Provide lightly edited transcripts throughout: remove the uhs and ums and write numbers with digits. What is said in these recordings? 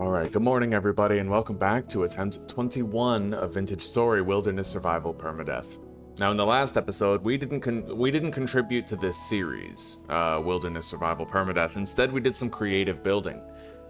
Alright, good morning everybody, and welcome back to attempt 21 of Vintage Story Wilderness Survival Permadeath. Now in the last episode, we didn't contribute to this series, Wilderness Survival Permadeath. Instead, we did some creative building.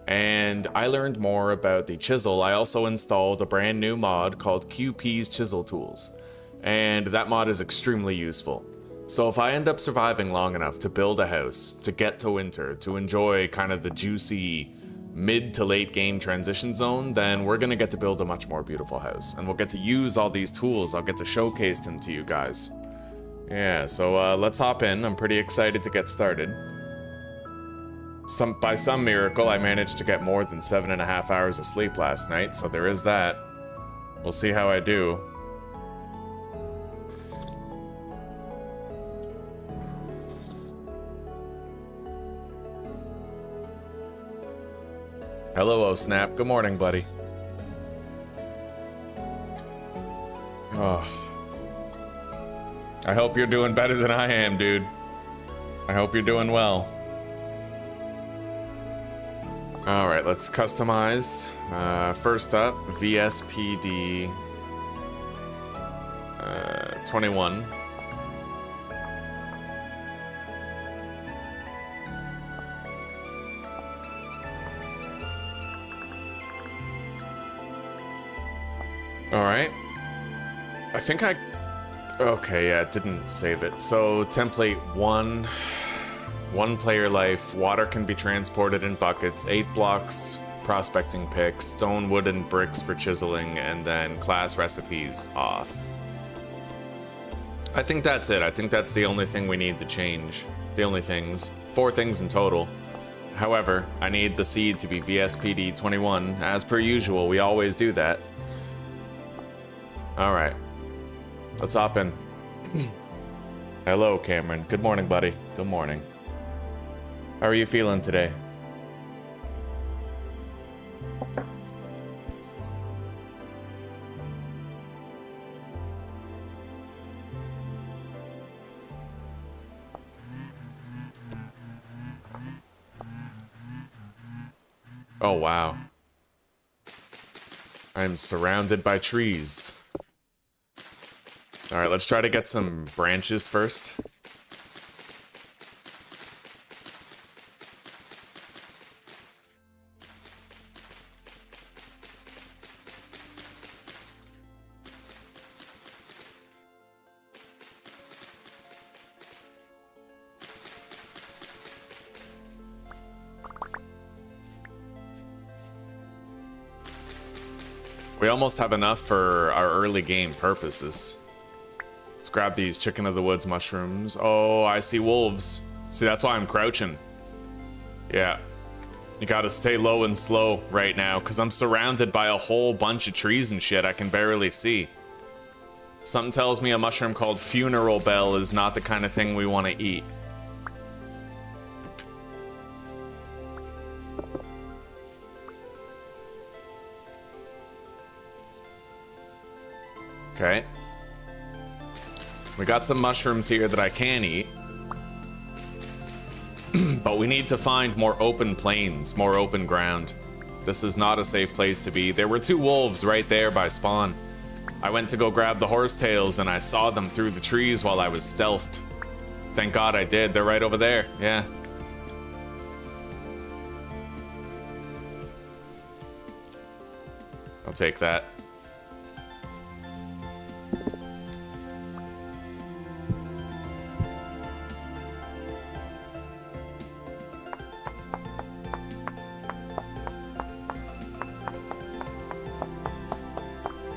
And I learned more about the chisel. I also installed a brand new mod called QP's Chisel Tools. And that mod is extremely useful. So if I end up surviving long enough to build a house, to get to winter, to enjoy kind of the juicy mid to late game transition zone, then we're gonna get to build a much more beautiful house. And we'll get to use all these tools. I'll get to showcase them to you guys. Yeah, so let's hop in. I'm pretty excited to get started. By some miracle, I managed to get more than 7.5 hours of sleep last night, so there is that. We'll see how I do. Hello, oh snap. Good morning, buddy. Oh. I hope you're doing better than I am, dude. I hope you're doing well. Alright, let's customize. First up, VSPD 21. Alright. I think I... Okay, yeah, it didn't save it. So, template 1. 1 player life. Water can be transported in buckets. 8 blocks prospecting picks. Stone, wood, and bricks for chiseling. And then class recipes off. I think that's it. I think that's the only thing we need to change. The only things. 4 things in total. However, I need the seed to be VSPD 21. As per usual, we always do that. Alright, let's hop in. Hello, Cameron. Good morning, buddy. Good morning. How are you feeling today? Oh, wow. I'm surrounded by trees. Alright, let's try to get some branches first. We almost have enough for our early game purposes. Let's grab these chicken of the woods mushrooms. Oh, I see wolves. See, that's why I'm crouching. Yeah. You gotta stay low and slow right now, because I'm surrounded by a whole bunch of trees and shit I can barely see. Something tells me a mushroom called funeral bell is not the kind of thing we want to eat. Okay. We got some mushrooms here that I can eat. But we need to find more open plains, more open ground. This is not a safe place to be. There were 2 wolves right there by spawn. I went to go grab the horsetails and I saw them through the trees while I was stealthed. Thank God I did. They're right over there. Yeah. I'll take that.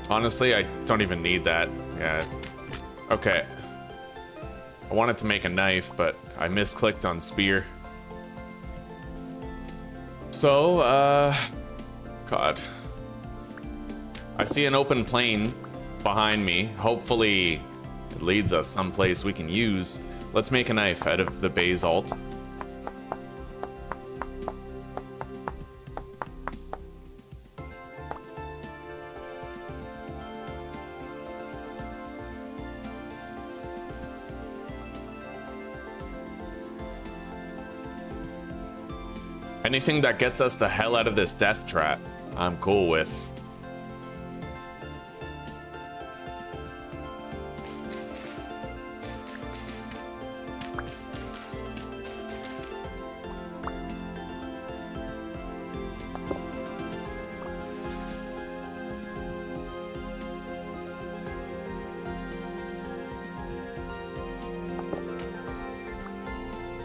Honestly, I don't even need that. Yeah. Okay. I wanted to make a knife, but I misclicked on spear. So, God. I see an open plain behind me. Hopefully, it leads us someplace we can use. Let's make a knife out of the basalt. Anything that gets us the hell out of this death trap, I'm cool with.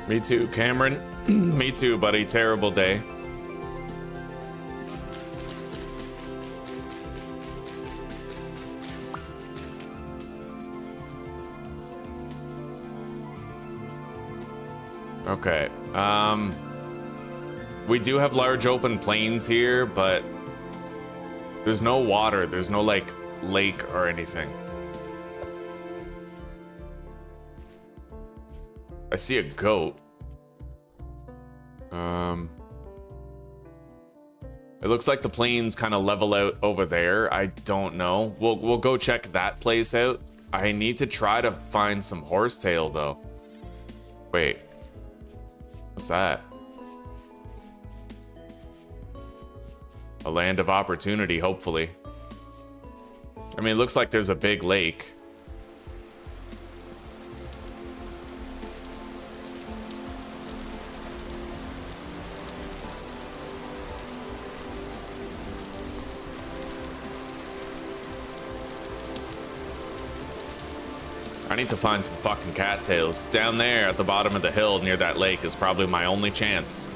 Me too, Cameron. Me too, buddy. Terrible day. Okay. We do have large open plains here, but there's no water. There's no, like, lake or anything. I see a goat. It looks like the plains kind of level out over there. I don't know. We'll go check that place out. I need to try to find some horsetail though. Wait. What's that? A land of opportunity, hopefully. I mean, it looks like there's a big lake. I need to find some fucking cattails. Down there at the bottom of the hill near that lake is probably my only chance.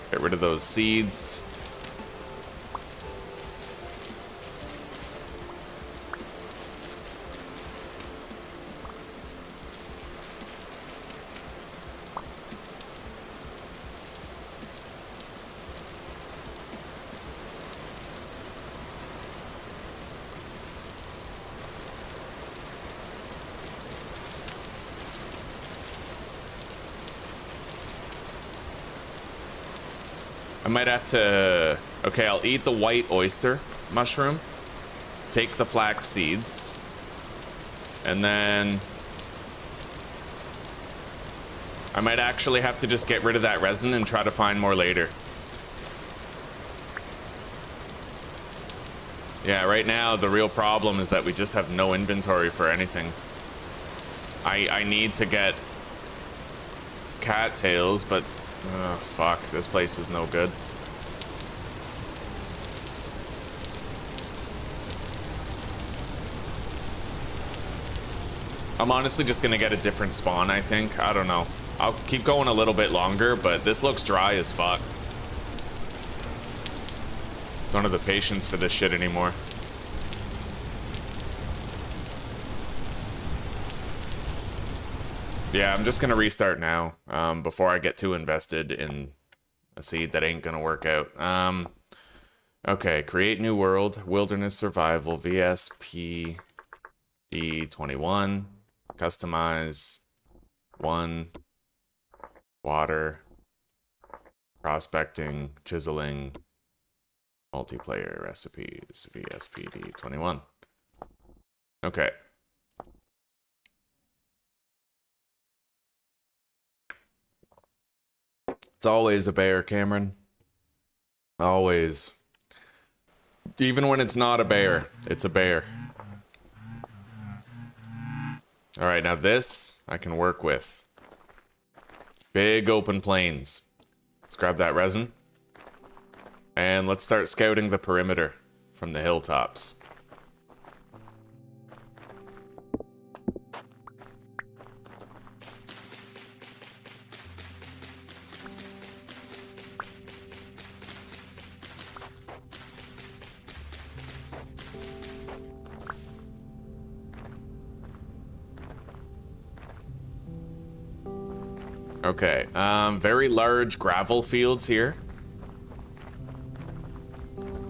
Get rid of those seeds. I might have to... Okay, I'll eat the white oyster mushroom. Take the flax seeds. And then... I might actually have to just get rid of that resin and try to find more later. Yeah, right now the real problem is that we just have no inventory for anything. I need to get cattails, but... Oh, fuck. This place is no good. I'm honestly just gonna get a different spawn, I think. I don't know. I'll keep going a little bit longer, but this looks dry as fuck. Don't have the patience for this shit anymore. Yeah, I'm just gonna restart now, before I get too invested in a seed that ain't gonna work out. Okay, create new world, wilderness survival, VSP D21, customize, 1, water, prospecting, chiseling, multiplayer recipes, VSP D21. Okay. It's always a bear, Cameron. Always. Even when it's not a bear, it's a bear. Alright, now this I can work with. Big open plains. Let's grab that resin. And let's start scouting the perimeter from the hilltops. Okay, very large gravel fields here.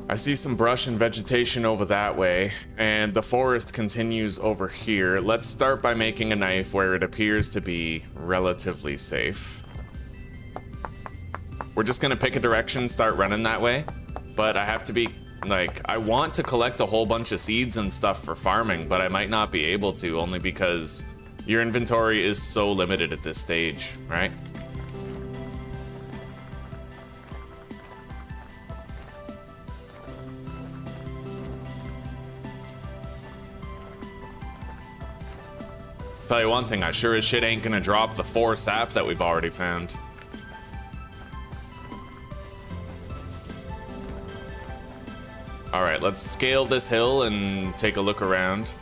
I see some brush and vegetation over that way, and the forest continues over here. Let's start by making a knife where it appears to be relatively safe. We're just gonna pick a direction, start running that way. but I have to be, like, I want to collect a whole bunch of seeds and stuff for farming, but I might not be able to, only because your inventory is so limited at this stage, right? Tell you one thing, I sure as shit ain't gonna drop the 4 sap that we've already found. Alright, let's scale this hill and take a look around.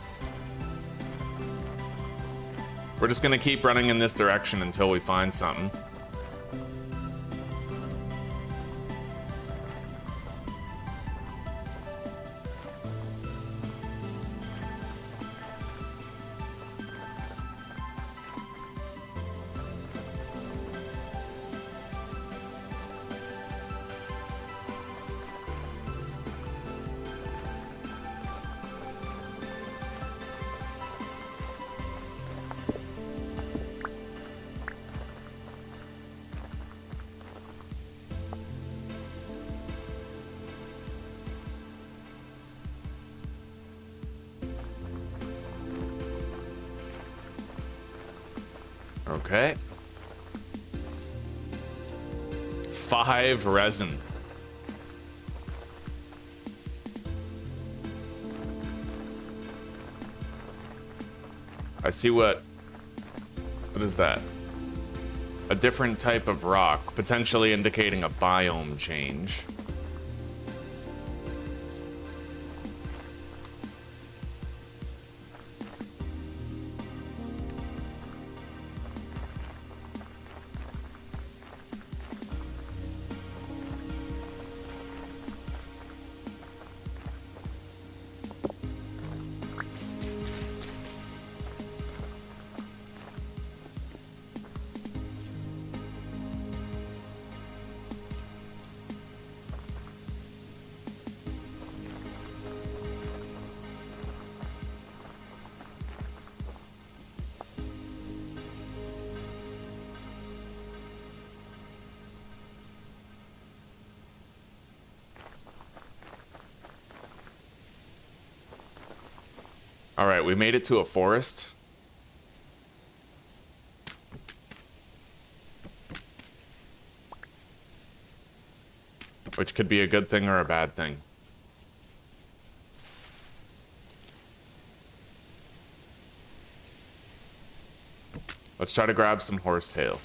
We're just gonna keep running in this direction until we find something. Okay. 5 resin. I see what is that? A different type of rock, potentially indicating a biome change. All right, we made it to a forest. Which could be a good thing or a bad thing. Let's try to grab some horsetail.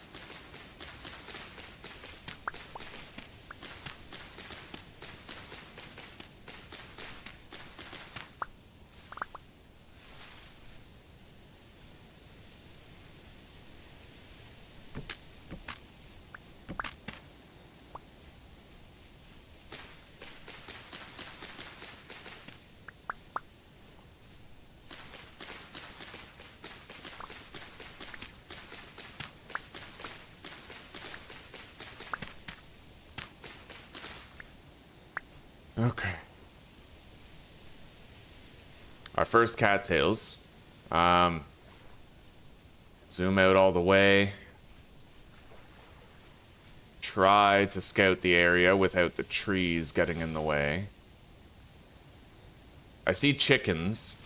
Okay. Our first cattails. Zoom out all the way. Try to scout the area without the trees getting in the way. I see chickens.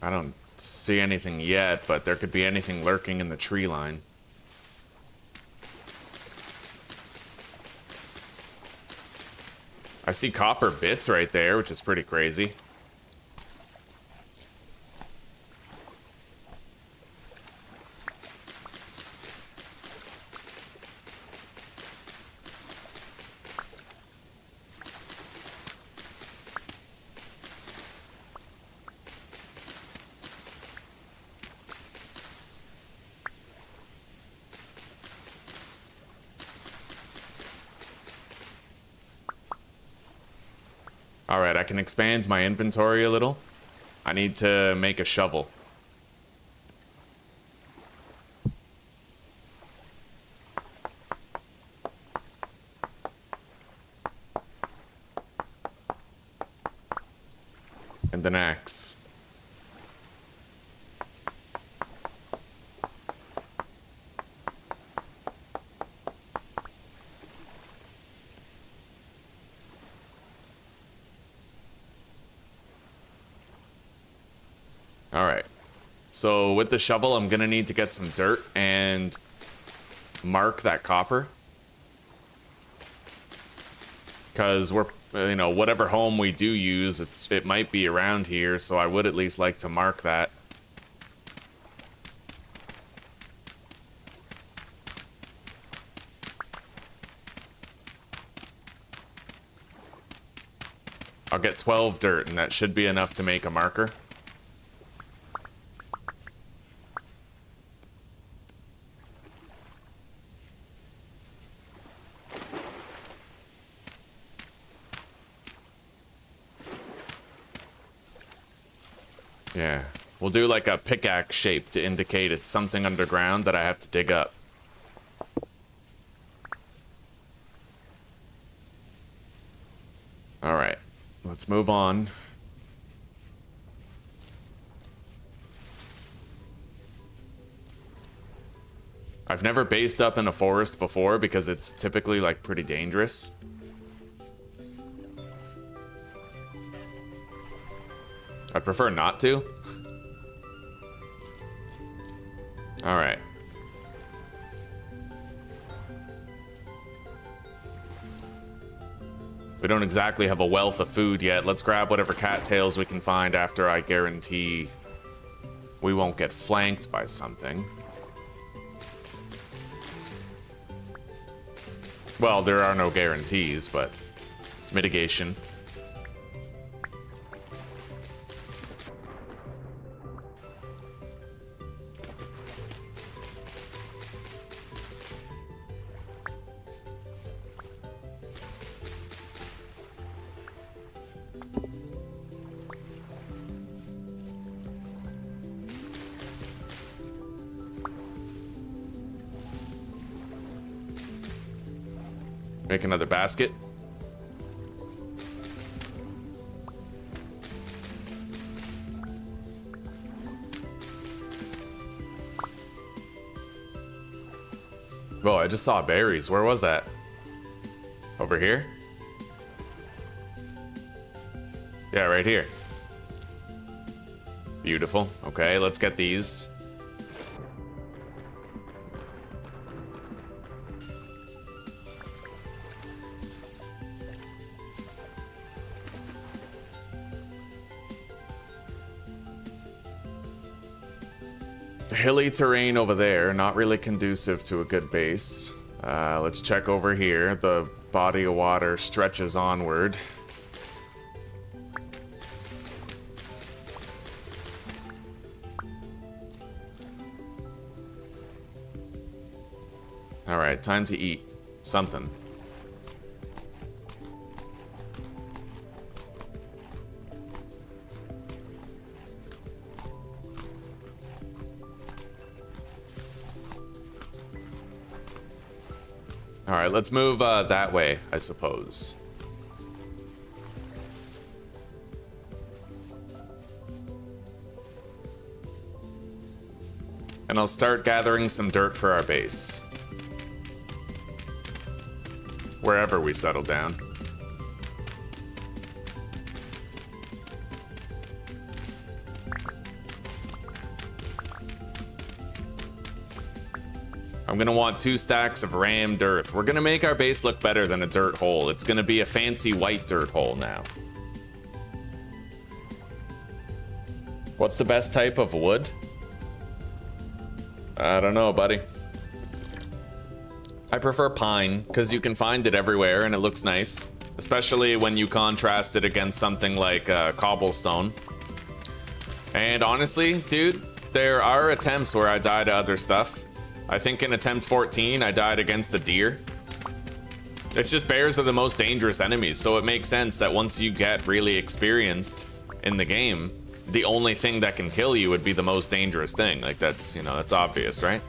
I don't see anything yet, but there could be anything lurking in the tree line. I see copper bits right there, which is pretty crazy. All right, I can expand my inventory a little. I need to make a shovel. And an axe. All right. So with the shovel, I'm gonna need to get some dirt and mark that copper. Because we're, you know, whatever home we do use, it might be around here, so I would at least like to mark that. I'll get 12 dirt, and that should be enough to make a marker. Yeah, we'll do like a pickaxe shape to indicate it's something underground that I have to dig up. All right, let's move on. I've never based up in a forest before because it's typically like pretty dangerous. I prefer not to. All right. We don't exactly have a wealth of food yet. Let's grab whatever cattails we can find after I guarantee we won't get flanked by something. Well, there are no guarantees, but mitigation. Make another basket. Oh, I just saw berries. Where was that? Over here? Yeah, right here. Beautiful. Okay, let's get these. Hilly terrain over there, not really conducive to a good base. Let's check over here. The body of water stretches onward. All right, time to eat something. All right, let's move that way, I suppose. And I'll start gathering some dirt for our base. Wherever we settle down. I'm gonna want 2 stacks of rammed earth. We're gonna make our base look better than a dirt hole. It's gonna be a fancy white dirt hole now. What's the best type of wood? I don't know, buddy. I prefer pine, because you can find it everywhere and it looks nice. Especially when you contrast it against something like cobblestone. And honestly, dude, there are attempts where I die to other stuff. I think in attempt 14, I died against a deer. It's just bears are the most dangerous enemies, so it makes sense that once you get really experienced in the game, the only thing that can kill you would be the most dangerous thing. Like, that's, you know, that's obvious, right?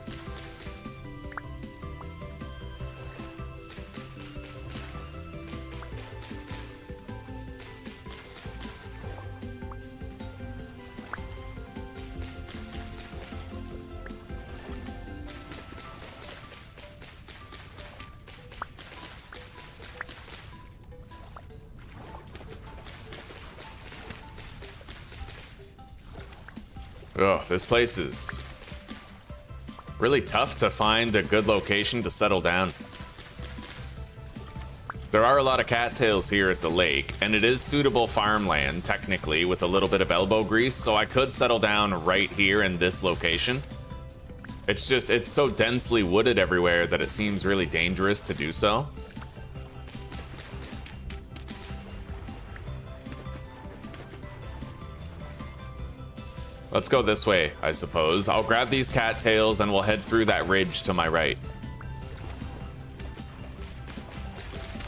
Ugh, this place is really tough to find a good location to settle down. There are a lot of cattails here at the lake, and it is suitable farmland, technically, with a little bit of elbow grease, so I could settle down right here in this location. It's just, it's so densely wooded everywhere that it seems really dangerous to do so. Let's go this way, I suppose. I'll grab these cattails and we'll head through that ridge to my right.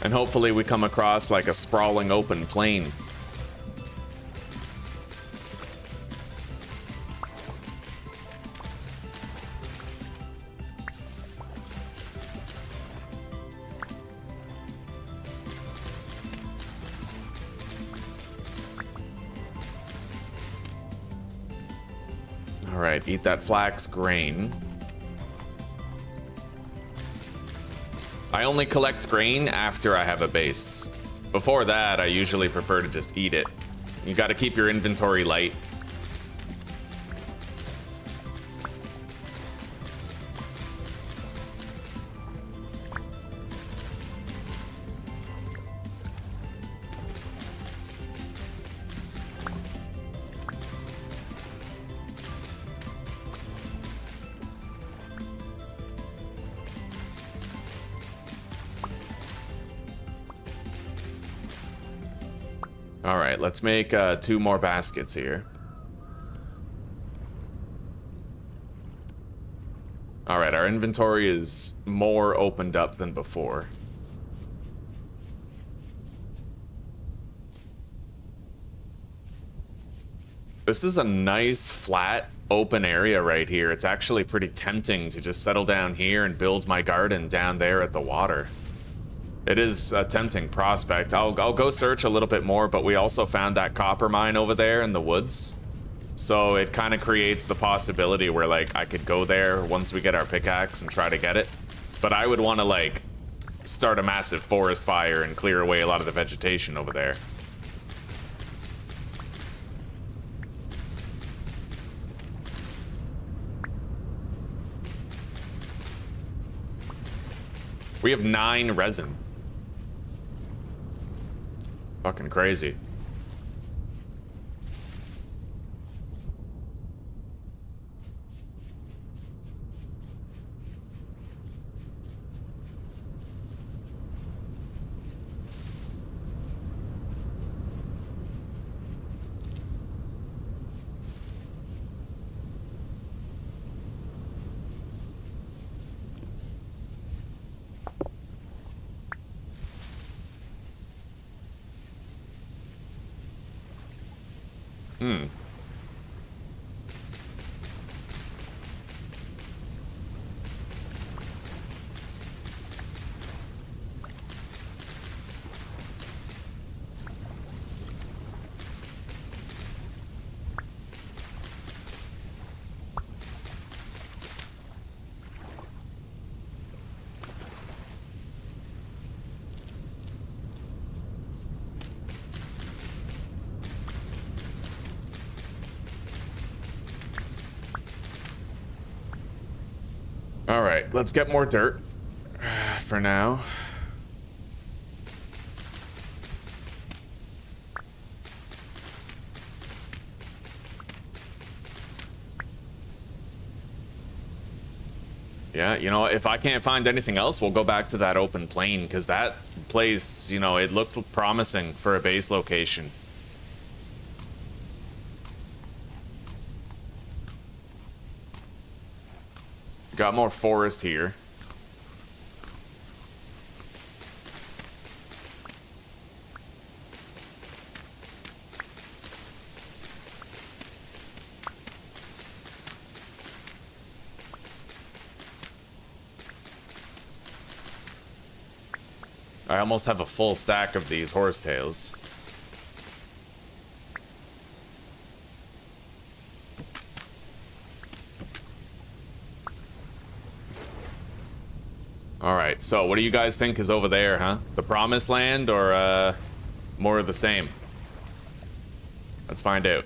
And hopefully we come across like a sprawling open plain. All right, eat that flax grain. I only collect grain after I have a base. Before that, I usually prefer to just eat it. You gotta keep your inventory light. All right, let's make 2 more baskets here. All right, our inventory is more opened up than before. This is a nice, flat, open area right here. It's actually pretty tempting to just settle down here and build my garden down there at the water. It is a tempting prospect. I'll go search a little bit more, but we also found that copper mine over there in the woods. So it kind of creates the possibility where, like, I could go there once we get our pickaxe and try to get it. But I would want to, like, start a massive forest fire and clear away a lot of the vegetation over there. We have 9 resin. Fucking crazy. All right, let's get more dirt for now. Yeah, you know, if I can't find anything else, we'll go back to that open plain, because that place, you know, it looked promising for a base location. Got more forest here. I almost have a full stack of these horsetails. Alright, so what do you guys think is over there, huh? The promised land or more of the same? Let's find out.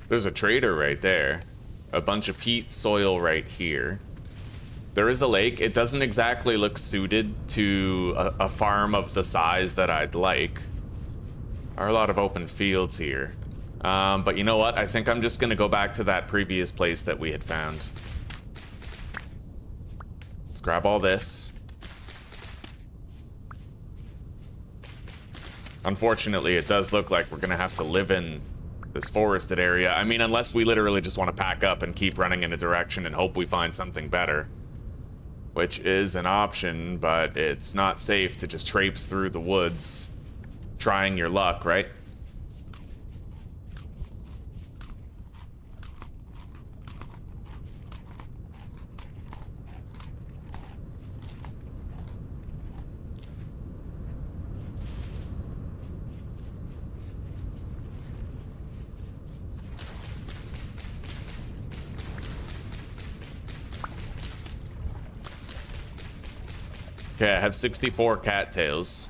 There's a trader right there. A bunch of peat soil right here. There is a lake. It doesn't exactly look suited to a farm of the size that I'd like. There are a lot of open fields here. But you know what? I think I'm just gonna go back to that previous place that we had found. Let's grab all this. Unfortunately, it does look like we're gonna have to live in this forested area. I mean, unless we literally just want to pack up and keep running in a direction and hope we find something better. Which is an option, but it's not safe to just traipse through the woods trying your luck, right? Okay, I have 64 cattails.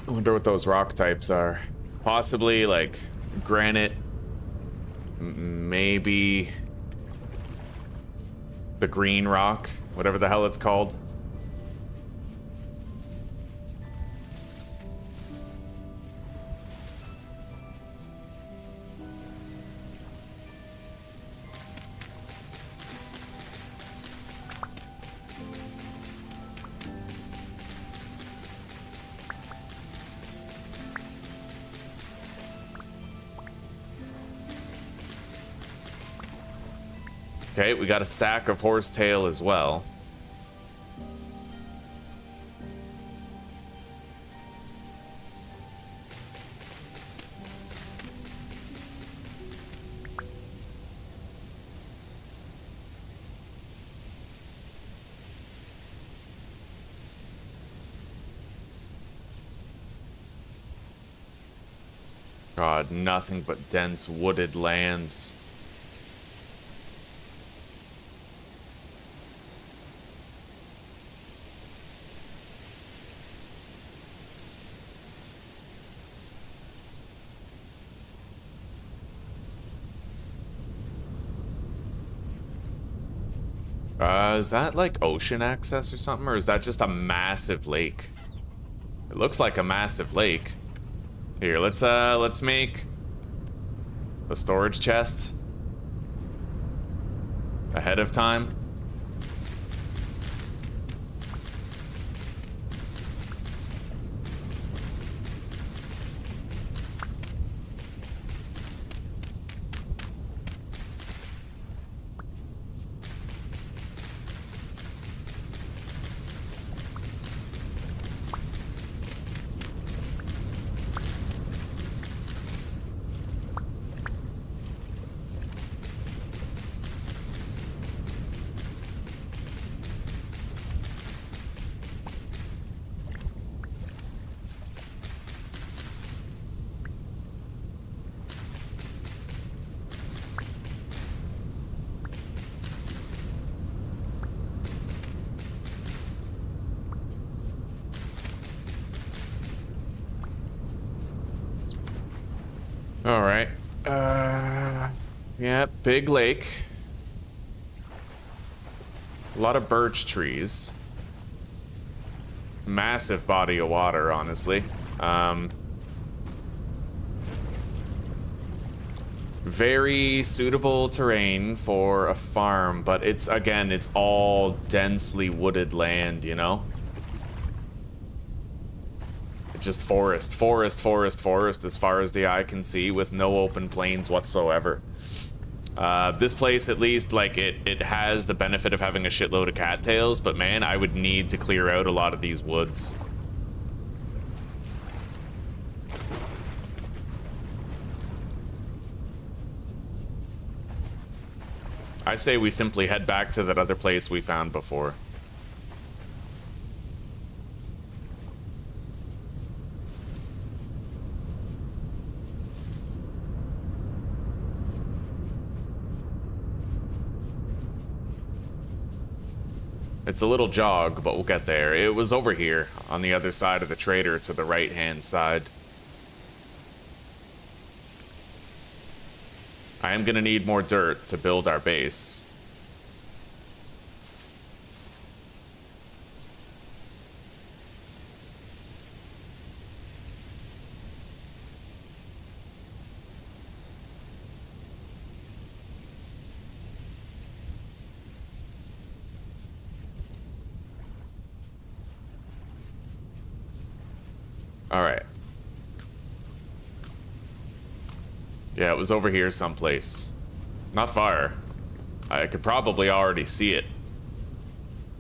I wonder what those rock types are. Possibly, like, granite. Maybe the green rock, whatever the hell it's called. Okay, we got a stack of horsetail as well. God, nothing but dense wooded lands. Is that like ocean access or something, or is that just a massive lake? It looks like a massive lake. Here, let's make a storage chest ahead of time. All right. Yeah, big lake. A lot of birch trees. Massive body of water, honestly. Very suitable terrain for a farm, but it's, again, it's all densely wooded land, you know? It's just forest, forest, forest, forest as far as the eye can see, with no open plains whatsoever. This place, at least, like, it has the benefit of having a shitload of cattails, but man, I would need to clear out a lot of these woods. I say we simply head back to that other place we found before. It's a little jog, but we'll get there. It was over here, on the other side of the trader, to the right-hand side. I am gonna need more dirt to build our base. All right. Yeah, it was over here someplace. Not far. I could probably already see it.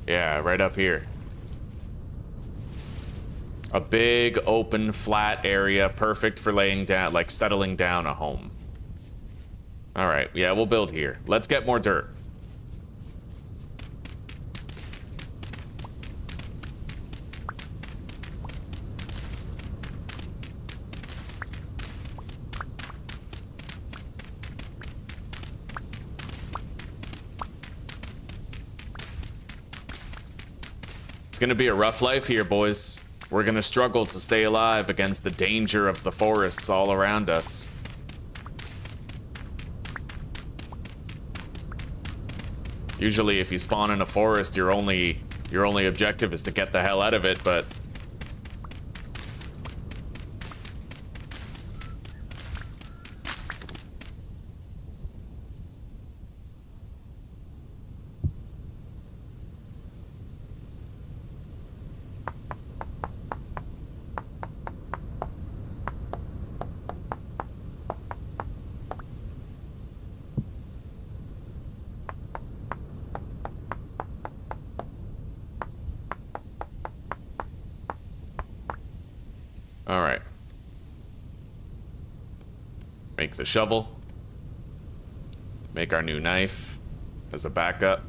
Yeah, right up here. A big, open, flat area, perfect for laying down, like settling down a home. All right, yeah, we'll build here. Let's get more dirt. It's gonna be a rough life here, boys. We're gonna struggle to stay alive against the danger of the forests all around us. Usually if you spawn in a forest, your only objective is to get the hell out of it, but all right. Make the shovel. Make our new knife as a backup.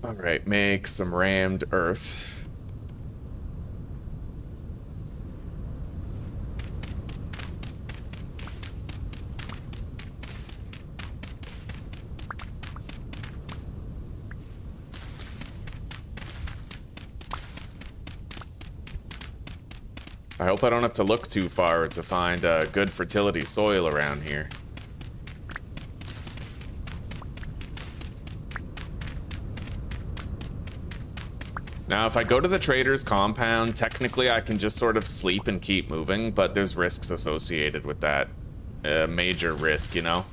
All right, make some rammed earth. I hope I don't have to look too far to find good fertility soil around here. Now, if I go to the trader's compound, technically I can just sort of sleep and keep moving, but there's risks associated with that. Major risk, you know?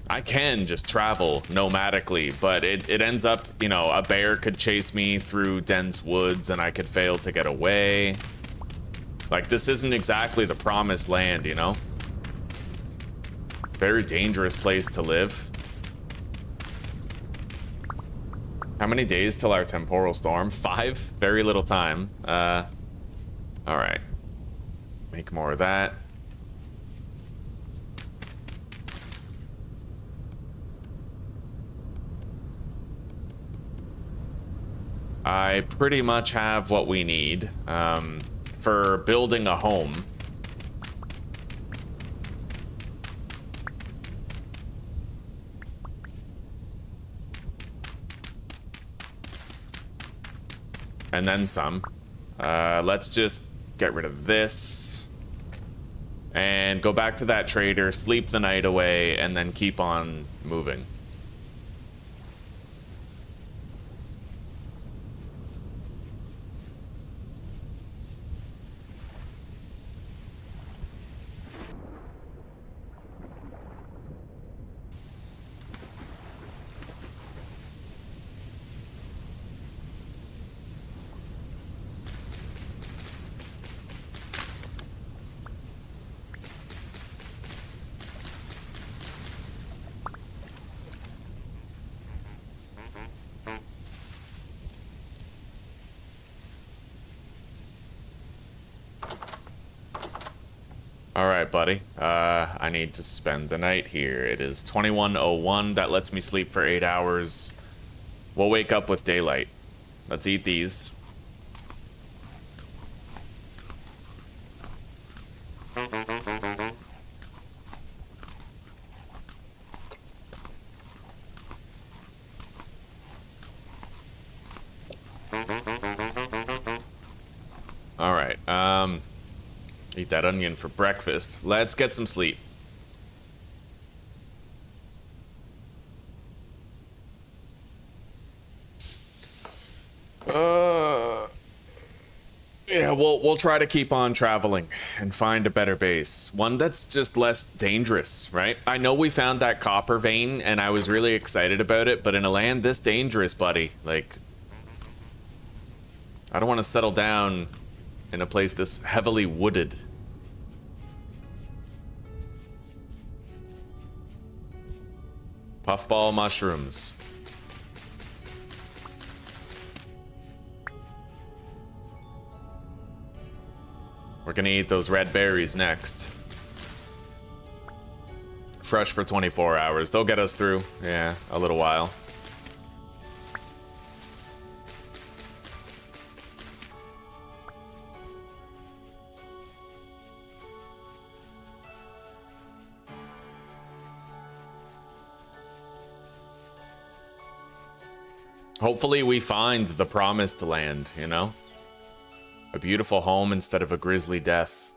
I can just travel nomadically, but it ends up, you know, a bear could chase me through dense woods and I could fail to get away. Like, this isn't exactly the promised land, you know? Very dangerous place to live. How many days till our temporal storm? 5? Very little time. Alright. Make more of that. I pretty much have what we need. For building a home. And then some. Let's just get rid of this. and go back to that trader, sleep the night away, and then keep on moving. All right, buddy. I need to spend the night here. It is 21:01. That lets me sleep for 8 hours. We'll wake up with daylight. Let's eat these. All right. Eat that onion for breakfast. Let's get some sleep. Yeah, we'll try to keep on traveling and find a better base. One that's just less dangerous, right? I know we found that copper vein and I was really excited about it, but in a land this dangerous, buddy, like, I don't want to settle down in a place this heavily wooded. Puffball mushrooms. We're gonna eat those red berries next. Fresh for 24 hours. They'll get us through, yeah, a little while. Hopefully we find the promised land, you know? A beautiful home instead of a grisly death.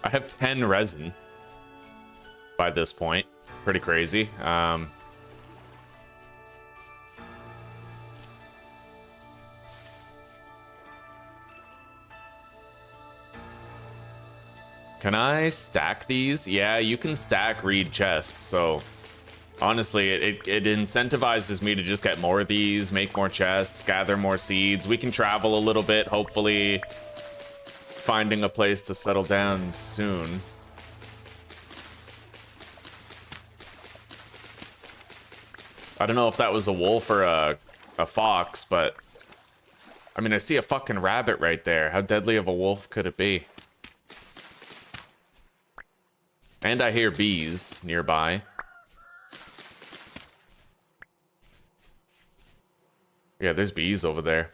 I have 10 resin by this point. Pretty crazy. Can I stack these? Yeah, you can stack reed chests, so honestly, it incentivizes me to just get more of these, make more chests, gather more seeds. We can travel a little bit, hopefully finding a place to settle down soon. I don't know if that was a wolf or a fox, but I mean, I see a fucking rabbit right there. How deadly of a wolf could it be? And I hear bees nearby. Yeah, there's bees over there.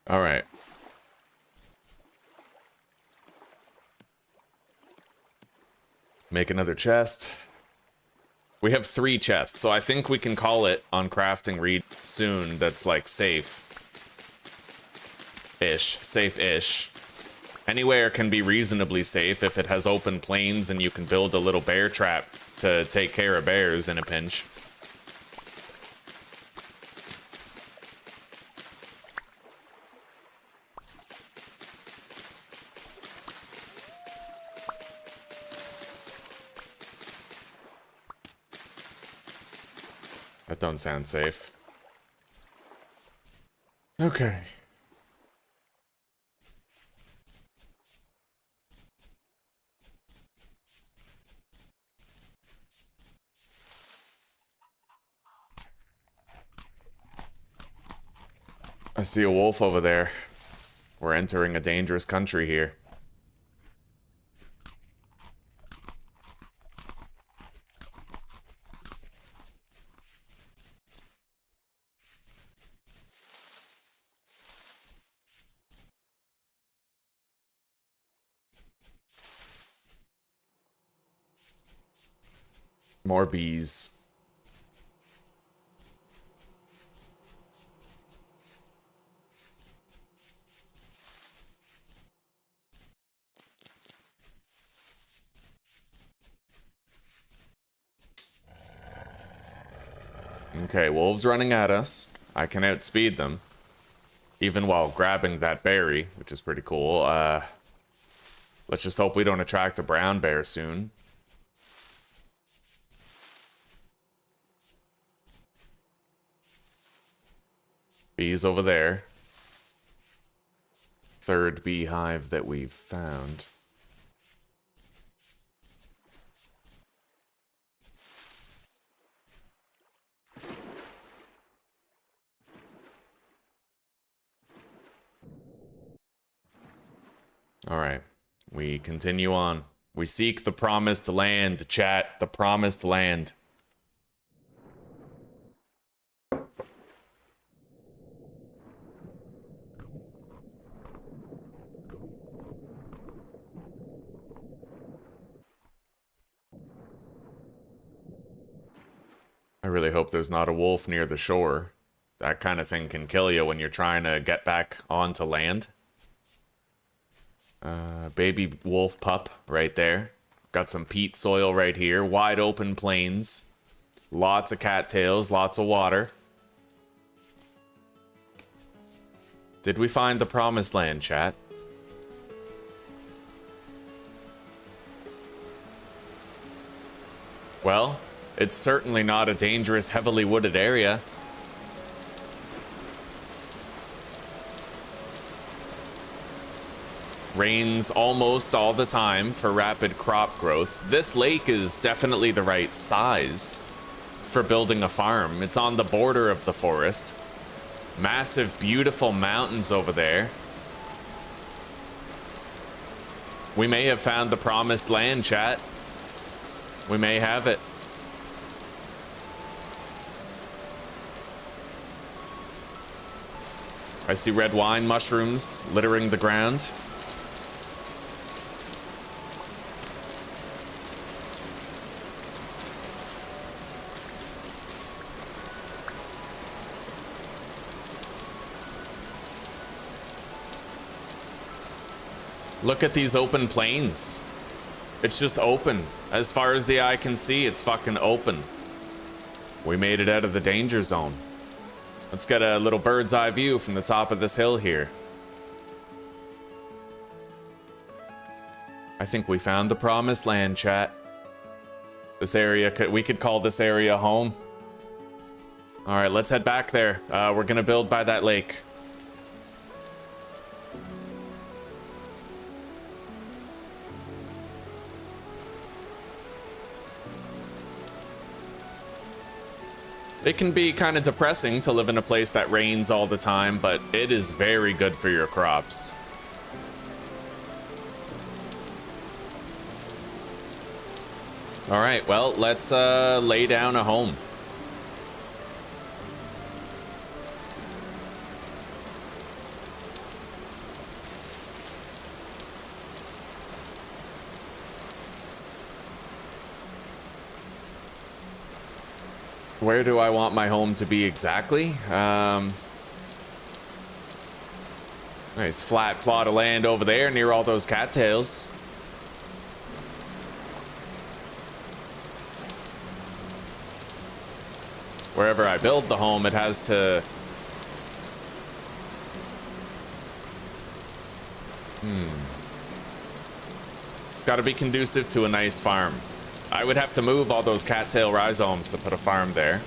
All right. Make another chest. We have 3 chests, so I think we can call it on crafting reed soon. That's like safe-ish. Safe-ish. Anywhere can be reasonably safe if it has open plains and you can build a little bear trap to take care of bears in a pinch. That don't sound safe. Okay. I see a wolf over there. We're entering a dangerous country here. More bees. Okay, wolves running at us. I can outspeed them. Even while grabbing that berry, which is pretty cool. Let's just hope we don't attract a brown bear soon. Bees over there. Third beehive that we've found. Alright, we continue on. We seek the promised land, chat. The promised land. I really hope there's not a wolf near the shore. That kind of thing can kill you when you're trying to get back onto land. Baby wolf pup right there. Got some peat soil right here. Wide open plains. Lots of cattails, lots of water. Did we find the promised land, chat? Well, it's certainly not a dangerous, heavily wooded area. Rains almost all the time for rapid crop growth. This lake is definitely the right size for building a farm. It's on the border of the forest. Massive, beautiful mountains over there. We may have found the promised land, chat. We may have it. I see red wine mushrooms littering the ground. Look at these open plains. It's just open. As far as the eye can see, it's fucking open. We made it out of the danger zone. Let's get a little bird's eye view from the top of this hill here. I think we found the promised land, chat. This area, we could call this area home. All right, let's head back there. We're gonna build by that lake. It can be kind of depressing to live in a place that rains all the time, but it is very good for your crops. All right, well, let's lay down a home. Where do I want my home to be exactly? Nice flat plot of land over there near all those cattails. Wherever I build the home, it has to... It's got to be conducive to a nice farm. I would have to move all those cattail rhizomes to put a farm there.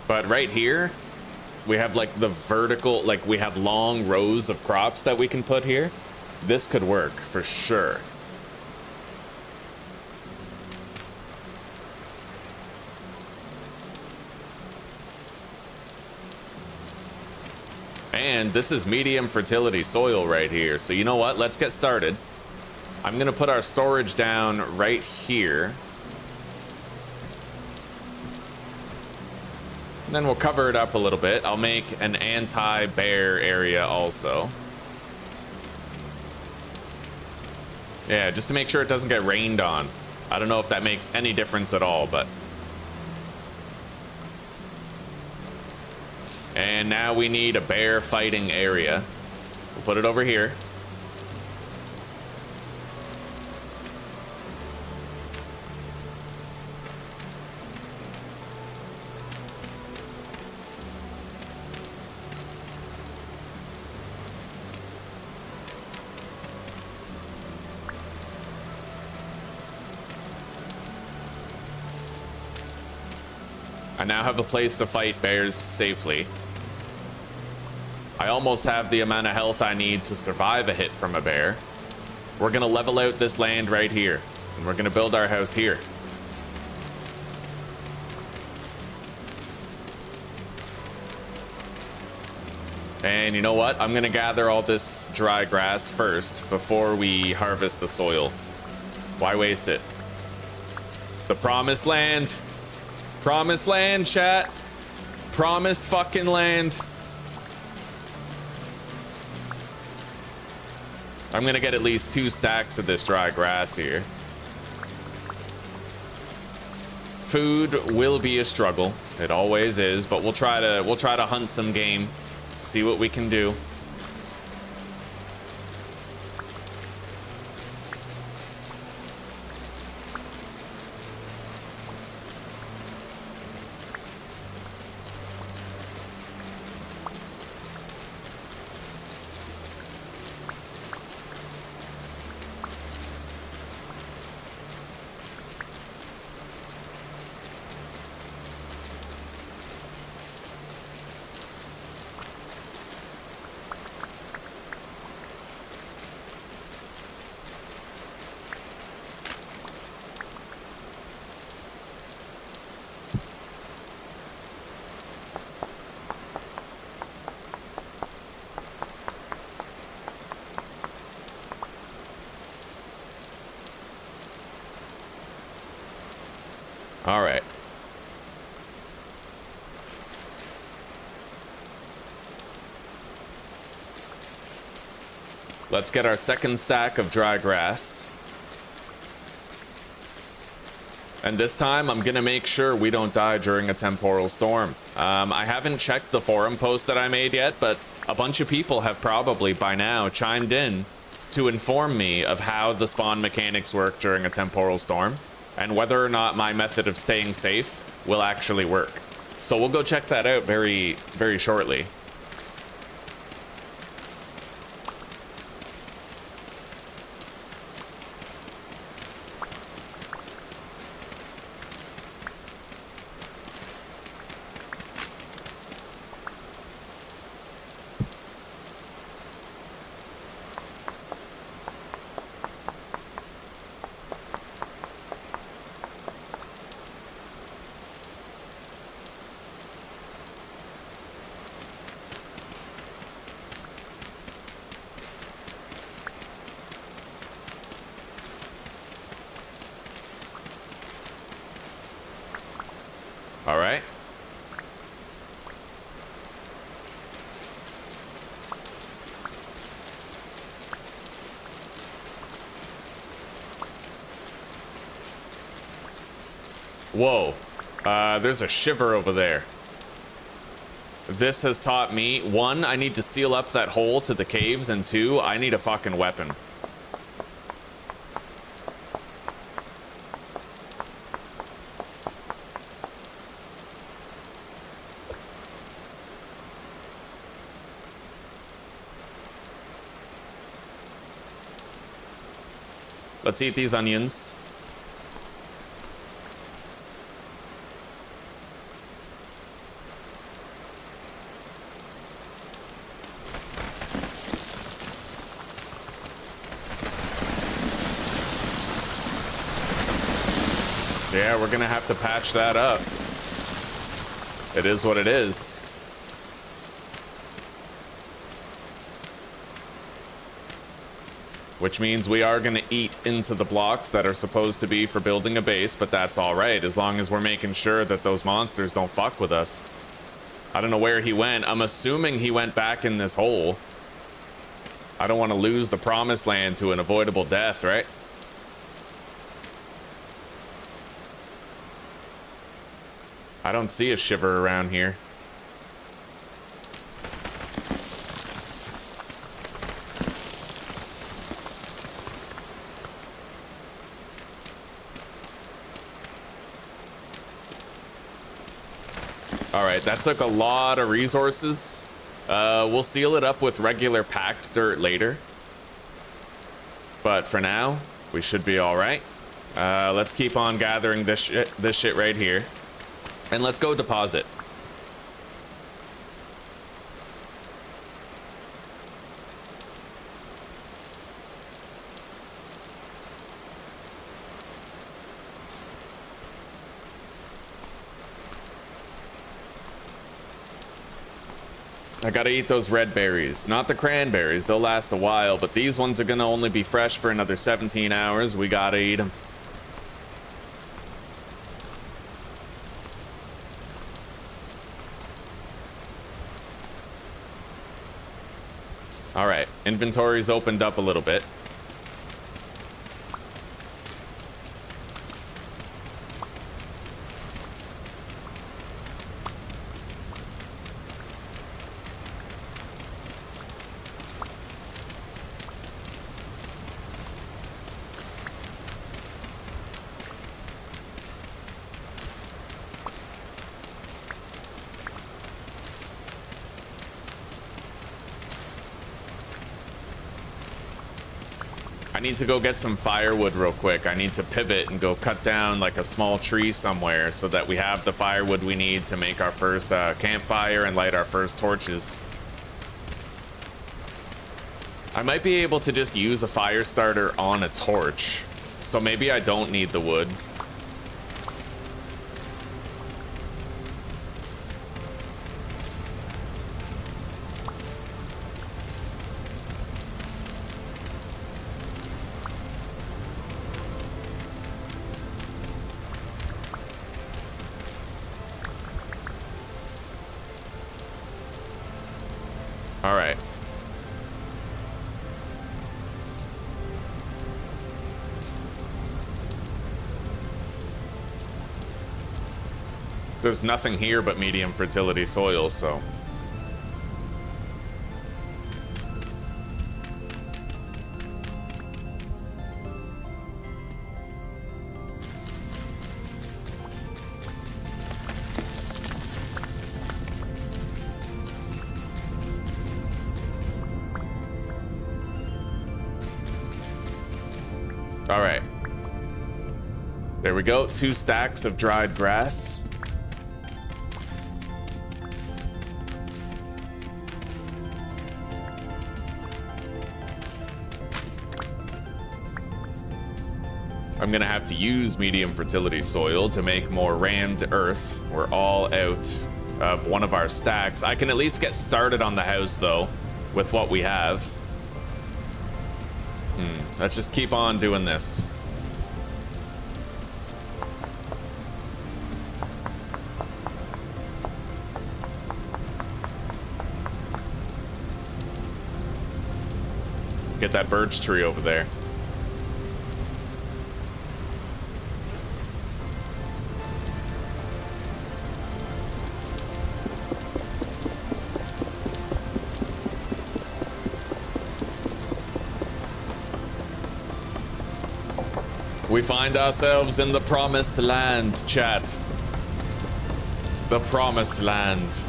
But right here, we have like the vertical, like we have long rows of crops that we can put here. This could work for sure. And this is medium fertility soil right here. So you know what? Let's get started. I'm gonna put our storage down right here. And then we'll cover it up a little bit. I'll make an anti-bear area also. Yeah, just to make sure it doesn't get rained on. I don't know if that makes any difference at all, but... And now we need a bear fighting area. We'll put it over here. I now have a place to fight bears safely. I almost have the amount of health I need to survive a hit from a bear. We're gonna level out this land right here, and we're gonna build our house here. And you know what? I'm gonna gather all this dry grass first before we harvest the soil. Why waste it? The promised land. Promised land, chat. Promised fucking land. I'm gonna get at least 2 stacks of this dry grass here. Food will be a struggle. It always is, but we'll try to hunt some game, see what we can do. All right. Let's get our second stack of dry grass. And this time, I'm gonna make sure we don't die during a temporal storm. I haven't checked the forum post that I made yet, but a bunch of people have probably by now chimed in to inform me of how the spawn mechanics work during a temporal storm, and whether or not my method of staying safe will actually work. So we'll go check that out very, very shortly. All right. Whoa. There's a shiver over there. This has taught me, 1, I need to seal up that hole to the caves, and 2, I need a fucking weapon. Let's eat these onions. Yeah, we're gonna have to patch that up. It is what it is. Which means we are gonna eat into the blocks that are supposed to be for building a base, but that's alright, as long as we're making sure that those monsters don't fuck with us. I don't know where he went. I'm assuming he went back in this hole. I don't want to lose the promised land to an avoidable death, right? I don't see a shiver around here. Alright, that took a lot of resources. We'll seal it up with regular packed dirt later. But for now, we should be alright. Let's keep on gathering this shit right here. And let's go deposit. I gotta eat those red berries, not the cranberries. They'll last a while, but these ones are gonna only be fresh for another 17 hours. We gotta eat them. All right, inventory's opened up a little bit. I need to go get some firewood real quick. I need to pivot and go cut down like a small tree somewhere so that we have the firewood we need to make our first campfire and light our first torches. I might be able to just use a fire starter on a torch, so maybe I don't need the wood. All right. There's nothing here but medium fertility soil, so. All right. There we go. 2 stacks of dried grass. I'm gonna have to use medium fertility soil to make more rammed earth. We're all out of one of our stacks. I can at least get started on the house though, with what we have. Let's just keep on doing this. Get that birch tree over there. We find ourselves in the promised land, chat. The promised land.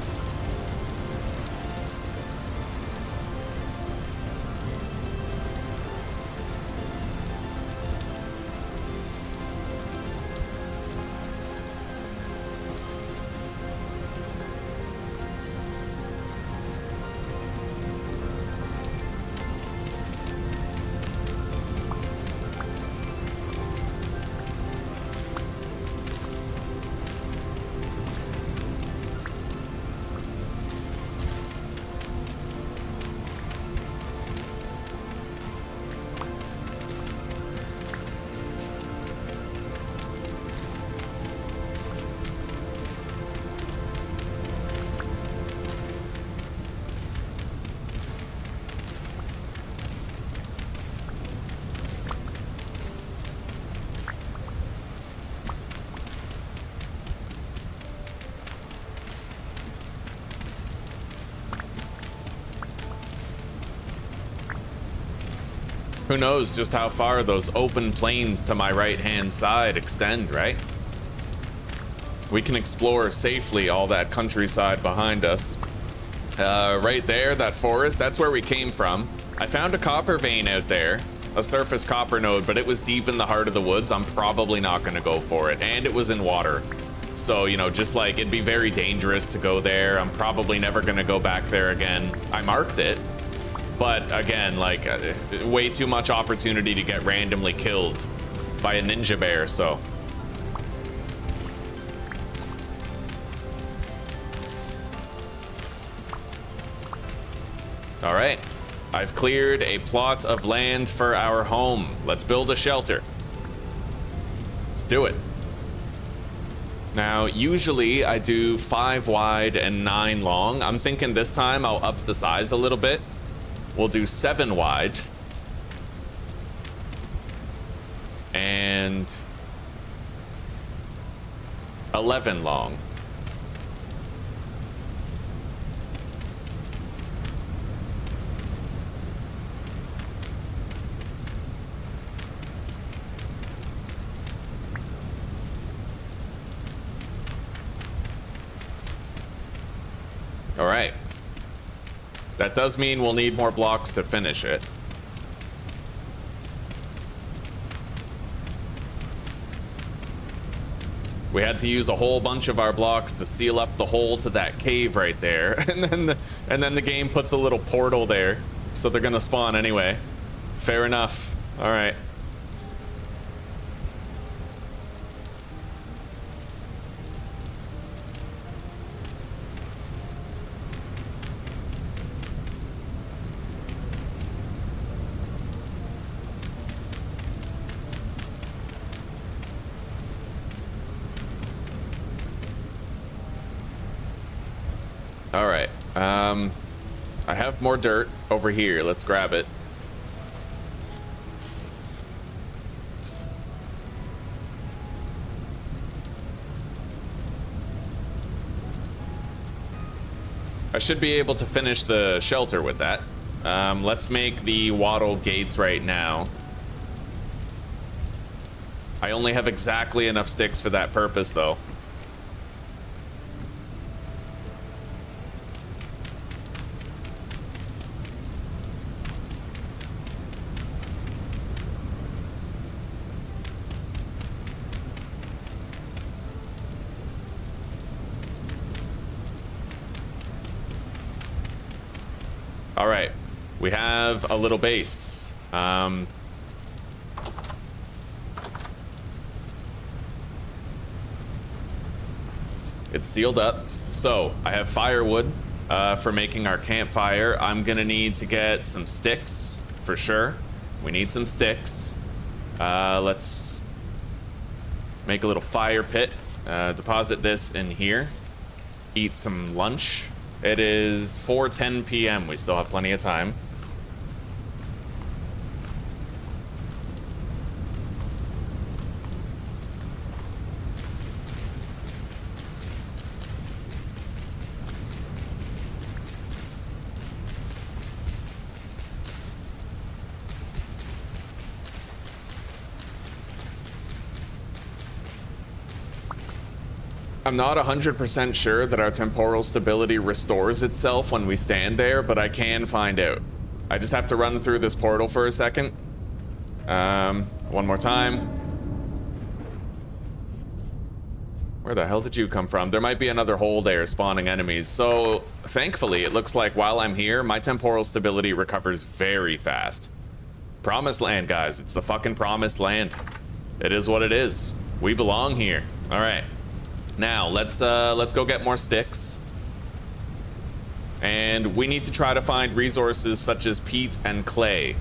Who knows just how far those open plains to my right-hand side extend, right? We can explore safely all that countryside behind us. Right there, that forest, that's where we came from. I found a copper vein out there, a surface copper node, but it was deep in the heart of the woods. I'm probably not gonna go for it, and it was in water. So, you know, just like, it'd be very dangerous to go there. I'm probably never gonna go back there again. I marked it, but again, like, way too much opportunity to get randomly killed by a ninja bear, so. All right, I've cleared a plot of land for our home. Let's build a shelter. Let's do it. Now, usually I do 5 wide and 9 long. I'm thinking this time I'll up the size a little bit. We'll do 7 wide. And 11 long. All right. That does mean we'll need more blocks to finish it. We had to use a whole bunch of our blocks to seal up the hole to that cave right there, and then the game puts a little portal there, so they're gonna spawn anyway. Fair enough. All right. All right, I have more dirt over here. Let's grab it. I should be able to finish the shelter with that. Let's make the wattle gates right now. I only have exactly enough sticks for that purpose, though. All right, we have a little base. It's sealed up. So I have firewood for making our campfire. I'm gonna need to get some sticks for sure. We need some sticks. Let's make a little fire pit. Deposit this in here. Eat some lunch. It is 4:10 p.m. We still have plenty of time. I'm not 100% sure that our temporal stability restores itself when we stand there, but I can find out. I just have to run through this portal for a second. One more time. Where the hell did you come from? There might be another hole there spawning enemies. So, thankfully, it looks like while I'm here, my temporal stability recovers very fast. Promised land, guys. It's the fucking promised land. It is what it is. We belong here. All right. Now, let's go get more sticks. And we need to try to find resources such as peat and clay.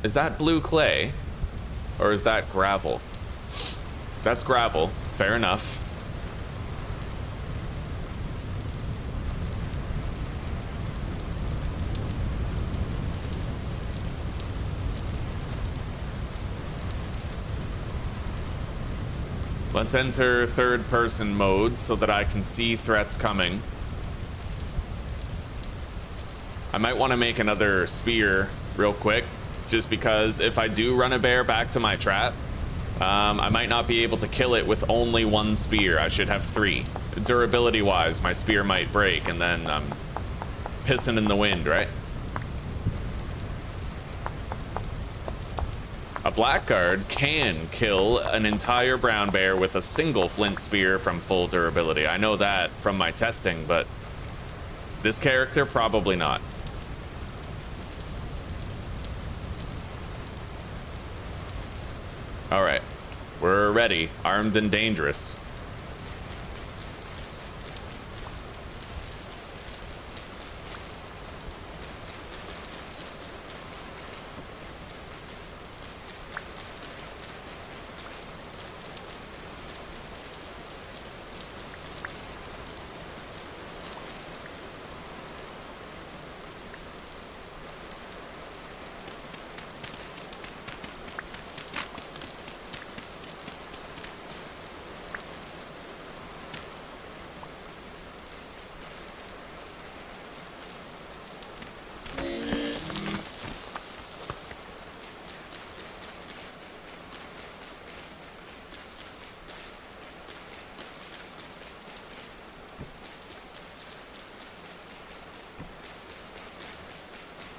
Is that blue clay? Or is that gravel? That's gravel. Fair enough. Let's enter third-person mode so that I can see threats coming. I might want to make another spear real quick, just because if I do run a bear back to my trap, I might not be able to kill it with only one spear. I should have 3. Durability-wise, my spear might break, and then I'm pissing in the wind, right? A blackguard can kill an entire brown bear with a single flint spear from full durability. I know that from my testing, but this character, probably not. All right, we're ready, armed and dangerous.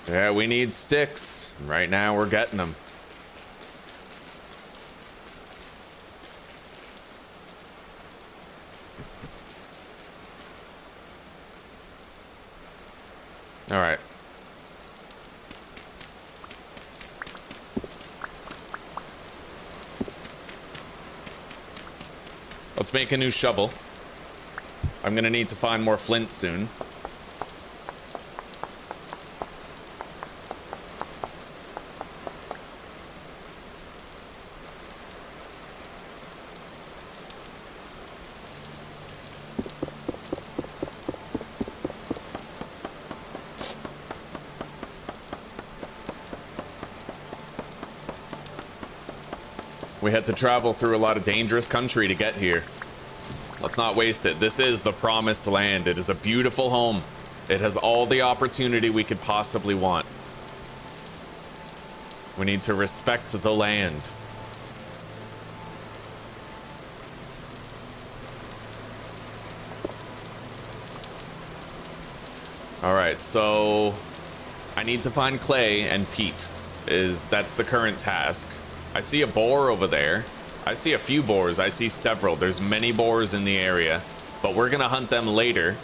Yeah, we need sticks. Right now, we're getting them. All right. Let's make a new shovel. I'm gonna need to find more flint soon. We had to travel through a lot of dangerous country to get here. Let's not waste it. This is the promised land. It is a beautiful home. It has all the opportunity we could possibly want. We need to respect the land. All right, so I need to find clay and peat. That's the current task. I see a boar over there. I see a few boars. I see several. There's many boars in the area, but we're gonna hunt them later.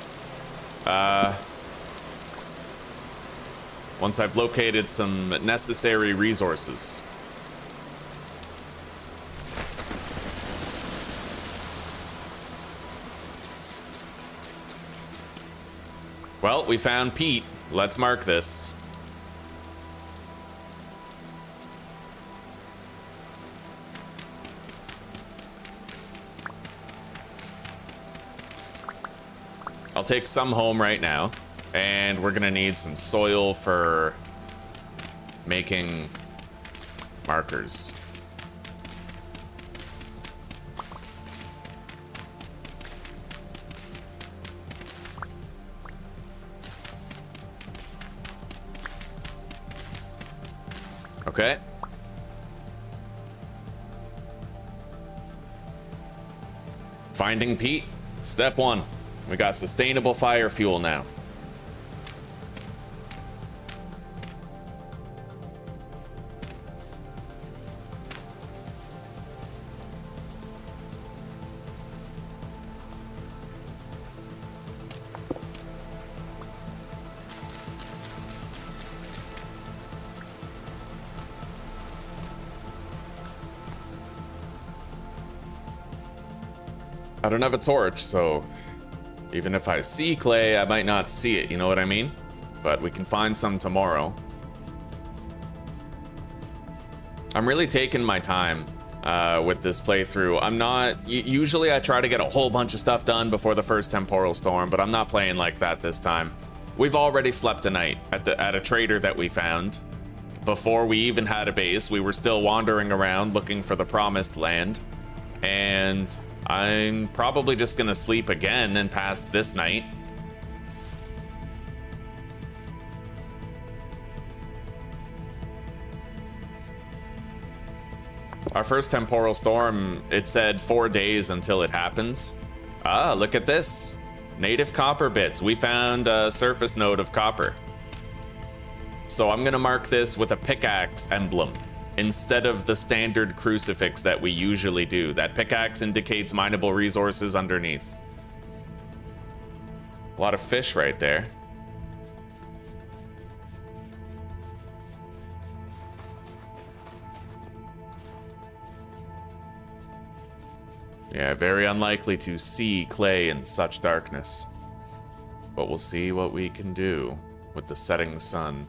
Once I've located some necessary resources. Well, we found peat. Let's mark this. I'll take some home right now, and we're gonna need some soil for making markers. Okay. Finding peat, step 1. We got sustainable fire fuel now. I don't have a torch, so even if I see clay, I might not see it, you know what I mean? But we can find some tomorrow. I'm really taking my time with this playthrough. I'm not... Usually I try to get a whole bunch of stuff done before the first temporal storm, but I'm not playing like that this time. We've already slept a night at a trader that we found. Before we even had a base, we were still wandering around looking for the promised land. And I'm probably just gonna sleep again and pass this night. Our first temporal storm, it said 4 days until it happens. Ah, look at this. Native copper bits. We found a surface node of copper. So I'm gonna mark this with a pickaxe emblem instead of the standard crucifix that we usually do. That pickaxe indicates mineable resources underneath. A lot of fish right there. Yeah, very unlikely to see clay in such darkness. But we'll see what we can do with the setting sun.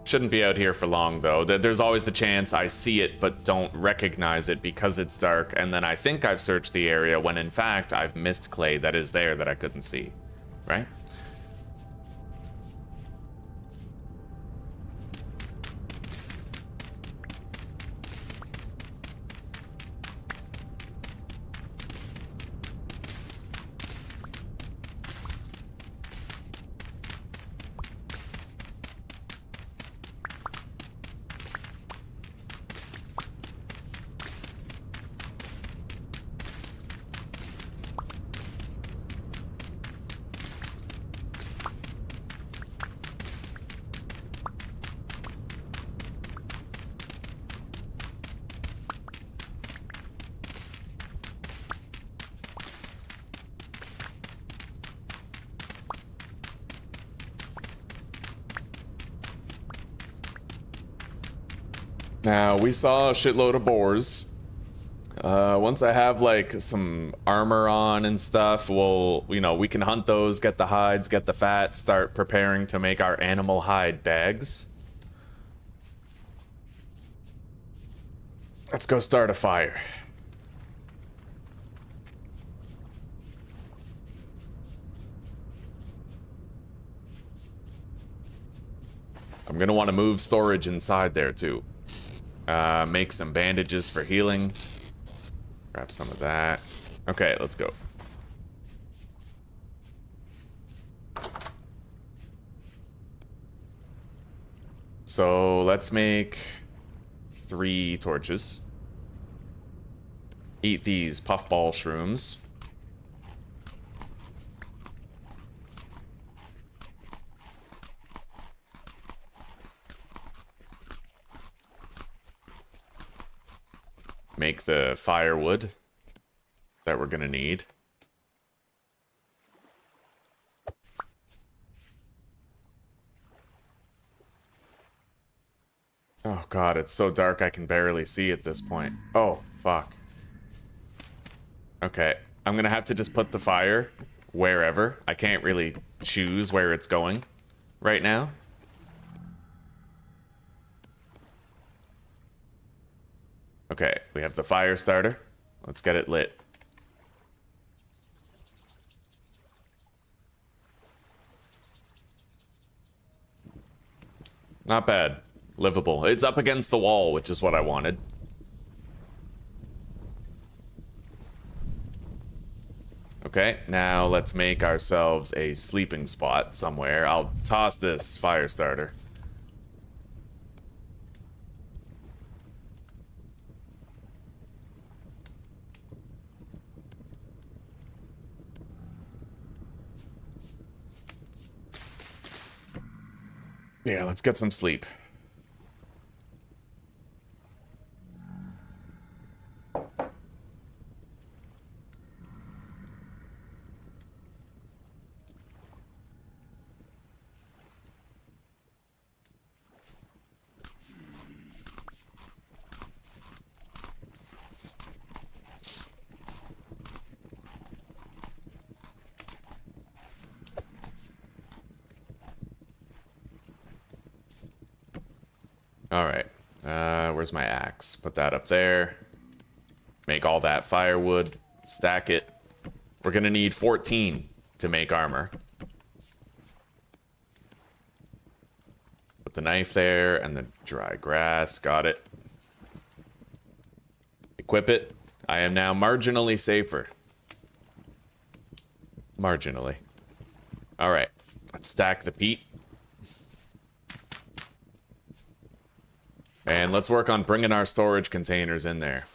Shouldn't be out here for long, though. There's always the chance I see it but don't recognize it because it's dark, and then I think I've searched the area when in fact I've missed clay that is there that I couldn't see, right? Now, we saw a shitload of boars. Once I have, like, some armor on and stuff, we can hunt those, get the hides, get the fat, start preparing to make our animal hide bags. Let's go start a fire. I'm gonna want to move storage inside there, too. Make some bandages for healing. Grab some of that. Okay, let's go. So let's make 3 torches. Eat these puffball shrooms. Make the firewood that we're gonna need. Oh god, it's so dark I can barely see at this point. Oh, fuck. Okay, I'm gonna have to just put the fire wherever. I can't really choose where it's going right now. Okay, we have the fire starter. Let's get it lit. Not bad. Livable. It's up against the wall, which is what I wanted. Okay, now let's make ourselves a sleeping spot somewhere. I'll toss this fire starter. Yeah, let's get some sleep. Alright, where's my axe? Put that up there. Make all that firewood. Stack it. We're gonna need 14 to make armor. Put the knife there and the dry grass. Got it. Equip it. I am now marginally safer. Marginally. Alright, let's stack the peat. And let's work on bringing our storage containers in there.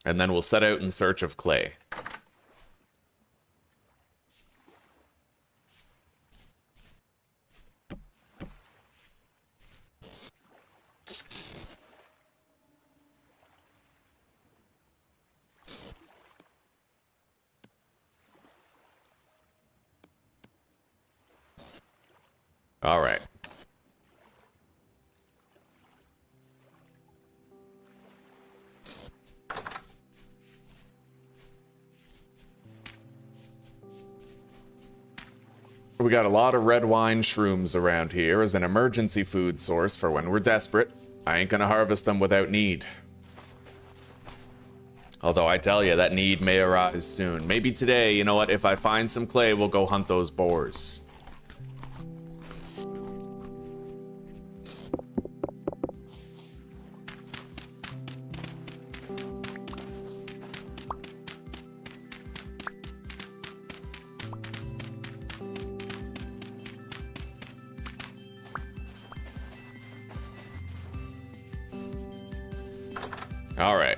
And then we'll set out in search of clay. All right. We got a lot of red wine shrooms around here as an emergency food source for when we're desperate. I ain't gonna harvest them without need. Although I tell you, that need may arise soon. Maybe today, you know what, if I find some clay, we'll go hunt those boars. All right.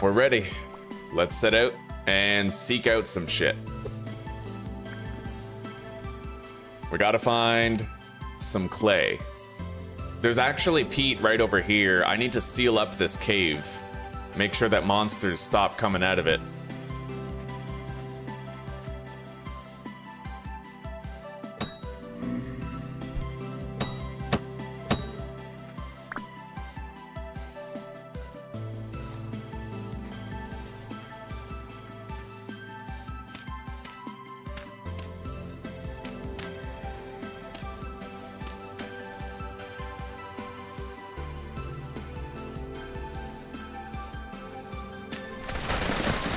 We're ready. Let's set out and seek out some shit. We gotta find some clay. There's actually peat right over here. I need to seal up this cave. Make sure that monsters stop coming out of it.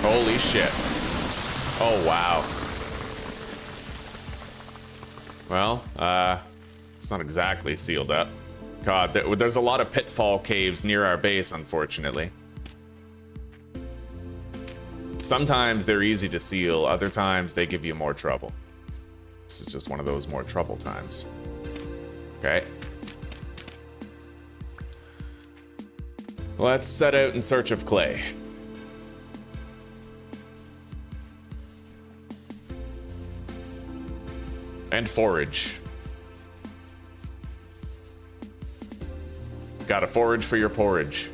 Holy shit. Oh, wow. Well, it's not exactly sealed up. God, there's a lot of pitfall caves near our base, unfortunately. Sometimes they're easy to seal, other times they give you more trouble. This is just one of those more trouble times. Okay. Let's set out in search of clay. And forage. Gotta forage for your porridge.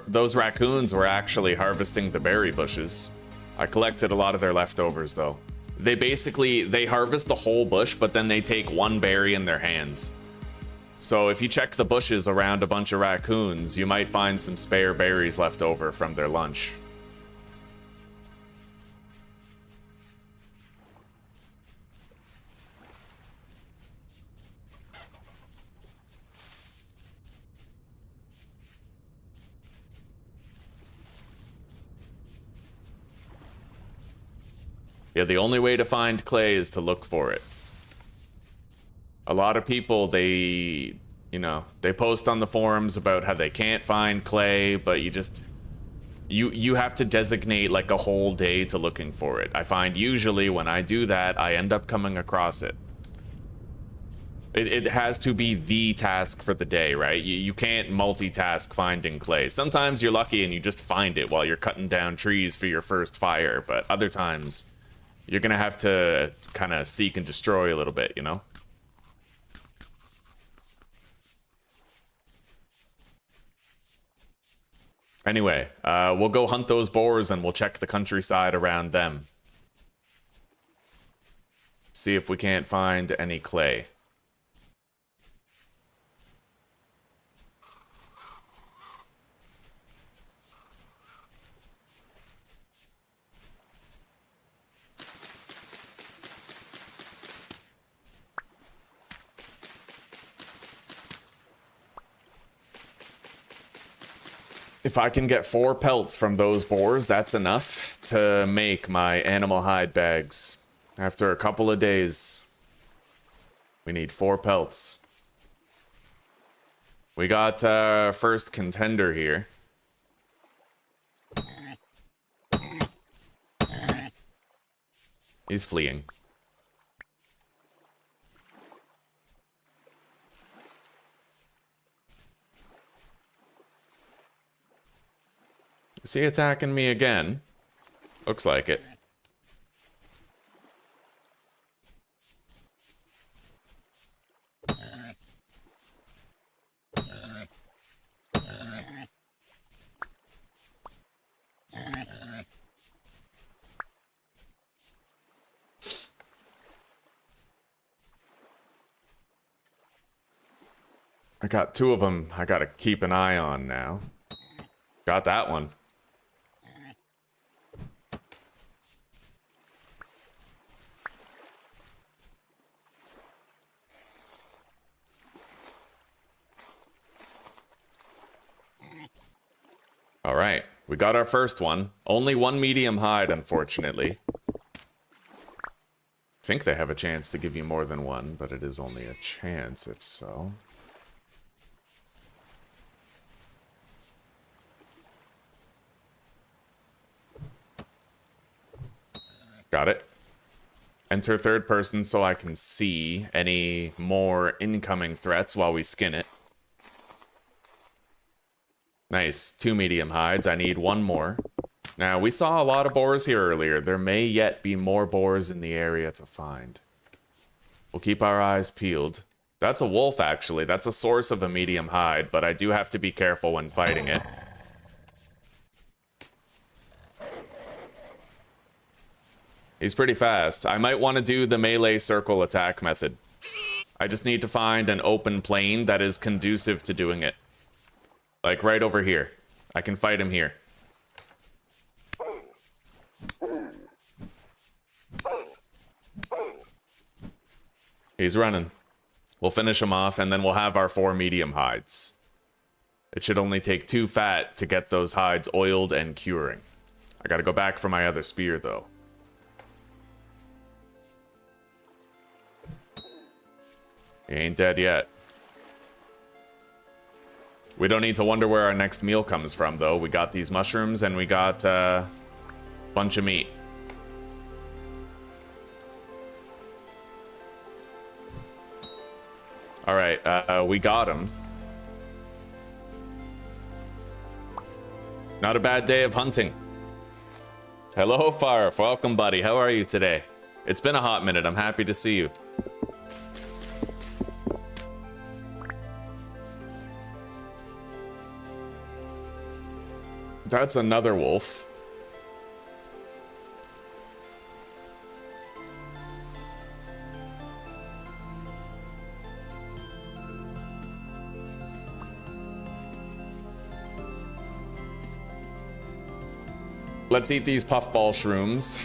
Those raccoons were actually harvesting the berry bushes. I collected a lot of their leftovers, though. They harvest the whole bush, but then they take one berry in their hands. So if you check the bushes around a bunch of raccoons, you might find some spare berries left over from their lunch. Yeah, the only way to find clay is to look for it. A lot of people, they post on the forums about how they can't find clay, but you have to designate like a whole day to looking for it. I find usually when I do that, I end up coming across it. It has to be the task for the day, right? You can't multitask finding clay. Sometimes you're lucky and you just find it while you're cutting down trees for your first fire, but other times you're gonna have to kind of seek and destroy a little bit, you know? Anyway, we'll go hunt those boars and we'll check the countryside around them. See if we can't find any clay. If I can get 4 pelts from those boars, that's enough to make my animal hide bags. After a couple of days, we need 4 pelts. We got first contender here. He's fleeing. Is he attacking me again? Looks like it. I got 2 of them I gotta keep an eye on now. Got that one. All right, we got our first one. Only 1 medium hide, unfortunately. I think they have a chance to give you more than 1, but it is only a chance if so. Got it. Enter third person so I can see any more incoming threats while we skin it. Nice. 2 medium hides. I need 1 more. Now, we saw a lot of boars here earlier. There may yet be more boars in the area to find. We'll keep our eyes peeled. That's a wolf, actually. That's a source of a medium hide, but I do have to be careful when fighting it. He's pretty fast. I might want to do the melee circle attack method. I just need to find an open plane that is conducive to doing it. Like right over here. I can fight him here. He's running. We'll finish him off and then we'll have our 4 medium hides. It should only take 2 fat to get those hides oiled and curing. I gotta go back for my other spear though. He ain't dead yet. We don't need to wonder where our next meal comes from, though. We got these mushrooms and we got a bunch of meat. All right, we got him. Not a bad day of hunting. Hello, Farf. Welcome, buddy. How are you today? It's been a hot minute. I'm happy to see you. That's another wolf. Let's eat these puffball shrooms.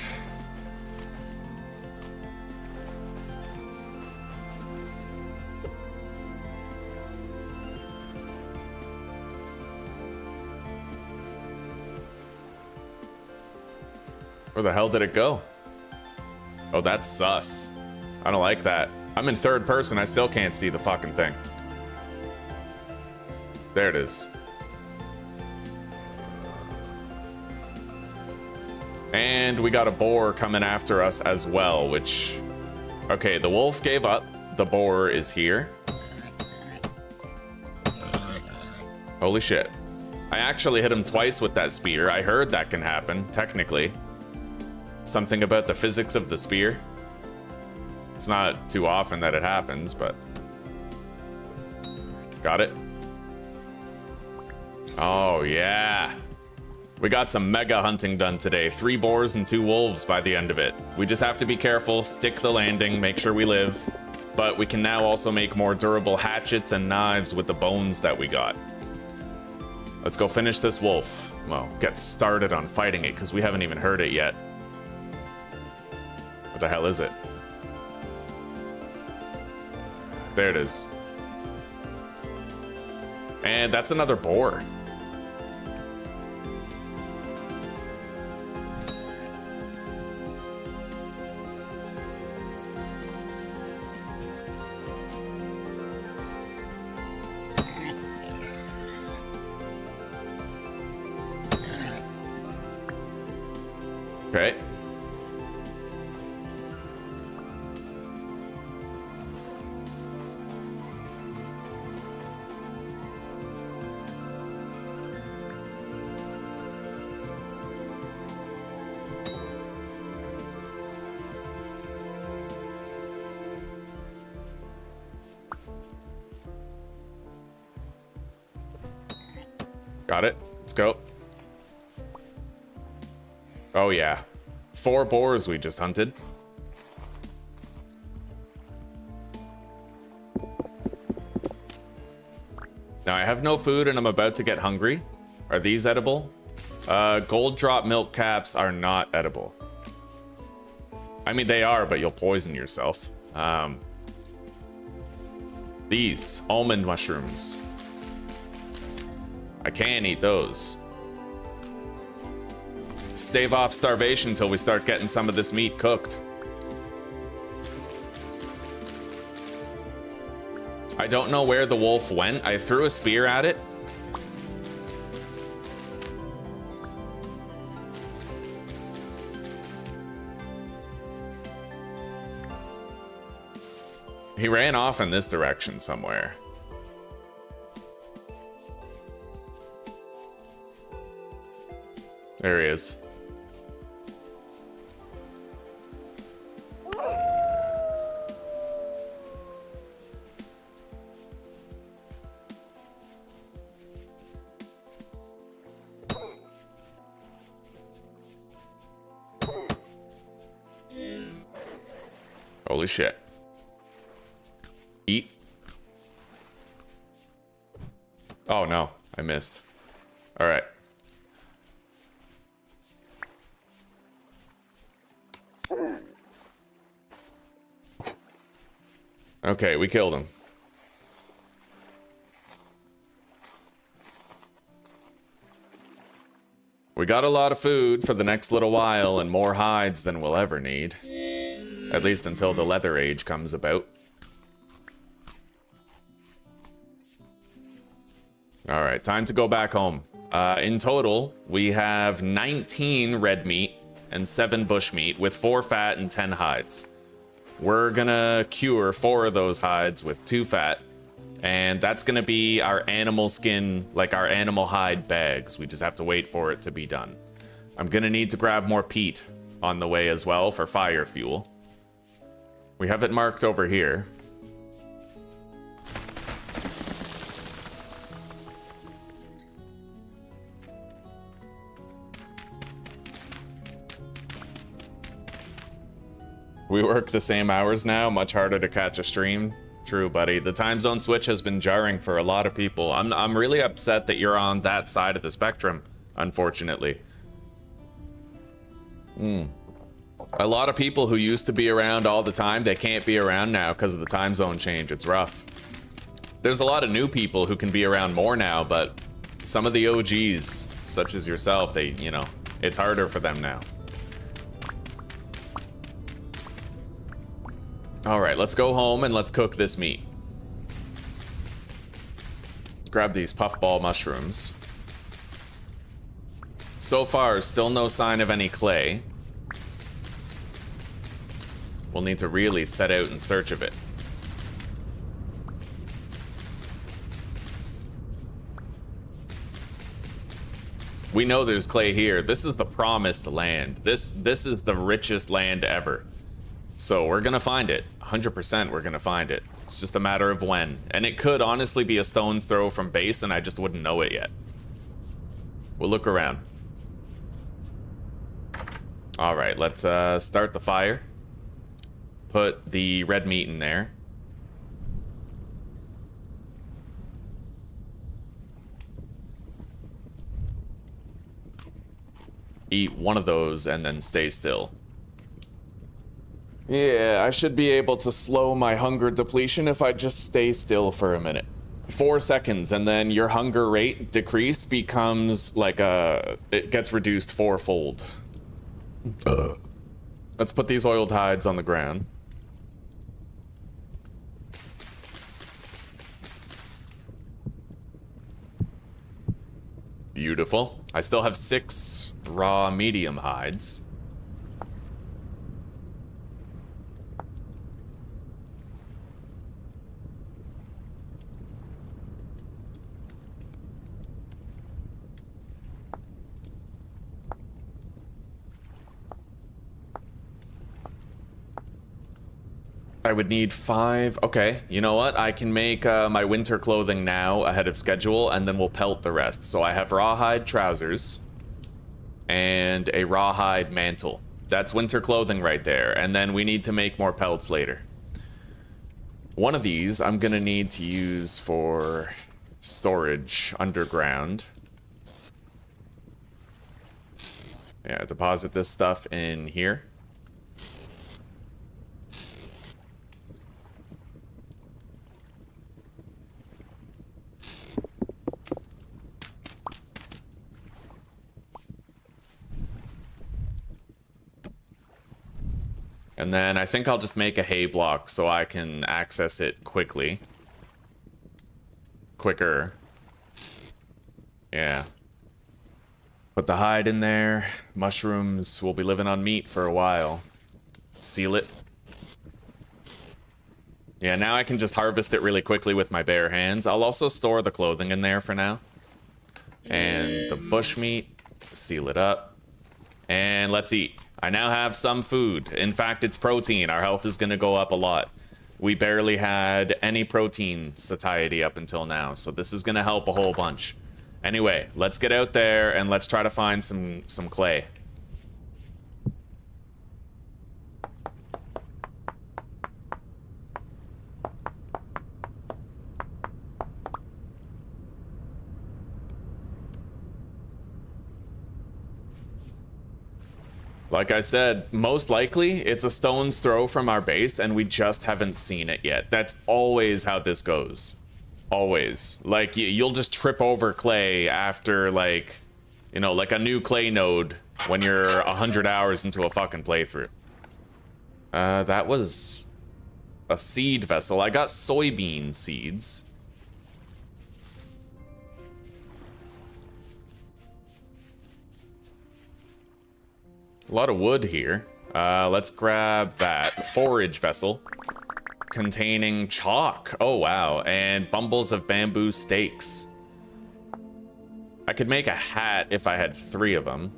Where the hell did it go? Oh, that's sus. I don't like that. I'm in third person, I still can't see the fucking thing. There it is. And we got a boar coming after us as well, which... Okay, the wolf gave up. The boar is here. Holy shit. I actually hit him twice with that spear. I heard that can happen, technically. Something about the physics of the spear. It's not too often that it happens, but... Got it. Oh, yeah. We got some mega hunting done today. 3 boars and 2 wolves by the end of it. We just have to be careful, stick the landing, make sure we live. But we can now also make more durable hatchets and knives with the bones that we got. Let's go finish this wolf. Well, get started on fighting it, because we haven't even heard it yet. What the hell is it? There it is. And that's another boar. Okay. Got it. Let's go. Oh, yeah. 4 boars we just hunted. Now, I have no food and I'm about to get hungry. Are these edible? Gold drop milk caps are not edible. I mean, they are, but you'll poison yourself. These almond mushrooms. I can eat those. Stave off starvation until we start getting some of this meat cooked. I don't know where the wolf went. I threw a spear at it. He ran off in this direction somewhere. There he is. Holy shit. Eat. Oh no, I missed. All right. Okay, we killed him. We got a lot of food for the next little while and more hides than we'll ever need. At least until the leather age comes about. All right, time to go back home. In total, we have 19 red meat and 7 bush meat with 4 fat and 10 hides. We're gonna cure 4 of those hides with 2 fat, and that's gonna be our animal skin, like our animal hide bags. We just have to wait for it to be done. I'm gonna need to grab more peat on the way as well for fire fuel. We have it marked over here. We work the same hours now, much harder to catch a stream. True, buddy. The time zone switch has been jarring for a lot of people. I'm really upset that you're on that side of the spectrum, unfortunately. A lot of people who used to be around all the time, they can't be around now because of the time zone change. It's rough. There's a lot of new people who can be around more now, but some of the OGs, such as yourself, they, you know, it's harder for them now. All right, let's go home and let's cook this meat. Grab these puffball mushrooms. So far, still no sign of any clay. We'll need to really set out in search of it. We know there's clay here. This is the promised land. This is the richest land ever. So we're gonna find it. 100% we're gonna find it. It's just a matter of when. And it could honestly be a stone's throw from base and I just wouldn't know it yet. We'll look around. All right, let's start the fire. Put the red meat in there. Eat one of those and then stay still. Yeah, I should be able to slow my hunger depletion if I just stay still for a minute. 4 seconds, and then your hunger rate decrease becomes like it gets reduced 4-fold. Let's put these oiled hides on the ground. Beautiful. I still have 6 raw medium hides. I would need 5. Okay, you know what? I can make my winter clothing now ahead of schedule, and then we'll pelt the rest. So I have rawhide trousers and a rawhide mantle. That's winter clothing right there. And then we need to make more pelts later. One of these I'm gonna need to use for storage underground. Yeah, deposit this stuff in here. And then I think I'll just make a hay block so I can access it quickly. Quicker. Yeah. Put the hide in there. Mushrooms. We'll be living on meat for a while. Seal it. Yeah, now I can just harvest it really quickly with my bare hands. I'll also store the clothing in there for now. And the bushmeat. Seal it up. And let's eat. I now have some food. In fact, it's protein. Our health is going to go up a lot. We barely had any protein satiety up until now, so this is going to help a whole bunch. Anyway, let's get out there and let's try to find some clay. Like I said, most likely it's a stone's throw from our base and we just haven't seen it yet. That's always how this goes. Always. Like, you'll just trip over clay after, like, you know, like a new clay node when you're 100 hours into a fucking playthrough. That was a seed vessel. I got soybean seeds. A lot of wood here. Let's grab that forage vessel containing chalk. Oh, wow. And bundles of bamboo stakes. I could make a hat if I had 3 of them.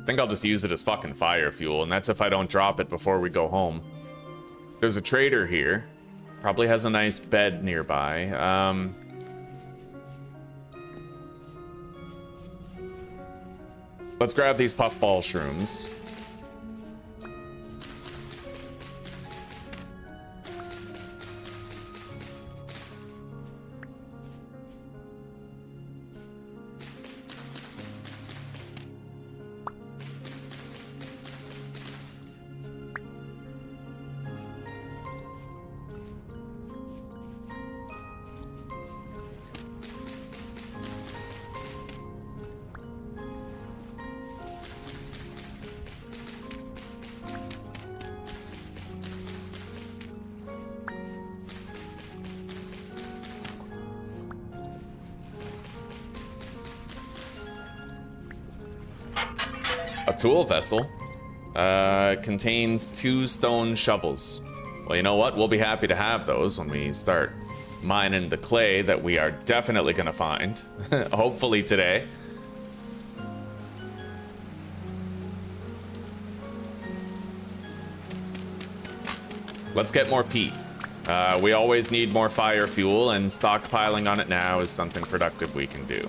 I think I'll just use it as fucking fire fuel, and that's if I don't drop it before we go home. There's a trader here. Probably has a nice bed nearby. Let's grab these puffball shrooms. A tool vessel contains 2 stone shovels. Well, you know what? We'll be happy to have those when we start mining the clay that we are definitely going to find. Hopefully today. Let's get more peat. We always need more fire fuel, and stockpiling on it now is something productive we can do.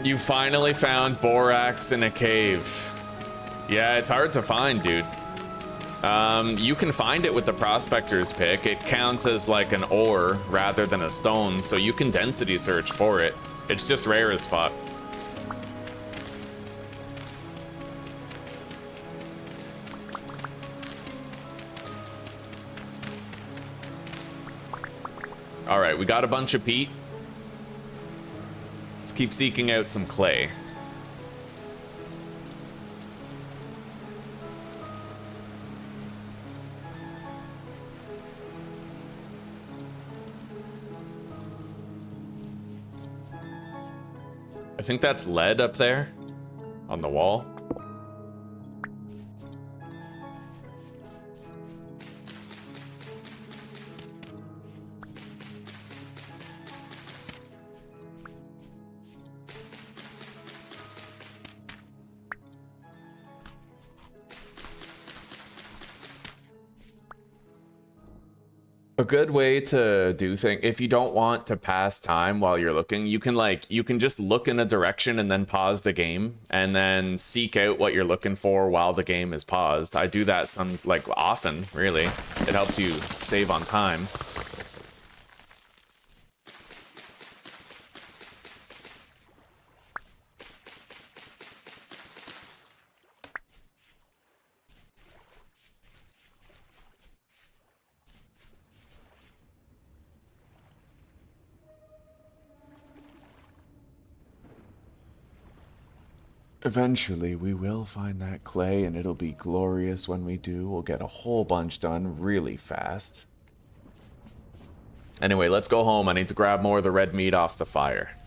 You finally found borax in a cave. Yeah, it's hard to find, dude. You can find it with the prospector's pick. It counts as like an ore rather than a stone, so you can density search for it. It's just rare as fuck. All right, we got a bunch of peat. Let's keep seeking out some clay. I think that's lead up there on the wall. A good way to do things, if you don't want to pass time while you're looking, you can just look in a direction and then pause the game and then seek out what you're looking for while the game is paused. I do that often, really. It helps you save on time. Eventually, we will find that clay, and it'll be glorious when we do. We'll get a whole bunch done really fast. Anyway, let's go home. I need to grab more of the red meat off the fire.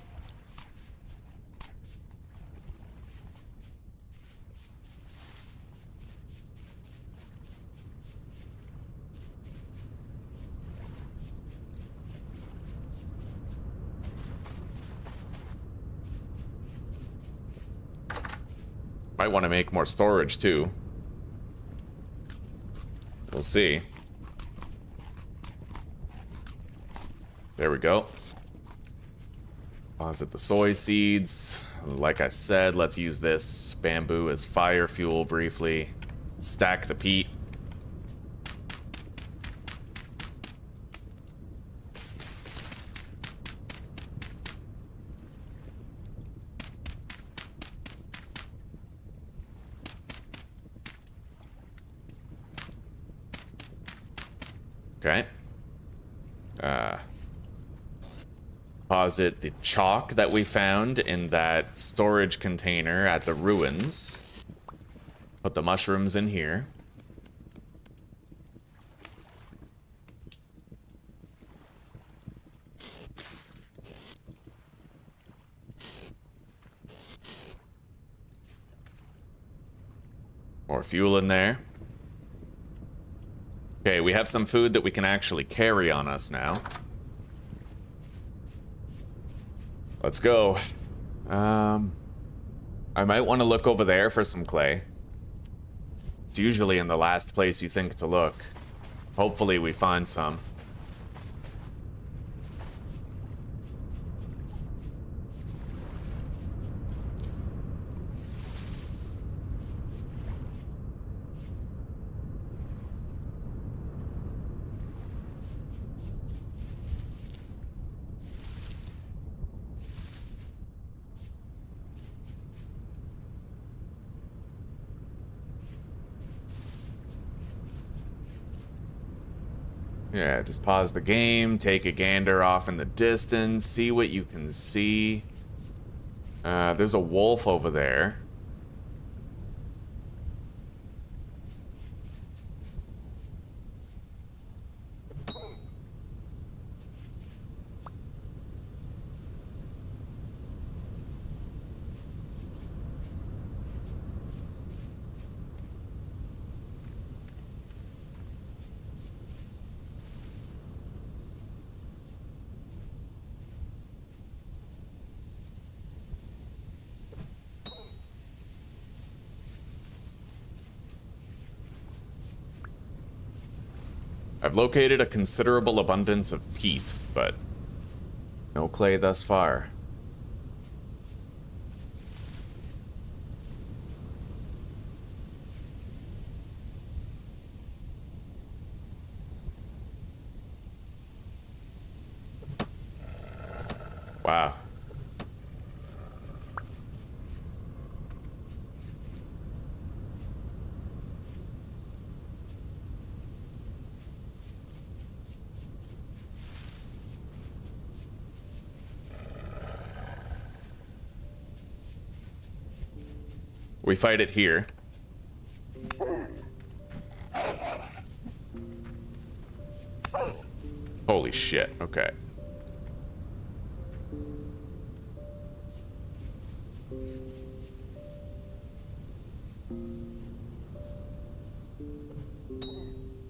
Might want to make more storage, too. We'll see. There we go. Deposit the soy seeds. Like I said, let's use this bamboo as fire fuel briefly. Stack the peat. Okay. Deposit the chalk that we found in that storage container at the ruins. Put the mushrooms in here. More fuel in there. Okay, we have some food that we can actually carry on us now. Let's go. I might want to look over there for some clay. It's usually in the last place you think to look. Hopefully we find some. Yeah, just pause the game, take a gander off in the distance, see what you can see. There's a wolf over there. I've located a considerable abundance of peat, but no clay thus far. Wow. We fight it here. Holy shit, okay.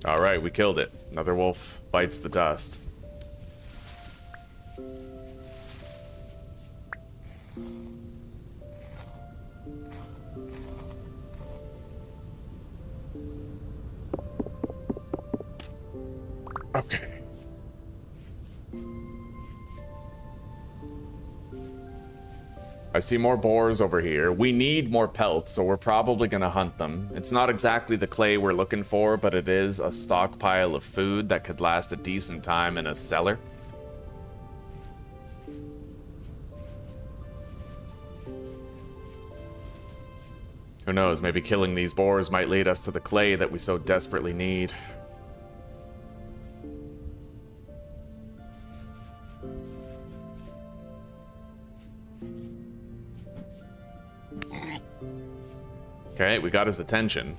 Alright, we killed it. Another wolf bites the dust. Okay. I see more boars over here. We need more pelts, so we're probably gonna hunt them. It's not exactly the clay we're looking for, but it is a stockpile of food that could last a decent time in a cellar. Who knows, maybe killing these boars might lead us to the clay that we so desperately need. Okay, we got his attention.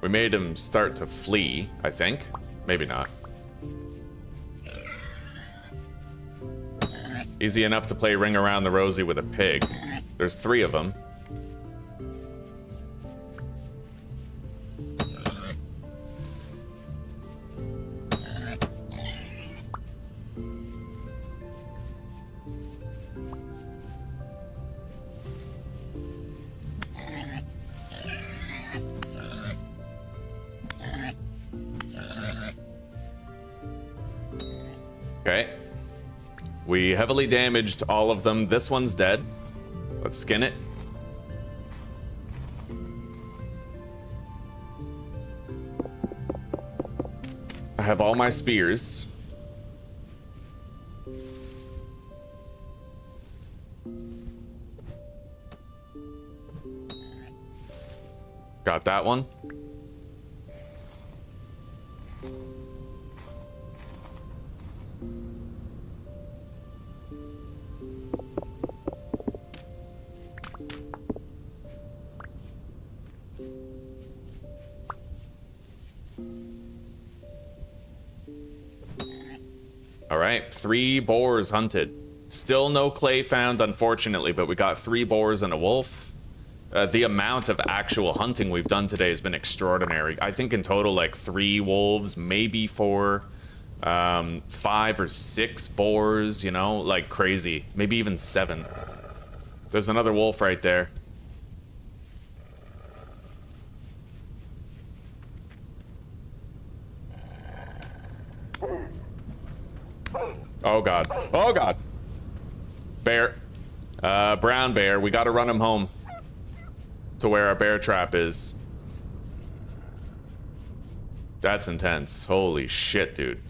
We made him start to flee, I think. Maybe not. Easy enough to play Ring Around the Rosie with a pig. There's 3 of them. Okay. We heavily damaged all of them. This one's dead. Let's skin it. I have all my spears. Got that one. Alright, 3 boars hunted. Still no clay found, unfortunately, but we got 3 boars and a wolf. The amount of actual hunting we've done today has been extraordinary. I think in total, like 3 wolves, maybe 4, 5 or 6 boars, you know, like crazy. Maybe even 7. There's another wolf right there. Oh god. Oh god. Bear. Brown bear. We gotta run him home to where our bear trap is. That's intense. Holy shit, dude.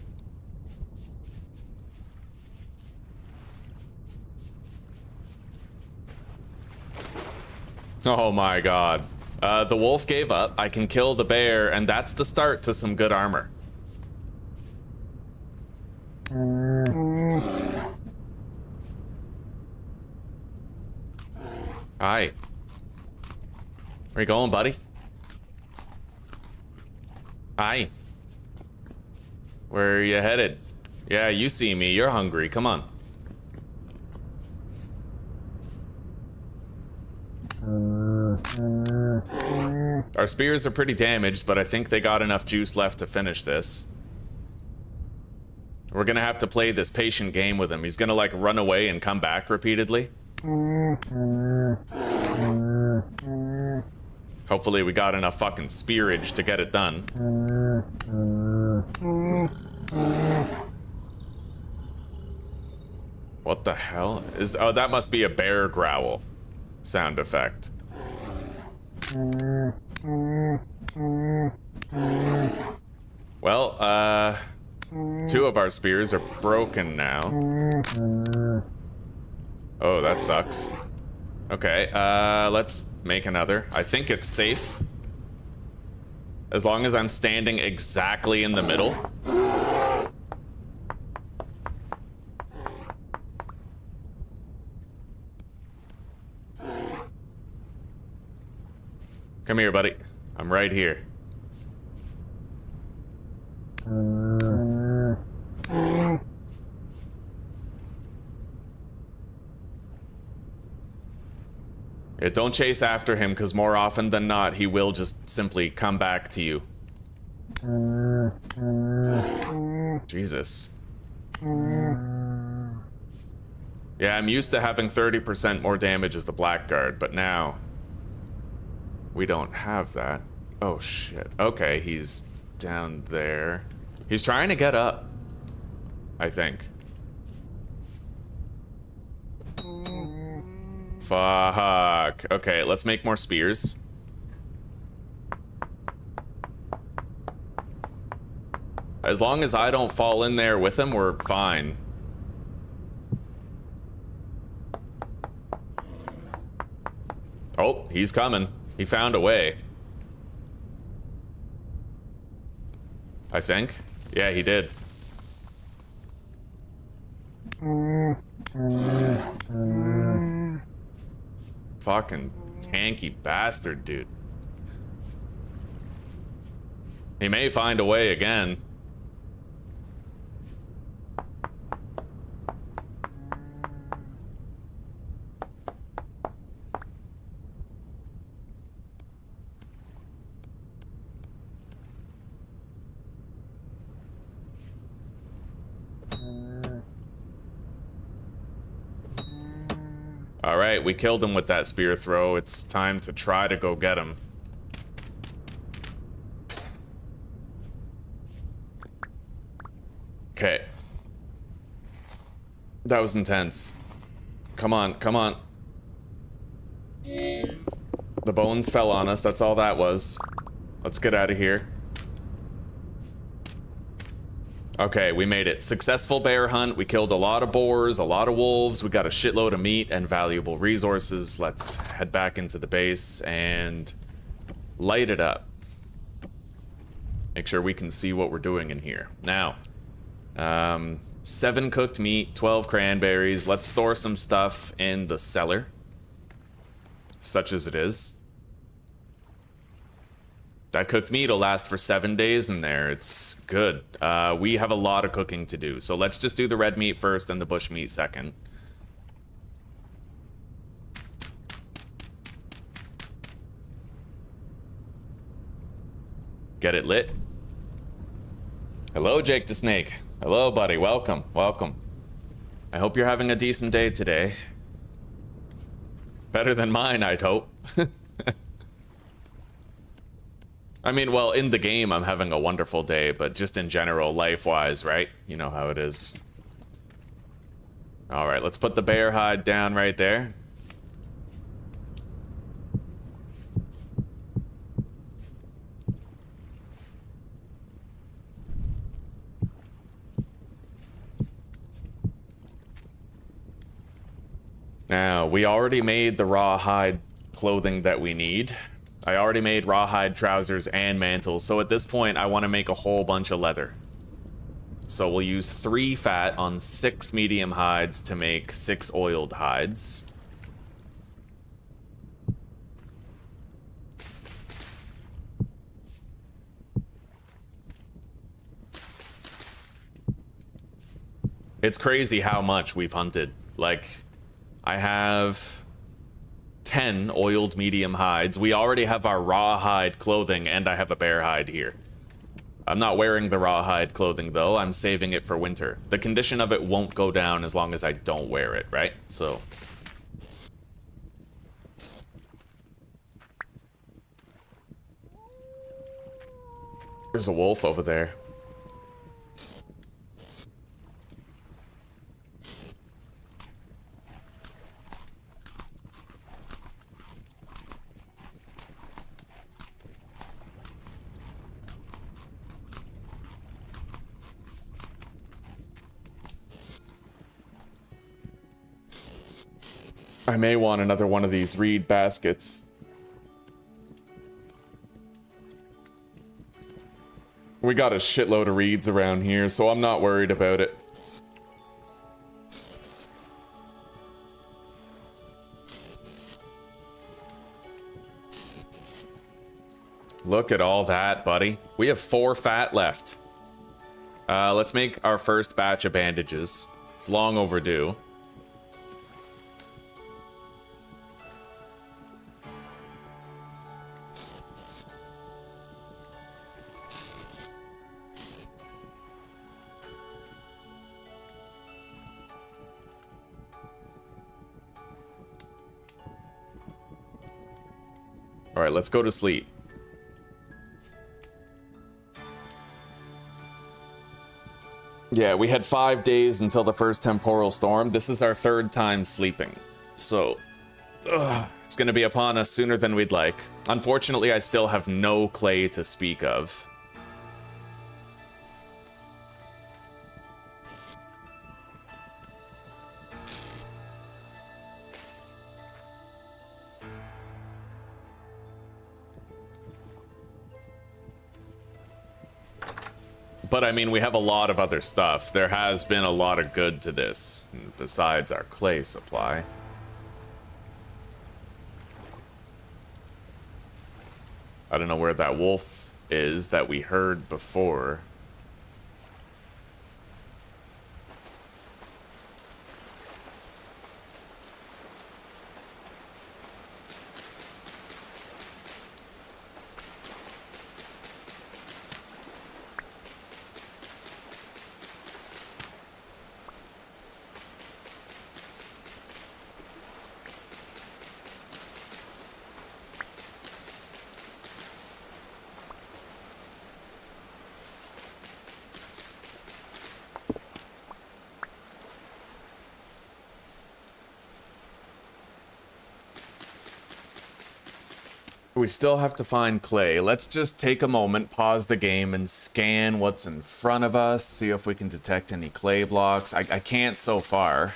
Oh my god. The wolf gave up. I can kill the bear, and that's the start to some good armor. Hi. Where you going, buddy? Hi. Where are you headed? Yeah, you see me. You're hungry. Come on. Our spears are pretty damaged, but I think they got enough juice left to finish this. We're gonna have to play this patient game with him. He's gonna, like, run away and come back repeatedly. Hopefully we got enough fucking spearage to get it done. What the hell? Oh, that must be a bear growl sound effect. Well, 2 of our spears are broken now. Oh, that sucks. Okay, let's make another. I think it's safe. As long as I'm standing exactly in the middle. Come here, buddy. I'm right here. Yeah, don't chase after him, because more often than not, he will just simply come back to you. Jesus. Yeah, I'm used to having 30% more damage as the Blackguard, but now we don't have that. Oh shit. Okay, he's down there. He's trying to get up, I think. Fuck. Okay, let's make more spears. As long as I don't fall in there with him, we're fine. Oh, he's coming. He found a way. I think. Yeah, he did. Fucking tanky bastard, dude. He may find a way again. Alright, we killed him with that spear throw. It's time to try to go get him. Okay. That was intense. Come on, come on. The bones fell on us, that's all that was. Let's get out of here. Okay, we made it. Successful bear hunt. We killed a lot of boars, a lot of wolves. We got a shitload of meat and valuable resources. Let's head back into the base and light it up. Make sure we can see what we're doing in here. Now, 7 cooked meat, 12 cranberries. Let's store some stuff in the cellar, such as it is. That cooked meat will last for 7 days in there. It's good. We have a lot of cooking to do, so let's just do the red meat first and the bush meat second. Get it lit. Hello, Jake the Snake. Hello, buddy. Welcome. Welcome. I hope you're having a decent day today. Better than mine, I'd hope. I mean, well, in the game, I'm having a wonderful day, but just in general, life-wise, right? You know how it is. All right, let's put the bear hide down right there. Now, we already made the rawhide clothing that we need. I already made rawhide trousers and mantles, so at this point I want to make a whole bunch of leather. So we'll use 3 fat on 6 medium hides to make 6 oiled hides. It's crazy how much we've hunted. Like, I have 10 oiled medium hides. We already have our rawhide clothing, and I have a bear hide here. I'm not wearing the rawhide clothing, though. I'm saving it for winter. The condition of it won't go down as long as I don't wear it, right? So... there's a wolf over there. I may want another one of these reed baskets. We got a shitload of reeds around here, so I'm not worried about it. Look at all that, buddy. We have 4 fat left. Let's make our first batch of bandages. It's long overdue. All right, let's go to sleep. Yeah, we had 5 days until the first temporal storm. This is our 3rd time sleeping. So, it's gonna be upon us sooner than we'd like. Unfortunately, I still have no clay to speak of. But I mean, we have a lot of other stuff. There has been a lot of good to this, besides our clay supply. I don't know where that wolf is that we heard before. We still have to find clay. Let's just take a moment, pause the game, and scan what's in front of us, see if we can detect any clay blocks. I can't so far.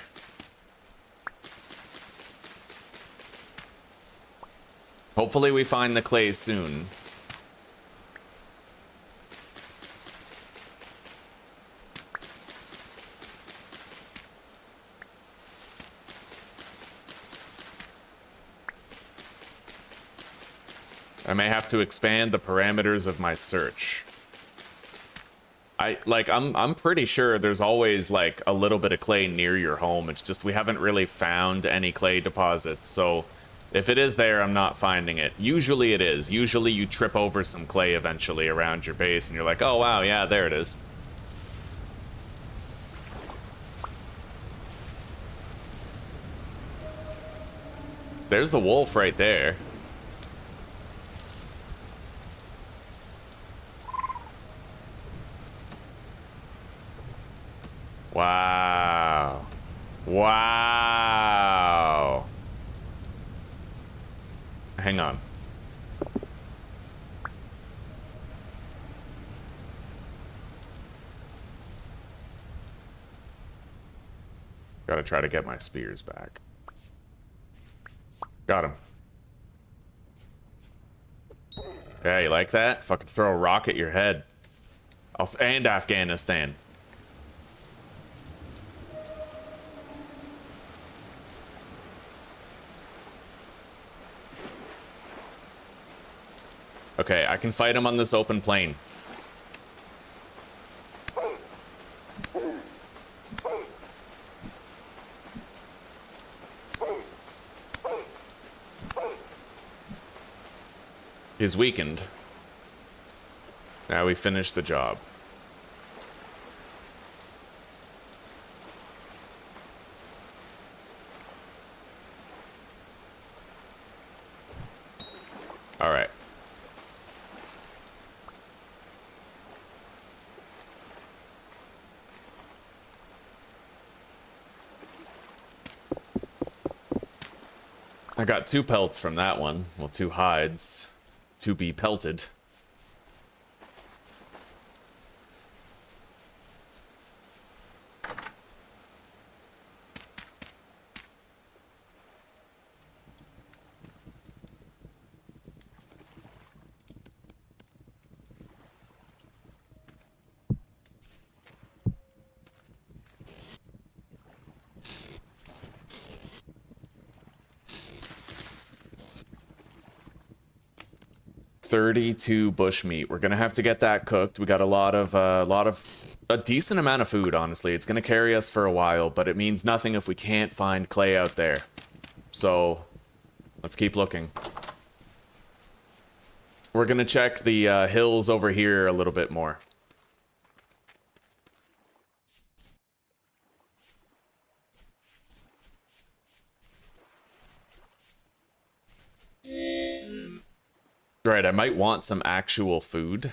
Hopefully we find the clay soon. I may have to expand the parameters of my search. I'm pretty sure there's always like a little bit of clay near your home. It's just we haven't really found any clay deposits. So if it is there, I'm not finding it. Usually it is. Usually you trip over some clay eventually around your base and you're like, oh wow, yeah, there it is. There's the wolf right there. Wow. Wow. Hang on. Gotta try to get my spears back. Got him. Yeah, you like that? Fucking throw a rock at your head. And Afghanistan. Okay, I can fight him on this open plain. He's weakened. Now we finish the job. All right. I got 2 pelts from that one. Well, 2 hides to be pelted. 32 bushmeat. We're gonna have to get that cooked. We got a decent amount of food, honestly. It's gonna carry us for a while, but it means nothing if we can't find clay out there. So, let's keep looking. We're gonna check the hills over here a little bit more. Right, I might want some actual food.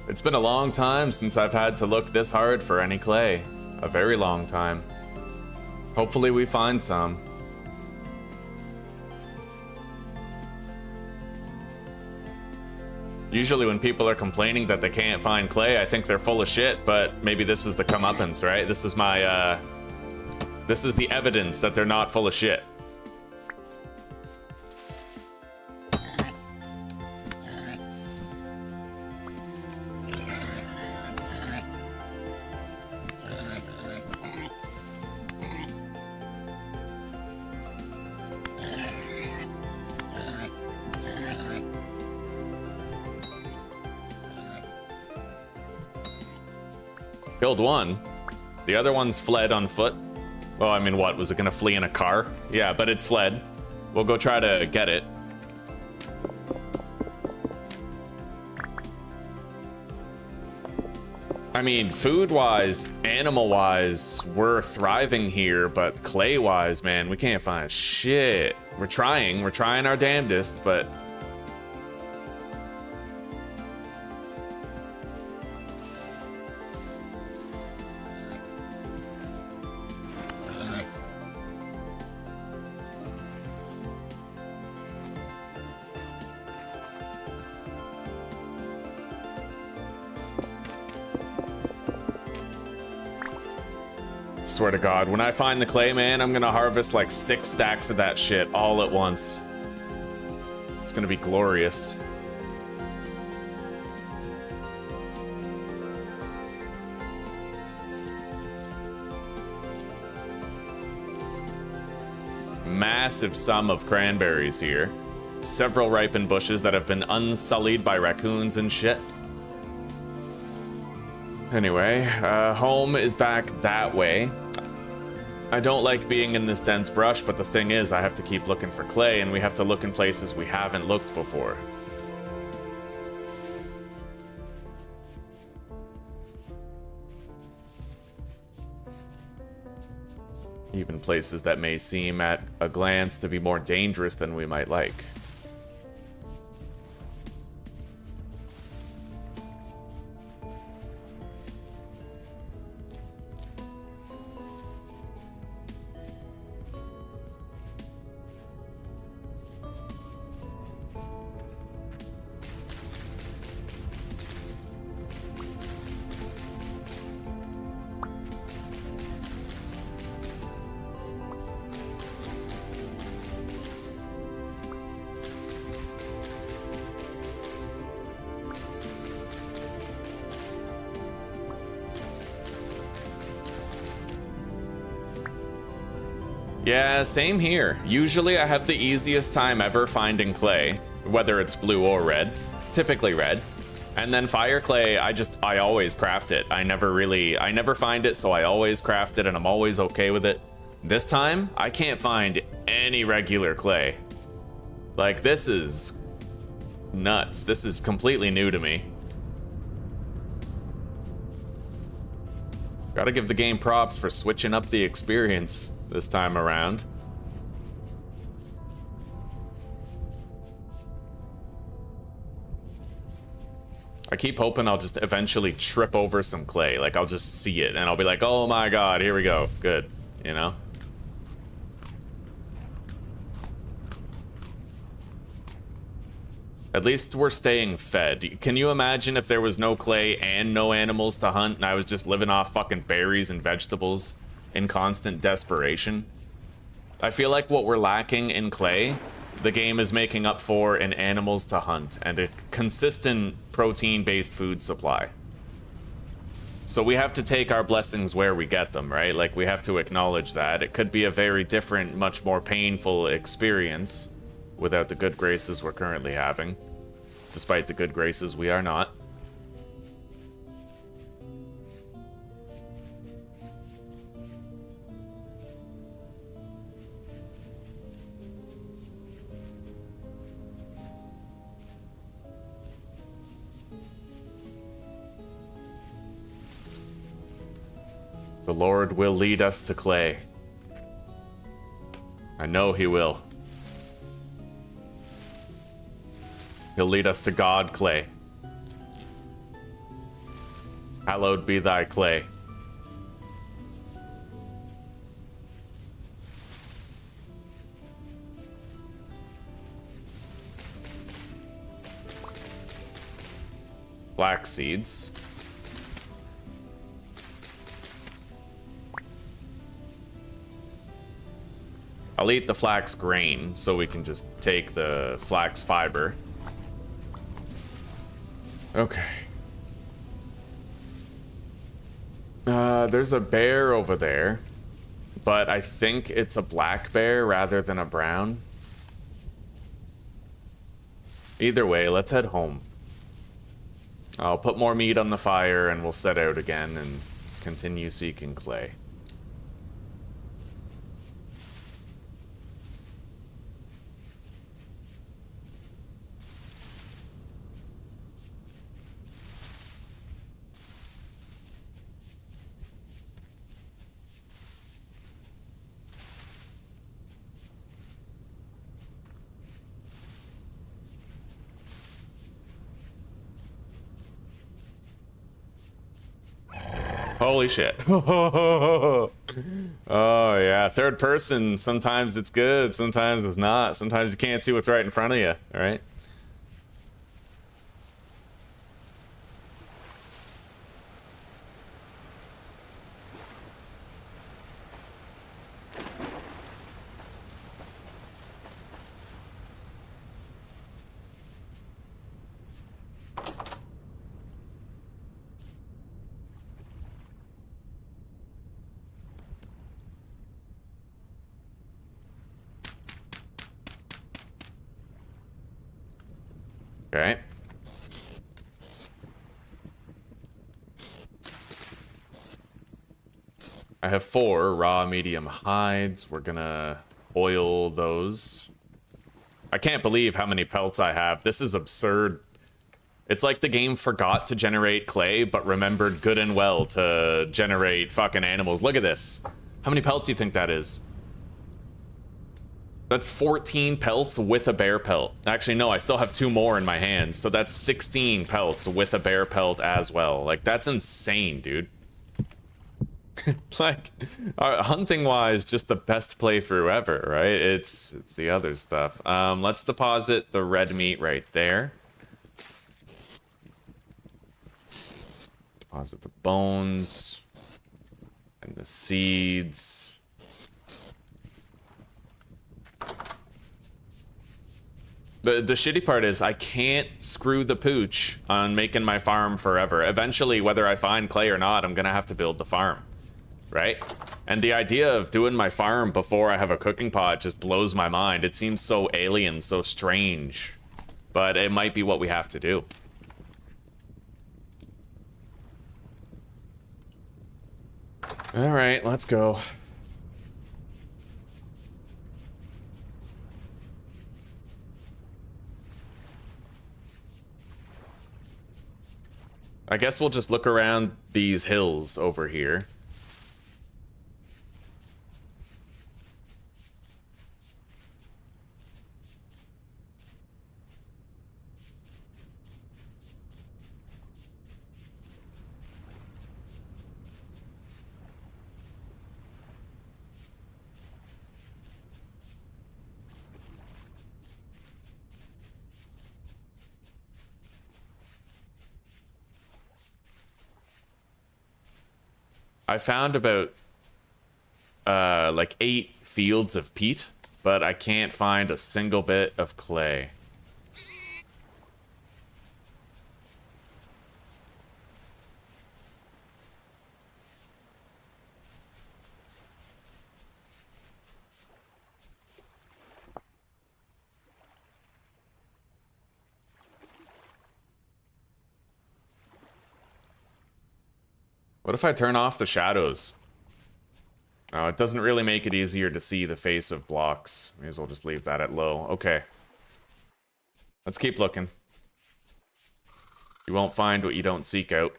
It's been a long time since I've had to look this hard for any clay. A very long time. Hopefully we find some. Usually when people are complaining that they can't find clay, I think they're full of shit, but maybe this is the comeuppance, right? This is my, this is the evidence that they're not full of shit. Killed one. The other one's fled on foot. Oh, I mean, what? Was it gonna flee in a car? Yeah, but it's fled. We'll go try to get it. I mean, food-wise, animal-wise, we're thriving here, but clay-wise, man, we can't find shit. We're trying our damnedest, but... Swear to God, when I find the clay, man, I'm gonna harvest like 6 stacks of that shit all at once. It's gonna be glorious. Massive sum of cranberries here. Several ripened bushes that have been unsullied by raccoons and shit. Anyway, home is back that way. I don't like being in this dense brush, but the thing is, I have to keep looking for clay, and we have to look in places we haven't looked before. Even places that may seem at a glance to be more dangerous than we might like. Yeah, same here. Usually I have the easiest time ever finding clay, whether it's blue or red, typically red. And then fire clay, I always craft it. I never find it, so I always craft it and I'm always okay with it. This time, I can't find any regular clay. Like, this is nuts. This is completely new to me. Gotta give the game props for switching up the experience this time around. I keep hoping I'll just eventually trip over some clay. Like, I'll just see it and I'll be like, oh my god, here we go. Good, you know? At least we're staying fed. Can you imagine if there was no clay and no animals to hunt and I was just living off fucking berries and vegetables in constant desperation? I feel like what we're lacking in clay, the game is making up for in animals to hunt and a consistent protein-based food supply. So we have to take our blessings where we get them, right? Like, we have to acknowledge that. It could be a very different, much more painful experience without the good graces we're currently having, despite the good graces we are not. The Lord will lead us to clay. I know he will. He'll lead us to God, clay. Hallowed be thy clay. Flax seeds. I'll eat the flax grain so we can just take the flax fiber. Okay. There's a bear over there, but I think it's a black bear rather than a brown. Either way, let's head home. I'll put more meat on the fire and we'll set out again and continue seeking clay. Holy shit. Oh yeah, third person, sometimes it's good, sometimes it's not. Sometimes you can't see what's right in front of you, all right? Okay. I have 4 raw medium hides. We're gonna oil those. I can't believe how many pelts I have. This is absurd. It's like the game forgot to generate clay, but remembered good and well to generate fucking animals. Look at this. How many pelts do you think that is? That's 14 pelts with a bear pelt. Actually, no, I still have 2 more in my hands. So that's 16 pelts with a bear pelt as well. Like, that's insane, dude. Like, hunting-wise, just the best playthrough ever, right? It's the other stuff. Let's deposit the red meat right there. Deposit the bones. And the seeds. The shitty part is I can't screw the pooch on making my farm forever. Eventually, whether I find clay or not, I'm gonna have to build the farm. right? And the idea of doing my farm before I have a cooking pot just blows my mind. It seems so alien, so strange. But it might be what we have to do. All right, let's go. I guess we'll just look around these hills over here. I found about like 8 fields of peat, but I can't find a single bit of clay. What if I turn off the shadows? Oh, it doesn't really make it easier to see the face of blocks. May as well just leave that at low. Okay. Let's keep looking. You won't find what you don't seek out.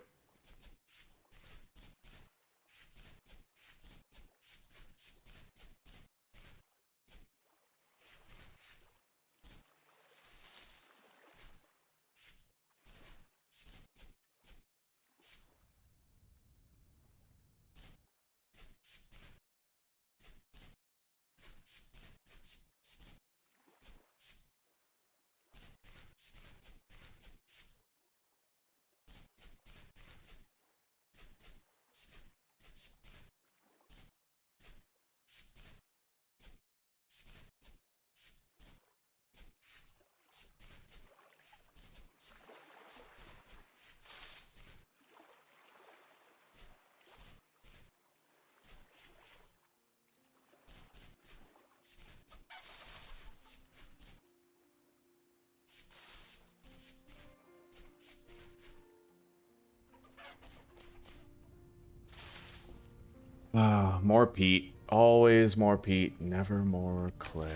Ah, more peat. Always more peat, never more clay.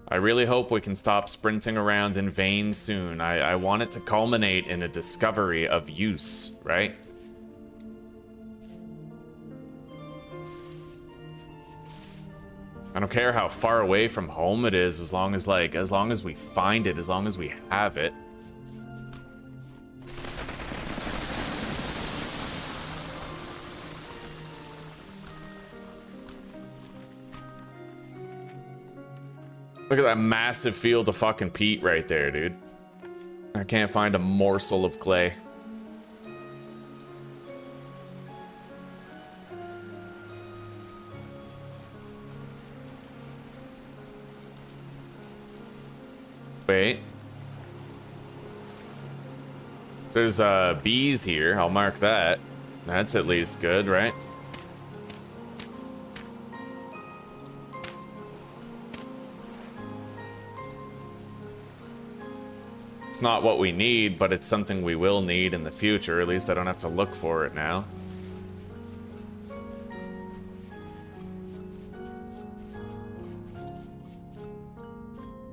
I really hope we can stop sprinting around in vain soon. I want it to culminate in a discovery of use, right? I don't care how far away from home it is, as long as we find it, as long as we have it. Look at that massive field of fucking peat right there, dude. I can't find a morsel of clay. Wait. There's bees here. I'll mark that. That's at least good, right? It's not what we need, but it's something we will need in the future. At least I don't have to look for it now.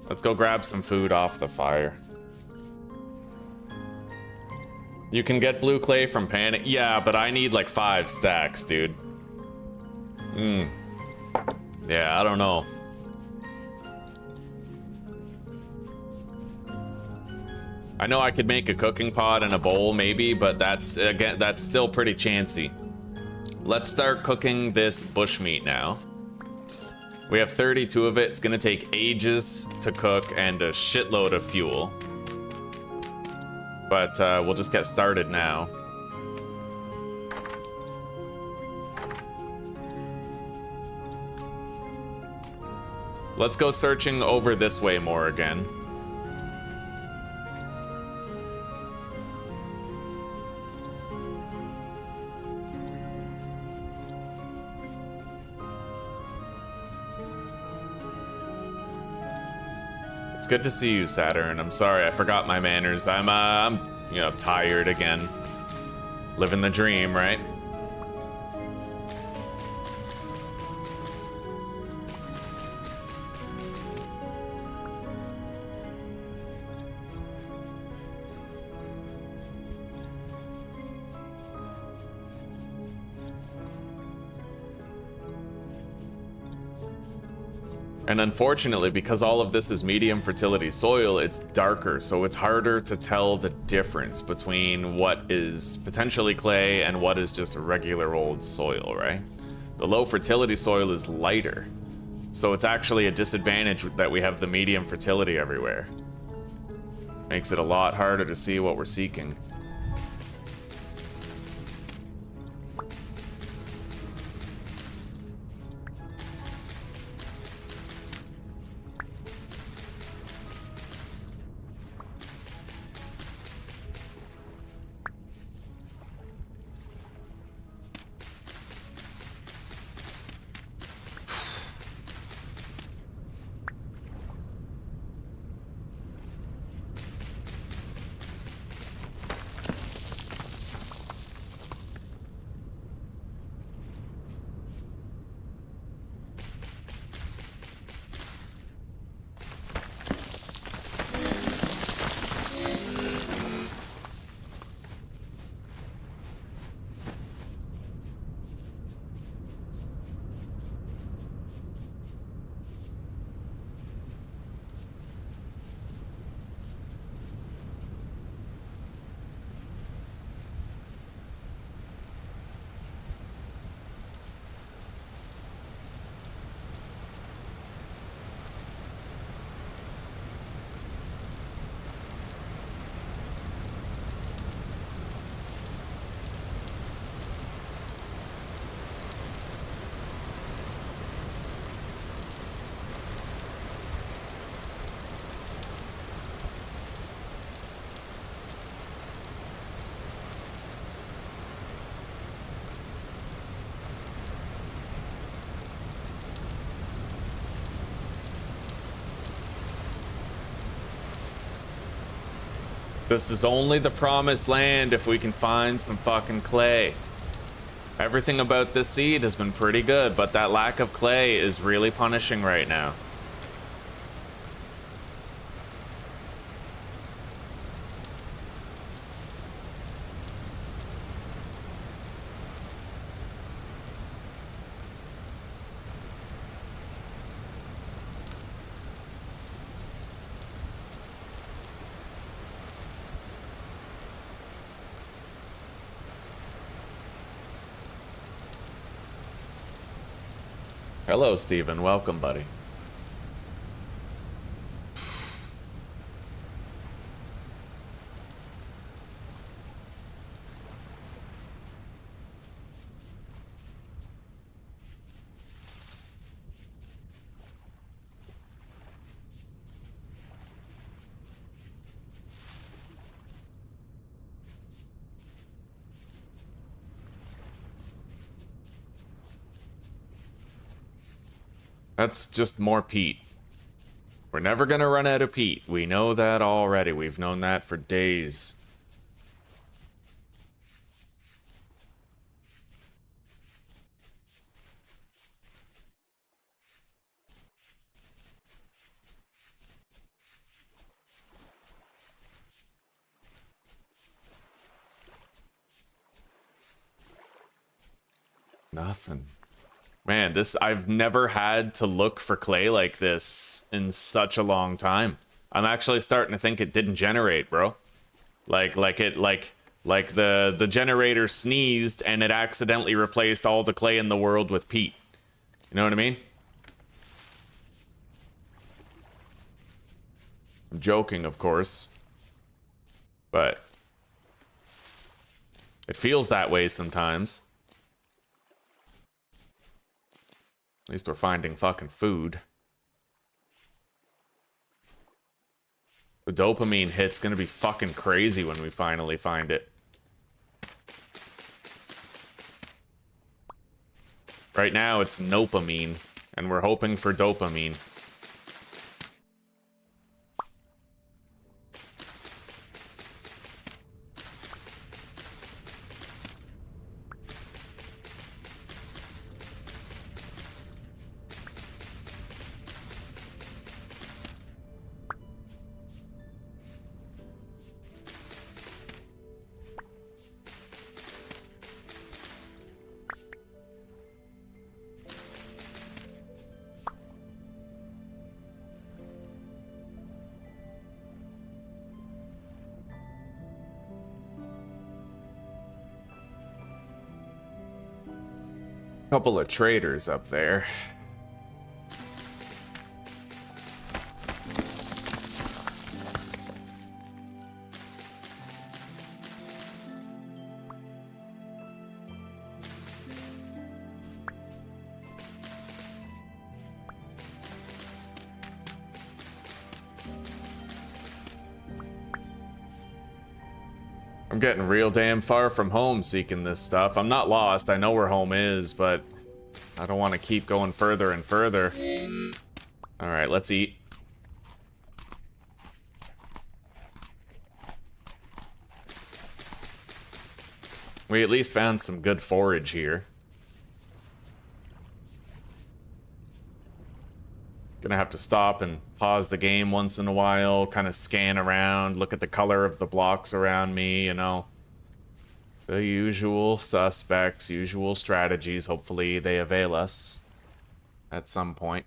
Let's go grab some food off the fire. You can get blue clay from Panic. Yeah, but I need like 5 stacks, dude. Yeah, I don't know. I know I could make a cooking pot and a bowl maybe, but that's, again, that's still pretty chancy. Let's start cooking this bushmeat now. We have 32 of it. It's gonna take ages to cook and a shitload of fuel. But we'll just get started now. Let's go searching over this way more again. It's good to see you, Saturn. I'm sorry, I forgot my manners. I'm you know, tired again. Living the dream, right? And unfortunately, because all of this is medium fertility soil, it's darker, so it's harder to tell the difference between what is potentially clay and what is just a regular old soil, right? The low fertility soil is lighter, so it's actually a disadvantage that we have the medium fertility everywhere. Makes it a lot harder to see what we're seeking. This is only the promised land if we can find some fucking clay. Everything about this seed has been pretty good, but that lack of clay is really punishing right now. Hello, Steven. Welcome, buddy. That's just more peat. We're never gonna run out of peat. We know that already. We've known that for days. Nothing. Man, I've never had to look for clay like this in such a long time. I'm actually starting to think it didn't generate, bro. Like the generator sneezed and it accidentally replaced all the clay in the world with peat. You know what I mean? I'm joking, of course. But it feels that way sometimes. At least we're finding fucking food. The dopamine hit's gonna be fucking crazy when we finally find it. Right now it's nopamine, and we're hoping for dopamine. Couple of traders up there. I'm getting real damn far from home seeking this stuff. I'm not lost, I know where home is, but I don't want to keep going further and further. Alright, let's eat. We at least found some good forage here. Gonna have to stop and pause the game once in a while, kind of scan around, look at the color of the blocks around me, you know. The usual suspects, usual strategies. Hopefully they avail us at some point.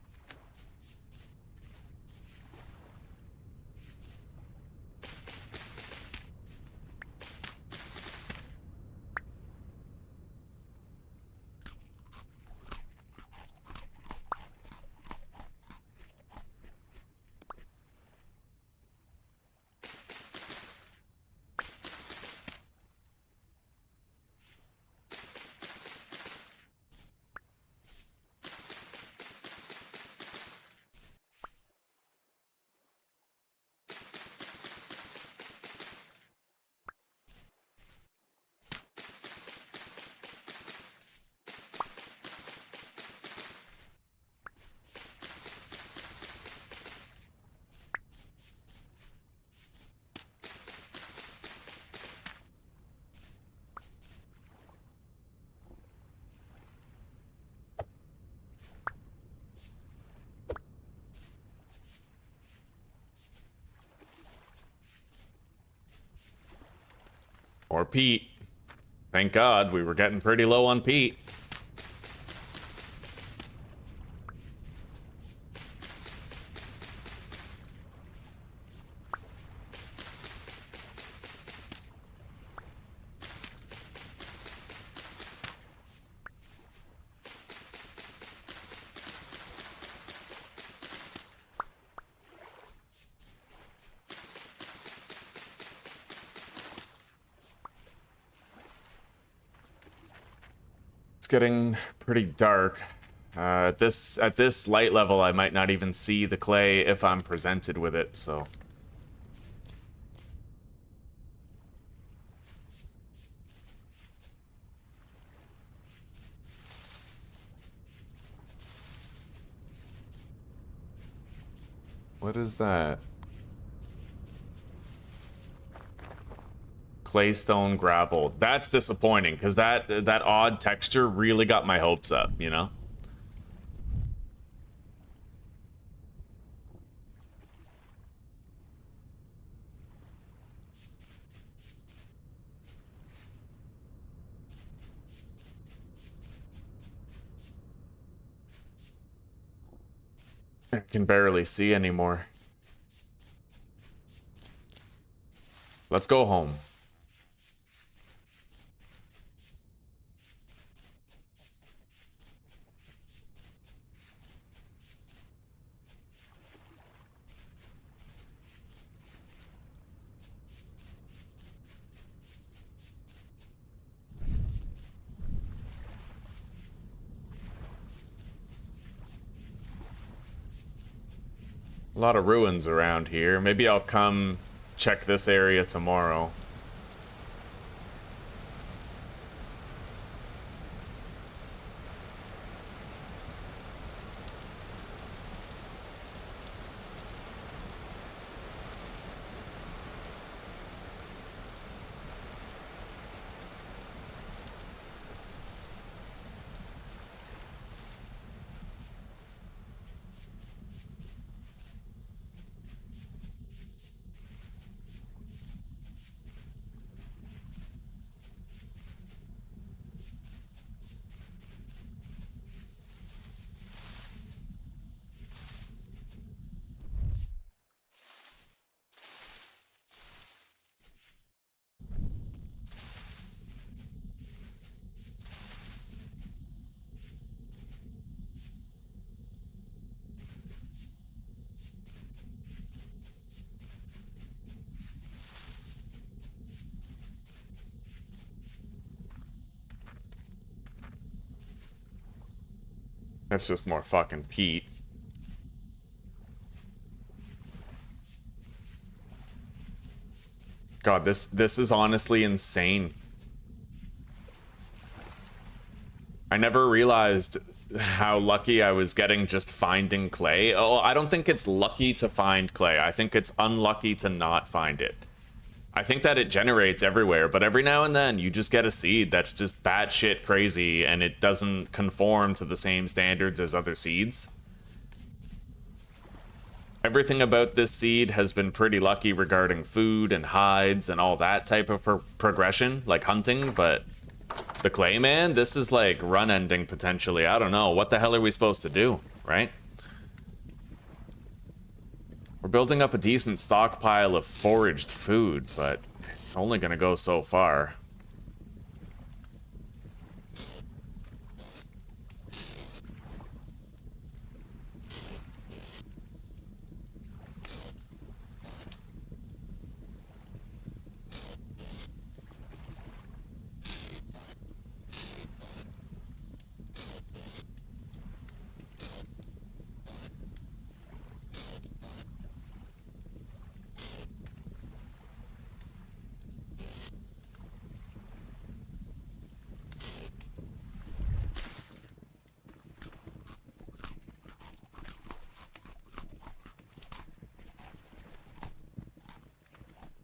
Or peat. Thank God, we were getting pretty low on peat. Getting pretty dark. At this light level, I might not even see the clay if I'm presented with it, so. What is that? Claystone gravel. That's disappointing, because that odd texture really got my hopes up, you know? I can barely see anymore. Let's go home. A lot of ruins around here. Maybe I'll come check this area tomorrow. That's just more fucking peat. God, this is honestly insane. I never realized how lucky I was getting just finding clay. Oh, I don't think it's lucky to find clay. I think it's unlucky to not find it. I think that it generates everywhere, but every now and then you just get a seed that's just batshit crazy and it doesn't conform to the same standards as other seeds. Everything about this seed has been pretty lucky regarding food and hides and all that type of progression, like hunting, but the clay, man, this is like run ending potentially. I don't know. What the hell are we supposed to do, right? We're building up a decent stockpile of foraged food, but it's only gonna go so far.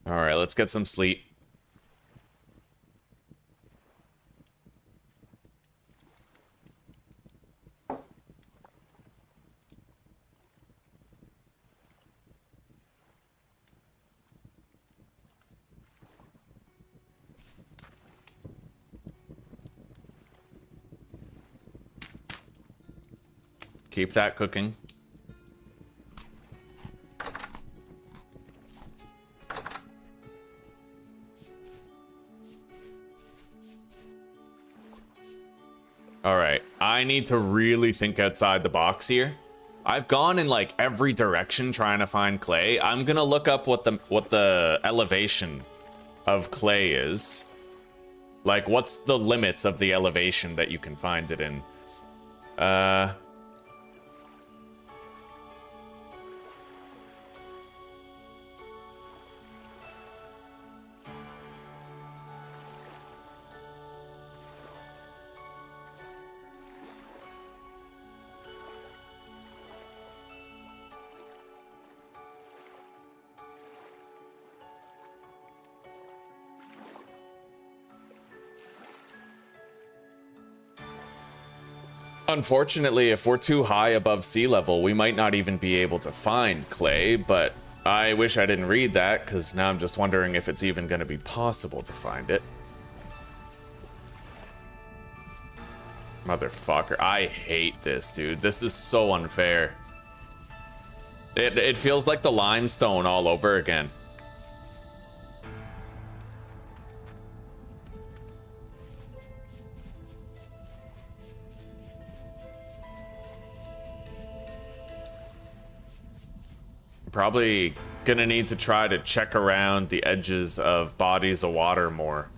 Alright, let's get some sleep. Keep that cooking. Alright, I need to really think outside the box here. I've gone in like every direction trying to find clay. I'm gonna look up what the elevation of clay is. Like, what's the limits of the elevation that you can find it in? Unfortunately, if we're too high above sea level, we might not even be able to find clay, but I wish I didn't read that, because now I'm just wondering if it's even going to be possible to find it. Motherfucker, I hate this, dude. This is so unfair. It feels like the limestone all over again. Probably gonna need to try to check around the edges of bodies of water more.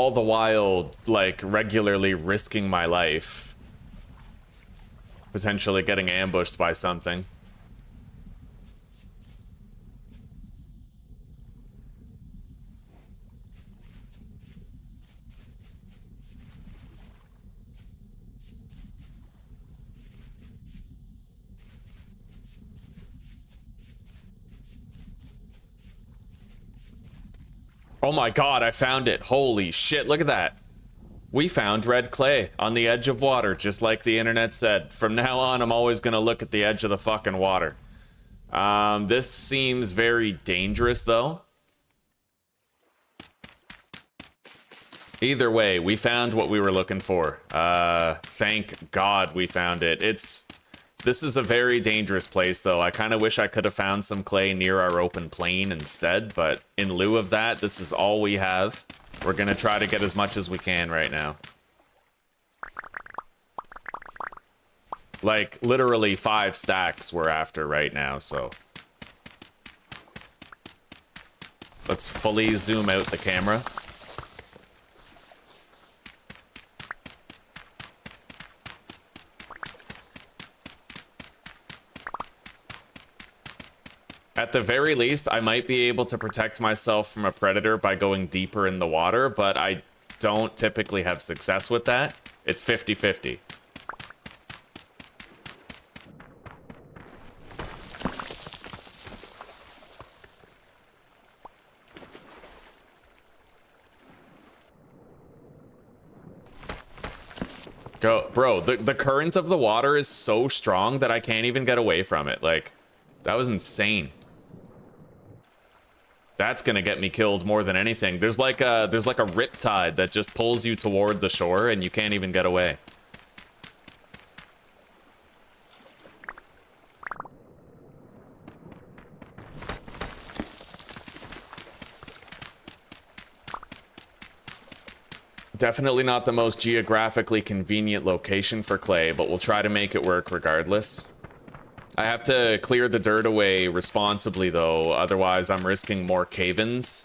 all the while, like, regularly risking my life. Potentially getting ambushed by something. Oh my god, I found it. Holy shit, look at that. We found red clay on the edge of water, just like the internet said. From now on, I'm always gonna look at the edge of the fucking water. This seems very dangerous, though. Either way, we found what we were looking for. Thank God we found it. This is a very dangerous place, though. I kind of wish I could have found some clay near our open plain instead, but in lieu of that, this is all we have. We're gonna try to get as much as we can right now. Like, literally 5 stacks we're after right now, so. Let's fully zoom out the camera. At the very least, I might be able to protect myself from a predator by going deeper in the water, but I don't typically have success with that. It's 50-50. Go, bro, the current of the water is so strong that I can't even get away from it. Like, that was insane. That's gonna get me killed more than anything. There's like a riptide that just pulls you toward the shore and you can't even get away. Definitely not the most geographically convenient location for clay, but we'll try to make it work regardless. I have to clear the dirt away responsibly, though, otherwise I'm risking more cave-ins.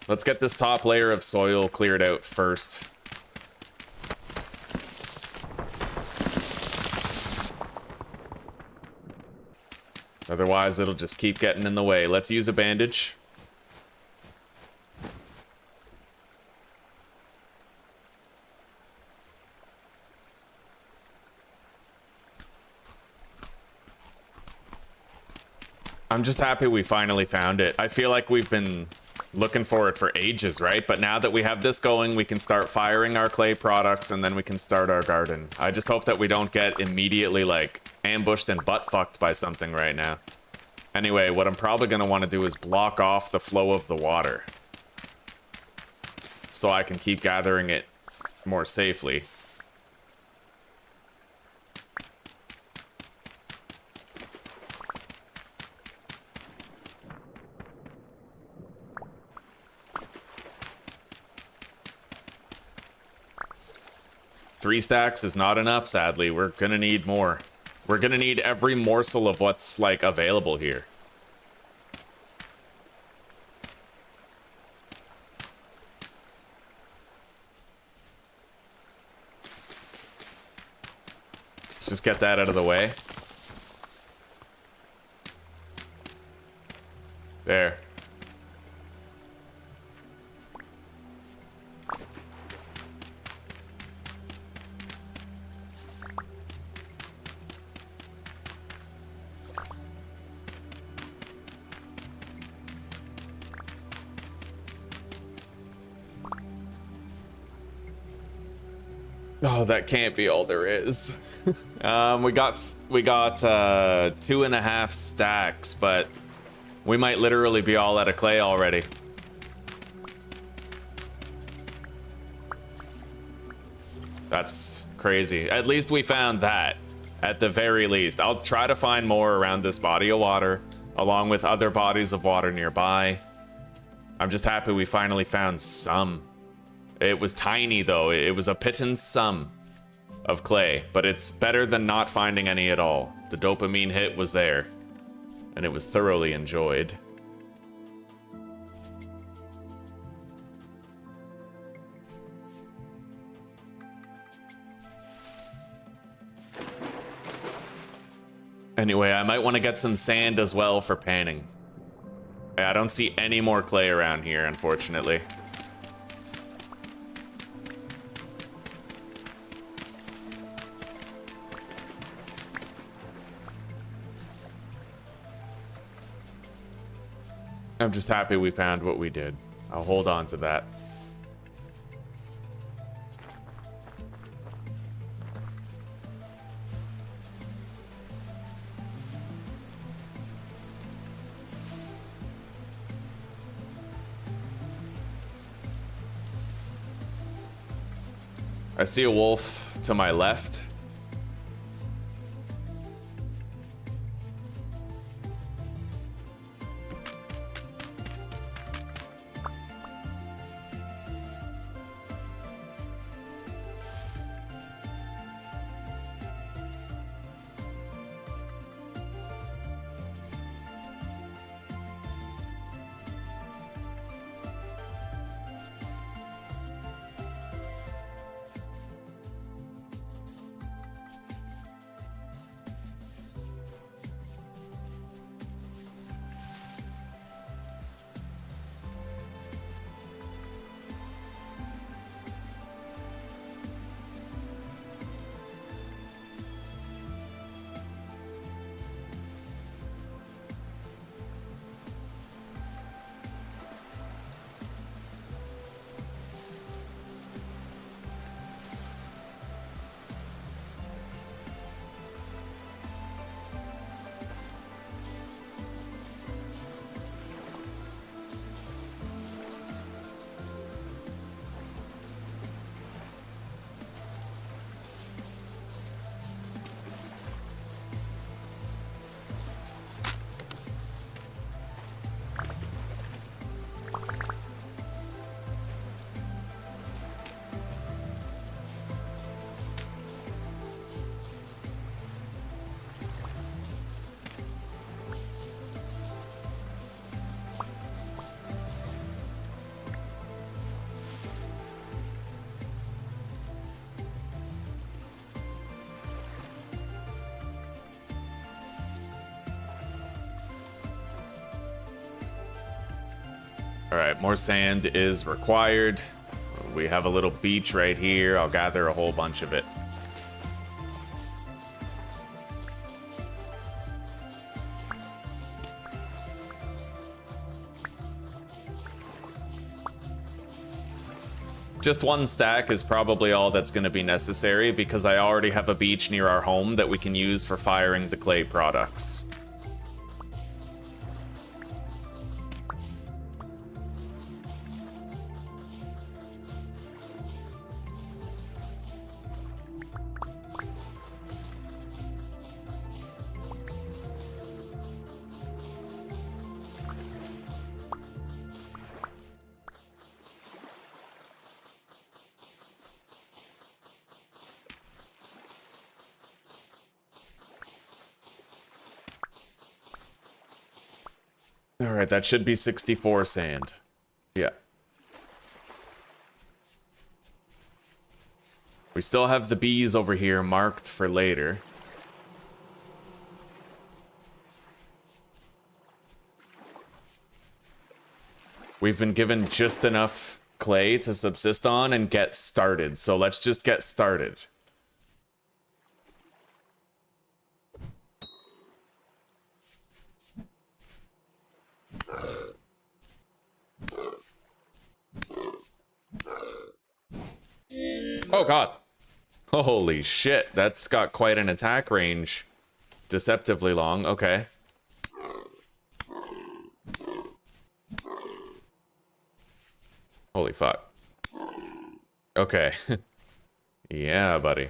Let's get this top layer of soil cleared out first. Otherwise, it'll just keep getting in the way. Let's use a bandage. I'm just happy we finally found it. I feel like we've been looking for it for ages, right? But now that we have this going, we can start firing our clay products and then we can start our garden. I just hope that we don't get immediately, like, ambushed and butt-fucked by something right now. Anyway, what I'm probably going to want to do is block off the flow of the water so I can keep gathering it more safely. Three stacks is not enough, sadly. We're going to need more. We're gonna need every morsel of what's, like, available here. Let's just get that out of the way. There. Oh, that can't be all there is. we got 2.5 stacks, but we might literally be all out of clay already. That's crazy. At least we found that, at the very least. I'll try to find more around this body of water, along with other bodies of water nearby. I'm just happy we finally found some. It was tiny, though. It was a pittance sum of clay, but it's better than not finding any at all. The dopamine hit was there, and it was thoroughly enjoyed. Anyway, I might want to get some sand as well for panning. I don't see any more clay around here, unfortunately. I'm just happy we found what we did. I'll hold on to that. I see a wolf to my left. Alright, more sand is required. We have a little beach right here. I'll gather a whole bunch of it. Just one stack is probably all that's going to be necessary because I already have a beach near our home that we can use for firing the clay products. Alright, that should be 64 sand. Yeah. We still have the bees over here marked for later. We've been given just enough clay to subsist on and get started, so let's just get started. Oh god. Holy shit, that's got quite an attack range. Deceptively long, okay. Holy fuck. Okay. Yeah, buddy.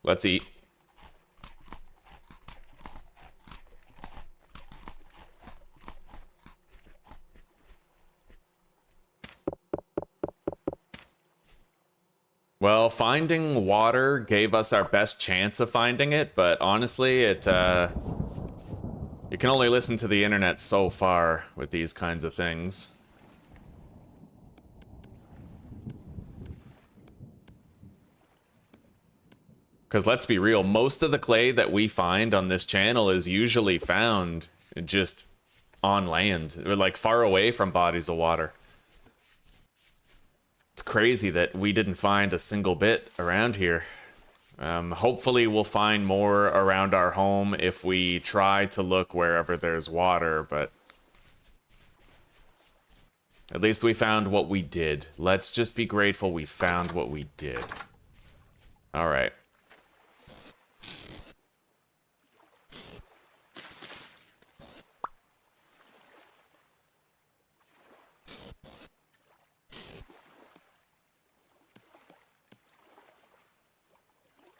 Let's eat. Well, finding water gave us our best chance of finding it, but honestly, you can only listen to the internet so far with these kinds of things. Because let's be real, most of the clay that we find on this channel is usually found just on land, or like far away from bodies of water. It's crazy that we didn't find a single bit around here. Hopefully we'll find more around our home if we try to look wherever there's water, but at least we found what we did. Let's just be grateful we found what we did. All right.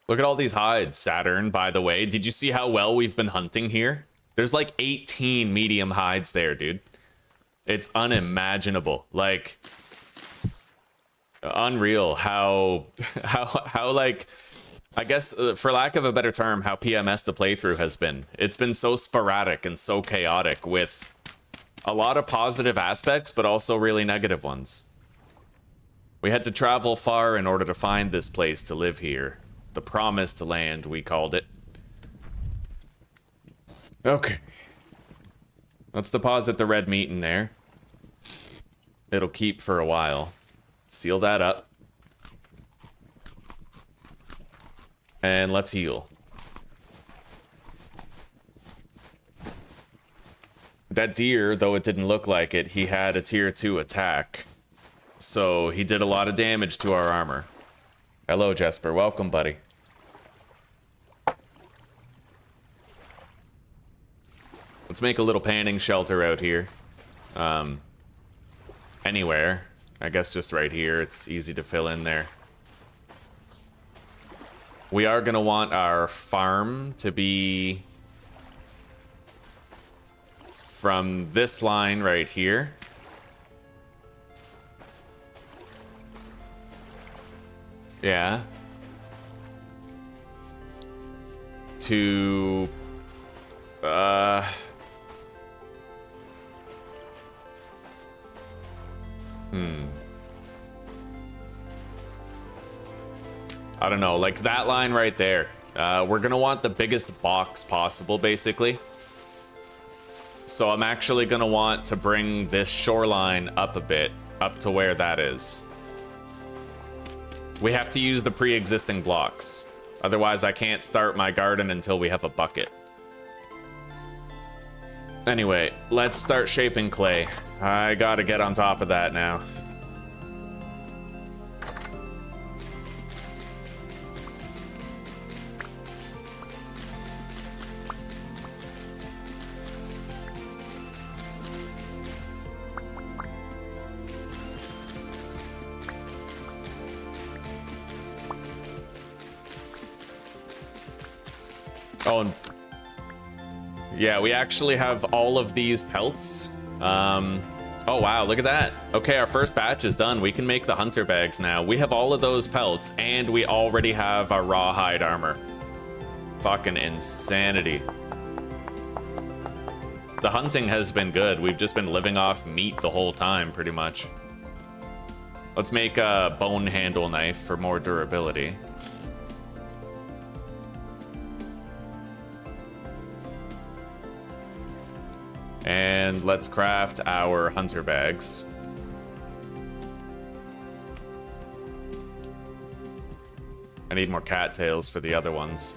Look at all these hides, Saturn, by the way. Did you see how well we've been hunting here? There's like 18 medium hides there, dude. It's unimaginable. Like, unreal how like, I guess, for lack of a better term, how PMS the playthrough has been. It's been so sporadic and so chaotic with a lot of positive aspects, but also really negative ones. We had to travel far in order to find this place to live here. The promised land, we called it. Okay. Let's deposit the red meat in there. It'll keep for a while. Seal that up. And let's heal. That deer, though it didn't look like it, he had a tier 2 attack. So he did a lot of damage to our armor. Hello, Jesper. Welcome, buddy. Let's make a little panning shelter out here. Anywhere. I guess just right here. It's easy to fill in there. We are going to want our farm to be from this line right here. Yeah. To... I don't know, like that line right there. We're gonna want the biggest box possible, basically. So I'm actually gonna want to bring this shoreline up a bit, up to where that is. We have to use the pre-existing blocks. Otherwise, I can't start my garden until we have a bucket. Anyway, let's start shaping clay. I gotta get on top of that now. Oh, and yeah, we actually have all of these pelts. Oh wow, look at that. Okay, our first batch is done. We can make the hunter bags now. We have all of those pelts, and we already have our rawhide armor. Fucking insanity. The hunting has been good. We've just been living off meat the whole time, pretty much. Let's make a bone handle knife for more durability. And let's craft our hunter bags. I need more cattails for the other ones.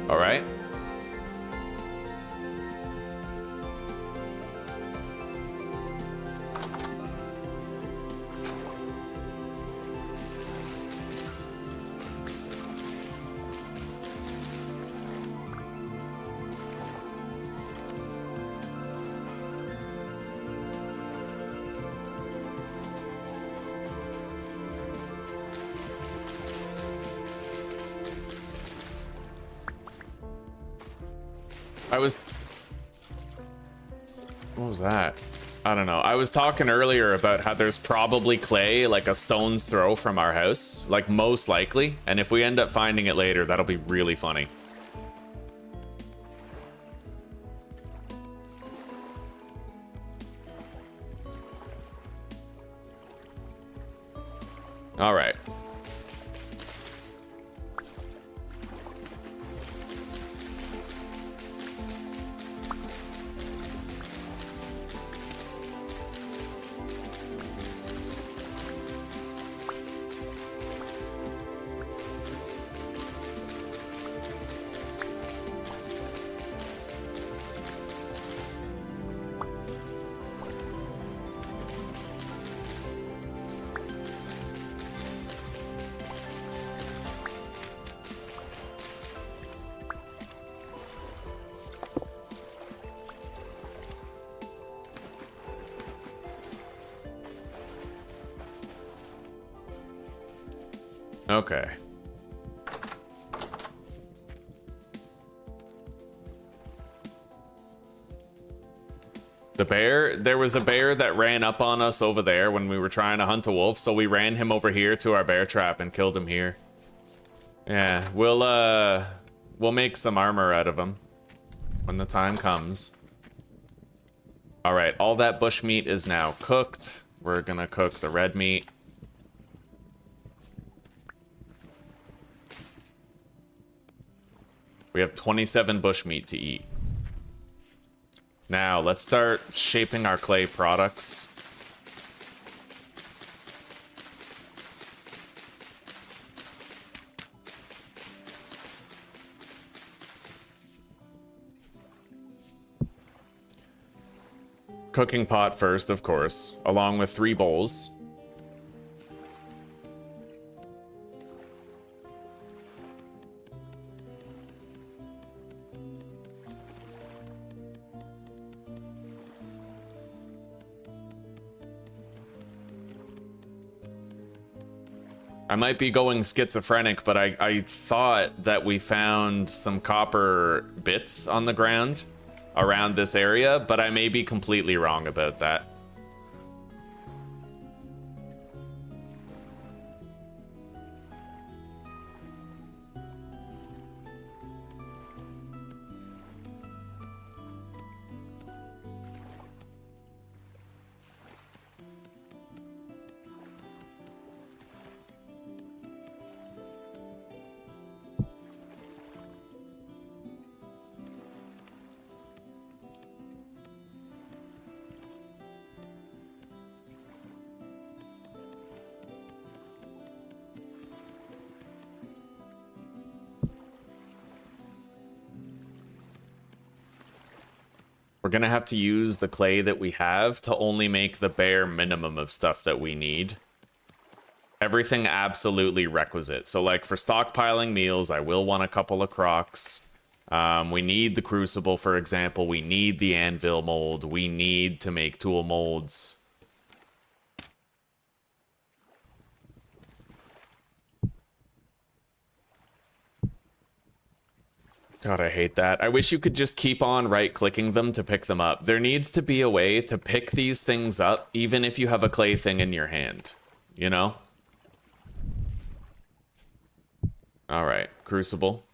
All right. What was that? I don't know. I was talking earlier about how there's probably clay like a stone's throw from our house, like most likely. And if we end up finding it later, that'll be really funny. All right. Okay. There was a bear that ran up on us over there when we were trying to hunt a wolf, so we ran him over here to our bear trap and killed him here. Yeah, we'll make some armor out of him when the time comes. All right, all that bush meat is now cooked. We're gonna cook the red meat. We have 27 bush meat to eat. Now, let's start shaping our clay products. Cooking pot first, of course, along with 3 bowls. I might be going schizophrenic, but I thought that we found some copper bits on the ground around this area, but I may be completely wrong about that. We're gonna have to use the clay that we have to only make the bare minimum of stuff that we need. Everything absolutely requisite. So like for stockpiling meals, I will want a couple of crocks. We need the crucible, for example. We need the anvil mold. We need to make tool molds. God, I hate that. I wish you could just keep on right-clicking them to pick them up. There needs to be a way to pick these things up, even if you have a clay thing in your hand. You know? Alright, crucible.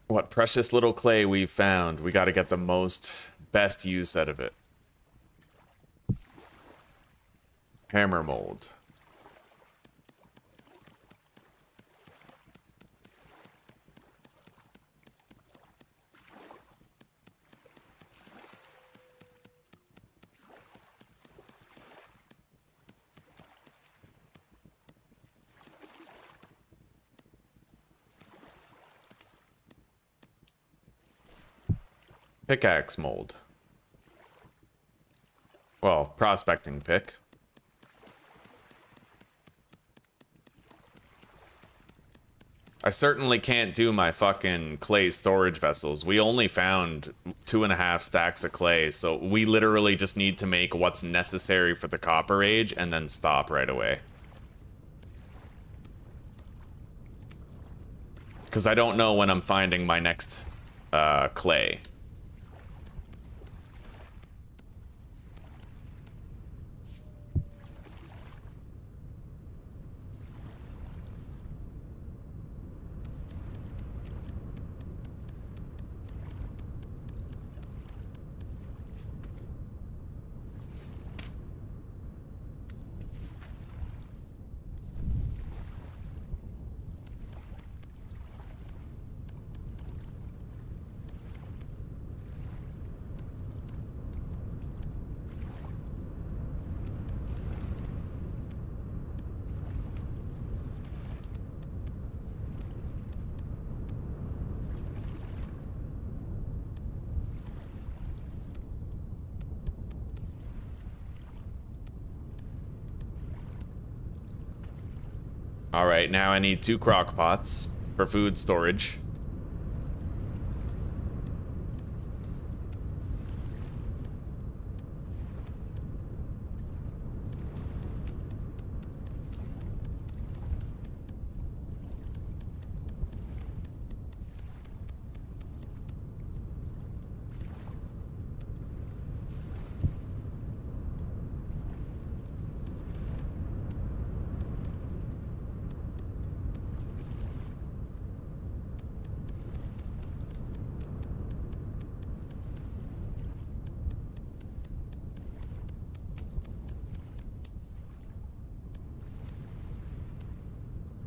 What precious little clay we've found. We gotta get the best use out of it. Hammer mold. Pickaxe mold. Well, prospecting pick. I certainly can't do my fucking clay storage vessels. We only found 2.5 stacks of clay, so we literally just need to make what's necessary for the Copper Age and then stop right away. Because I don't know when I'm finding my next clay. Alright, now I need 2 crock pots for food storage.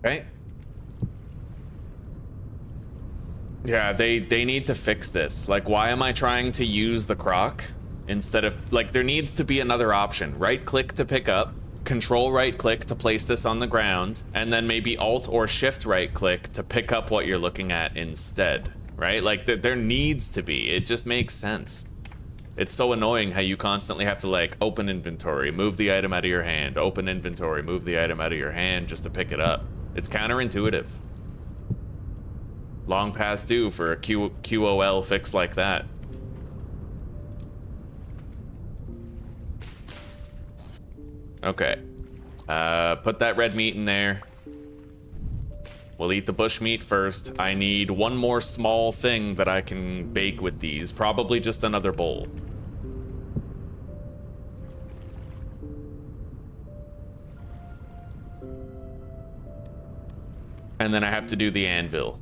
Right? Yeah, they need to fix this. Like, why am I trying to use the crock instead of, like, there needs to be another option. Right click to pick up, control right click to place this on the ground, and then maybe alt or shift right click to pick up what you're looking at instead, right? Like, there needs to be. It just makes sense. It's so annoying how you constantly have to, like, open inventory, move the item out of your hand, open inventory, move the item out of your hand just to pick it up. It's counterintuitive. Long past due for a QOL fix like that. Okay. Put that red meat in there. We'll eat the bush meat first. I need one more small thing that I can bake with these. Probably just another bowl. And then I have to do the anvil.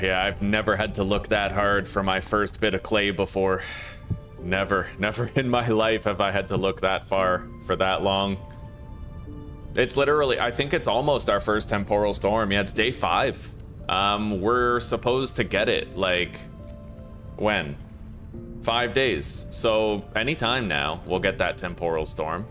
Yeah, I've never had to look that hard for my first bit of clay before. Never in my life have I had to look that far for that long. It's literally, I think it's almost our first temporal storm. Yeah, it's day 5. We're supposed to get it, like, when? 5 days. So anytime now, we'll get that temporal storm.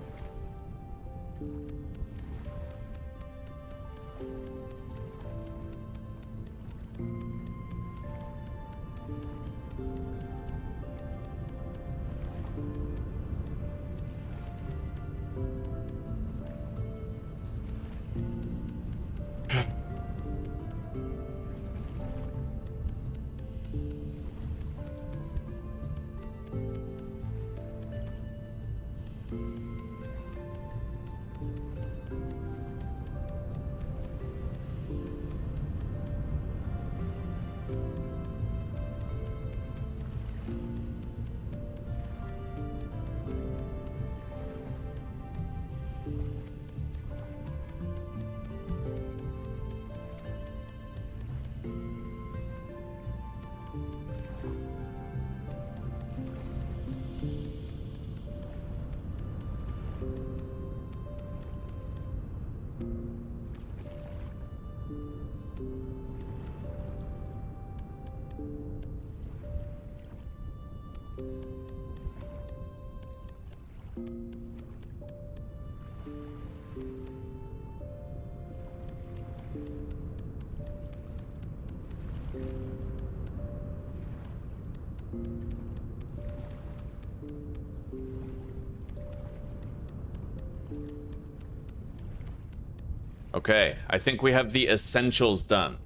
Okay, I think we have the essentials done.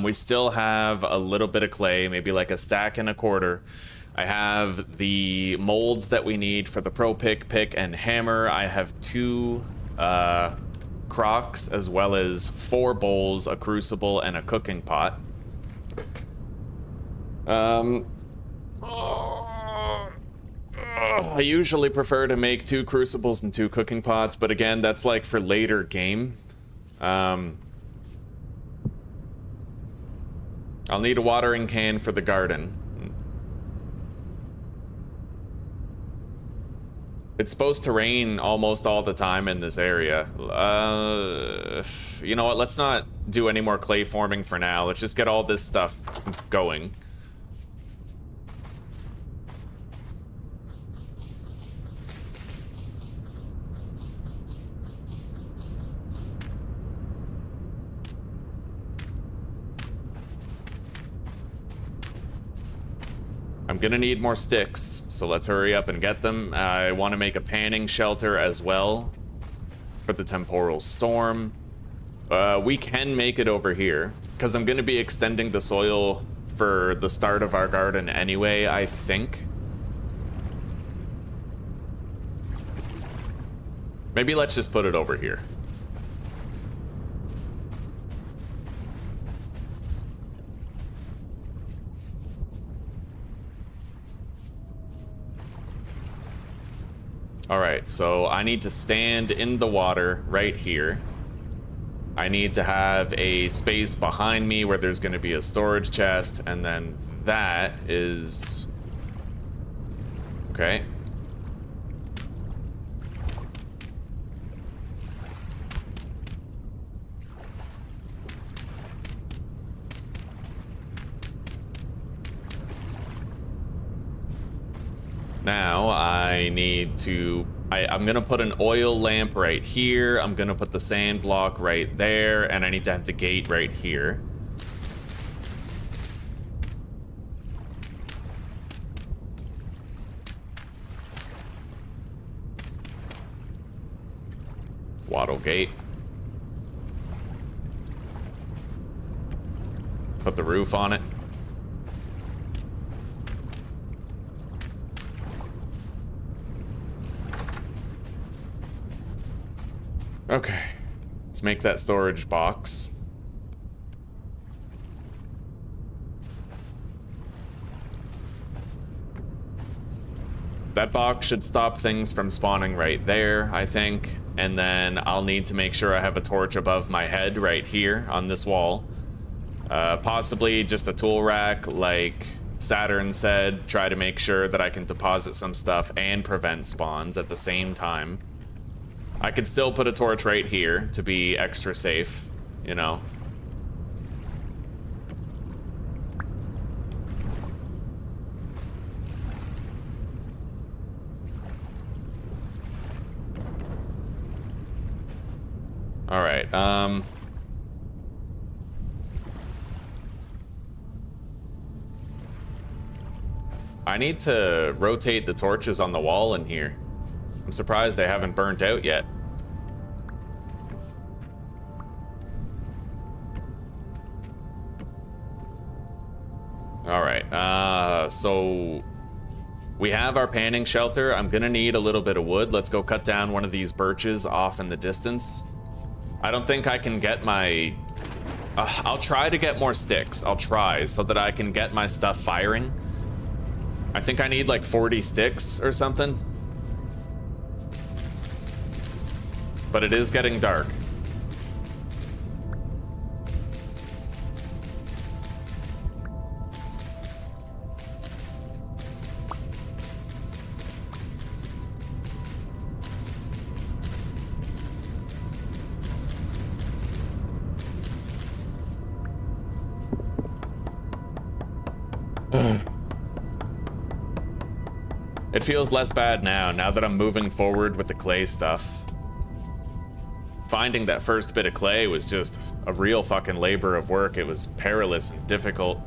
We still have a little bit of clay, maybe like a stack and a quarter. I have the molds that we need for the pro pick, and hammer. I have 2 crocs, as well as 4 bowls, a crucible, and a cooking pot. I usually prefer to make 2 crucibles and 2 cooking pots, but again, that's like for later game. I'll need a watering can for the garden. It's supposed to rain almost all the time in this area. You know what? Let's not do any more clay forming for now. Let's just get all this stuff going. I'm gonna need more sticks, so let's hurry up and get them. I want to make a panning shelter as well for the temporal storm. We can make it over here, because I'm gonna be extending the soil for the start of our garden anyway, I think. Maybe let's just put it over here. Alright, so I need to stand in the water right here. I need to have a space behind me where there's going to be a storage chest, and then that is... Okay. Now I need to... I'm gonna put an oil lamp right here, I'm gonna put the sand block right there, and I need to have the gate right here. Wattle gate. Put the roof on it. Okay, let's make that storage box. That box should stop things from spawning right there, I think. And then I'll need to make sure I have a torch above my head right here on this wall. Possibly just a tool rack, like Saturn said, try to make sure that I can deposit some stuff and prevent spawns at the same time. I could still put a torch right here to be extra safe, you know. All right, I need to rotate the torches on the wall in here. I'm surprised they haven't burnt out yet. All right, so we have our panning shelter. I'm gonna need a little bit of wood. Let's go cut down one of these birches off in the distance. I don't think I can get my... I'll try to get more sticks. I'll try so that I can get my stuff firing. I think I need like 40 sticks or something. But it is getting dark. It feels less bad now that I'm moving forward with the clay stuff. Finding that first bit of clay was just a real fucking labor of work. It was perilous and difficult.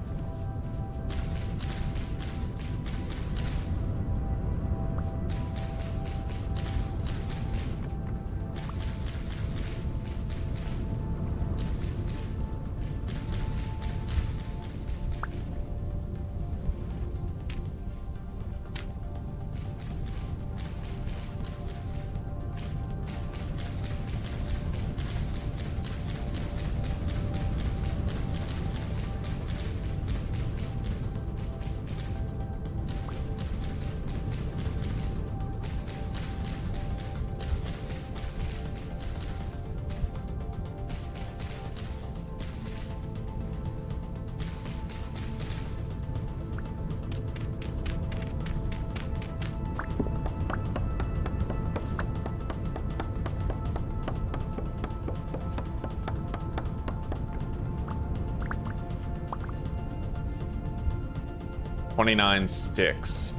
29 sticks.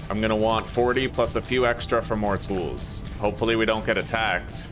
I'm gonna want 40 plus a few extra for more tools. Hopefully we don't get attacked.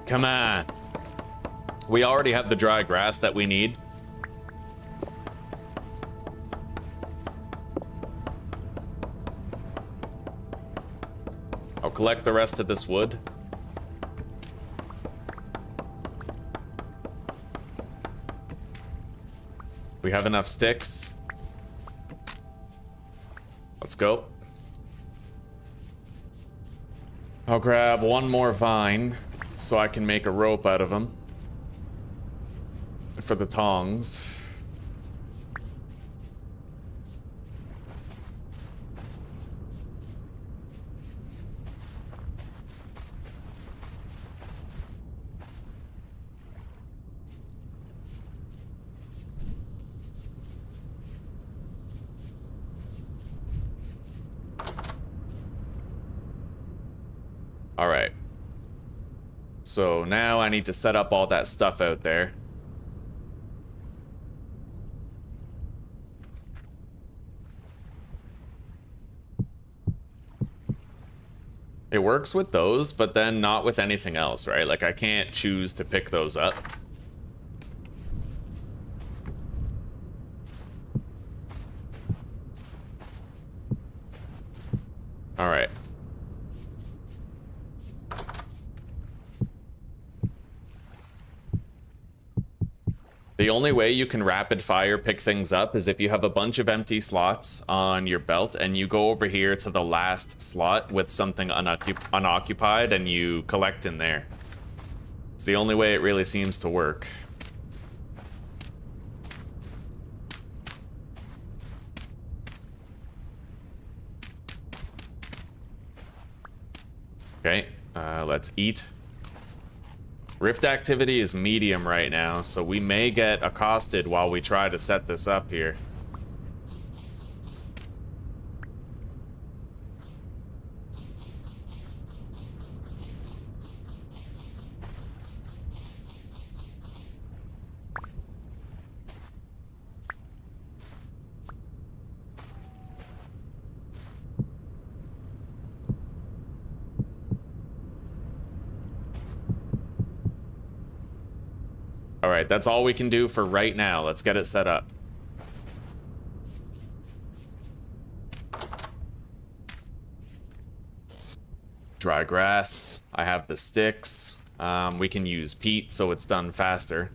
Come on. We already have the dry grass that we need. I'll collect the rest of this wood. We have enough sticks. Let's go. I'll grab one more vine so I can make a rope out of them for the tongs. All right. So now I need to set up all that stuff out there. It works with those, but then not with anything else, right? Like I can't choose to pick those up. All right. The only way you can rapid fire pick things up is if you have a bunch of empty slots on your belt and you go over here to the last slot with something unoccupied and you collect in there. It's the only way it really seems to work. Okay, let's eat. Rift activity is medium right now, so we may get accosted while we try to set this up here. Alright, that's all we can do for right now. Let's get it set up. Dry grass. I have the sticks. We can use peat so it's done faster.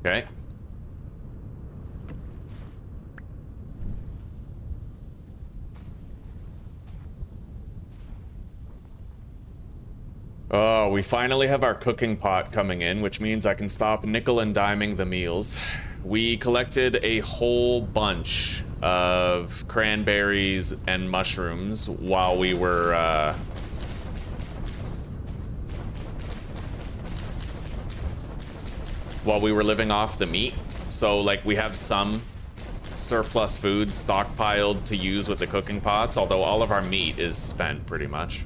Okay. Oh, we finally have our cooking pot coming in, which means I can stop nickel and diming the meals. We collected a whole bunch of cranberries and mushrooms while we were while we were living off the meat. So like we have some surplus food stockpiled to use with the cooking pots, although all of our meat is spent pretty much.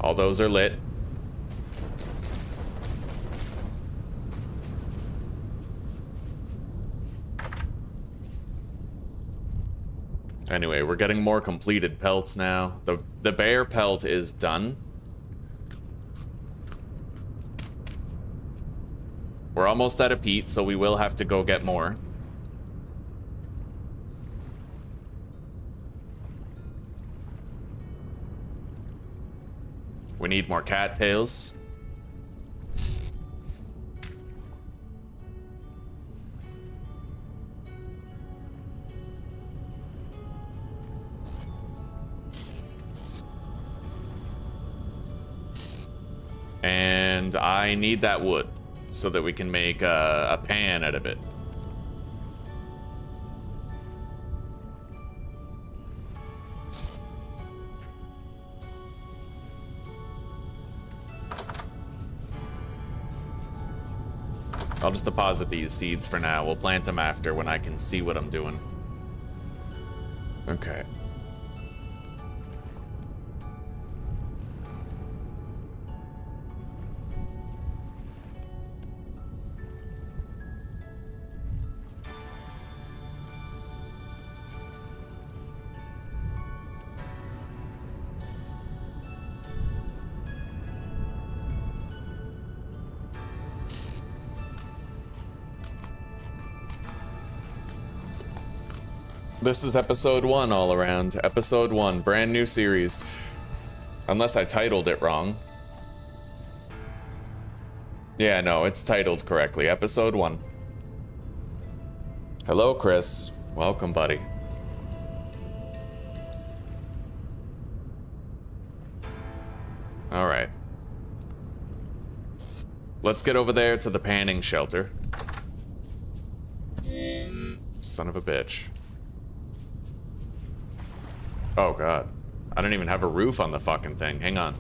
All those are lit. Anyway, we're getting more completed pelts now. The bear pelt is done. We're almost out of peat, so we will have to go get more. We need more cattails. And I need that wood so that we can make a pan out of it. I'll just deposit these seeds for now. We'll plant them after when I can see what I'm doing. Okay. This is episode 1 all around. Episode 1, brand new series. Unless I titled it wrong. Yeah, no, it's titled correctly. Episode 1. Hello, Chris. Welcome, buddy. Alright. Let's get over there to the panning shelter. Son of a bitch. Oh god. I don't even have a roof on the fucking thing. Hang on.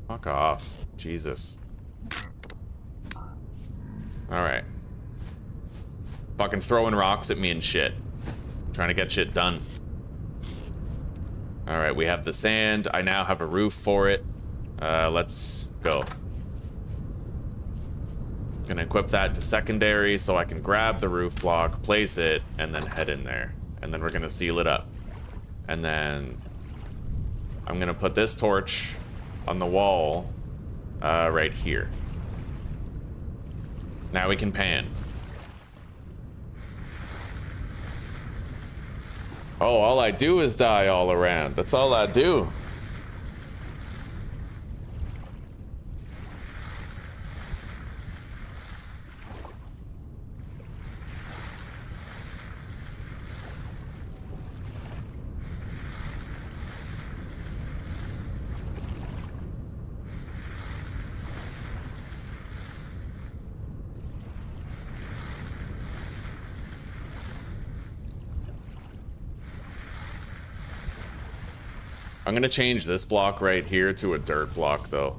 Fuck off. Jesus. Alright. Fucking throwing rocks at me and shit. Trying to get shit done. Alright, we have the sand. I now have a roof for it. Let's go. Gonna equip that to secondary so I can grab the roof block, place it, and then head in there. And then we're gonna seal it up. And then I'm gonna put this torch on the wall right here. Now we can pan. Oh, all I do is die all around. That's all I do. I'm gonna change this block right here to a dirt block, though.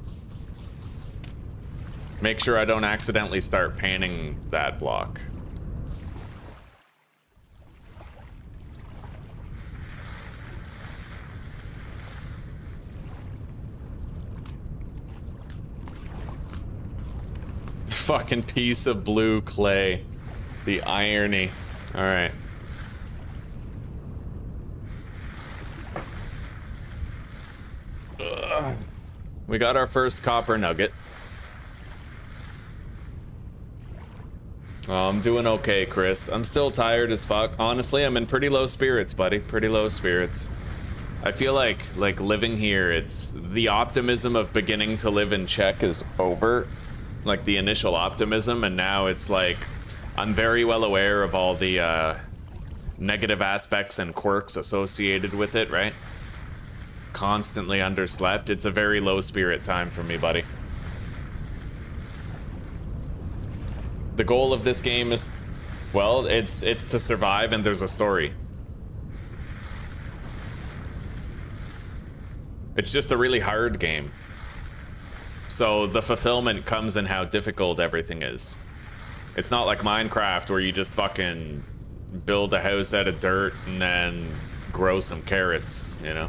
Make sure I don't accidentally start panning that block. Fucking piece of blue clay. The irony. Alright. We got our first copper nugget. Oh, I'm doing okay, Chris. I'm still tired as fuck. Honestly, I'm in pretty low spirits, buddy. Pretty low spirits. I feel like living here, it's the optimism of beginning to live in Czech is over. Like the initial optimism, and now it's like I'm very well aware of all the negative aspects and quirks associated with it, right? Constantly underslept. It's a very low spirit time for me, buddy. The goal of this game is, well, it's to survive, and there's a story. It's just a really hard game. So the fulfillment comes in how difficult everything is. It's not like Minecraft where you just fucking build a house out of dirt and then grow some carrots, you know?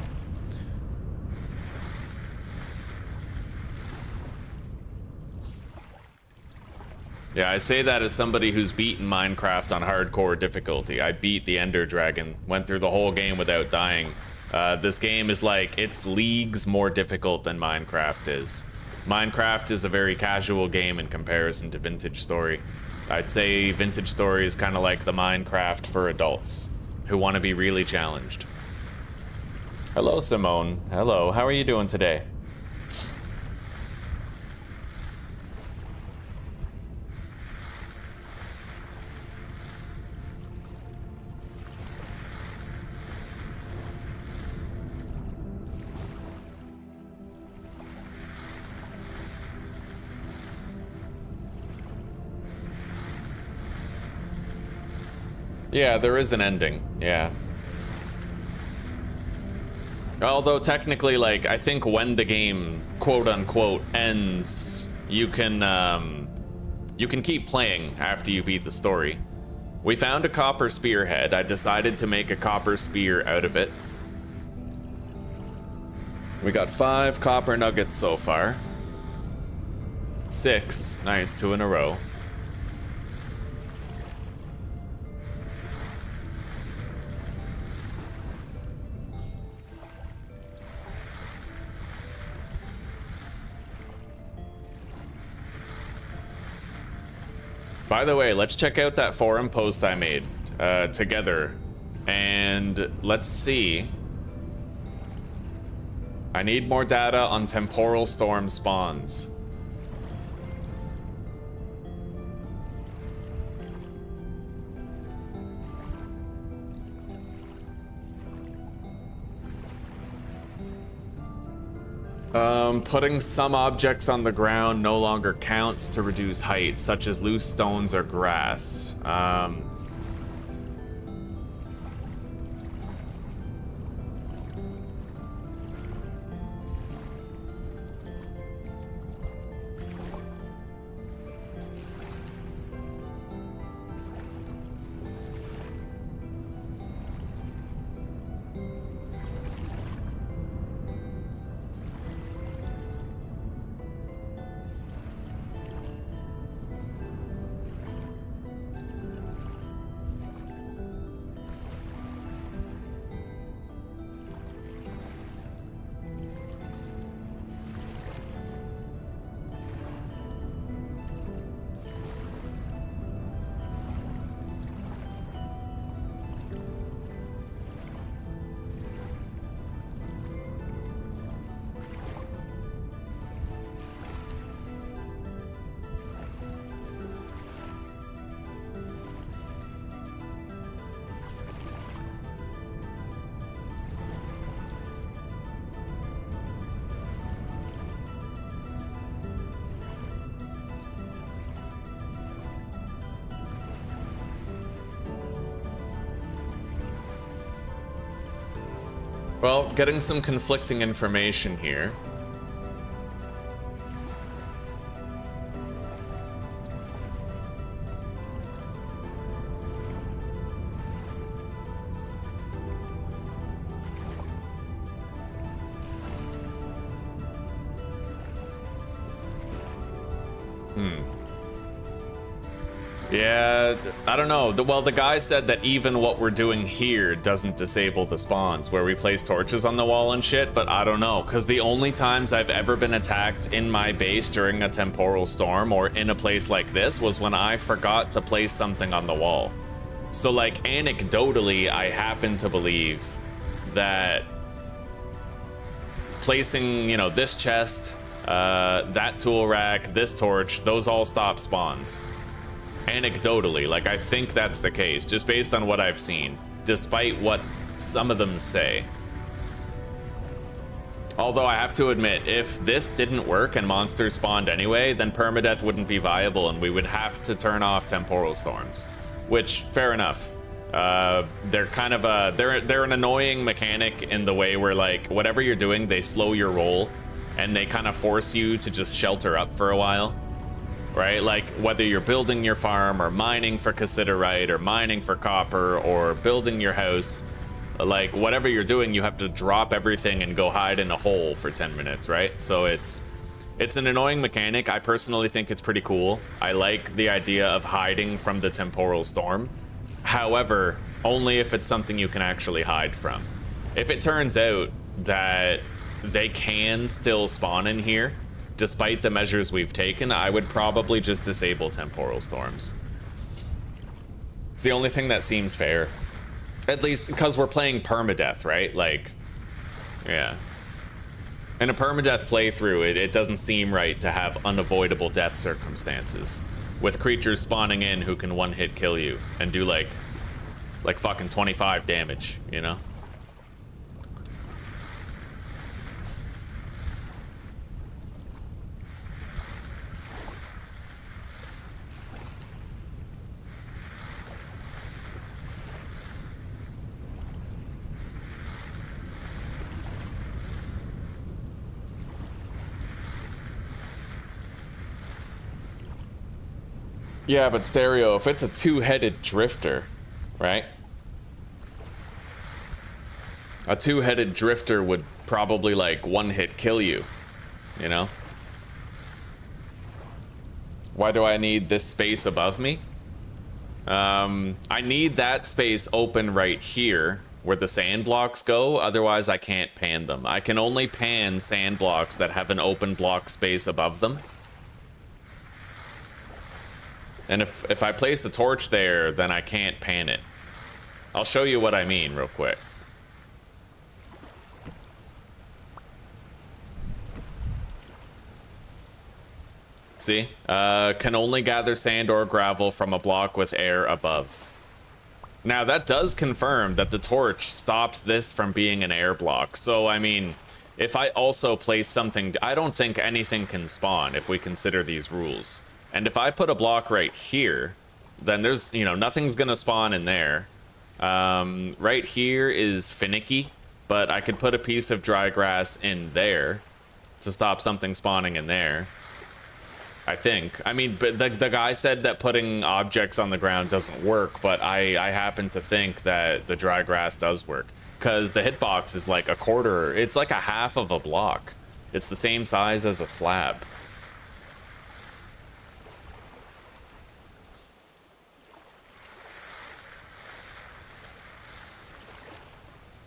Yeah, I say that as somebody who's beaten Minecraft on hardcore difficulty. I beat the Ender Dragon, went through the whole game without dying. This game is like, it's leagues more difficult than Minecraft is. Minecraft is a very casual game in comparison to Vintage Story. I'd say Vintage Story is kind of like the Minecraft for adults who want to be really challenged. Hello, Simone. Hello, how are you doing today? Yeah, there is an ending, yeah. Although technically, like, I think when the game, quote-unquote, ends, you can keep playing after you beat the story. We found a copper spearhead. I decided to make a copper spear out of it. We got 5 copper nuggets so far. 6, nice, 2 in a row. By the way, let's check out that forum post I made together, and let's see. I need more data on temporal storm spawns. Putting some objects on the ground no longer counts to reduce height, such as loose stones or grass. Well, getting some conflicting information here. Yeah, I don't know. Well, the guy said that even what we're doing here doesn't disable the spawns, where we place torches on the wall and shit, but I don't know, because the only times I've ever been attacked in my base during a temporal storm or in a place like this was when I forgot to place something on the wall. So, like, anecdotally, I happen to believe that placing, you know, this chest, that tool rack, this torch, those all stop spawns. Anecdotally, like, I think that's the case, just based on what I've seen, despite what some of them say. Although I have to admit, if this didn't work and monsters spawned anyway, then permadeath wouldn't be viable and we would have to turn off temporal storms. Which, fair enough. They're kind of they're an annoying mechanic in the way where, like, whatever you're doing, they slow your roll and they kind of force you to just shelter up for a while. Right? Like, whether you're building your farm or mining for cassiterite or mining for copper or building your house, like, whatever you're doing, you have to drop everything and go hide in a hole for 10 minutes, right? So it's an annoying mechanic. I personally think it's pretty cool. I like the idea of hiding from the temporal storm. However, only if it's something you can actually hide from. If it turns out that they can still spawn in here, despite the measures we've taken, I would probably just disable temporal storms. It's the only thing that seems fair. At least because we're playing permadeath, right? Like, yeah. In a permadeath playthrough, it doesn't seem right to have unavoidable death circumstances with creatures spawning in who can one-hit kill you and do like fucking 25 damage, you know? Yeah, but Stereo, if it's a two-headed drifter, right? A two-headed drifter would probably, like, one-hit kill you, you know? Why do I need this space above me? I need that space open right here where the sand blocks go, otherwise I can't pan them. I can only pan sand blocks that have an open block space above them. And if I place the torch there, then I can't pan it. I'll show you what I mean real quick. See? Can only gather sand or gravel from a block with air above. Now, that does confirm that the torch stops this from being an air block. So, I mean, if I also place something... I don't think anything can spawn if we consider these rules. And if I put a block right here, then there's, you know, nothing's gonna spawn in there. Right here is finicky, but I could put a piece of dry grass in there to stop something spawning in there. I think. I mean, but the guy said that putting objects on the ground doesn't work, but I happen to think that the dry grass does work. Because the hitbox is like a quarter, it's like a half of a block. It's the same size as a slab.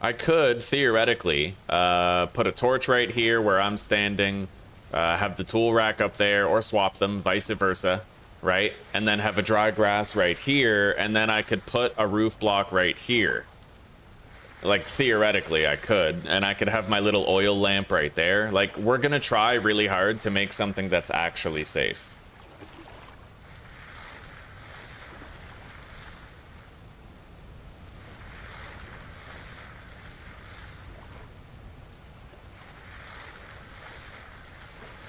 I could, theoretically, put a torch right here where I'm standing, have the tool rack up there, or swap them, vice versa, right? And then have a dry grass right here, and then I could put a roof block right here. Like, theoretically, I could, and I could have my little oil lamp right there. Like, we're gonna try really hard to make something that's actually safe.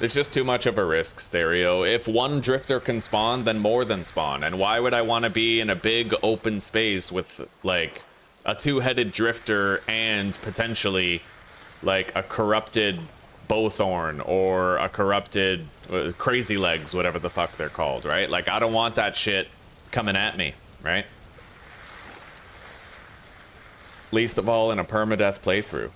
It's just too much of a risk, Stereo. If one drifter can spawn, then more than spawn. And why would I want to be in a big open space with, like, a two-headed drifter and potentially, like, a corrupted bowthorn or a corrupted crazy legs, whatever the fuck they're called, right? Like, I don't want that shit coming at me, right? Least of all in a permadeath playthrough.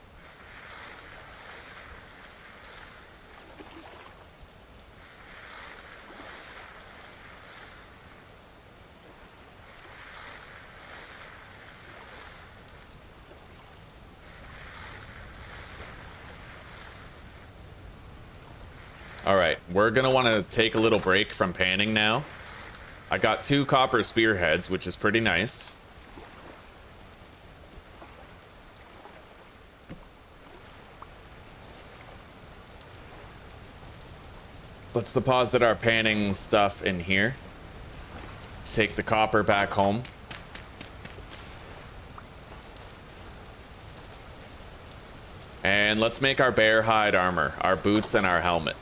Alright, we're gonna want to take a little break from panning now. I got 2 copper spearheads, which is pretty nice. Let's deposit our panning stuff in here. Take the copper back home. And let's make our bear hide armor, our boots and our helmet.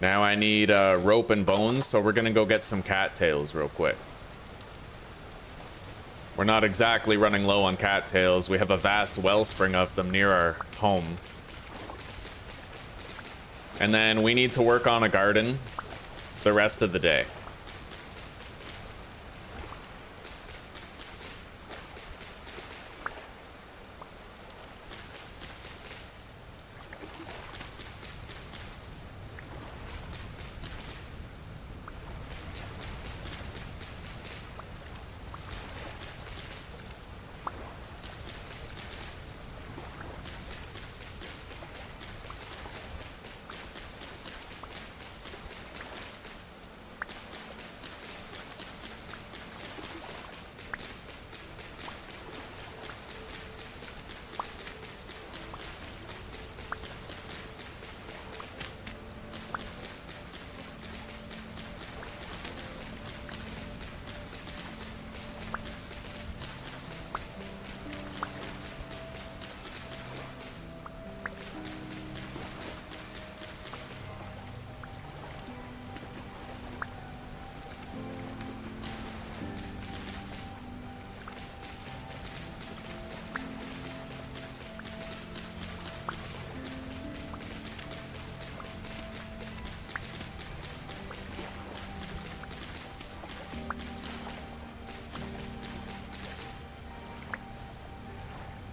Now I need rope and bones, so we're gonna go get some cattails real quick. We're not exactly running low on cattails. We have a vast wellspring of them near our home. And then we need to work on a garden the rest of the day.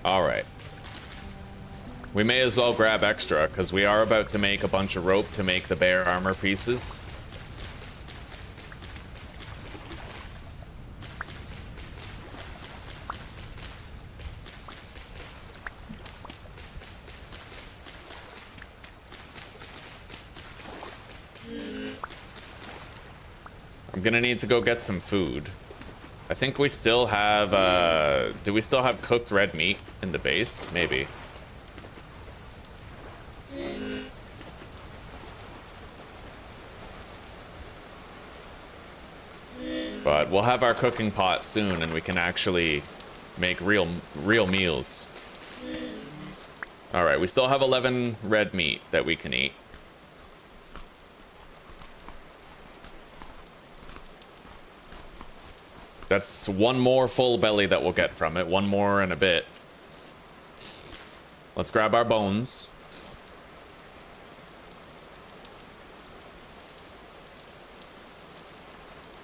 Alright. We may as well grab extra, because we are about to make a bunch of rope to make the bear armor pieces. I'm gonna need to go get some food. I think we still have, do we still have cooked red meat in the base? Maybe. But we'll have our cooking pot soon and we can actually make real meals. Alright, we still have 11 red meat that we can eat. That's one more full belly that we'll get from it. One more in a bit. Let's grab our bones.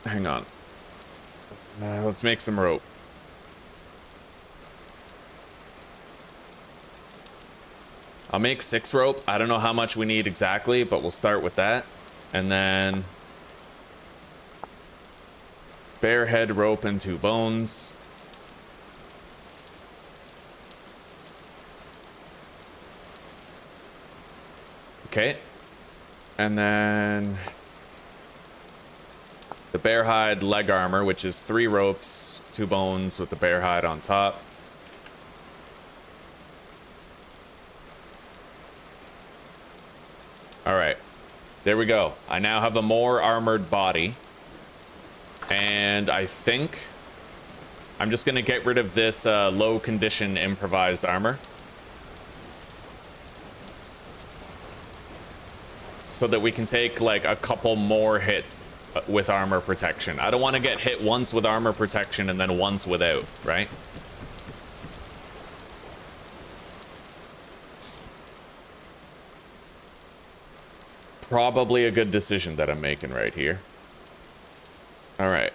Hang on. Let's make some rope. I'll make 6 rope. I don't know how much we need exactly, but we'll start with that. And then bear head rope and 2 bones. Okay. And then the bear hide leg armor, which is 3 ropes, 2 bones with the bear hide on top. Alright. There we go. I now have a more armored body. And I think I'm just gonna get rid of this low condition improvised armor. So that we can take like a couple more hits with armor protection. I don't want to get hit once with armor protection and then once without, right? Probably a good decision that I'm making right here. All right.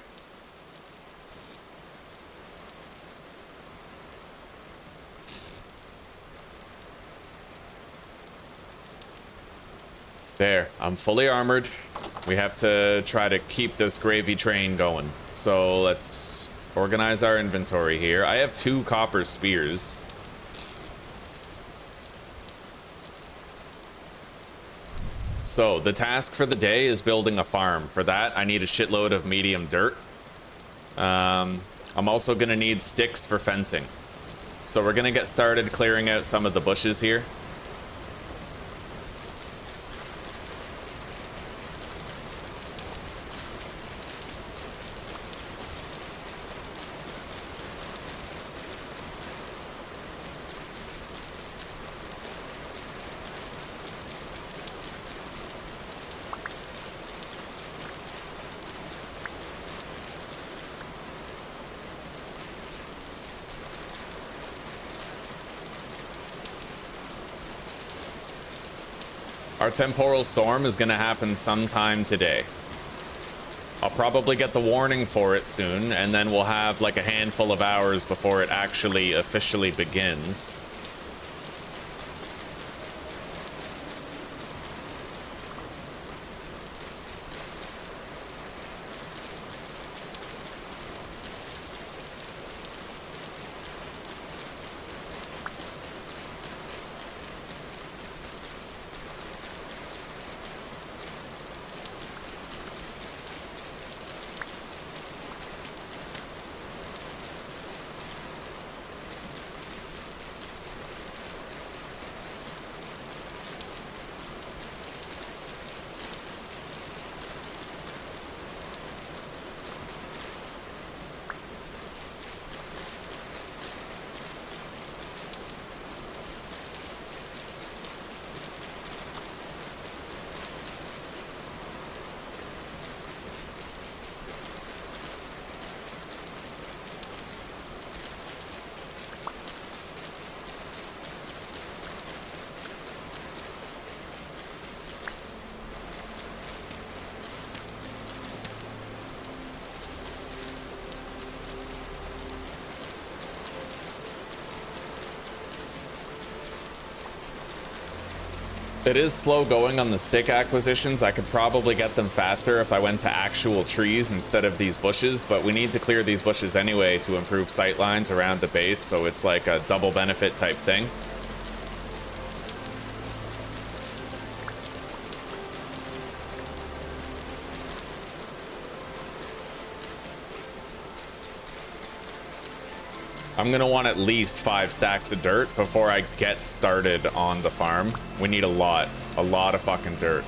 There, I'm fully armored. We have to try to keep this gravy train going. So let's organize our inventory here. I have 2 copper spears. So the task for the day is building a farm. For that, I need a shitload of medium dirt. I'm also gonna need sticks for fencing. So we're gonna get started clearing out some of the bushes here. Our temporal storm is gonna happen sometime today. I'll probably get the warning for it soon, and then we'll have like a handful of hours before it actually officially begins. It is slow going on the stick acquisitions. I could probably get them faster if I went to actual trees instead of these bushes, but we need to clear these bushes anyway to improve sight lines around the base, so it's like a double benefit type thing. I'm gonna want at least 5 stacks of dirt before I get started on the farm. We need a lot of fucking dirt.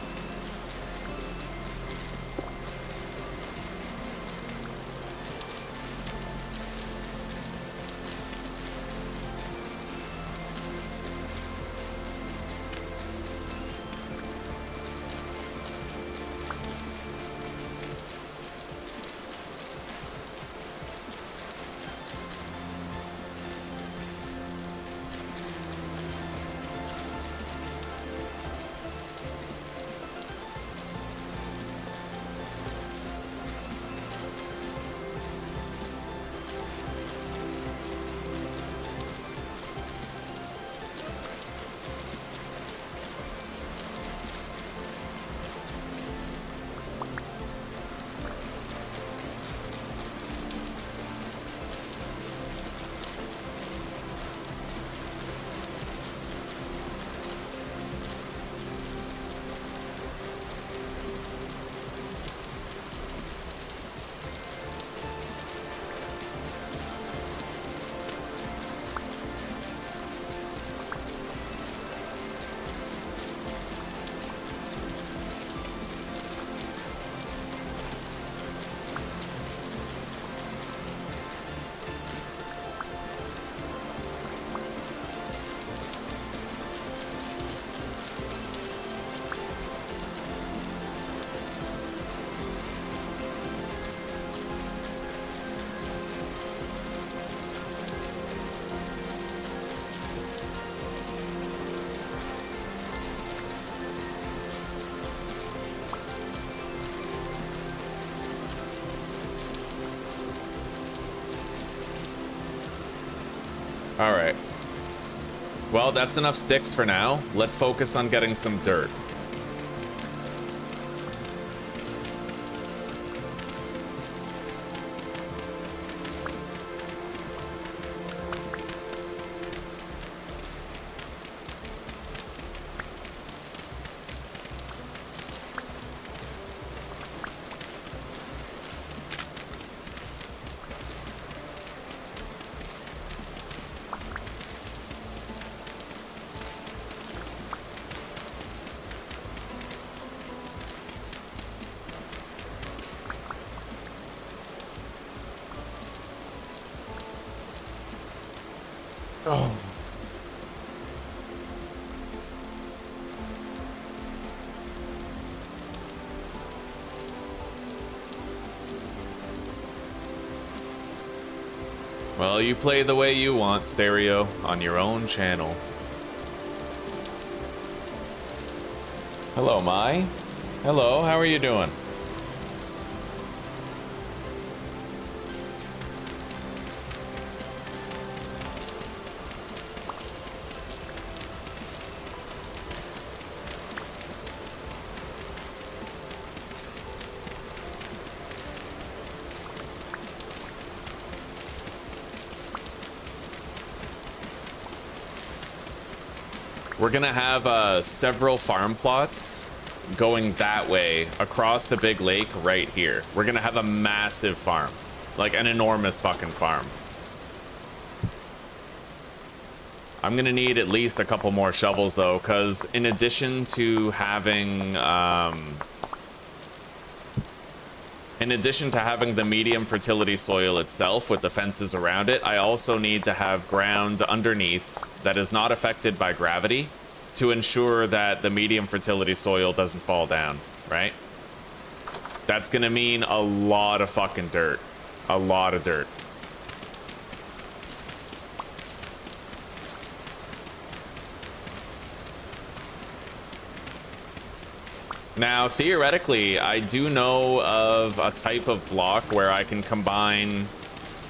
All right. Well, that's enough sticks for now. Let's focus on getting some dirt. Oh. Well, you play the way you want, Stereo, on your own channel. Hello, Mai. Hello, how are you doing? We're gonna have several farm plots going that way across the big lake right here. We're gonna have a massive farm, like an enormous fucking farm. I'm gonna need at least a couple more shovels though, because in addition to having the medium fertility soil itself with the fences around it, I also need to have ground underneath that is not affected by gravity to ensure that the medium fertility soil doesn't fall down, right? That's gonna mean a lot of fucking dirt. A lot of dirt. Now, theoretically, I do know of a type of block where I can combine,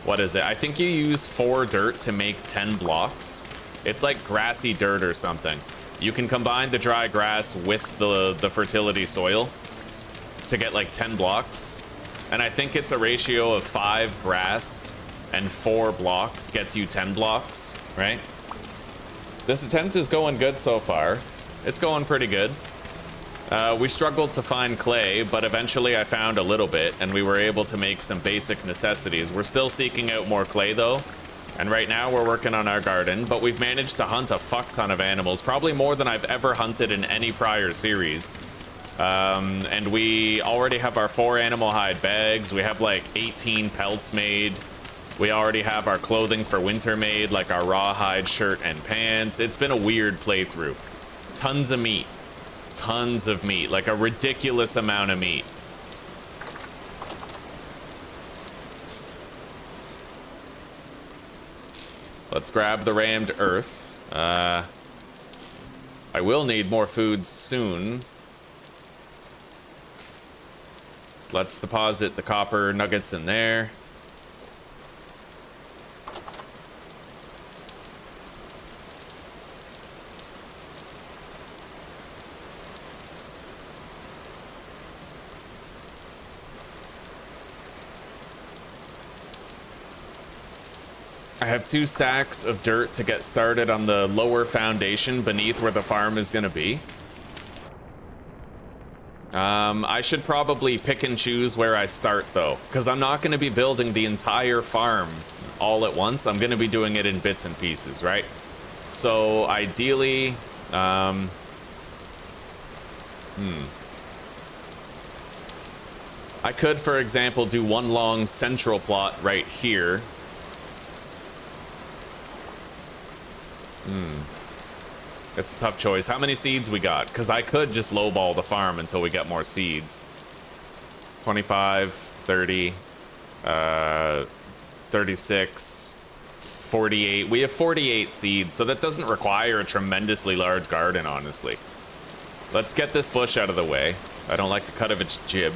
what is it? I think you use 4 dirt to make 10 blocks. It's like grassy dirt or something. You can combine the dry grass with the fertility soil to get like 10 blocks. And I think it's a ratio of 5 grass and 4 blocks gets you 10 blocks, right? This attempt is going good so far. It's going pretty good. We struggled to find clay, but eventually I found a little bit, and we were able to make some basic necessities. We're still seeking out more clay, though, and right now we're working on our garden, but we've managed to hunt a fuck ton of animals, probably more than I've ever hunted in any prior series. And we already have our 4 animal hide bags. We have like 18 pelts made. We already have our clothing for winter made, like our rawhide shirt and pants. It's been a weird playthrough. Tons of meat. Tons of meat, like a ridiculous amount of meat. Let's grab the rammed earth. I will need more food soon. Let's deposit the copper nuggets in there. I have 2 stacks of dirt to get started on the lower foundation beneath where the farm is gonna be. I should probably pick and choose where I start though, because I'm not gonna be building the entire farm all at once. I'm gonna be doing it in bits and pieces, right? So ideally, I could, for example, do one long central plot right here. It's a tough choice. How many seeds we got? Because I could just lowball the farm until we get more seeds. 25, 30, 36, 48. We have 48 seeds, so that doesn't require a tremendously large garden, honestly. Let's get this bush out of the way. I don't like the cut of its jib.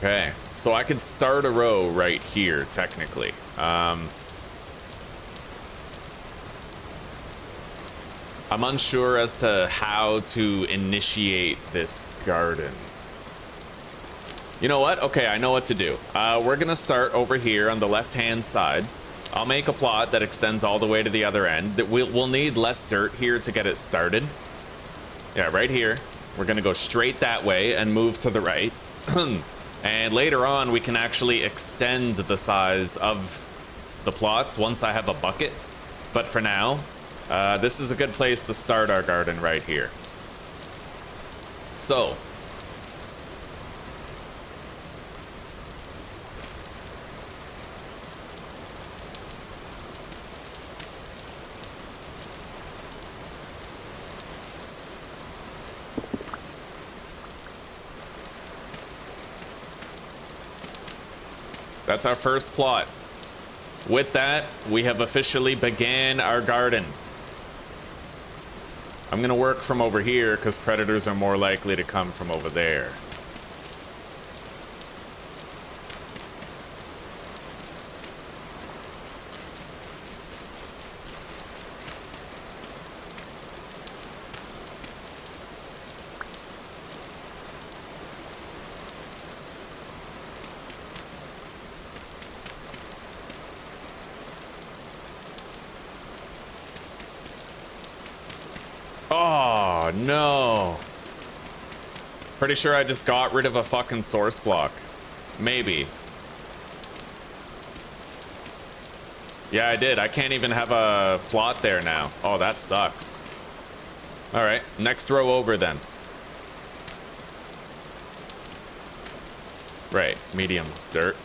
Okay, so I could start a row right here, technically. I'm unsure as to how to initiate this garden. You know what? Okay, I know what to do. We're gonna start over here on the left-hand side. I'll make a plot that extends all the way to the other end. We'll need less dirt here to get it started. Yeah, right here. We're gonna go straight that way and move to the right. And later on, we can actually extend the size of the plots once I have a bucket. But for now, this is a good place to start our garden right here. So, That's our first plot. With that, we have officially began our garden. I'm gonna work from over here because predators are more likely to come from over there. Oh, no. Pretty sure I just got rid of a fucking source block. Maybe. Yeah, I did. I can't even have a plot there now. Oh, that sucks. All right, next row over then. Right, medium dirt.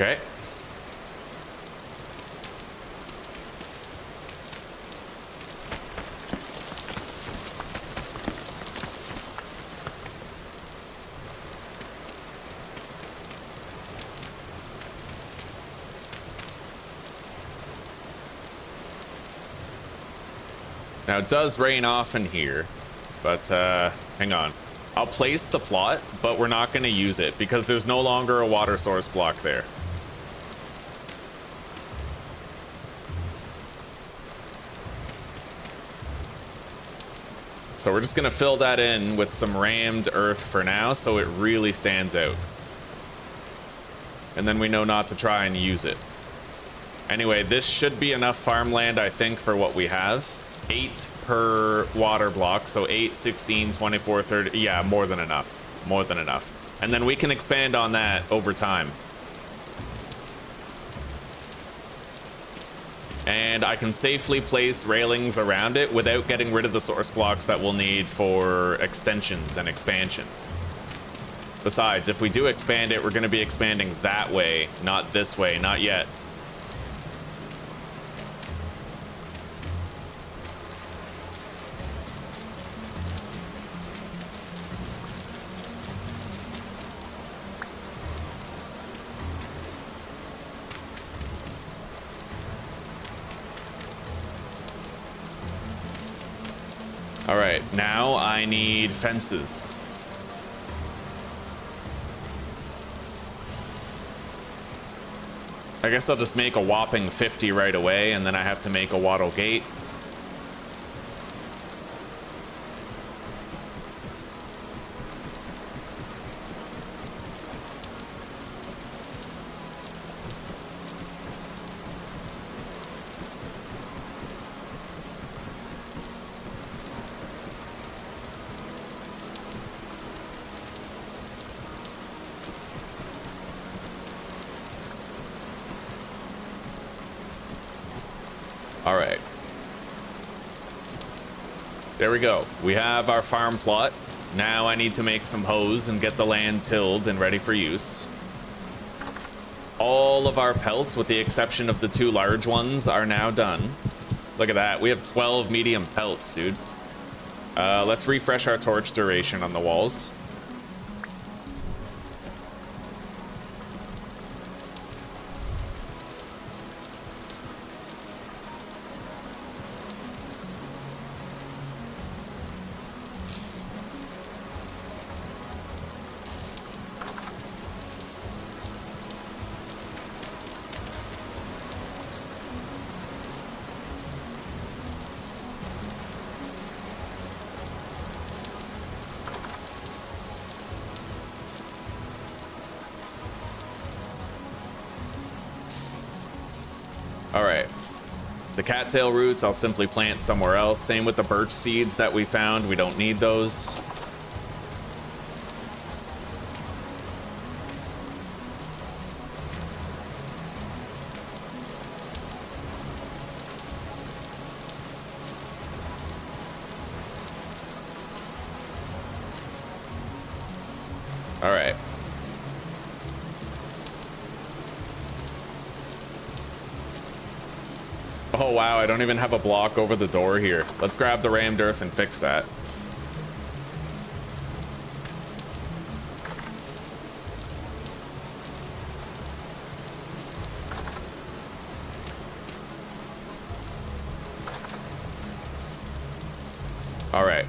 Okay. Now, it does rain often here, but hang on. I'll place the plot, but we're not going to use it because there's no longer a water source block there. So we're just gonna fill that in with some rammed earth for now so it really stands out. And then we know not to try and use it. Anyway, this should be enough farmland, I think, for what we have. 8 per water block, so 8, 16, 24, 30, yeah, more than enough. More than enough. And then we can expand on that over time. And I can safely place railings around it without getting rid of the source blocks that we'll need for extensions and expansions. Besides, if we do expand it, we're going to be expanding that way, not this way, not yet. All right, now I need fences. I guess I'll just make a whopping 50 right away, and then I have to make a wattle gate. All right. There we go. We have our farm plot. Now I need to make some hoes and get the land tilled and ready for use. All of our pelts, with the exception of the 2 large ones, are now done. Look at that. We have 12 medium pelts, dude. Let's refresh our torch duration on the walls. All right. The cattail roots, I'll simply plant somewhere else. Same with the birch seeds that we found. We don't need those. All right. Oh wow, I don't even have a block over the door here. Let's grab the rammed earth and fix that. All right.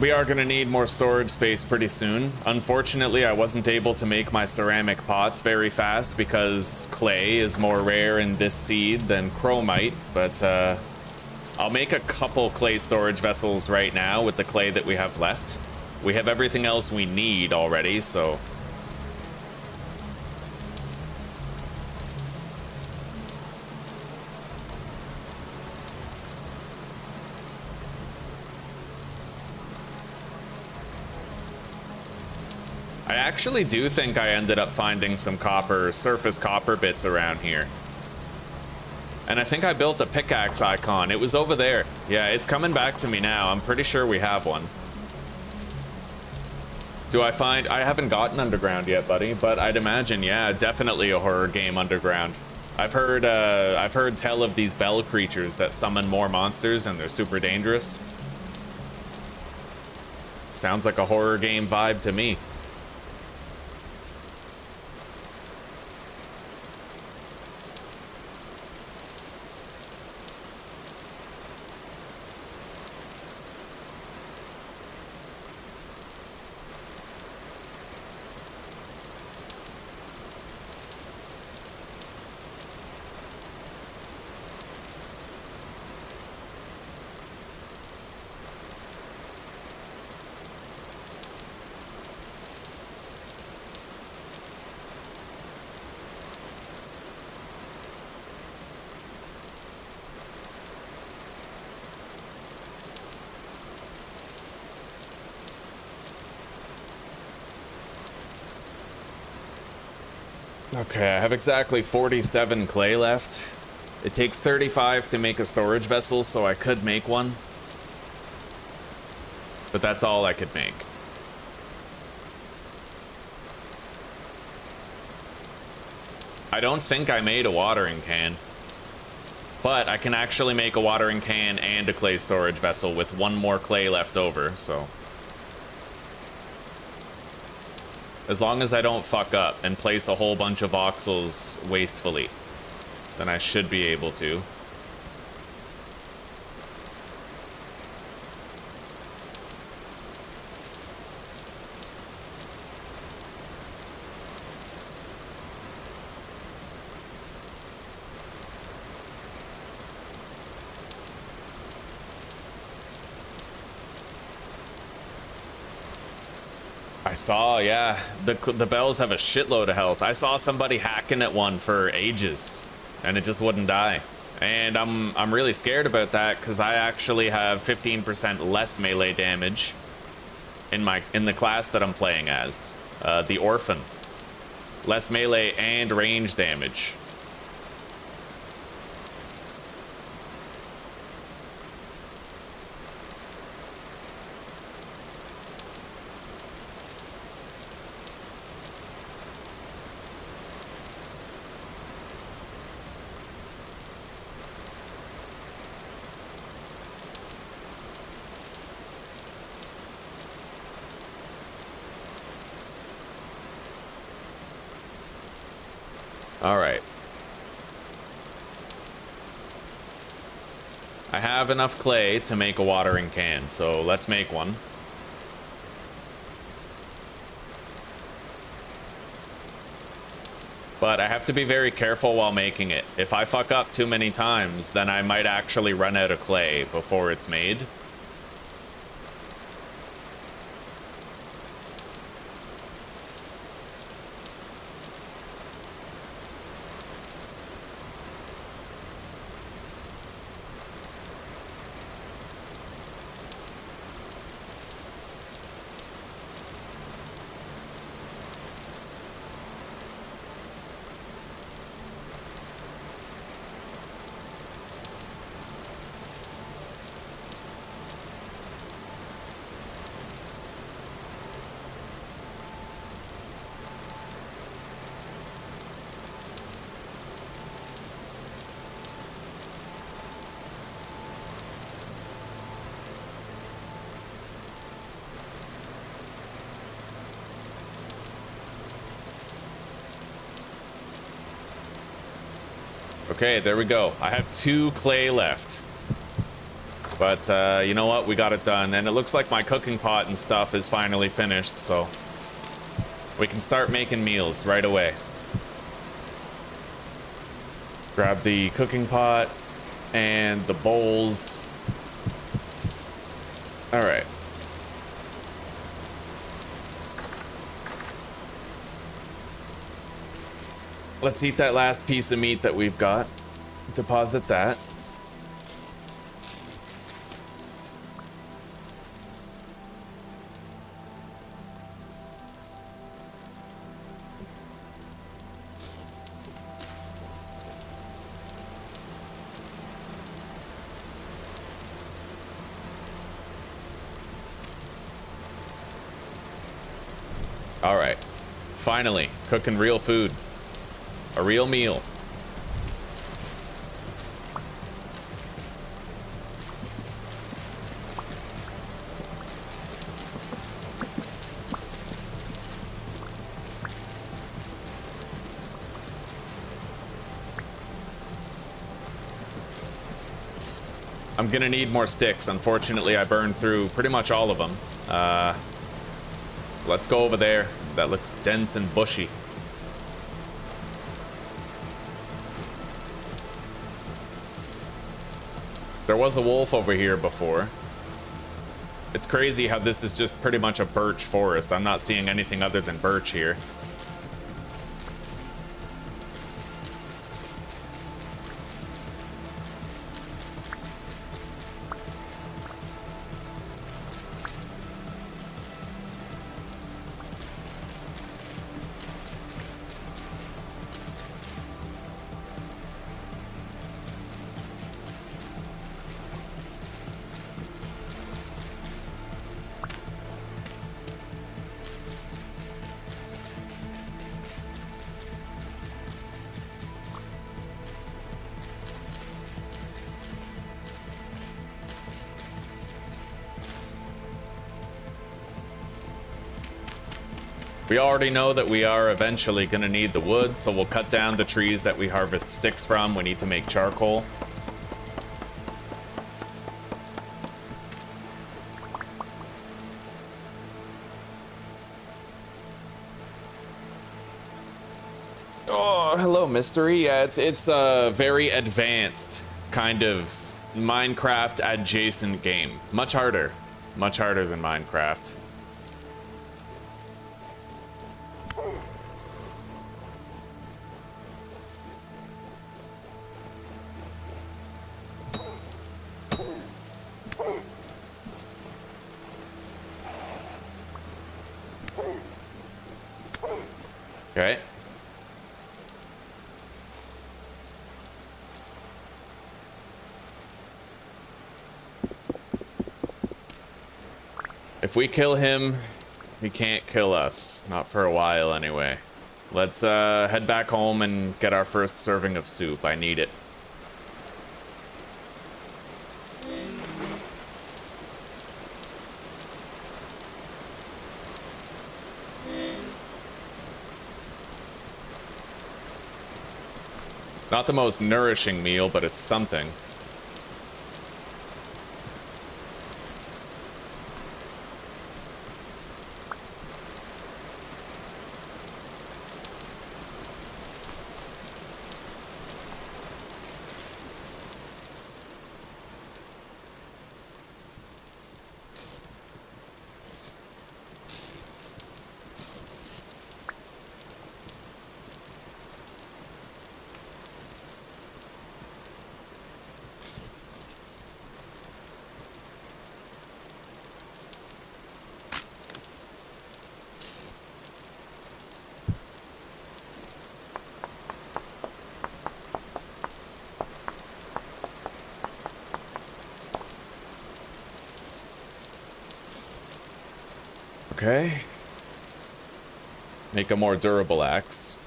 We are going to need more storage space pretty soon. Unfortunately, I wasn't able to make my ceramic pots very fast because clay is more rare in this seed than chromite, but I'll make a couple clay storage vessels right now with the clay that we have left. We have everything else we need already, so... I actually do think I ended up finding some surface copper bits around here. And I think I built a pickaxe icon. It was over there. Yeah, it's coming back to me now. I'm pretty sure we have one. I haven't gotten underground yet, buddy, but I'd imagine, yeah, definitely a horror game underground. I've heard tell of these bell creatures that summon more monsters and they're super dangerous. Sounds like a horror game vibe to me. Okay, I have exactly 47 clay left. It takes 35 to make a storage vessel, so I could make one. But that's all I could make. I don't think I made a watering can. But I can actually make a watering can and a clay storage vessel with one more clay left over, so... As long as I don't fuck up and place a whole bunch of voxels wastefully, then I should be able to. I saw, yeah, the bells have a shitload of health. I saw somebody hacking at one for ages, and it just wouldn't die. And I'm really scared about that because I actually have 15% less melee damage in the class that I'm playing as, the Orphan. Less melee and range damage. All right. I have enough clay to make a watering can, so let's make one. But I have to be very careful while making it. If I fuck up too many times, then I might actually run out of clay before it's made. Okay, there we go. I have 2 clay left. But you know what? We got it done. And it looks like my cooking pot and stuff is finally finished, so we can start making meals right away. Grab the cooking pot and the bowls. All right. Let's eat that last piece of meat that we've got. Deposit that. All right. Finally, cooking real food. A real meal. I'm gonna need more sticks. Unfortunately, I burned through pretty much all of them. Let's go over there. That looks dense and bushy. There was a wolf over here before. It's crazy how this is just pretty much a birch forest. I'm not seeing anything other than birch here. We already know that we are eventually going to need the wood, so we'll cut down the trees that we harvest sticks from. We need to make charcoal. Oh, hello, Mystery. Yeah, it's a very advanced kind of Minecraft adjacent game. Much harder than Minecraft. Okay. If we kill him, he can't kill us. Not for a while, anyway. Let's head back home and get our first serving of soup. I need it. Not the most nourishing meal, but it's something. Okay. Make a more durable axe.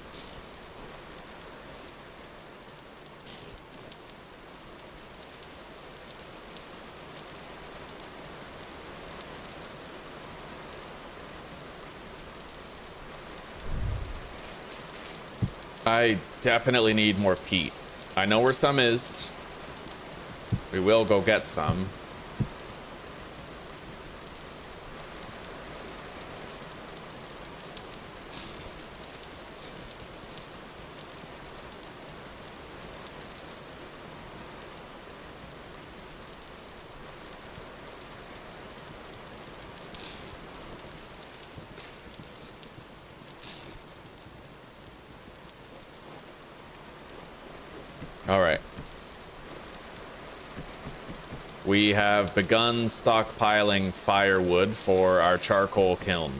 I definitely need more peat. I know where some is. We will go get some. All right. We have begun stockpiling firewood for our charcoal kiln.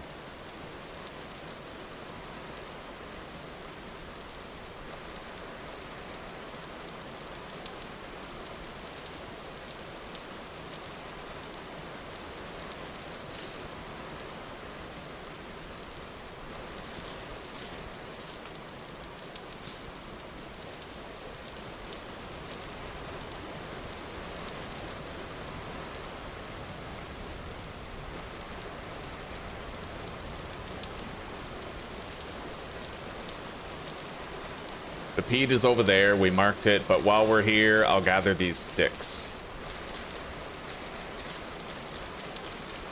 The peat is over there, we marked it, but while we're here, I'll gather these sticks.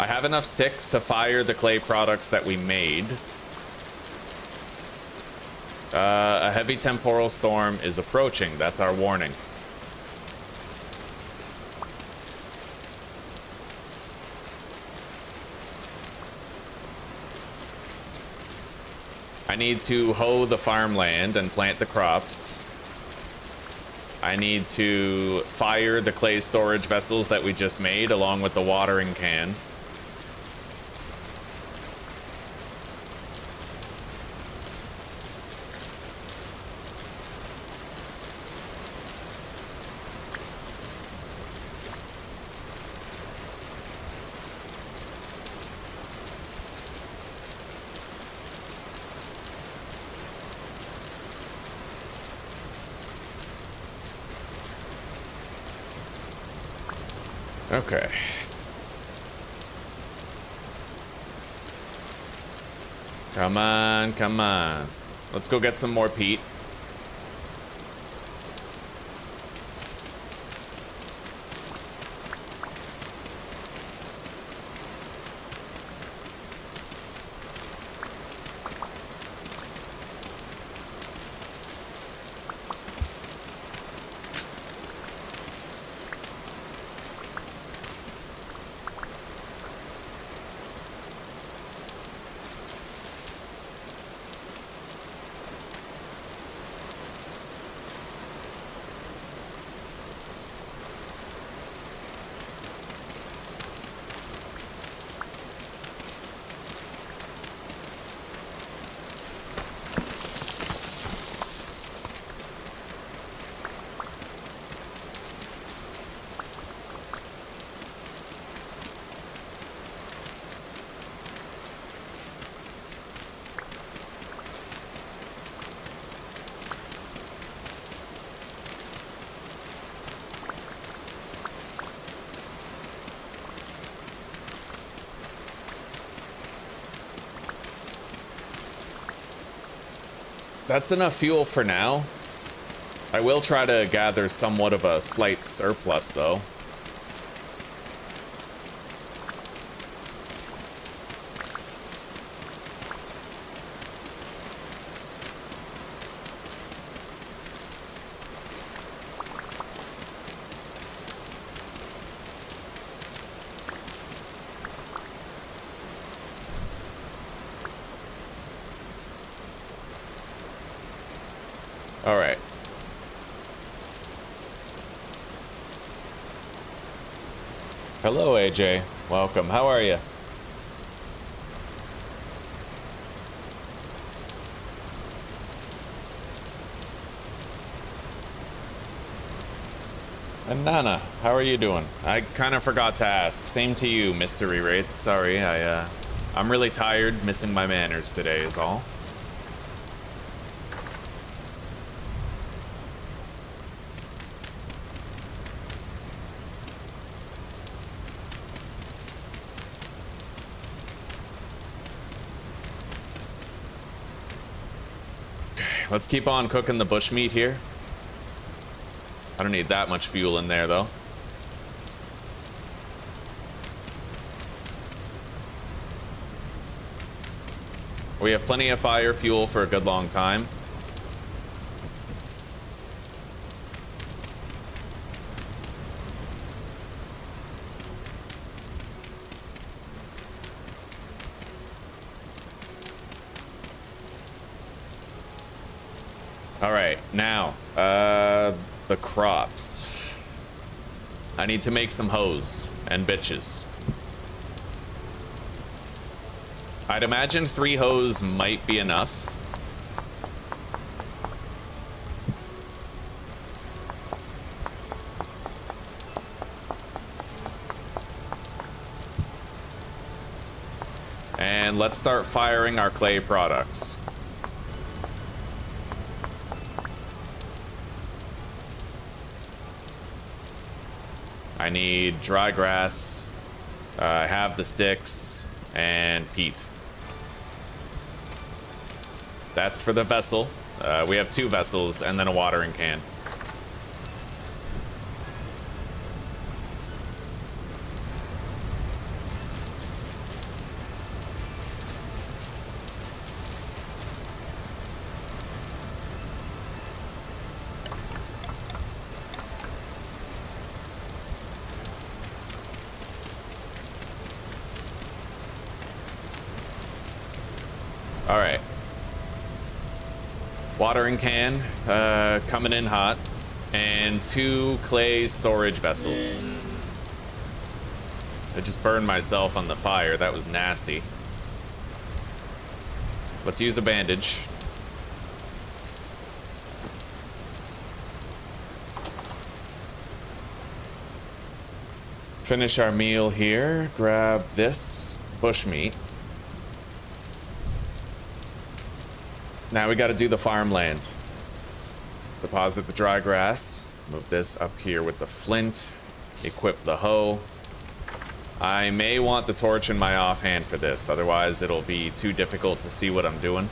I have enough sticks to fire the clay products that we made. A heavy temporal storm is approaching, that's our warning. I need to hoe the farmland and plant the crops. I need to fire the clay storage vessels that we just made along with the watering can. Okay. Come on, come on. Let's go get some more peat. That's enough fuel for now. I will try to gather somewhat of a slight surplus, though. All right. Hello, AJ. Welcome. How are you? And Nana, how are you doing? I kind of forgot to ask. Same to you, Mystery Wraith. Sorry, I'm really tired. Missing my manners today is all. Let's keep on cooking the bushmeat here. I don't need that much fuel in there, though. We have plenty of fire fuel for a good long time. All right, now, the crops. I need to make some hoes and bitches. I'd imagine 3 hoes might be enough. And let's start firing our clay products. I need dry grass, I have the sticks, and peat. That's for the vessel. We have 2 vessels and then a watering can. All right. Watering can, coming in hot, and 2 clay storage vessels. I just burned myself on the fire. That was nasty. Let's use a bandage. Finish our meal here. Grab this bushmeat. Now we got to do the farmland. Deposit the dry grass. Move this up here with the flint. Equip the hoe. I may want the torch in my offhand for this, otherwise it'll be too difficult to see what I'm doing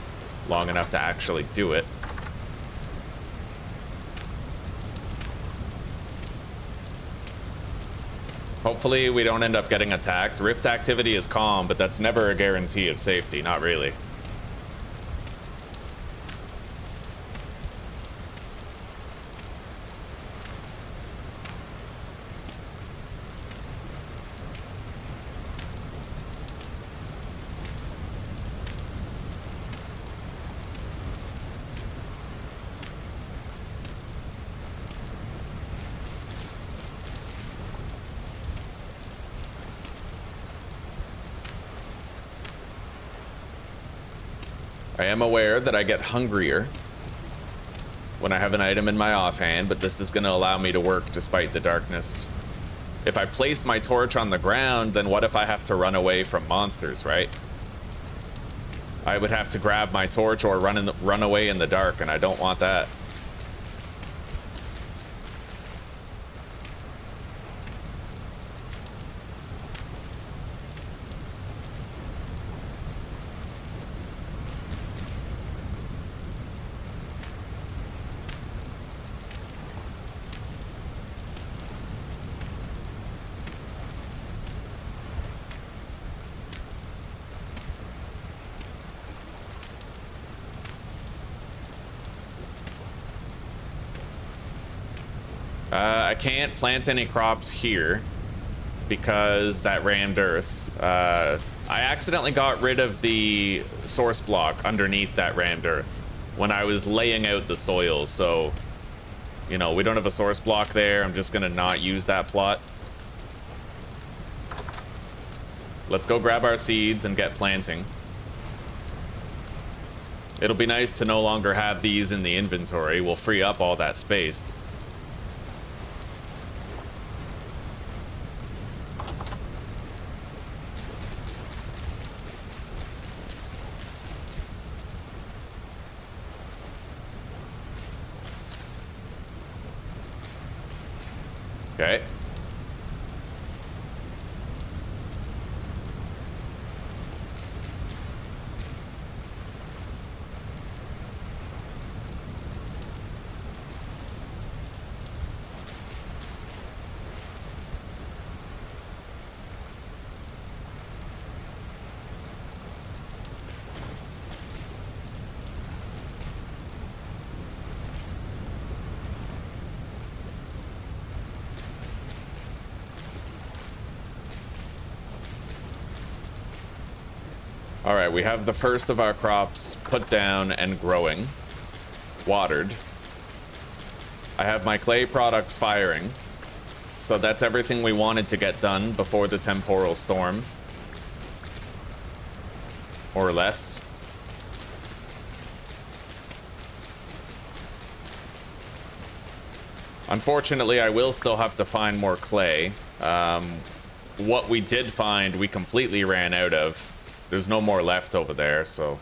long enough to actually do it. Hopefully we don't end up getting attacked. Rift activity is calm, but that's never a guarantee of safety, not really. I am aware that I get hungrier when I have an item in my offhand, but this is going to allow me to work despite the darkness. If I place my torch on the ground, then what if I have to run away from monsters, right? I would have to grab my torch or run away in the dark, and I don't want that. I can't plant any crops here because that rammed earth. I accidentally got rid of the source block underneath that rammed earth when I was laying out the soil, so, you know, we don't have a source block there. I'm just gonna not use that plot. Let's go grab our seeds and get planting. It'll be nice to no longer have these in the inventory. We'll free up all that space. Okay. All right, we have the first of our crops put down and growing, watered. I have my clay products firing, so that's everything we wanted to get done before the temporal storm, or less. Unfortunately, I will still have to find more clay. What we did find, we completely ran out of. There's no more left over there, so...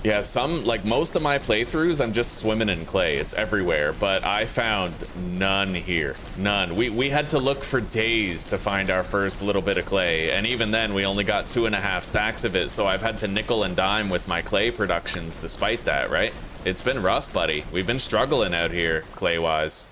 Yeah, like most of my playthroughs, I'm just swimming in clay. It's everywhere, but I found none here. None. We had to look for days to find our first little bit of clay, and even then, we only got 2.5 stacks of it, so I've had to nickel and dime with my clay productions despite that, right? It's been rough, buddy. We've been struggling out here, clay-wise.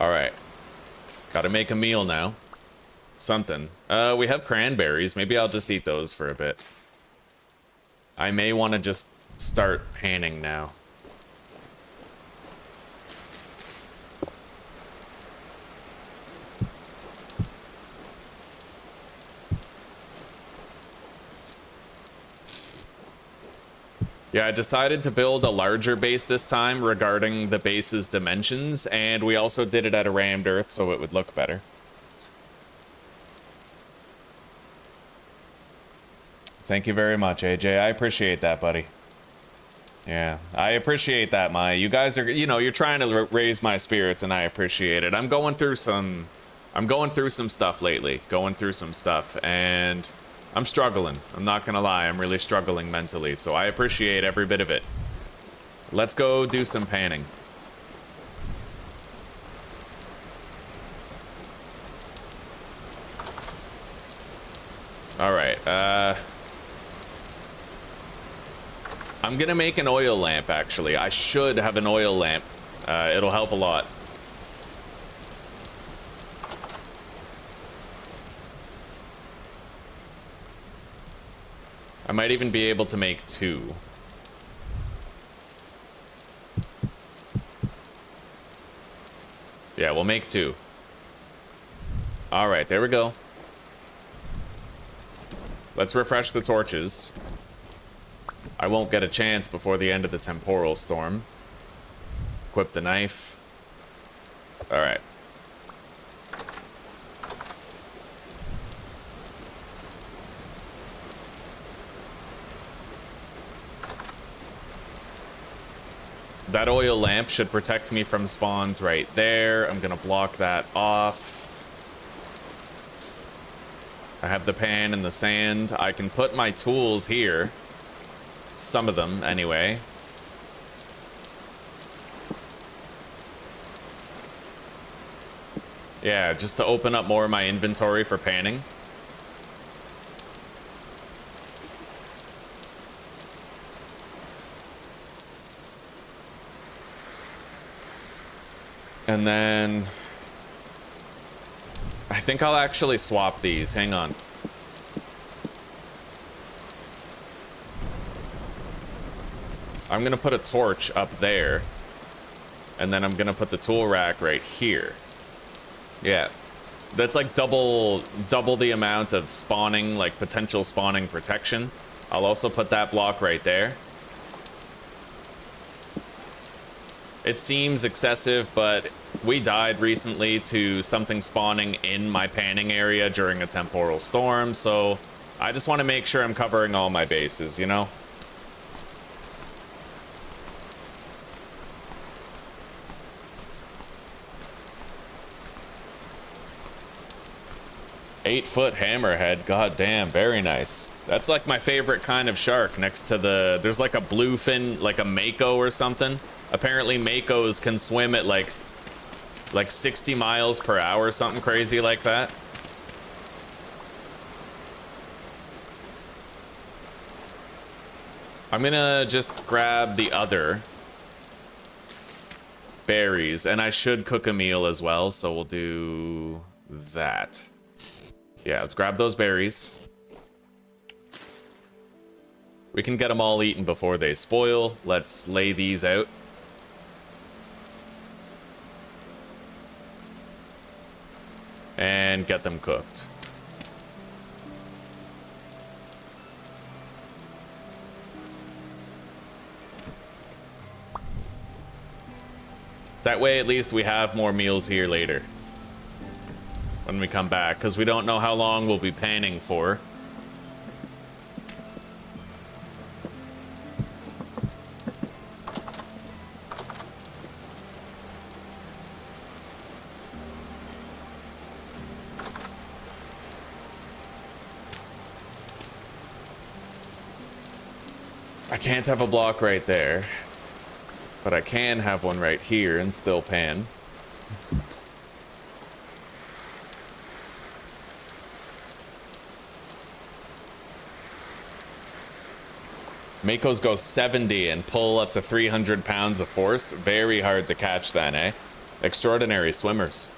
Alright. Gotta make a meal now. Something. We have cranberries. Maybe I'll just eat those for a bit. I may want to just start panning now. Yeah, I decided to build a larger base this time regarding the base's dimensions, and we also did it at a rammed earth so it would look better. Thank you very much, AJ. I appreciate that, buddy. Yeah, I appreciate that, Maya. You guys are, you know, you're trying to raise my spirits, and I appreciate it. I'm going through some stuff lately. Going through some stuff, and I'm struggling. I'm not gonna lie. I'm really struggling mentally, so I appreciate every bit of it. Let's go do some panning. All right. I'm gonna make an oil lamp, actually. I should have an oil lamp. It'll help a lot. I might even be able to make 2. Yeah, we'll make 2. All right, there we go. Let's refresh the torches. I won't get a chance before the end of the temporal storm. Equip the knife. All right. That oil lamp should protect me from spawns right there. I'm gonna block that off. I have the pan and the sand. I can put my tools here. Some of them, anyway. Yeah, just to open up more of my inventory for panning. And then I think I'll actually swap these. Hang on. I'm gonna put a torch up there, and then I'm gonna put the tool rack right here. Yeah, that's like double the amount of spawning, like potential spawning protection. I'll also put that block right there. It seems excessive, but we died recently to something spawning in my panning area during a temporal storm, so I just want to make sure I'm covering all my bases, you know? Eight-foot hammerhead, god damn, very nice. That's like my favorite kind of shark next to the... There's like a bluefin, like a mako or something. Apparently makos can swim at like 60 miles per hour, something crazy like that. I'm gonna just grab the other berries, and I should cook a meal as well, so we'll do that. Yeah, let's grab those berries. We can get them all eaten before they spoil. Let's lay these out. And get them cooked. That way, at least we have more meals here later. When we come back, because we don't know how long we'll be panning for. I can't have a block right there, but I can have one right here and still pan. Makos go 70 and pull up to 300 pounds of force. Very hard to catch then, eh? Extraordinary swimmers.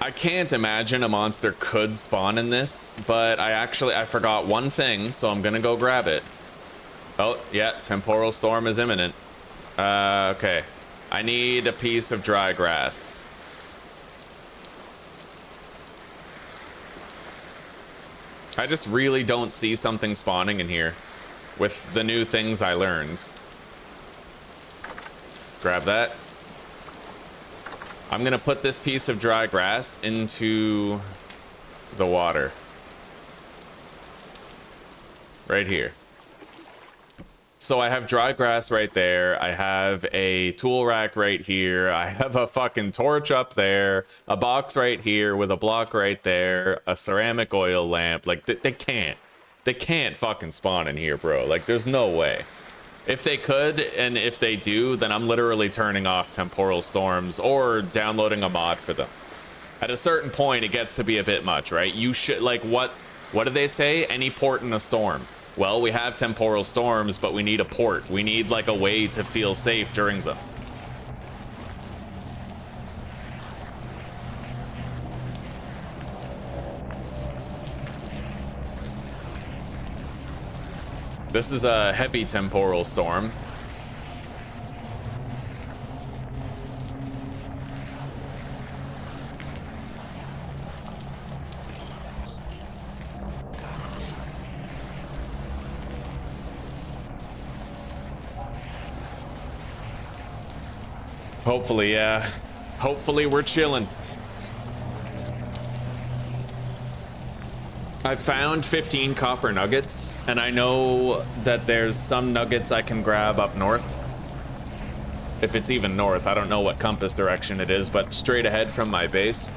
I can't imagine a monster could spawn in this, but I forgot one thing, so I'm gonna go grab it. Oh, yeah, temporal storm is imminent. Okay. I need a piece of dry grass. I just really don't see something spawning in here with the new things I learned. Grab that. I'm gonna put this piece of dry grass into the water. Right here. So I have dry grass right there. I have a tool rack right here. I have a fucking torch up there. A box right here with a block right there. A ceramic oil lamp. Like, they can't fucking spawn in here, bro. Like, there's no way. If they could, and if they do, then I'm literally turning off temporal storms or downloading a mod for them. At a certain point, it gets to be a bit much, right? You should, like, what do they say? Any port in a storm. Well, we have temporal storms, but we need a port. We need, like, a way to feel safe during them. This is a heavy temporal storm. Hopefully, yeah. Hopefully we're chilling. I found 15 copper nuggets, and I know that there's some nuggets I can grab up north. If it's even north, I don't know what compass direction it is, but straight ahead from my base.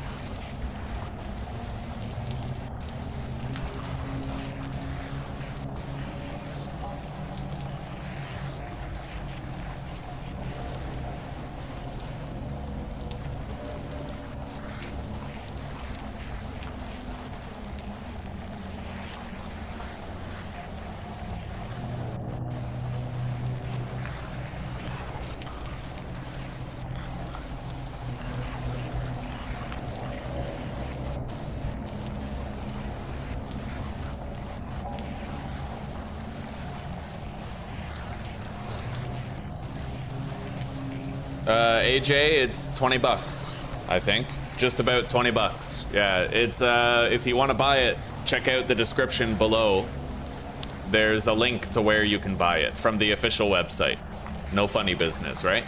AJ, it's 20 bucks, I think. Just about 20 bucks. Yeah, it's if you want to buy it, check out the description below. There's a link to where you can buy it from the official website. No funny business, right?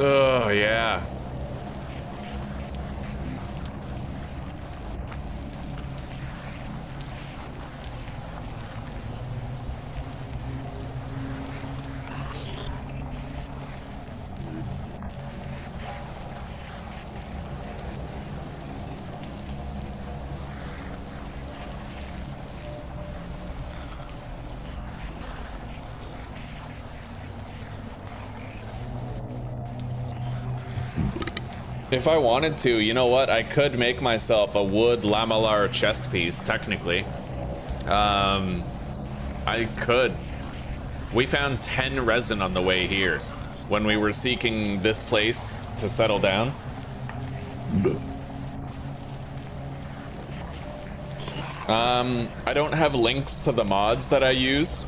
Oh, yeah. If I wanted to, you know what? I could make myself a wood lamellar chest piece, technically. I could. We found 10 resin on the way here when we were seeking this place to settle down. I don't have links to the mods that I use,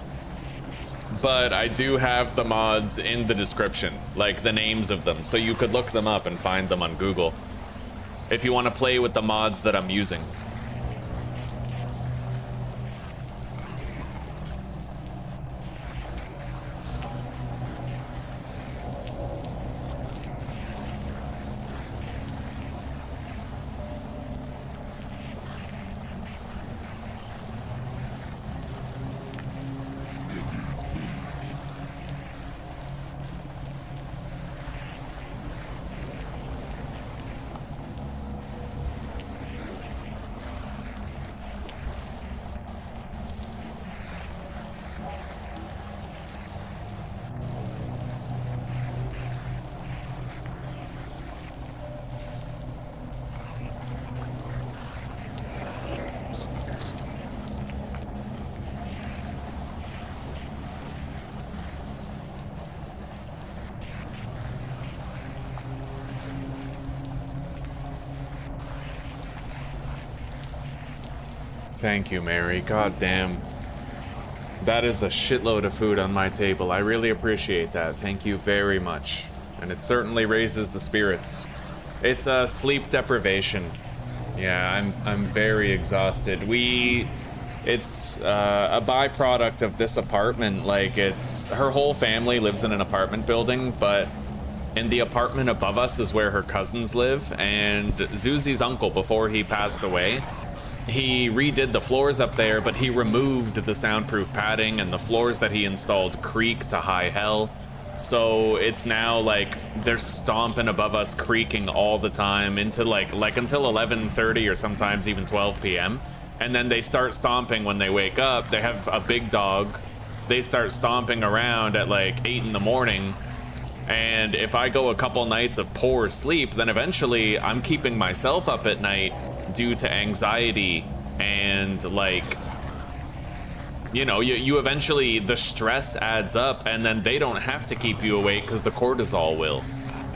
but I do have the mods in the description, like the names of them, so you could look them up and find them on Google if you want to play with the mods that I'm using. Thank you, Mary. God damn. That is a shitload of food on my table. I really appreciate that. Thank you very much. And it certainly raises the spirits. It's a sleep deprivation. Yeah, I'm very exhausted. It's a byproduct of this apartment. Like, her whole family lives in an apartment building, but in the apartment above us is where her cousins live, and Zuzi's uncle, before he passed away, he redid the floors up there, but he removed the soundproof padding, and the floors that he installed creak to high hell. So it's now like they're stomping above us, creaking all the time into like until 11:30 or sometimes even 12 p.m. And then they start stomping when they wake up. They have a big dog. They start stomping around at like 8 in the morning. And if I go a couple nights of poor sleep, then eventually I'm keeping myself up at night due to anxiety and, like, you know, you eventually, the stress adds up, and then they don't have to keep you awake because the cortisol will,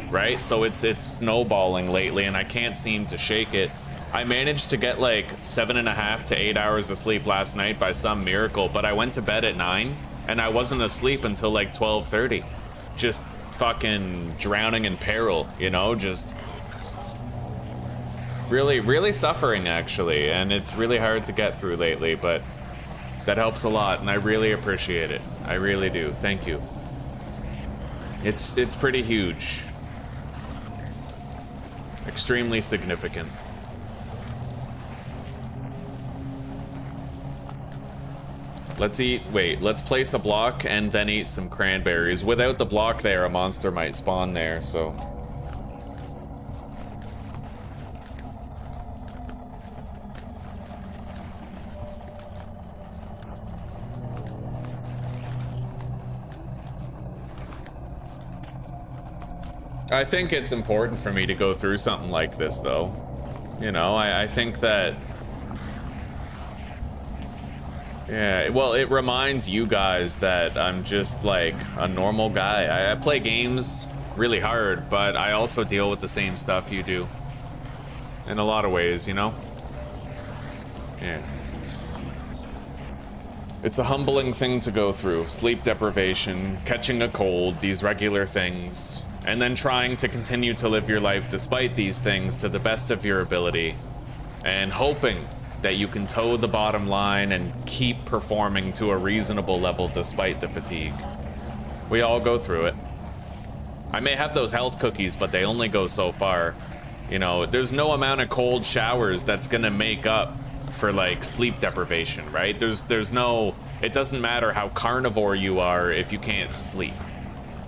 right? So it's snowballing lately, and I can't seem to shake it. I managed to get like 7.5 to 8 hours of sleep last night by some miracle, but I went to bed at 9 and I wasn't asleep until like 12:30. Just fucking drowning in peril, you know, just really suffering actually, and it's really hard to get through lately, but that helps a lot, and I really appreciate it. I really do. Thank you. It's pretty huge. Extremely significant. Let's let's place a block and then eat some cranberries. Without the block there, a monster might spawn there, so. I think it's important for me to go through something like this, though. You know, I think that... Yeah, well, it reminds you guys that I'm just, like, a normal guy. I play games really hard, but I also deal with the same stuff you do. In a lot of ways, you know? Yeah. It's a humbling thing to go through. Sleep deprivation, catching a cold, these regular things, and then trying to continue to live your life despite these things to the best of your ability, and hoping that you can toe the bottom line and keep performing to a reasonable level despite the fatigue. We all go through it. I may have those health cookies, but they only go so far. You know, there's no amount of cold showers that's gonna make up for, like, sleep deprivation, right? There's no, it doesn't matter how carnivore you are if you can't sleep,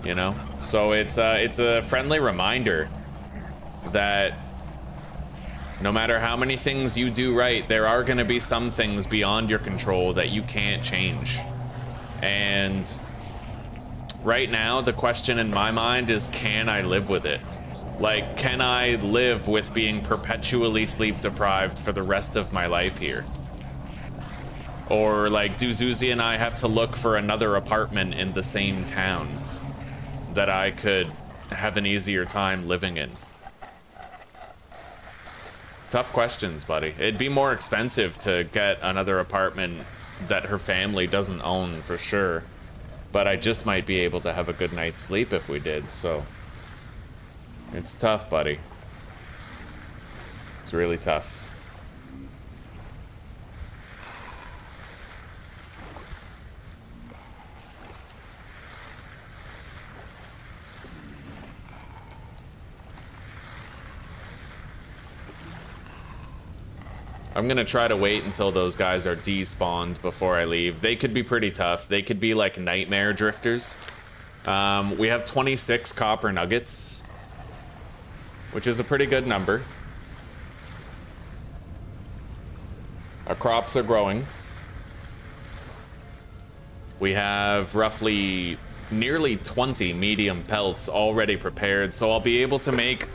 you know? So it's a friendly reminder that no matter how many things you do right, there are gonna be some things beyond your control that you can't change. And right now, the question in my mind is, can I live with it? Like, can I live with being perpetually sleep deprived for the rest of my life here? Or, like, do Zuzi and I have to look for another apartment in the same town that I could have an easier time living in? Tough questions, buddy. It'd be more expensive to get another apartment that her family doesn't own, for sure. But I just might be able to have a good night's sleep if we did, so... It's tough, buddy. It's really tough. I'm gonna try to wait until those guys are despawned before I leave. They could be pretty tough. They could be like nightmare drifters. We have 26 copper nuggets, which is a pretty good number. Our crops are growing. We have roughly nearly 20 medium pelts already prepared, so I'll be able to make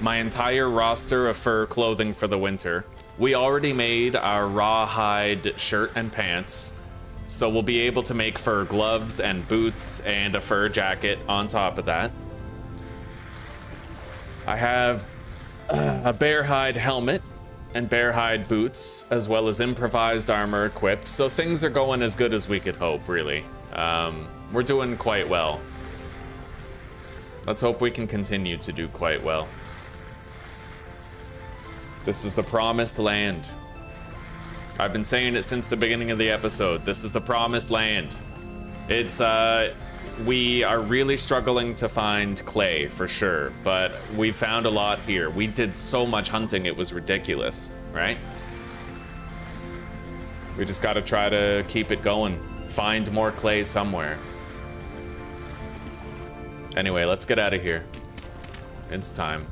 my entire roster of fur clothing for the winter. We already made our rawhide shirt and pants, so we'll be able to make fur gloves and boots and a fur jacket on top of that. I have a bear hide helmet and bear hide boots, as well as improvised armor equipped, so things are going as good as we could hope, really. We're doing quite well. Let's hope we can continue to do quite well. This is the promised land. I've been saying it since the beginning of the episode. This is the promised land. It's, we are really struggling to find clay, for sure, but we found a lot here. We did so much hunting, it was ridiculous, right? We just gotta try to keep it going. Find more clay somewhere. Anyway, let's get out of here. It's time.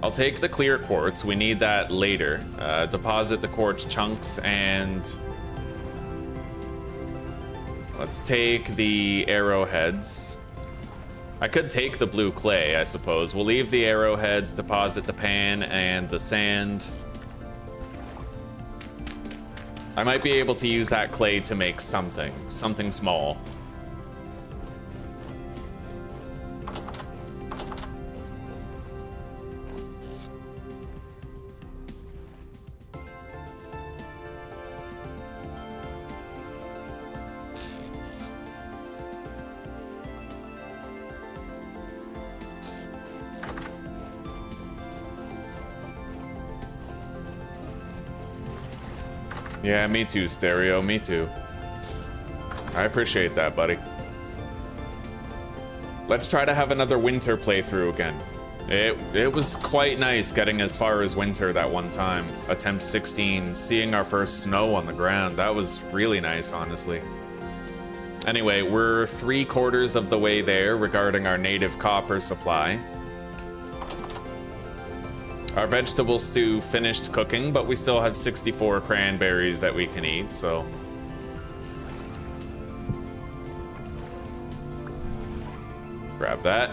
I'll take the clear quartz, we need that later. Deposit the quartz chunks, and let's take the arrowheads. I could take the blue clay, I suppose. We'll leave the arrowheads, deposit the pan and the sand. I might be able to use that clay to make something small. Yeah, me too, Stereo, me too. I appreciate that, buddy. Let's try to have another winter playthrough again. It was quite nice getting as far as winter that one time. Attempt 16, seeing our first snow on the ground. That was really nice, honestly. Anyway, we're 3/4 of the way there regarding our native copper supply. Our vegetable stew finished cooking, but we still have 64 cranberries that we can eat, so... Grab that.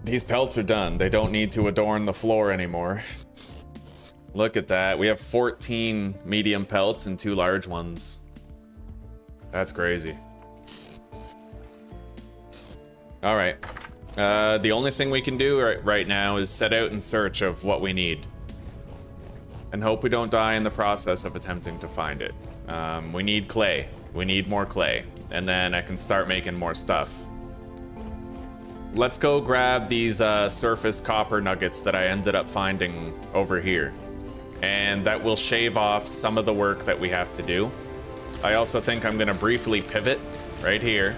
These pelts are done. They don't need to adorn the floor anymore. Look at that. We have 14 medium pelts and 2 large ones. That's crazy. All right. The only thing we can do right now is set out in search of what we need. And hope we don't die in the process of attempting to find it. We need clay. We need more clay. And then I can start making more stuff. Let's go grab these surface copper nuggets that I ended up finding over here. And that will shave off some of the work that we have to do. I also think I'm gonna briefly pivot right here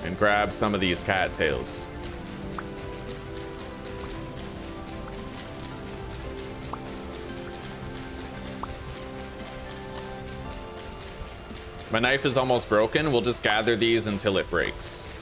and grab some of these cattails. My knife is almost broken. We'll just gather these until it breaks.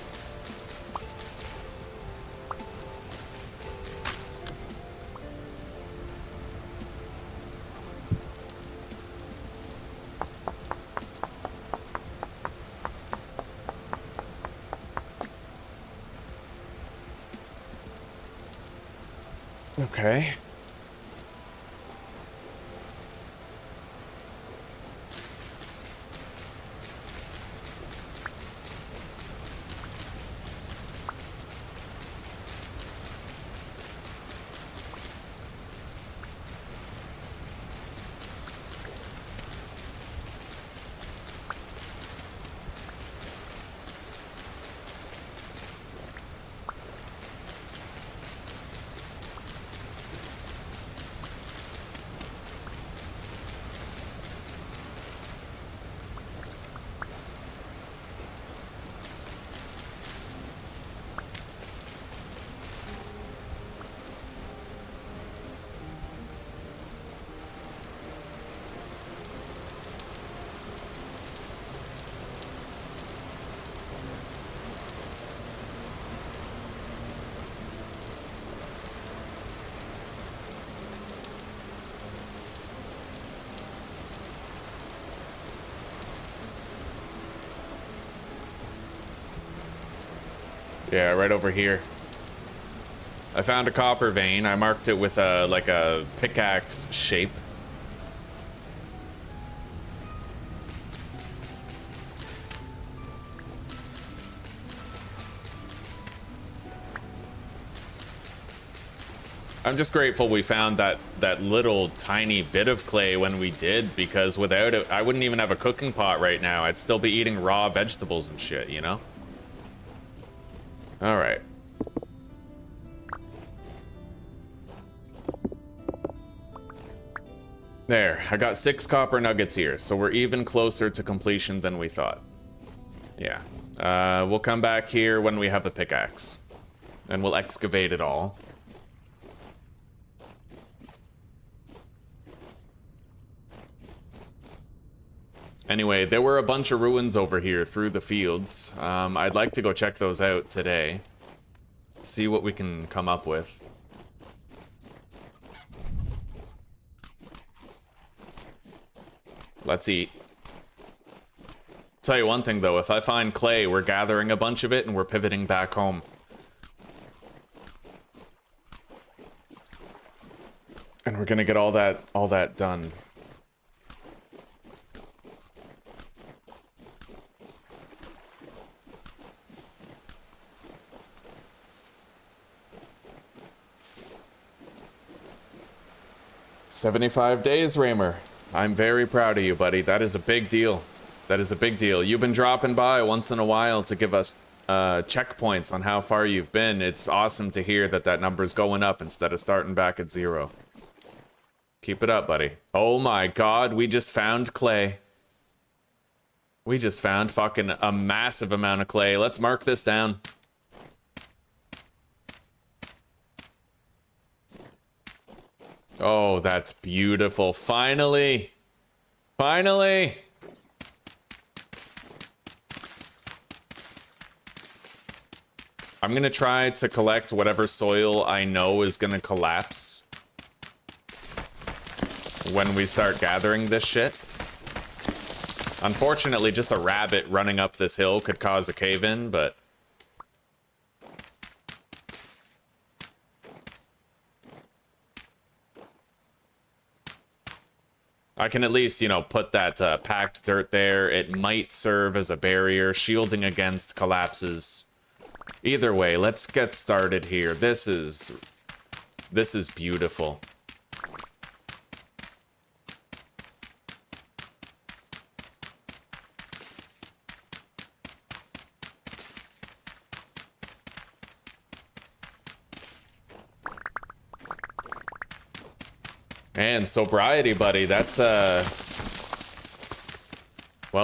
Okay. Yeah, right over here. I found a copper vein. I marked it with a like a pickaxe shape. I'm just grateful we found that little tiny bit of clay when we did, because without it, I wouldn't even have a cooking pot right now. I'd still be eating raw vegetables and shit, you know? All right. There, I got 6 copper nuggets here, so we're even closer to completion than we thought. Yeah. We'll come back here when we have a pickaxe, and we'll excavate it all. Anyway, there were a bunch of ruins over here through the fields. I'd like to go check those out today. See what we can come up with. Let's eat. Tell you one thing though, if I find clay, we're gathering a bunch of it and we're pivoting back home. And we're gonna get all that done. "75 days, Raymer. I'm very proud of you, buddy. That is a big deal. That is a big deal. You've been dropping by once in a while to give us checkpoints on how far you've been. It's awesome to hear that number's going up instead of starting back at 0. Keep it up, buddy. Oh my god, we just found clay. We just found fucking a massive amount of clay. Let's mark this down. Oh, that's beautiful. Finally! Finally! I'm gonna try to collect whatever soil I know is gonna collapse when we start gathering this shit. Unfortunately, just a rabbit running up this hill could cause a cave-in, but... I can at least, you know, put that packed dirt there. It might serve as a barrier, shielding against collapses. Either way, let's get started here. This is beautiful. And sobriety, buddy, that's well,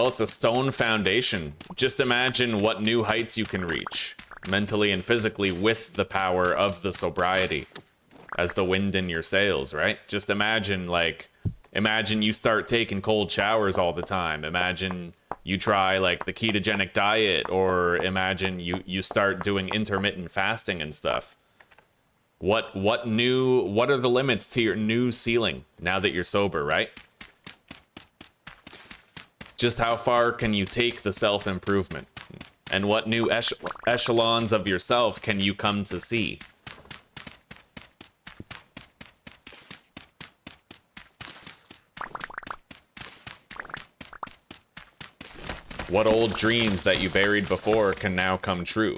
it's a stone foundation. Just imagine what new heights you can reach, mentally and physically, with the power of the sobriety as the wind in your sails, right? Just imagine, like, imagine you start taking cold showers all the time. Imagine you try, like, the ketogenic diet, or imagine you start doing intermittent fasting and stuff. What are the limits to your new ceiling now that you're sober, right? Just how far can you take the self-improvement? And what new echelons of yourself can you come to see? What old dreams that you buried before can now come true?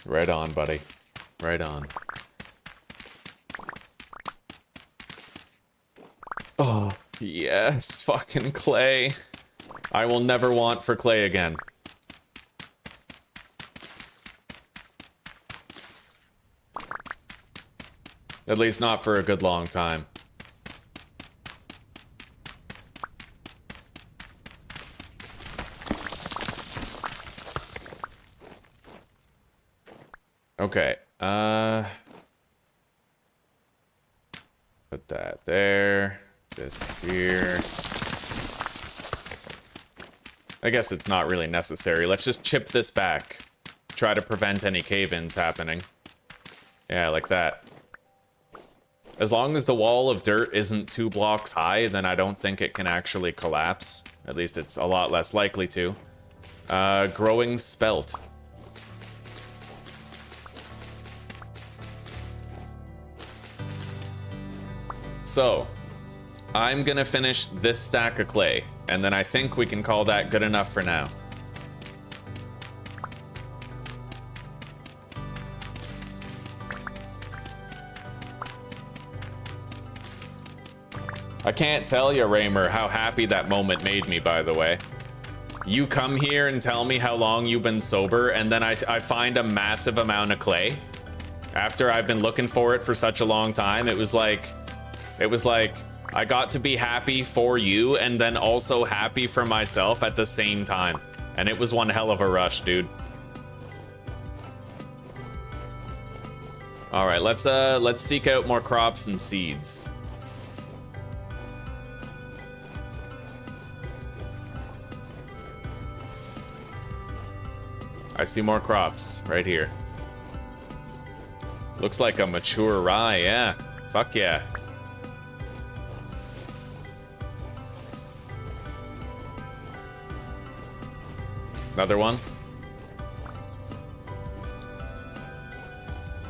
Right on, buddy. Right on. Oh, yes, fucking clay. I will never want for clay again. At least not for a good long time. Okay, put that there, this here. I guess it's not really necessary. Let's just chip this back. Try to prevent any cave-ins happening. Yeah, like that. As long as the wall of dirt isn't 2 blocks high, then I don't think it can actually collapse. At least it's a lot less likely to. Growing spelt. So, I'm gonna finish this stack of clay, and then I think we can call that good enough for now. I can't tell you, Raymer, how happy that moment made me, by the way. You come here and tell me how long you've been sober, and then I find a massive amount of clay. After I've been looking for it for such a long time, it was like I got to be happy for you and then also happy for myself at the same time. And it was one hell of a rush, dude. All right, let's seek out more crops and seeds. I see more crops right here. Looks like a mature rye, yeah. Fuck yeah. Another one.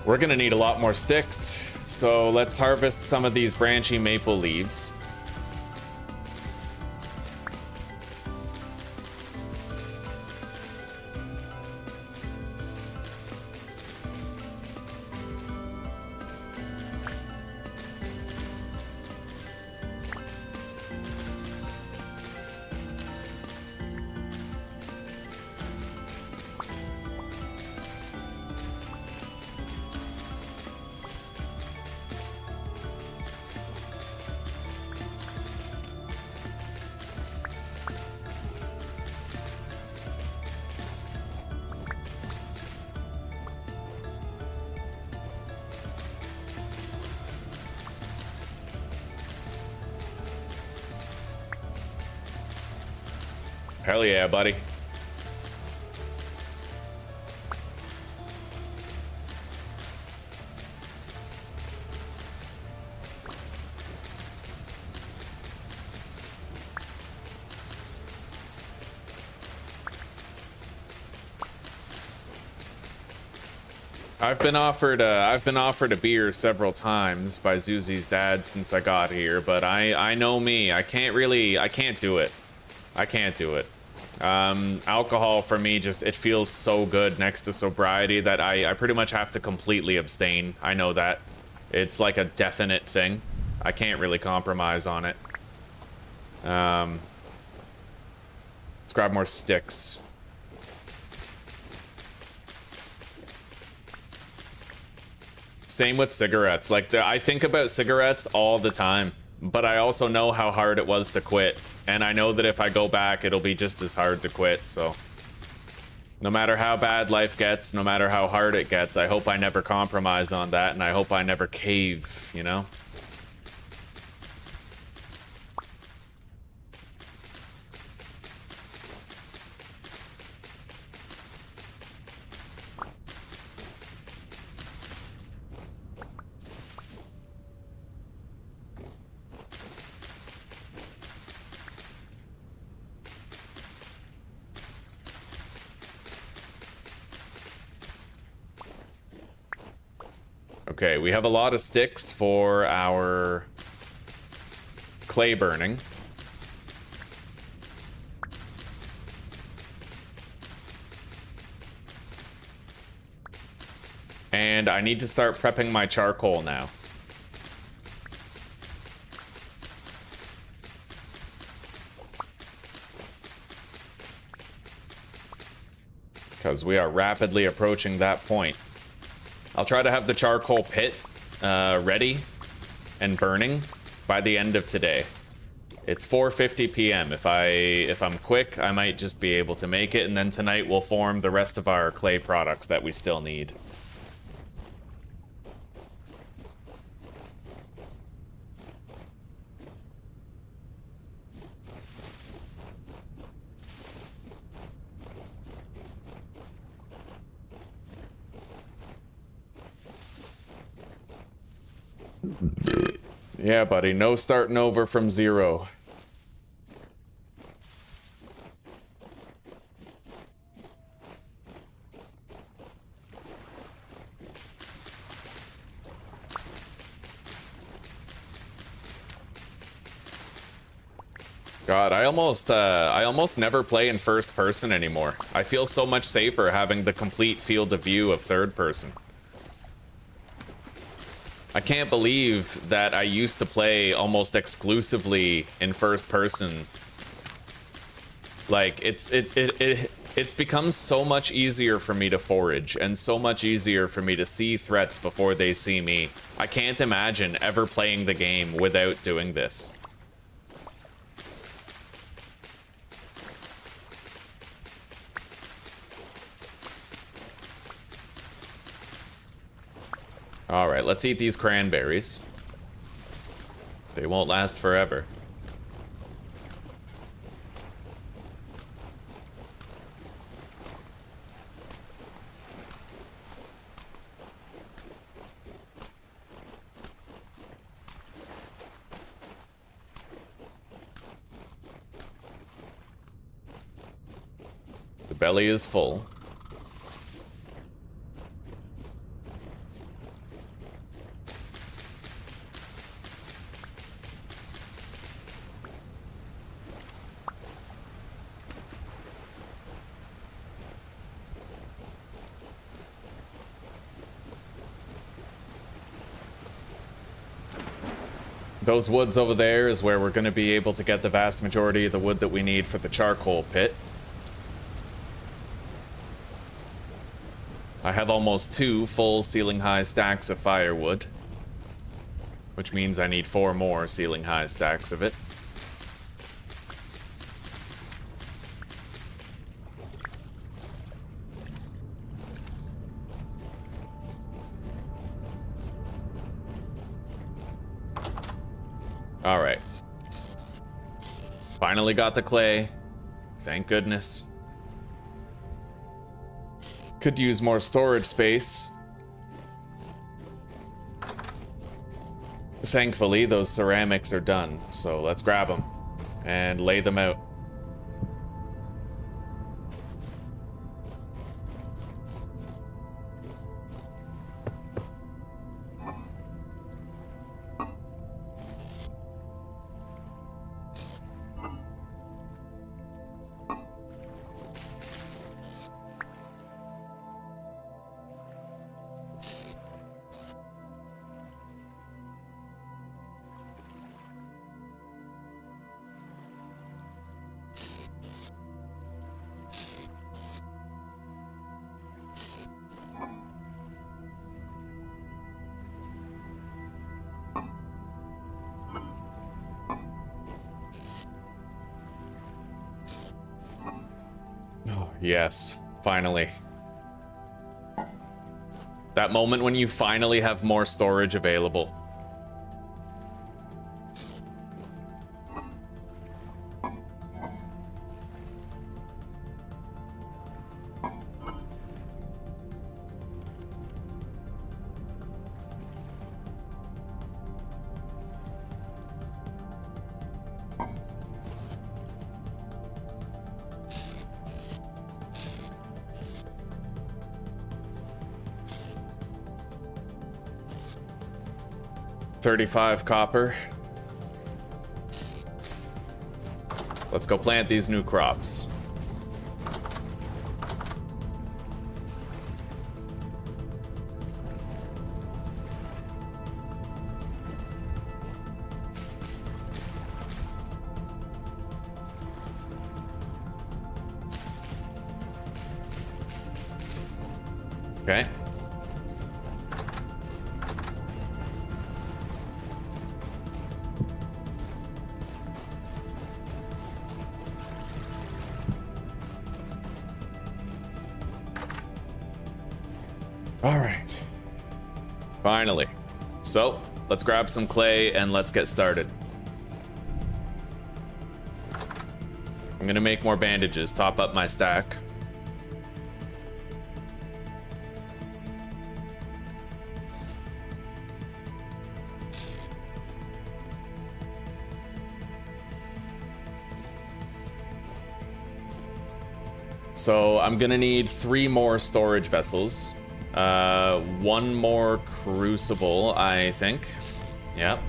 We're gonna need a lot more sticks, so let's harvest some of these branchy maple leaves. Hell yeah, buddy. I've been offered a beer several times by Zuzi's dad since I got here, but I know me. I can't do it. I can't do it. Alcohol for me it feels so good next to sobriety that I pretty much have to completely abstain. I know that. It's like a definite thing. I can't really compromise on it. Let's grab more sticks. Same with cigarettes. Like, I think about cigarettes all the time, but I also know how hard it was to quit. And I know that if I go back, it'll be just as hard to quit, so. No matter how bad life gets, no matter how hard it gets, I hope I never compromise on that, and I hope I never cave, you know? Okay, we have a lot of sticks for our clay burning. And I need to start prepping my charcoal now. Because we are rapidly approaching that point. I'll try to have the charcoal pit ready and burning by the end of today. It's 4:50 p.m. If I'm quick, I might just be able to make it, and then tonight we'll form the rest of our clay products that we still need. Yeah, buddy, no starting over from zero. God, I almost never play in first person anymore. I feel so much safer having the complete field of view of third person. I can't believe that I used to play almost exclusively in first person. Like, it's become so much easier for me to forage and so much easier for me to see threats before they see me. I can't imagine ever playing the game without doing this. Alright, let's eat these cranberries. They won't last forever. The belly is full. Those woods over there is where we're going to be able to get the vast majority of the wood that we need for the charcoal pit. I have almost 2 full ceiling-high stacks of firewood, which means I need 4 more ceiling-high stacks of it. Alright. Finally got the clay. Thank goodness. Could use more storage space. Thankfully, those ceramics are done, so let's grab them and lay them out. Yes, finally. That moment when you finally have more storage available. $35 copper. Let's go plant these new crops. Okay. All right. Finally. So, let's grab some clay and let's get started. I'm gonna make more bandages, top up my stack. So I'm gonna need 3 more storage vessels. 1 more crucible, I think. Yep.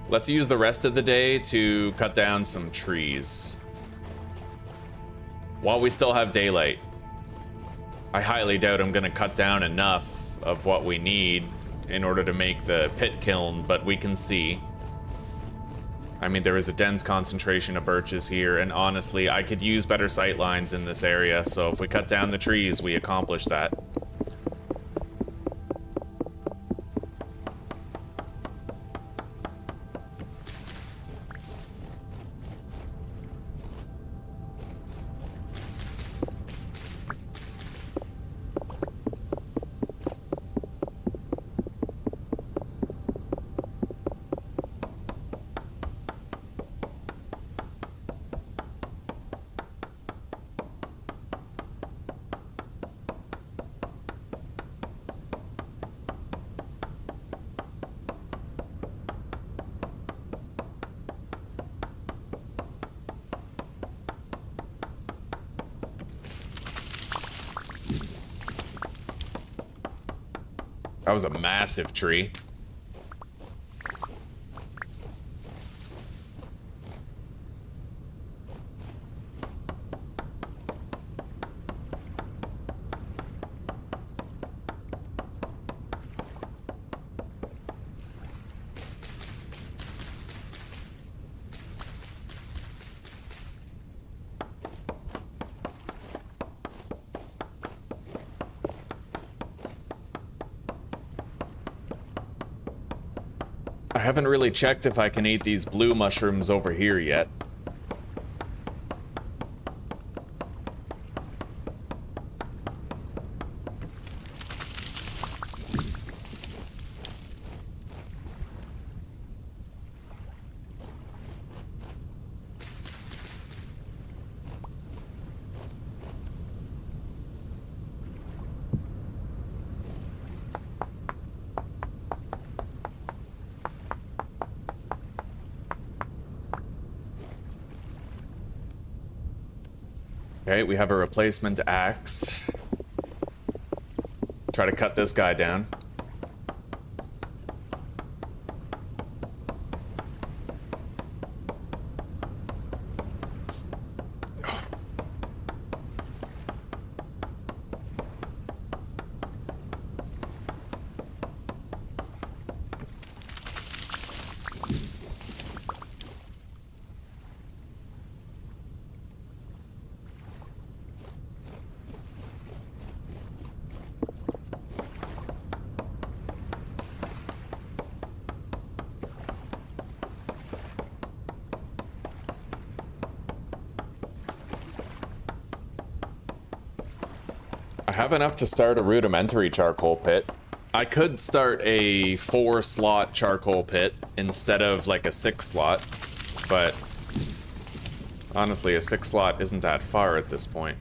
Let's use the rest of the day to cut down some trees while we still have daylight. I highly doubt I'm gonna cut down enough of what we need in order to make the pit kiln, but we can see. I mean, there is a dense concentration of birches here, and honestly, I could use better sight lines in this area, so if we cut down the trees, we accomplish that. That was a massive tree. I haven't really checked if I can eat these blue mushrooms over here yet. Okay, we have a replacement axe. Try to cut this guy down. I have enough to start a rudimentary charcoal pit. I could start a 4-slot charcoal pit instead of like a 6-slot, but honestly, a 6-slot isn't that far at this point.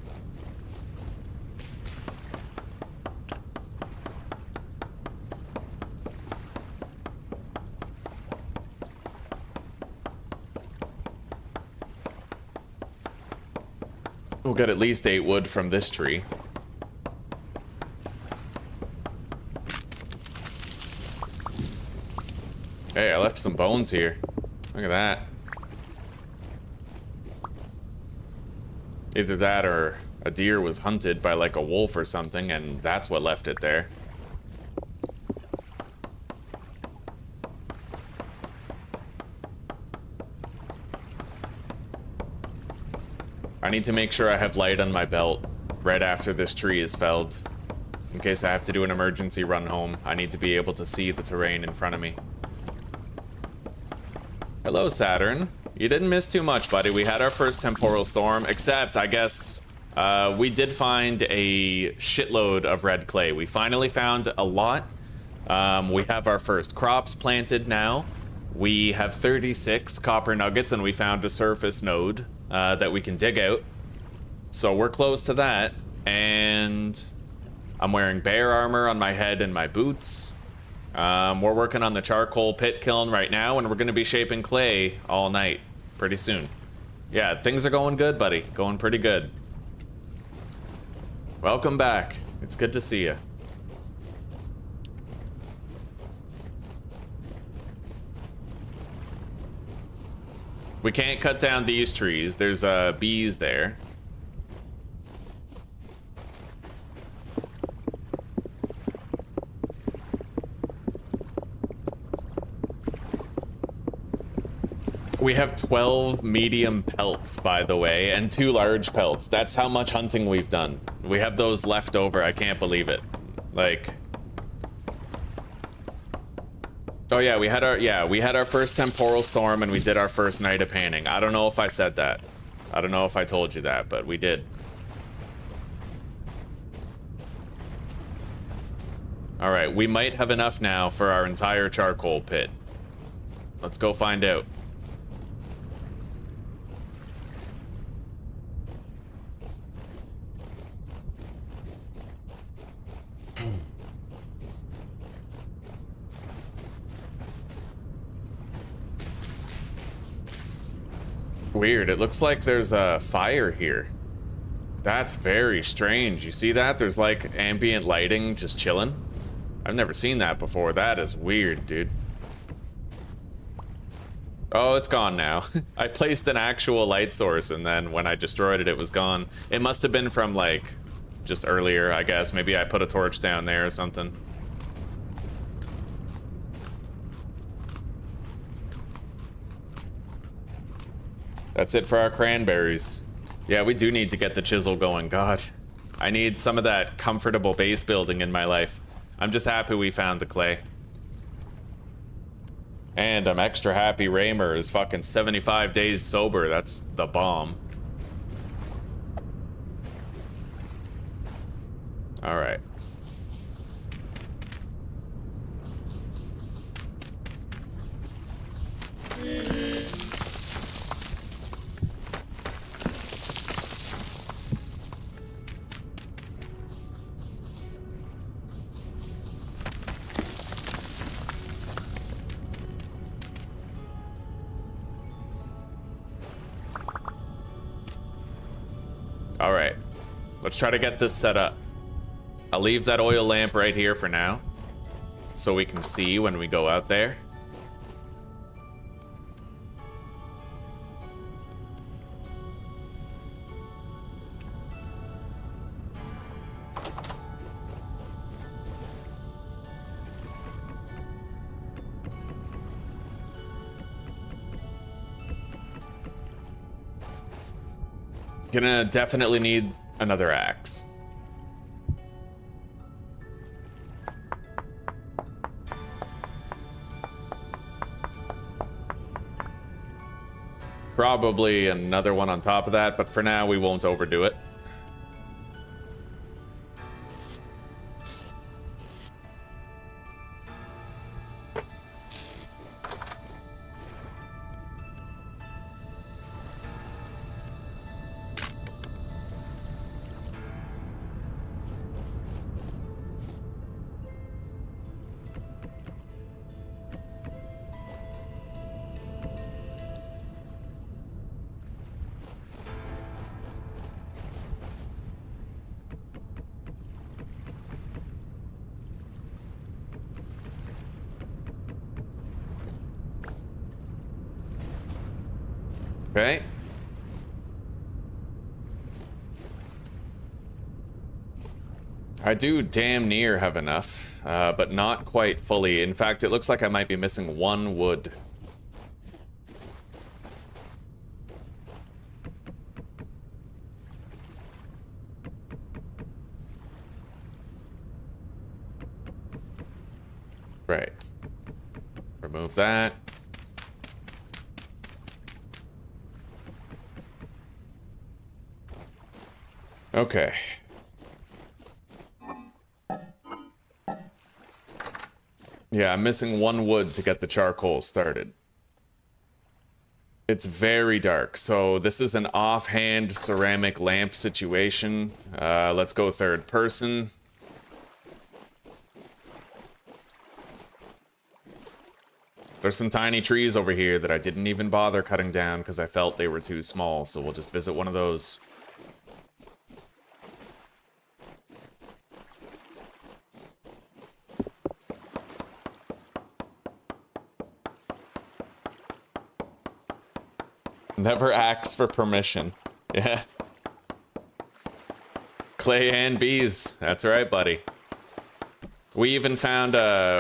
We'll get at least 8 wood from this tree. Hey, I left some bones here. Look at that. Either that or a deer was hunted by like a wolf or something, and that's what left it there. I need to make sure I have light on my belt right after this tree is felled. In case I have to do an emergency run home, I need to be able to see the terrain in front of me. Hello, Saturn. You didn't miss too much, buddy. We had our first temporal storm, except, I guess, we did find a shitload of red clay. We finally found a lot. We have our first crops planted now. We have 36 copper nuggets, and we found a surface node that we can dig out. So we're close to that, and I'm wearing bear armor on my head and my boots. We're working on the charcoal pit kiln right now, and we're going to be shaping clay all night pretty soon. Yeah, things are going good, buddy. Going pretty good. Welcome back. It's good to see you. We can't cut down these trees. There's bees there. We have 12 medium pelts, by the way, and 2 large pelts. That's how much hunting we've done. We have those left over. I can't believe it. Like... Oh yeah, we had our first temporal storm, and we did our first night of panning. I don't know if I said that. I don't know if I told you that, but we did. Alright, we might have enough now for our entire charcoal pit. Let's go find out. Weird, it looks like there's a fire here. That's very strange. You see that? There's like ambient lighting just chilling. I've never seen that before. That is weird, dude. Oh, it's gone now. I placed an actual light source, and then when I destroyed it, it was gone. It must have been from like just earlier, I guess. Maybe I put a torch down there or something. That's it for our cranberries. Yeah, we do need to get the chisel going. God, I need some of that comfortable base building in my life. I'm just happy we found the clay. And I'm extra happy Raymer is fucking 75 days sober. That's the bomb. All right. All right, let's try to get this set up. I'll leave that oil lamp right here for now, so we can see when we go out there. Gonna definitely need another axe. Probably another one on top of that, but for now we won't overdo it. Okay. I do damn near have enough, but not quite fully. In fact, it looks like I might be missing one wood. Right. Remove that. Okay. Yeah, I'm missing one wood to get the charcoal started. It's very dark, so this is an offhand ceramic lamp situation. Let's go third person. There's some tiny trees over here that I didn't even bother cutting down because I felt they were too small, so we'll just visit one of those. Never asks for permission. Yeah. Clay and bees. That's right, buddy. We even found,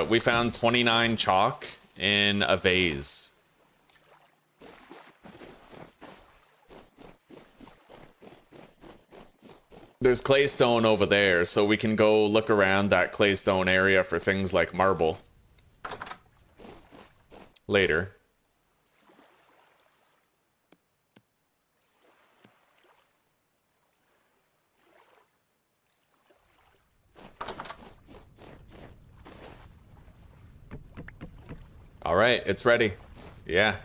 we found 29 chalk in a vase. There's claystone over there, so we can go look around that claystone area for things like marble. Later. All right, it's ready. Yeah.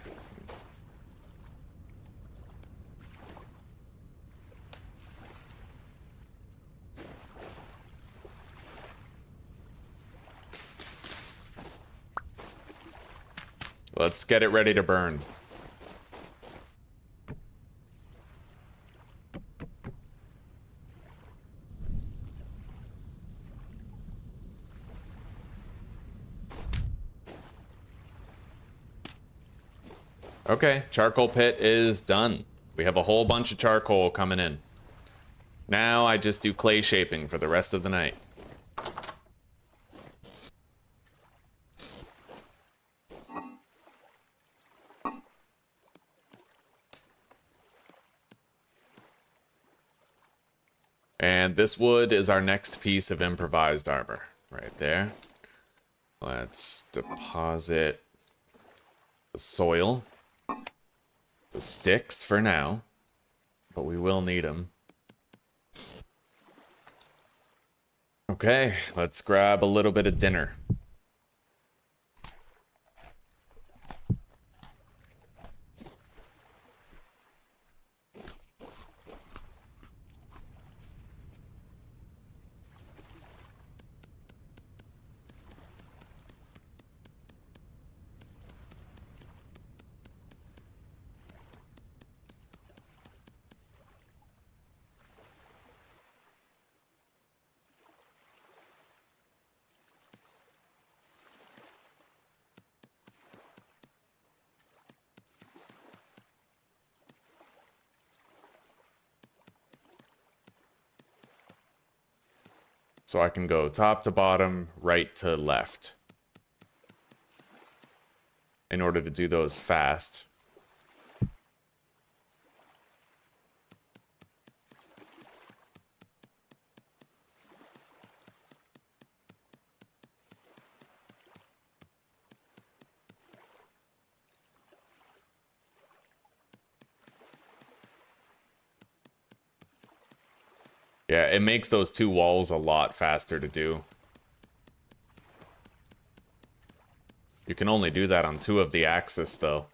Let's get it ready to burn. Okay, charcoal pit is done. We have a whole bunch of charcoal coming in. Now I just do clay shaping for the rest of the night. And this wood is our next piece of improvised armor. Right there. Let's deposit the soil. The sticks for now, but we will need them. Okay, let's grab a little bit of dinner. So I can go top to bottom, right to left. In order to do those fast. Yeah, it makes those two walls a lot faster to do. You can only do that on 2 of the axis, though.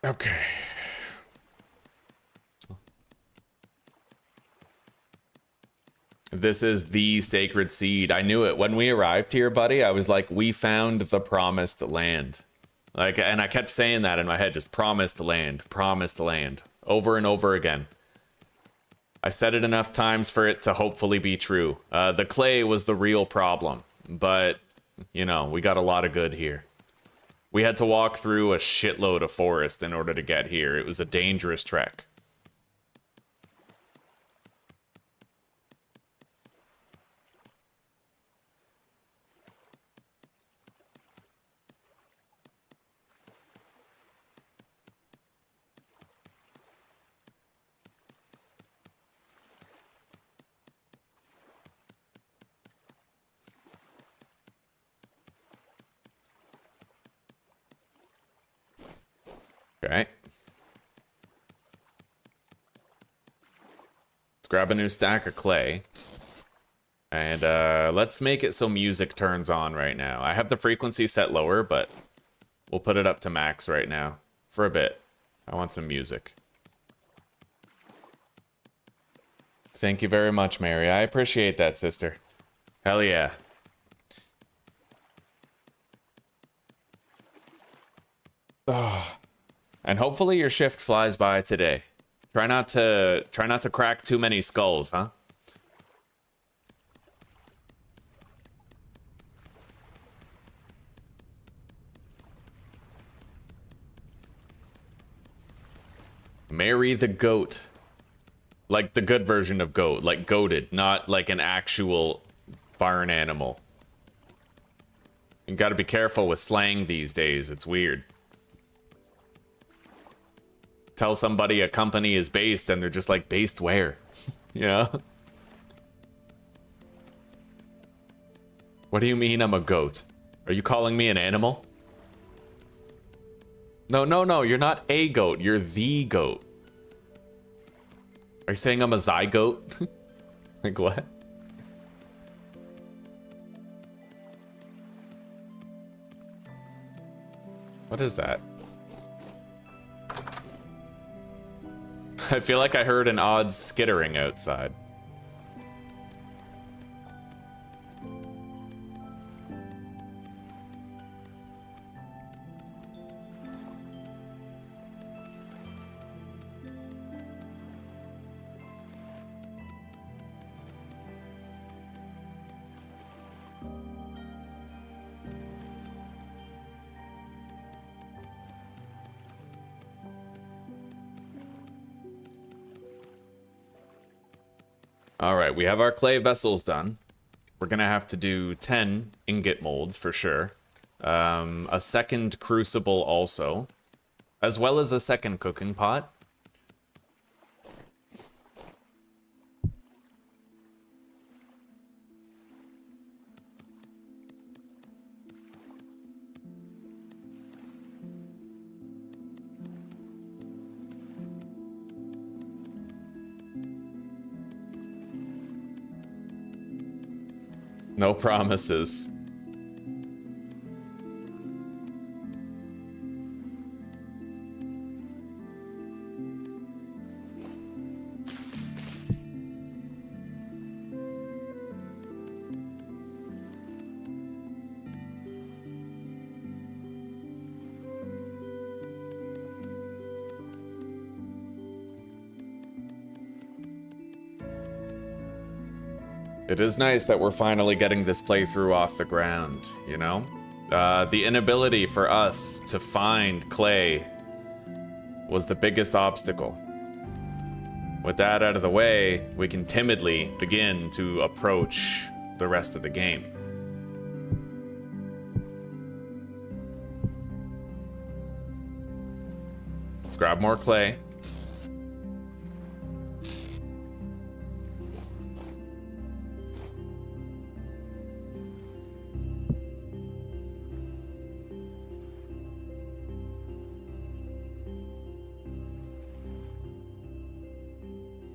Okay. This is the sacred seed. I knew it. When we arrived here, buddy, I was like, we found the promised land. Like, and I kept saying that in my head, just promised land, over and over again. I said it enough times for it to hopefully be true. The clay was the real problem, but, you know, we got a lot of good here. We had to walk through a shitload of forest in order to get here. It was a dangerous trek. Okay. Let's grab a new stack of clay. And let's make it so music turns on right now. I have the frequency set lower, but we'll put it up to max right now. For a bit. I want some music. Thank you very much, Mary. I appreciate that, sister. Hell yeah. Oh. And hopefully your shift flies by today. Try not to crack too many skulls, huh? Marry the goat. Like the good version of goat, like goated, not like an actual barn animal. You gotta be careful with slang these days, it's weird. Tell somebody a company is based and they're just like, based where? You know? What do you mean I'm a goat? Are you calling me an animal? No, you're not a goat, you're the goat. Are you saying I'm a zygote? Like what? What is that? I feel like I heard an odd skittering outside. All right, we have our clay vessels done. We're gonna have to do 10 ingot molds for sure. A second crucible also, as well as a second cooking pot. No promises. It is nice that we're finally getting this playthrough off the ground, you know? The inability for us to find clay was the biggest obstacle. With that out of the way, we can timidly begin to approach the rest of the game. Let's grab more clay.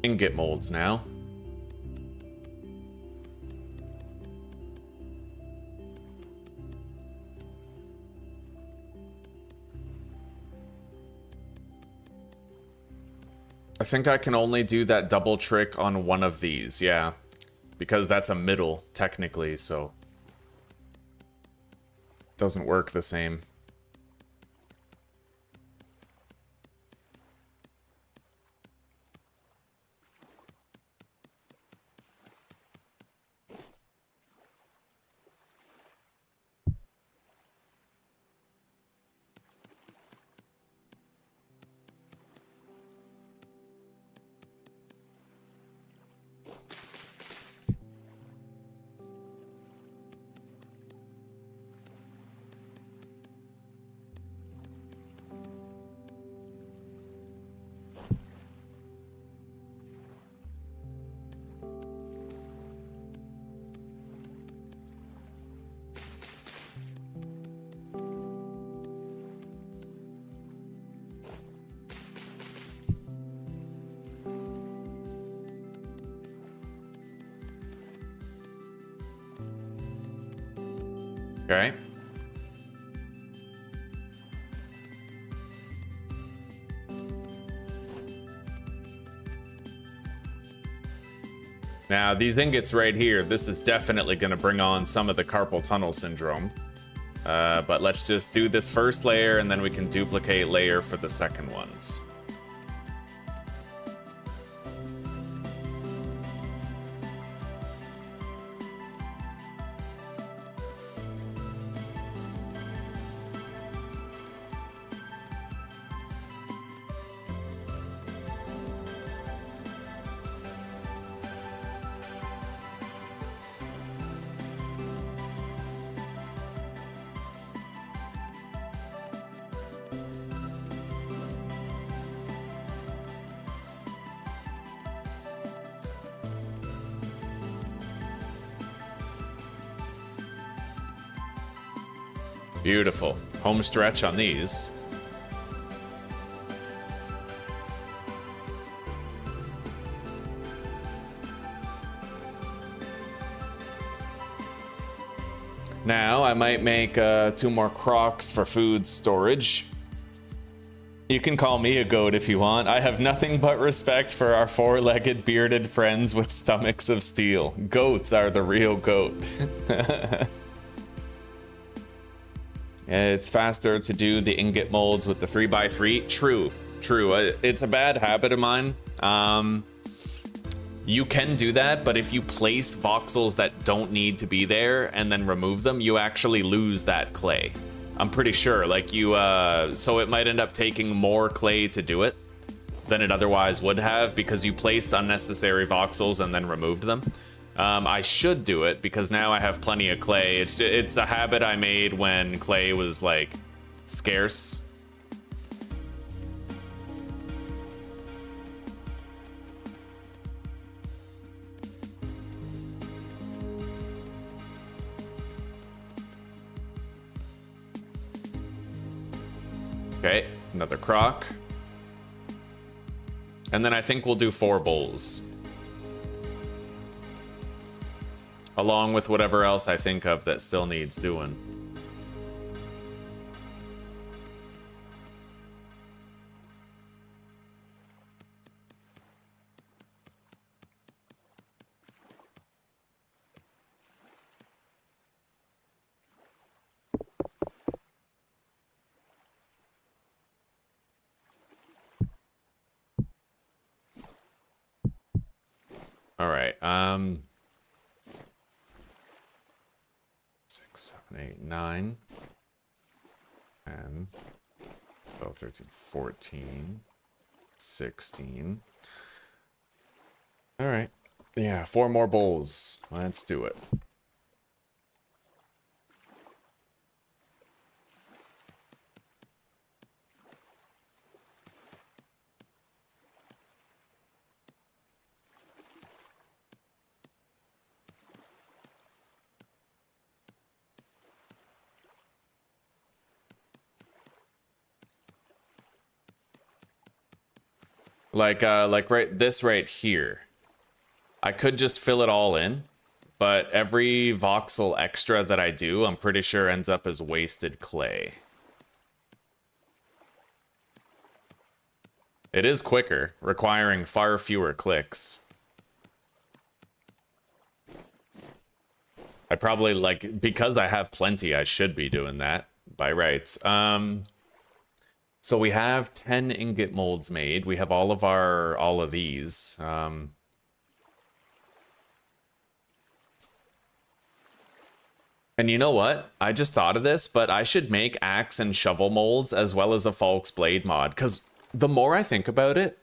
Ingot molds now. I think I can only do that double trick on one of these, yeah. Because that's a middle, technically, so... doesn't work the same. Okay. Now, these ingots right here, this is definitely going to bring on some of the carpal tunnel syndrome. But let's just do this first layer, and then we can duplicate layer for the second ones. Beautiful. Home stretch on these. Now, I might make 2 more crocs for food storage. You can call me a goat if you want. I have nothing but respect for our 4-legged bearded friends with stomachs of steel. Goats are the real goat. It's faster to do the ingot molds with the 3x3. True. It's a bad habit of mine. You can do that, but if you place voxels that don't need to be there and then remove them, you actually lose that clay. I'm pretty sure, like you, so it might end up taking more clay to do it than it otherwise would have because you placed unnecessary voxels and then removed them. I should do it because now I have plenty of clay. It's a habit I made when clay was like scarce. Okay, another crock. And then I think we'll do 4 bowls. Along with whatever else I think of that still needs doing. All right, 8, 9, 10, 12, 13, 14, 16. All right. Yeah, 4 more bowls. Let's do it. Like this right here. I could just fill it all in, but every voxel extra that I do, I'm pretty sure ends up as wasted clay. It is quicker, requiring far fewer clicks. I probably, like, because I have plenty, I should be doing that by rights. So we have 10 ingot molds made. We have all of these. And you know what? I just thought of this, but I should make axe and shovel molds as well as a Falk's Blade mod, because the more I think about it,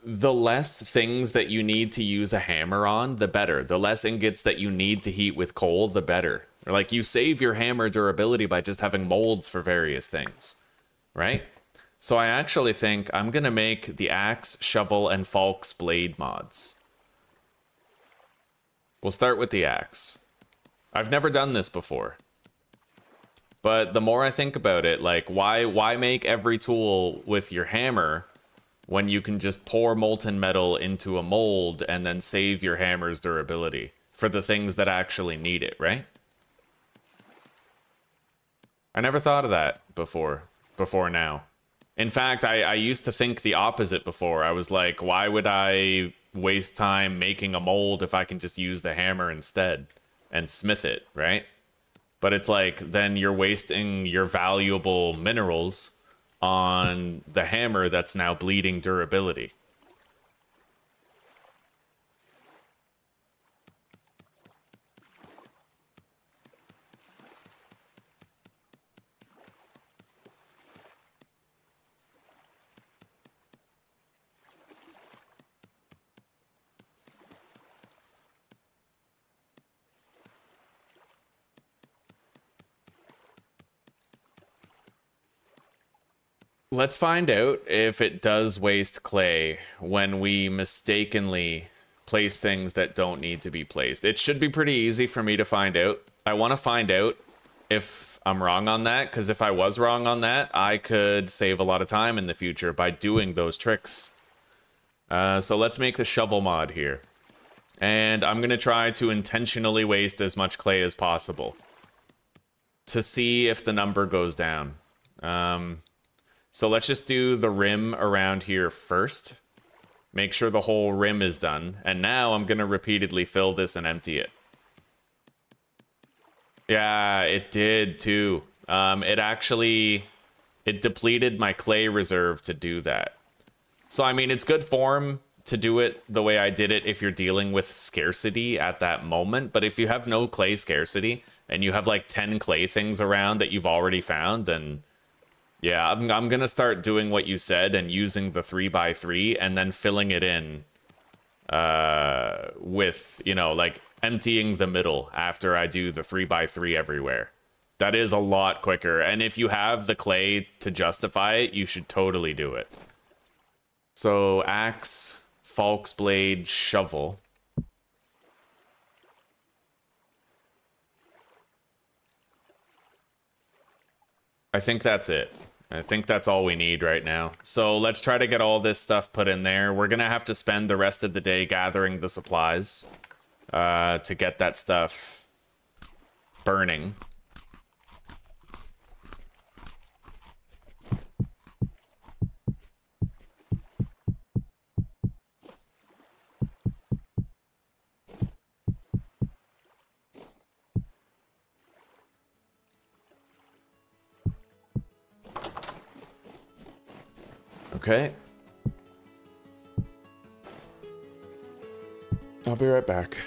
the less things that you need to use a hammer on, the better. The less ingots that you need to heat with coal, the better. Or like, you save your hammer durability by just having molds for various things, right? So I actually think I'm going to make the axe, shovel, and Falk's Blade mods. We'll start with the axe. I've never done this before. But the more I think about it, like, why make every tool with your hammer when you can just pour molten metal into a mold and then save your hammer's durability for the things that actually need it, right? I never thought of that before now. In fact, I used to think the opposite before. I was like, why would I waste time making a mold if I can just use the hammer instead and smith it, right? But it's like, then you're wasting your valuable minerals on the hammer that's now bleeding durability. Let's find out if it does waste clay when we mistakenly place things that don't need to be placed. It should be pretty easy for me to find out. I want to find out if I'm wrong on that, because if I was wrong on that, I could save a lot of time in the future by doing those tricks. So let's make the shovel mod here. And I'm going to try to intentionally waste as much clay as possible to see if the number goes down. So let's just do the rim around here first. Make sure the whole rim is done. And now I'm going to repeatedly fill this and empty it. Yeah, it did too. It depleted my clay reserve to do that. So, I mean, it's good form to do it the way I did it if you're dealing with scarcity at that moment. But if you have no clay scarcity and you have like 10 clay things around that you've already found, then yeah, I'm going to start doing what you said and using the 3x3 and then filling it in with, you know, like emptying the middle after I do the 3x3 everywhere. That is a lot quicker. And if you have the clay to justify it, you should totally do it. So axe, Falk's Blade, shovel. I think that's it. I think that's all we need right now. So let's try to get all this stuff put in there. We're going to have to spend the rest of the day gathering the supplies to get that stuff burning. Okay. I'll be right back.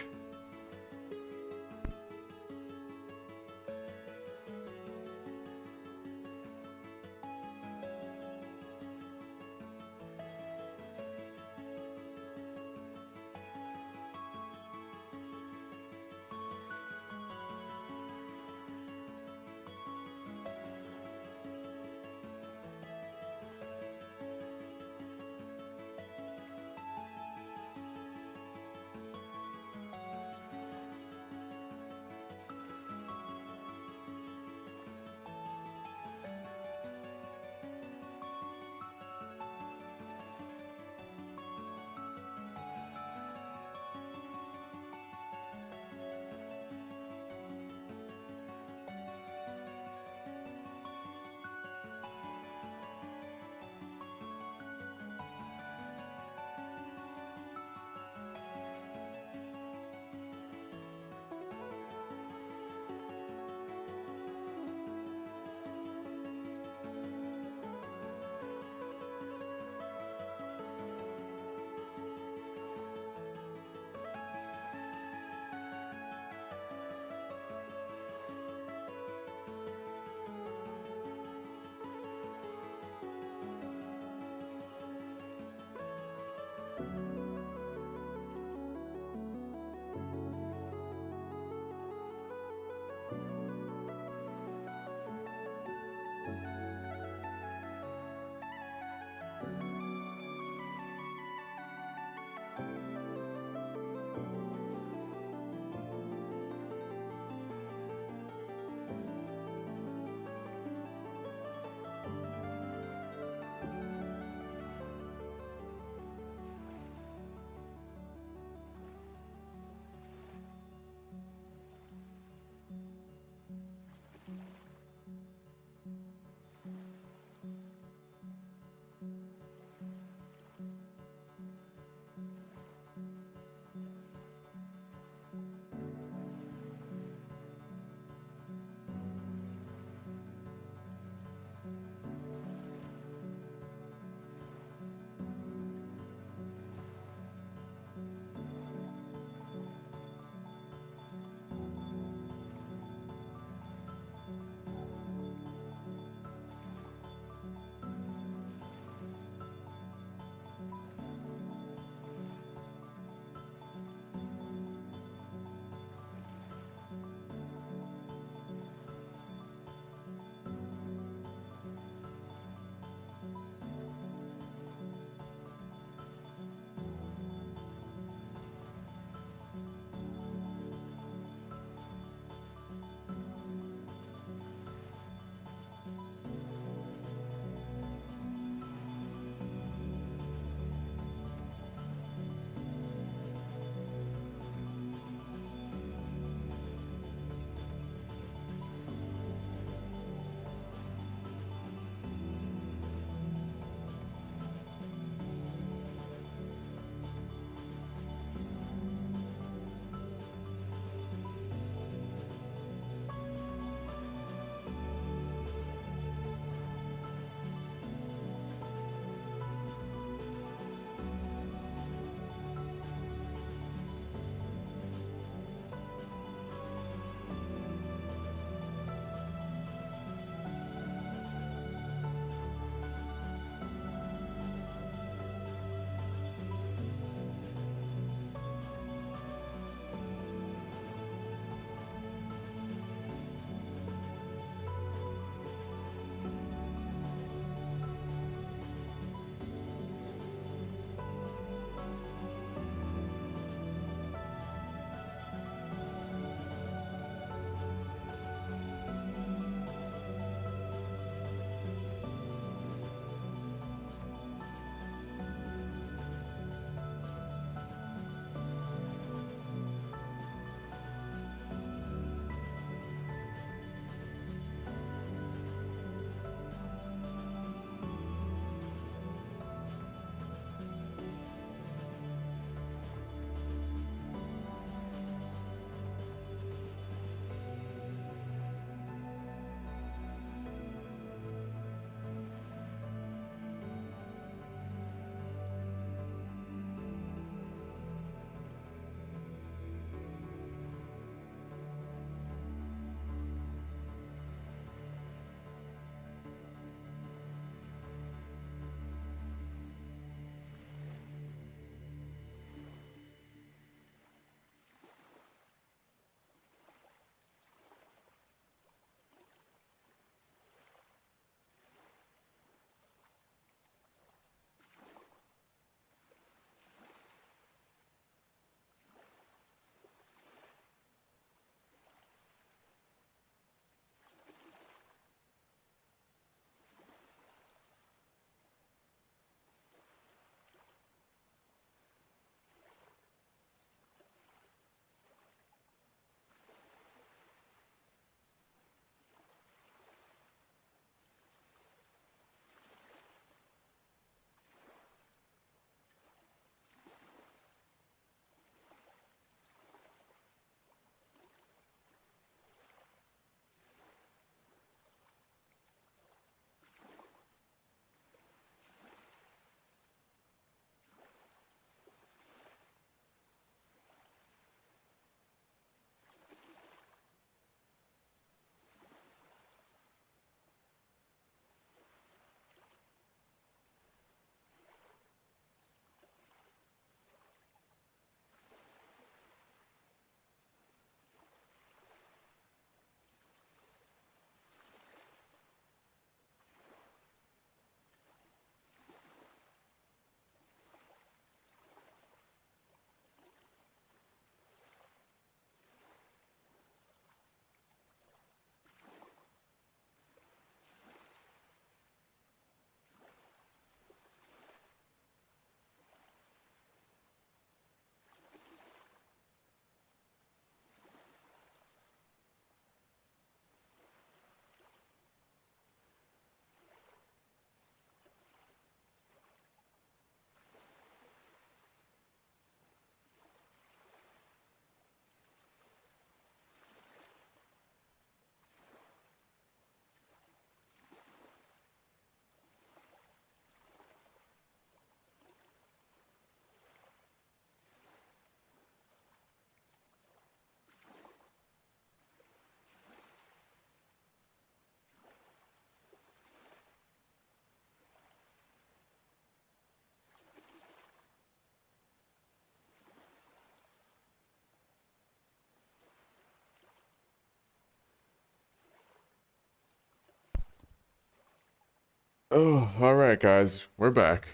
Oh, alright guys, we're back.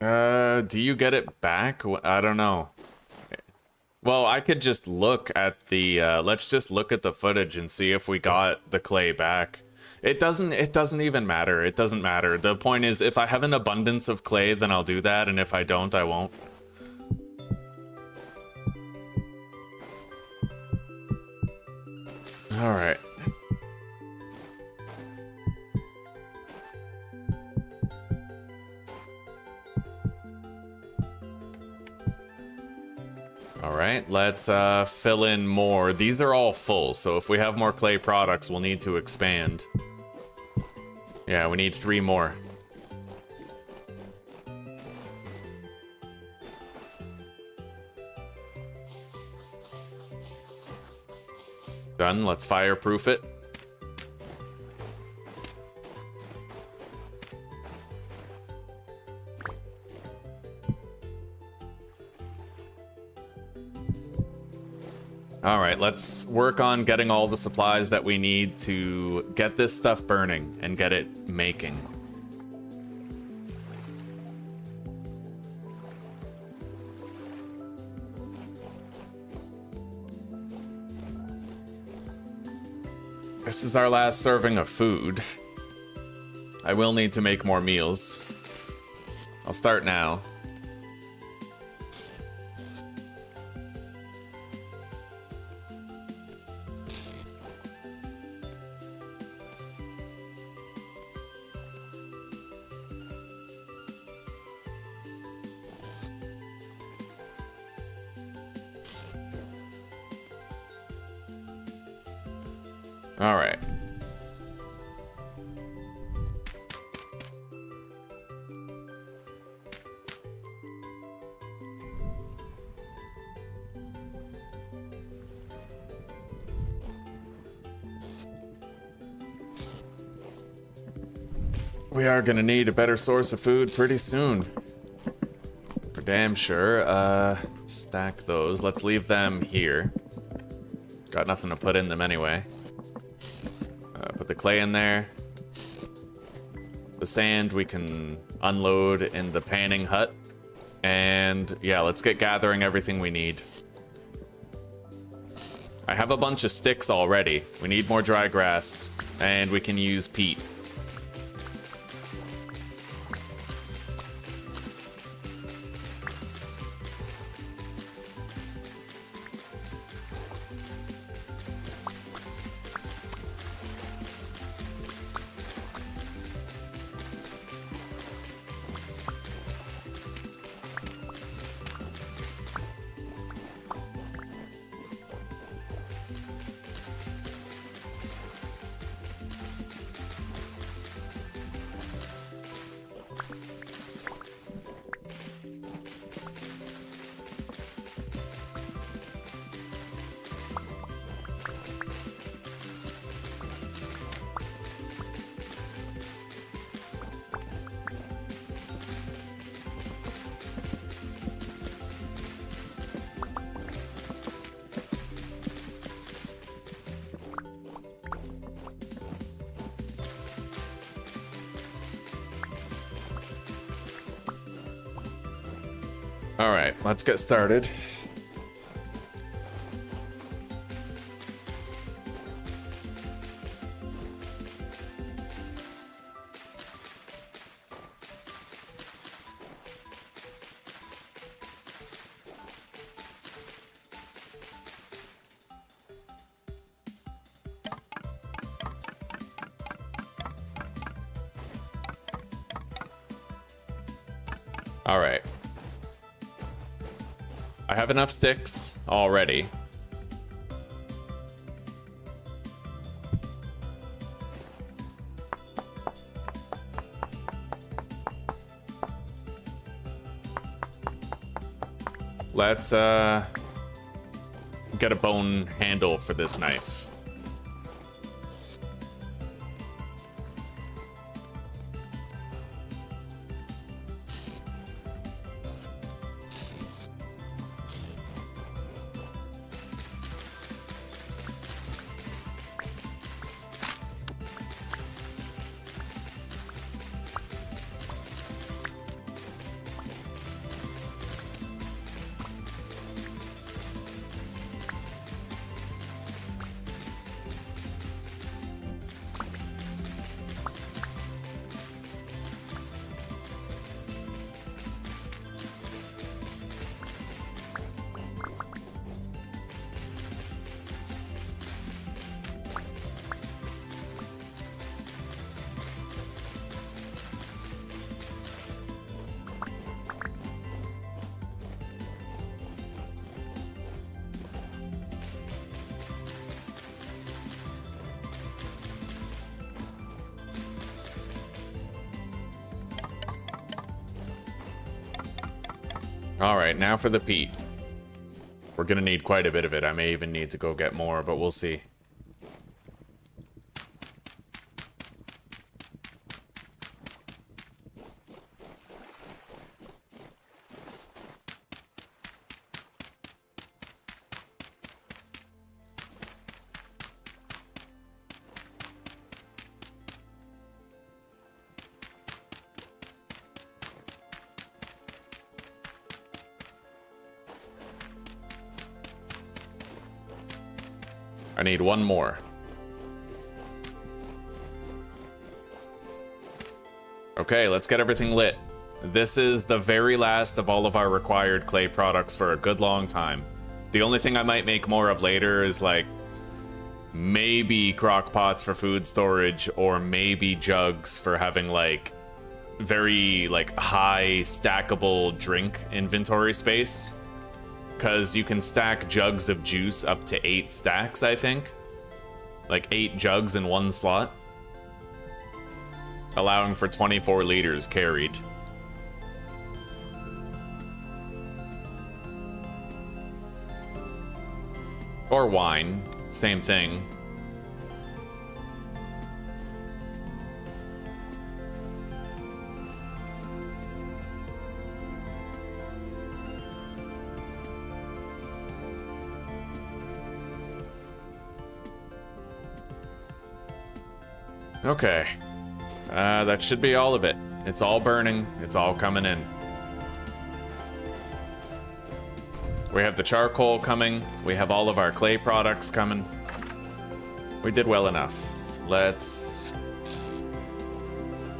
Do you get it back? I don't know. Well, I could just look at the, let's just look at the footage and see if we got the clay back. It doesn't even matter. It doesn't matter. The point is, if I have an abundance of clay, then I'll do that, and if I don't, I won't. Alright. Alright, let's fill in more. These are all full, so if we have more clay products, we'll need to expand. Yeah, we need 3 more. Done, let's fireproof it. Alright, let's work on getting all the supplies that we need to get this stuff burning and get it making. This is our last serving of food. I will need to make more meals. I'll start now. All right. We are gonna need a better source of food pretty soon. For damn sure. Stack those. Let's leave them here. Got nothing to put in them anyway. Put the clay in there. The sand we can unload in the panning hut. And yeah, let's get gathering everything we need. I have a bunch of sticks already. We need more dry grass, and we can use peat. All right, let's get started. All right. I have enough sticks already. Let's get a bone handle for this knife. All right, now for the peat. We're gonna need quite a bit of it. I may even need to go get more, but we'll see. I need one more. Okay, let's get everything lit. This is the very last of all of our required clay products for a good long time. The only thing I might make more of later is like maybe crock pots for food storage, or maybe jugs for having like very like high stackable drink inventory space. Because you can stack jugs of juice up to 8 stacks, I think. Like 8 jugs in one slot. Allowing for 24 liters carried. Or wine, same thing. Okay. That should be all of it. It's all burning. It's all coming in. We have the charcoal coming. We have all of our clay products coming. We did well enough. Let's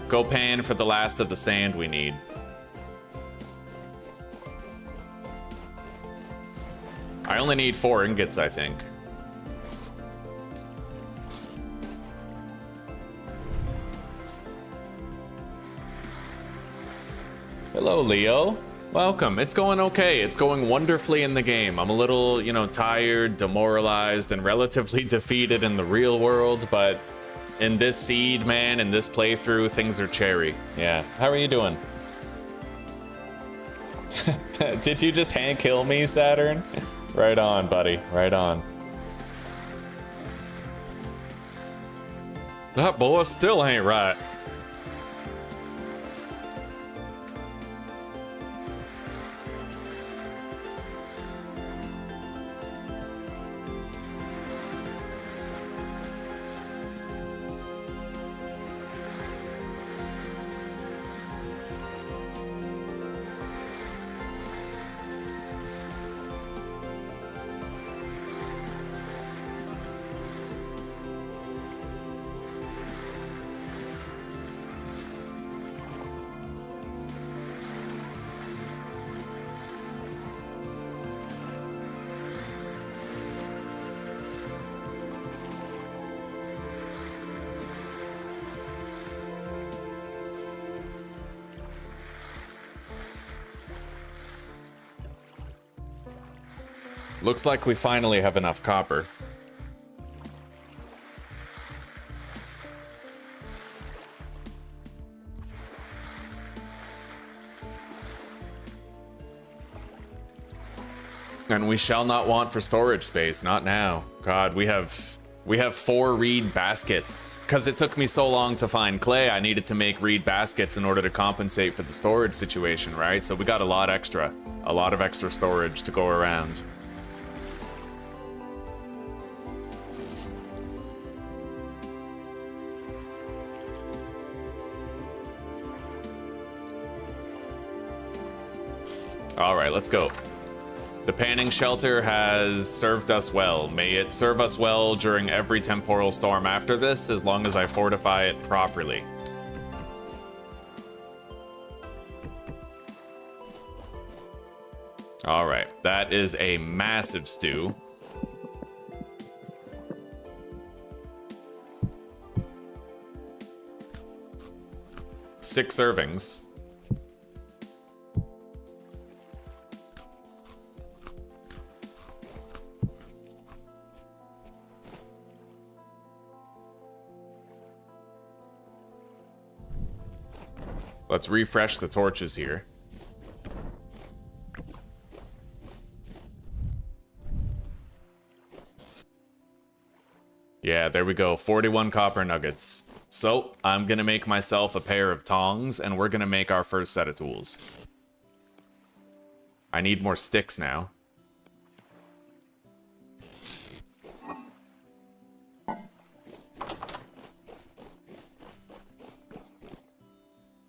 go pan for the last of the sand we need. I only need 4 ingots, I think. Hello, Leo. Welcome. It's going okay. It's going wonderfully in the game. I'm a little, you know, tired, demoralized, and relatively defeated in the real world, but in this seed, man, in this playthrough, things are cherry. Yeah. How are you doing? Did you just hand kill me, Saturn? Right on, buddy. Right on. That boy still ain't right. Looks like we finally have enough copper. And we shall not want for storage space, not now. God, we have 4 reed baskets. Because it took me so long to find clay, I needed to make reed baskets in order to compensate for the storage situation, right? So we got a lot of extra storage to go around. All right, let's go. The panning shelter has served us well. May it serve us well during every temporal storm after this, as long as I fortify it properly. All right, that is a massive stew. Six servings. Let's refresh the torches here. there we go. 41 copper nuggets. So, I'm gonna make myself a pair of tongs, and we're gonna make our first set of tools. I need more sticks now.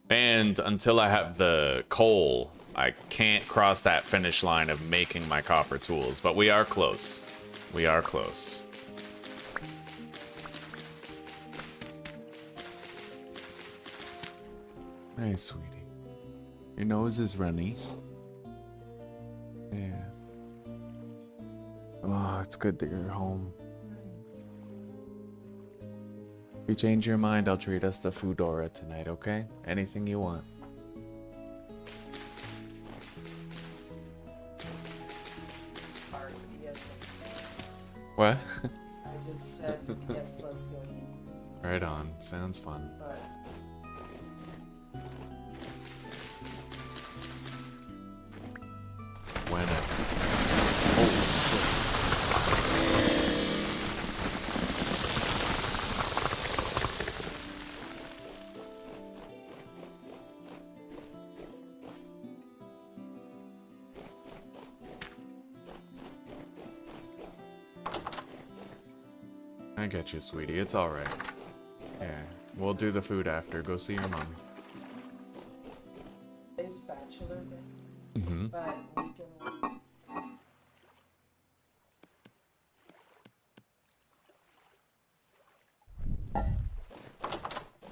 And until I have the coal, I can't cross that finish line of making my copper tools. But we are close. We are close. Hey, sweetie. Your nose is runny. Yeah. Oh, it's good that you're home. If you change your mind, I'll treat us to Foodora tonight, okay? Anything you want. What? I just said, yes, let's go. Right on. Sounds fun. But When it... Oh, I get you, sweetie. It's alright. Yeah, we'll do the food after. Go see your mom. it's Bachelor Day. Mm-hmm. But we don't.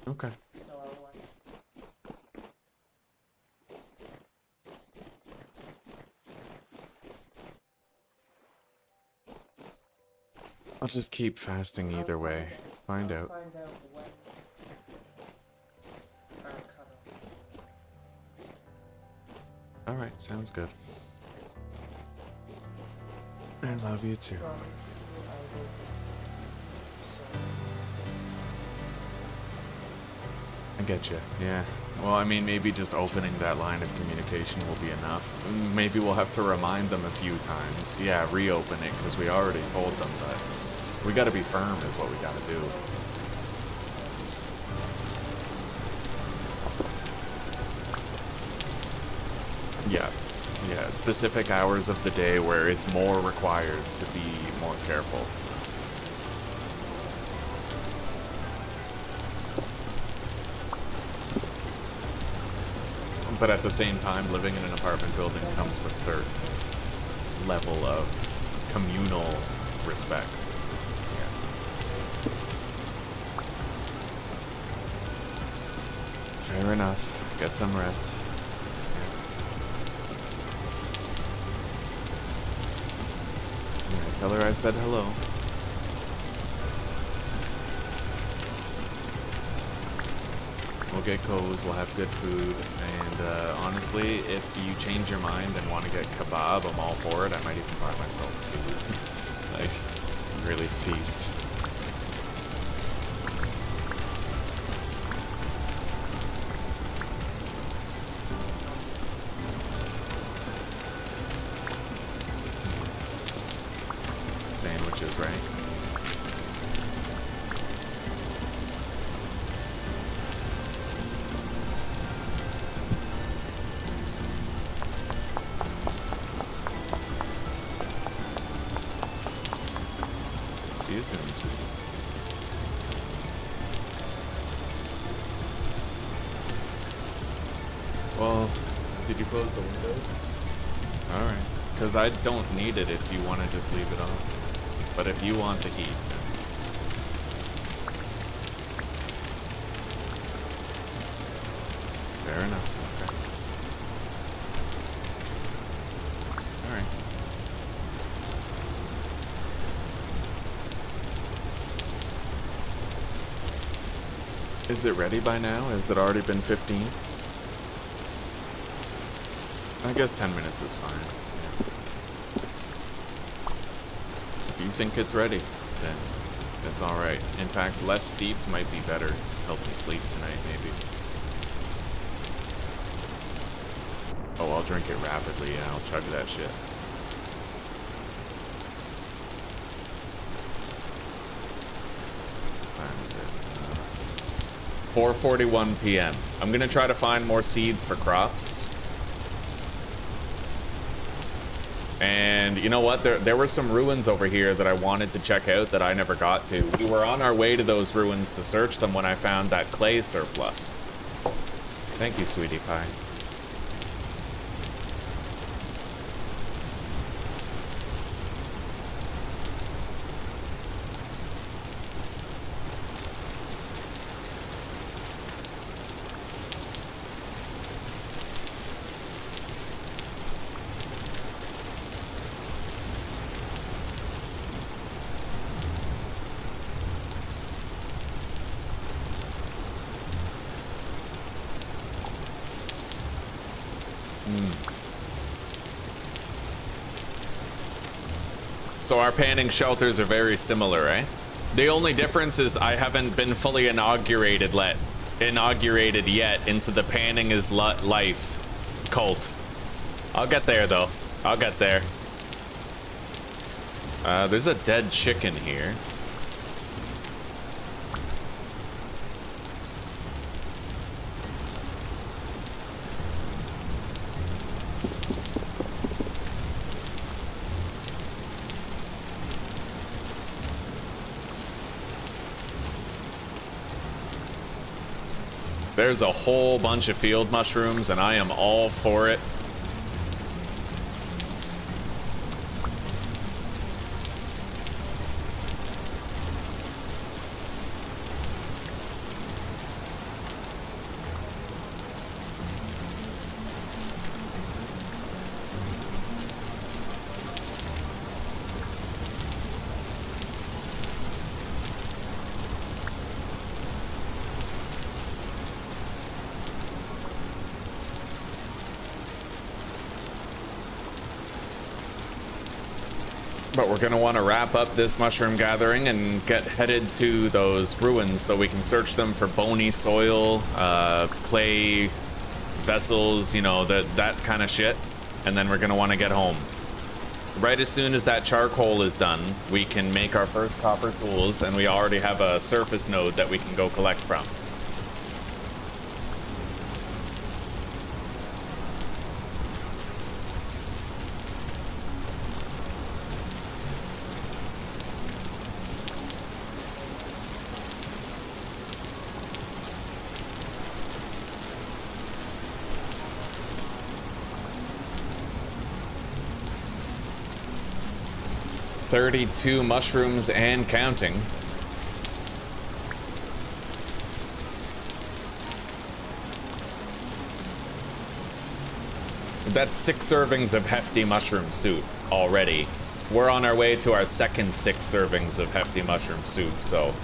Okay. So I want. I'll just keep fasting either way. Find out. Find out when it's our cutoff. Alright, sounds good. I love you too. Promise you I will be. So I get you. Yeah. Well, I mean, maybe just opening that line of communication will be enough. Maybe we'll have to remind them a few times. Yeah, reopen it, because we already told them, but we gotta be firm is what we gotta do. Yeah. Yeah, specific hours of the day where it's more required to be more careful. But at the same time, living in an apartment building comes with certain level of communal respect. Yeah. Fair enough. Get some rest. Yeah, tell her I said hello. We'll get codes, we'll have good food, and honestly, if you change your mind and want to get kebab, I'm all for it. I might even buy myself two. Like, really feast. Sandwiches, right? See you soon, sweetie. Well, did you close the windows? Alright. Because I don't need it if you want to just leave it off. But if you want the heat. Fair enough. Okay. Alright. Is it ready by now? Has it already been 15? I guess 10 minutes is fine. Yeah. If you think it's ready, then that's alright. In fact, less steeped might be better. Help me sleep tonight, maybe. Oh, I'll drink it rapidly and I'll chug that shit. 4:41 p.m. I'm gonna try to find more seeds for crops. And you know what? There were some ruins over here that I wanted to check out that I never got to. We were on our way to those ruins to search them when I found that clay surplus. Thank you, sweetie pie. So our panning shelters are very similar, right? The only difference is I haven't been fully inaugurated yet into the panning is life cult. I'll get there though. I'll get there. There's a dead chicken here. There's a whole bunch of field mushrooms, and I am all for it. But we're gonna want to wrap up this mushroom gathering and get headed to those ruins so we can search them for bony soil, clay vessels, you know, that kind of shit. And then we're gonna want to get home. Right as soon as that charcoal is done, we can make our first copper tools, and we already have a surface node that we can go collect from. $32 mushrooms and counting. That's 6 servings of hefty mushroom soup already. We're on our way to our second 6 servings of hefty mushroom soup, so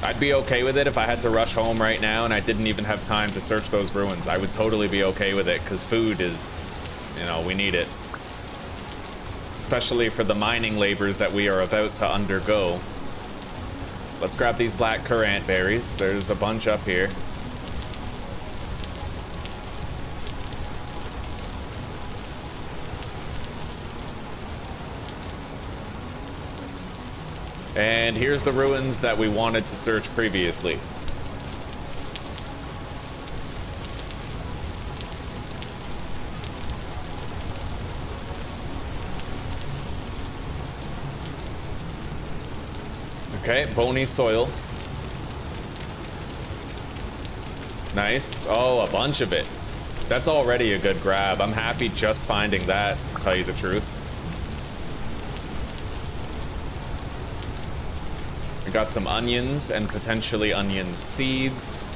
I'd be okay with it if I had to rush home right now and I didn't even have time to search those ruins. I would totally be okay with it, because food is, you know, we need it. Especially for the mining labors that we are about to undergo. Let's grab these black currant berries. There's a bunch up here. And here's the ruins that we wanted to search previously. Okay, bony soil. Nice. Oh, a bunch of it. That's already a good grab. I'm happy just finding that, to tell you the truth. I got some onions and potentially onion seeds.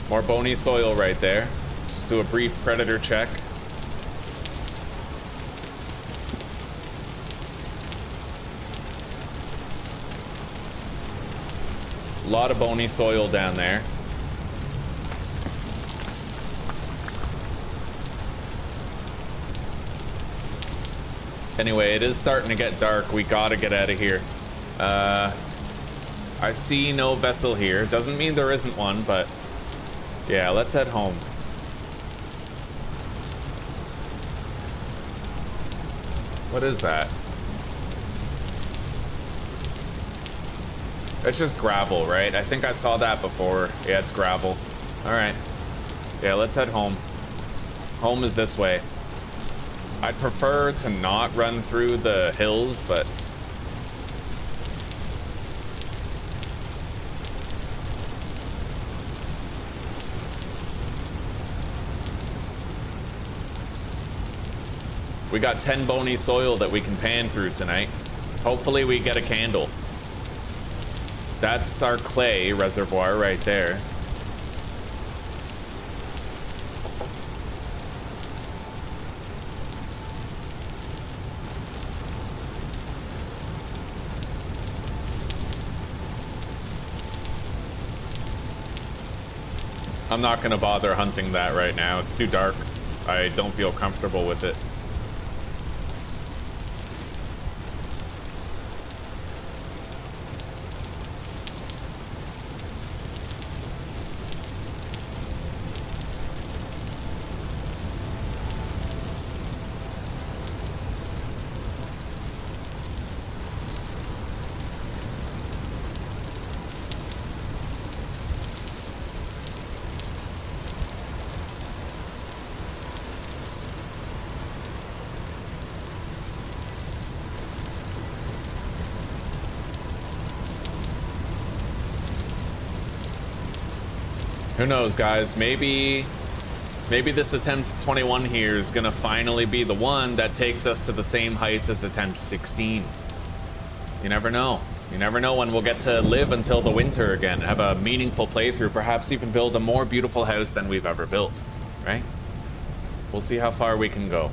More bony soil right there. Let's just do a brief predator check. A lot of bony soil down there. Anyway, it is starting to get dark. We gotta get out of here. I see no vessel here. Doesn't mean there isn't one, but Yeah, let's head home. What is that? It's just gravel, right? I think I saw that before. Yeah, it's gravel. Alright. Yeah, let's head home. Home is this way. I'd prefer to not run through the hills, but... we got 10 bony soil that we can pan through tonight. Hopefully we get a candle. That's our clay reservoir right there. I'm not gonna bother hunting that right now. It's too dark. I don't feel comfortable with it. Who knows, guys? Maybe this attempt 21 here is gonna finally be the one that takes us to the same heights as attempt 16. You never know. You never know when we'll get to live until the winter again, have a meaningful playthrough, perhaps even build a more beautiful house than we've ever built, right? We'll see how far we can go.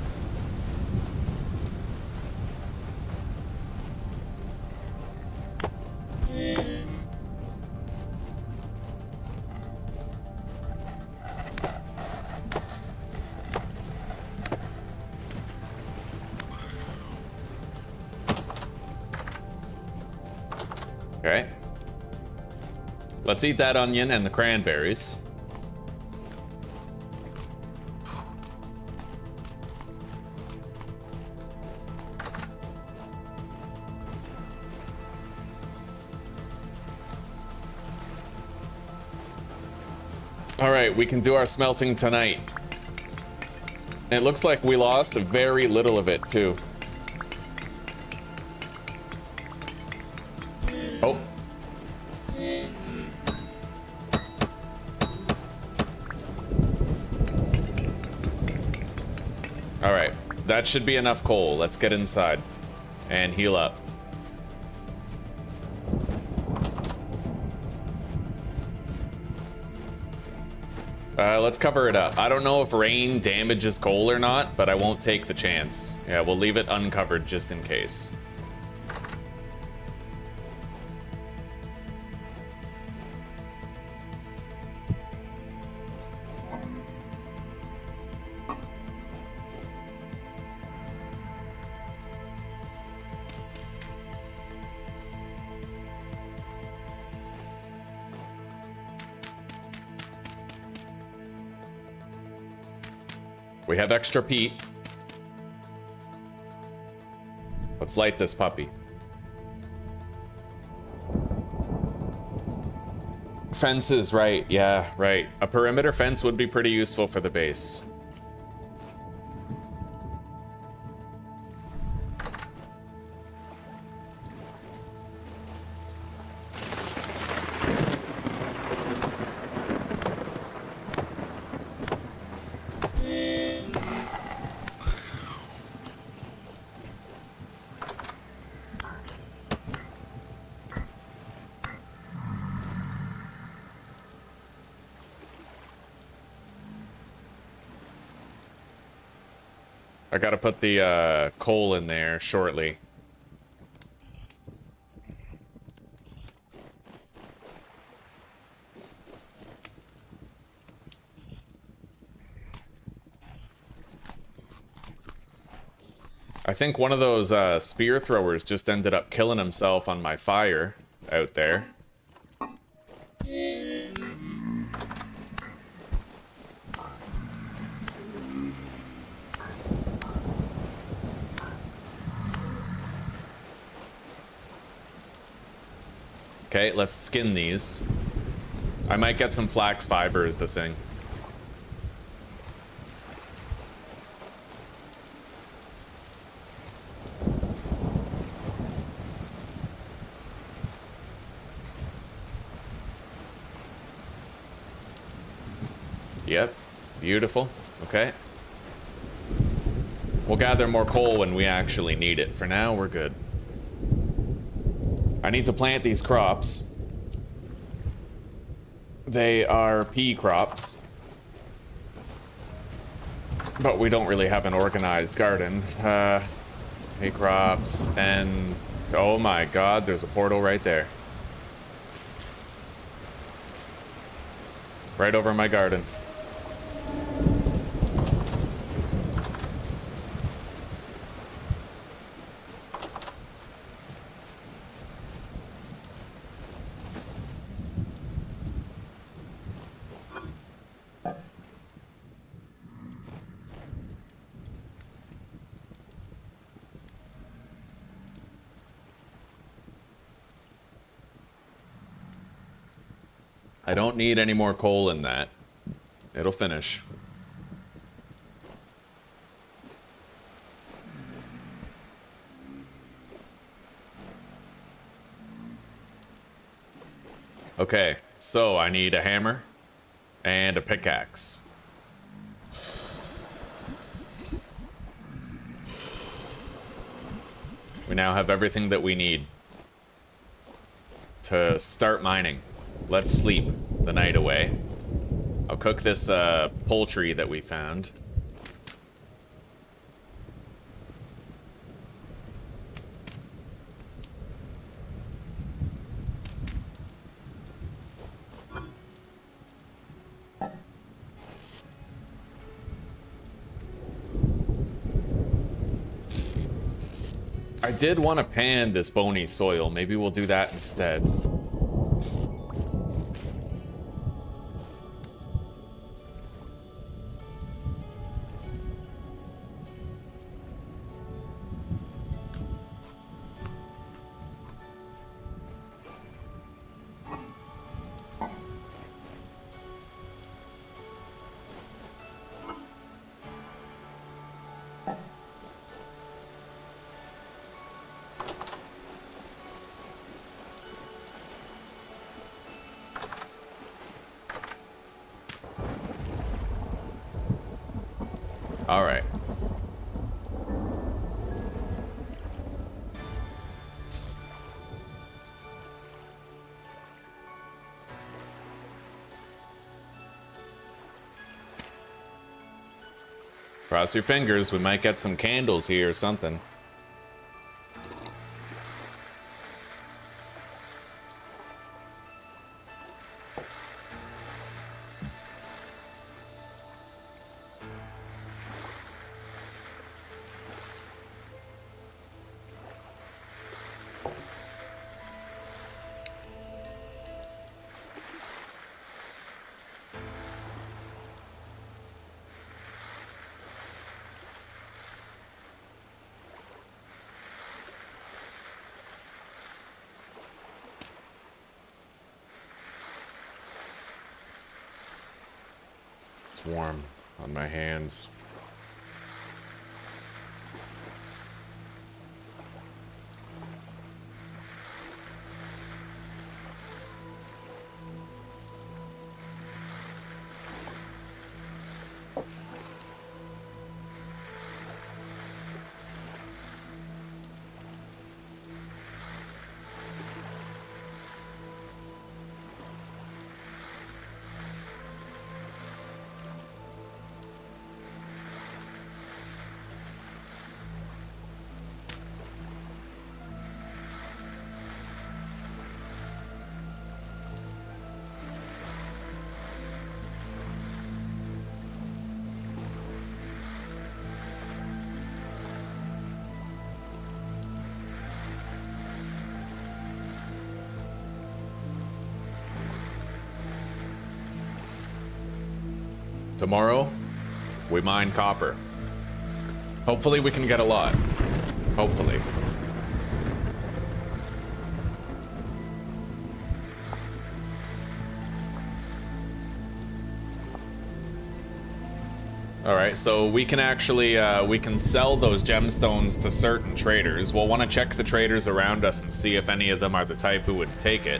Okay. Let's eat that onion and the cranberries. All right, we can do our smelting tonight. And it looks like we lost very little of it too. Oh. All right, that should be enough coal. Let's get inside and heal up. Let's cover it up. I don't know if rain damages coal or not, but I won't take the chance. Yeah, we'll leave it uncovered just in case. We have extra peat. Let's light this puppy. Fences, right, yeah, right. A perimeter fence would be pretty useful for the base. I gotta put the coal in there shortly. I think one of those spear throwers just ended up killing himself on my fire out there. Okay, let's skin these. I might get some flax fiber is the thing. Yep, beautiful. Okay. We'll gather more coal when we actually need it. For now, we're good. I need to plant these crops. They are pea crops. But we don't really have an organized garden. Pea crops and... Oh my god, there's a portal right there. Right over my garden. I don't need any more coal in that. It'll finish. Okay, so I need a hammer and a pickaxe. We now have everything that we need to start mining. Let's sleep the night away. I'll cook this poultry that we found. I did want to pan this bony soil. Maybe we'll do that instead. All right. Cross your fingers, we might get some candles here or something. It's warm on my hands. Tomorrow, we mine copper. Hopefully we can get a lot. Hopefully. All right, so we can actually we can sell those gemstones to certain traders. We'll want to check the traders around us and see if any of them are the type who would take it.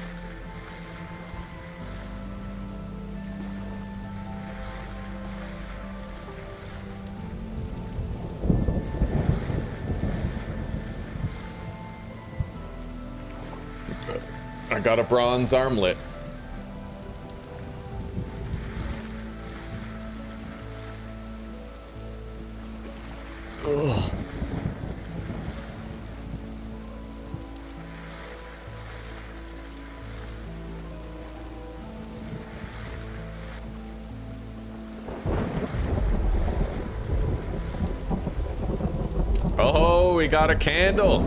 I got a bronze armlet. Ugh. Oh, we got a candle.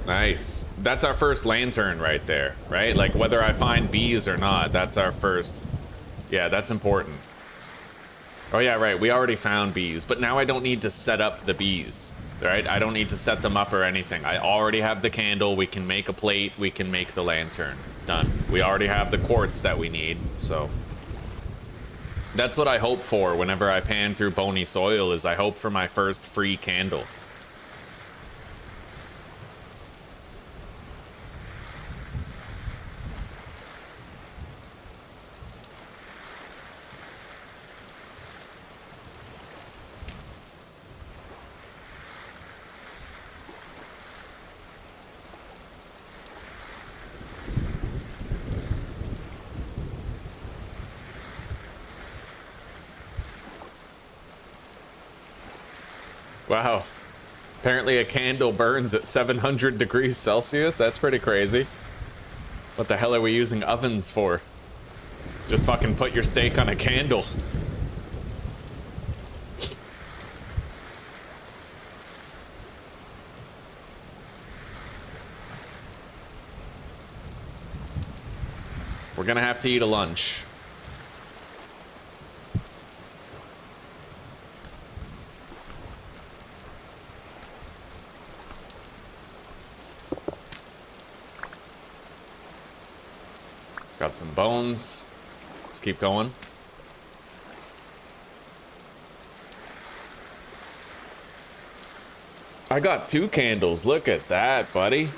Nice. That's our first lantern right there, right? Like whether I find bees or not, that's our first. Yeah, that's important. Oh yeah, right, we already found bees, but now I don't need to set up the bees, right? I don't need to set them up or anything. I already have the candle, we can make a plate, we can make the lantern. Done. We already have the quartz that we need, so. That's what I hope for whenever I pan through bony soil, is I hope for my first free candle. Wow. Apparently a candle burns at 700 degrees Celsius? That's pretty crazy. What the hell are we using ovens for? Just fucking put your steak on a candle. We're gonna have to eat a lunch. Got some bones. Let's keep going. I got 2 candles. Look at that, buddy.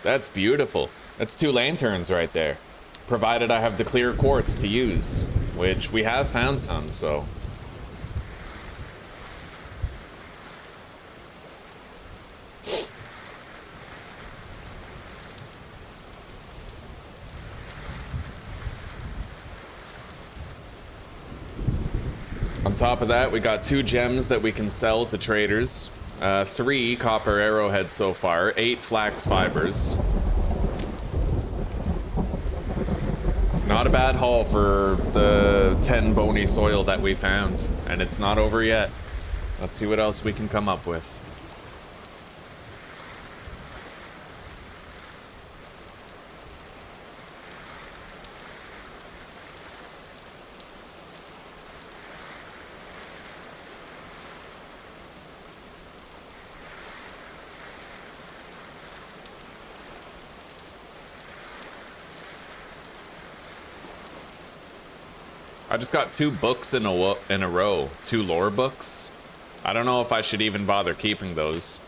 That's beautiful. That's 2 lanterns right there. Provided I have the clear quartz to use, which we have found some, so. On top of that, we got 2 gems that we can sell to traders. 3 copper arrowheads so far, 8 flax fibers. Not a bad haul for the 10 bony soil that we found, and it's not over yet. Let's see what else we can come up with. I just got 2 books in a row, 2 lore books. I don't know if I should even bother keeping those.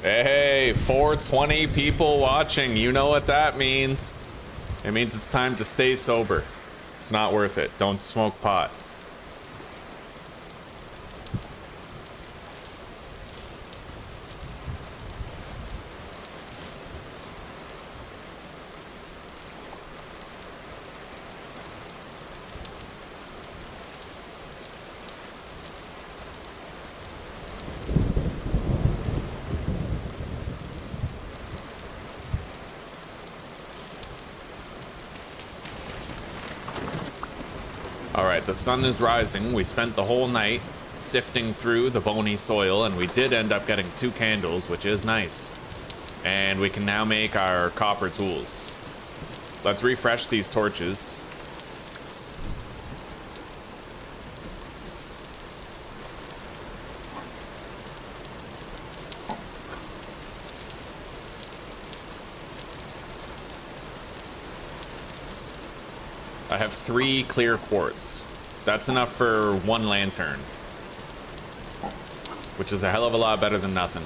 Hey, Okay, 420 people watching. You know what that means. It means it's time to stay sober. It's not worth it. Don't smoke pot. Alright, the sun is rising. We spent the whole night sifting through the bony soil, and we did end up getting 2 candles, which is nice. And we can now make our copper tools. Let's refresh these torches. I have 3 clear quartz. That's enough for 1 lantern, which is a hell of a lot better than nothing.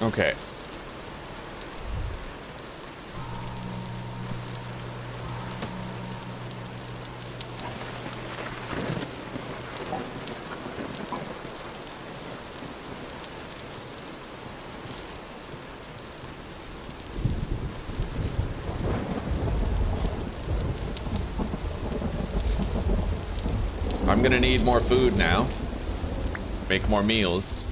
Okay. I'm gonna need more food now. Make more meals.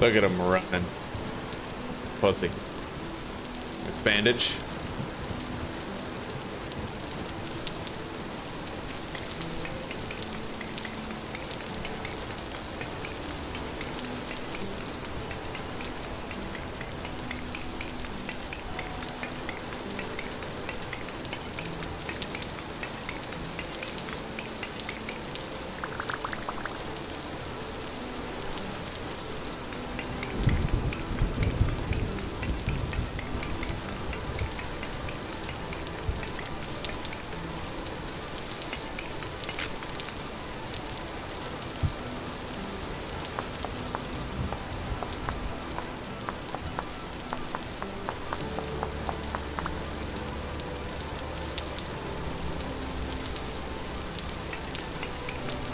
Look at him running. Pussy. It's bandage.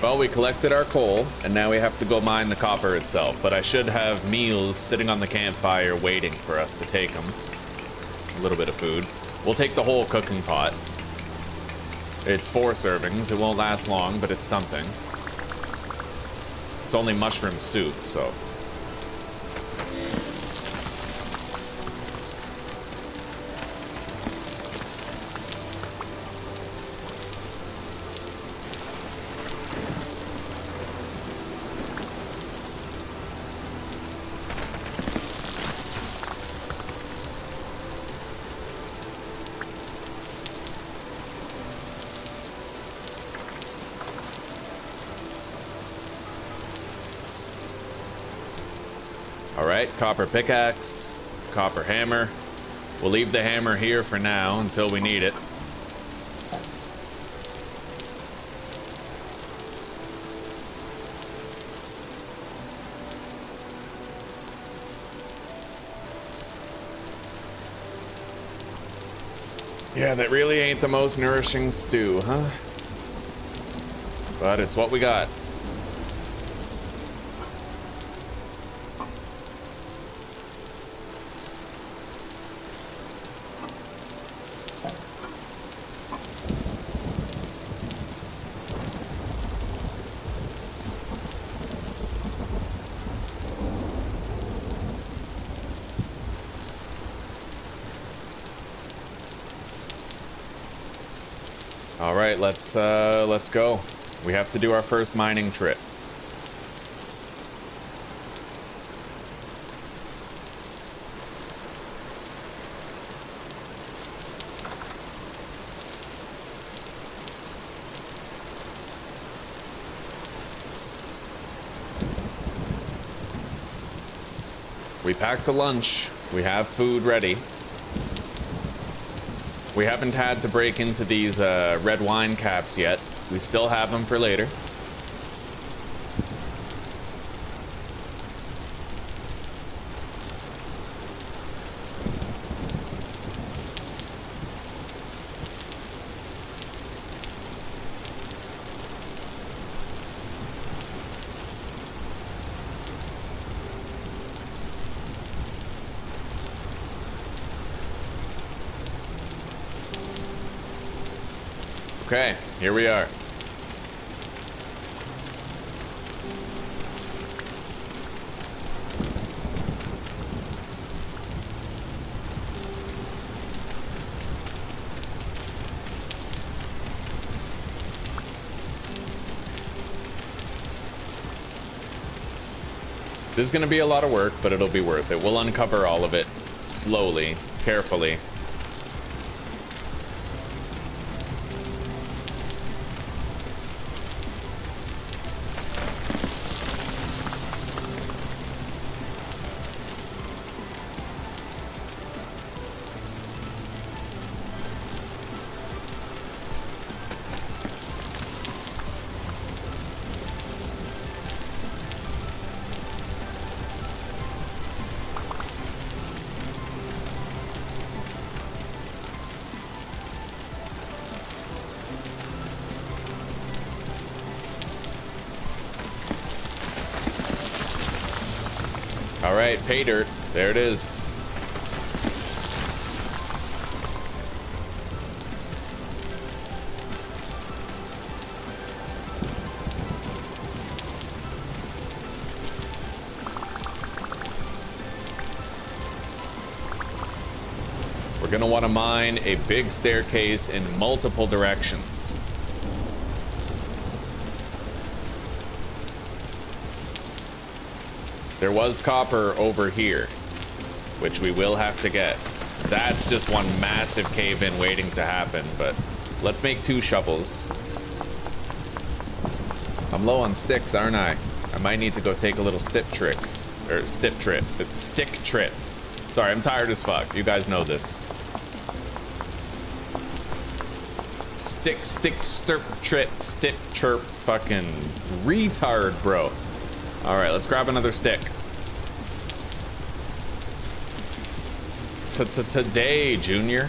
Well, we collected our coal, and now we have to go mine the copper itself, but I should have meals sitting on the campfire waiting for us to take them. A little bit of food. We'll take the whole cooking pot. It's 4 servings. It won't last long, but it's something. It's only mushroom soup, so... All right, copper pickaxe, copper hammer. We'll leave the hammer here for now until we need it. Yeah, that really ain't the most nourishing stew, huh? But it's what we got. All right, let's go. We have to do our first mining trip. We packed a lunch. We have food ready. We haven't had to break into these red wine caps yet. We still have them for later. Okay, here we are. This is gonna be a lot of work, but it'll be worth it. We'll uncover all of it slowly, carefully. All right, pay dirt. There it is. We're gonna want to mine a big staircase in multiple directions. There was copper over here, which we will have to get. That's just one massive cave-in waiting to happen, but let's make 2 shovels. I'm low on sticks, aren't I? I might need to go take a little stick trip. Sorry, I'm tired as fuck. You guys know this. Stick, stick, chirp, fucking retard, bro. All right, let's grab another stick. Today, Junior.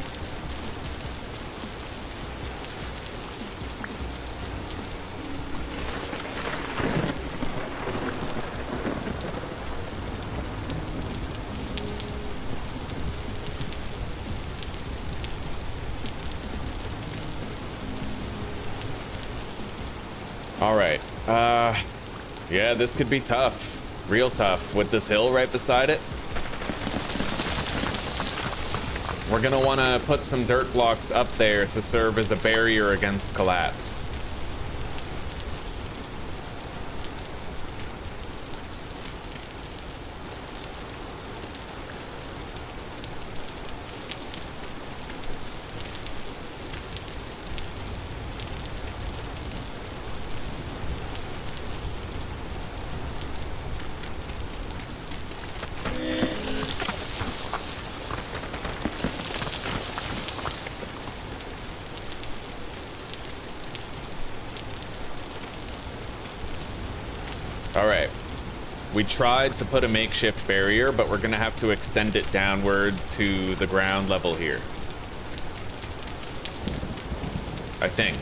All right. Yeah, this could be tough. Real tough with this hill right beside it. We're gonna wanna put some dirt blocks up there to serve as a barrier against collapse. Alright. We tried to put a makeshift barrier, but we're gonna have to extend it downward to the ground level here. I think.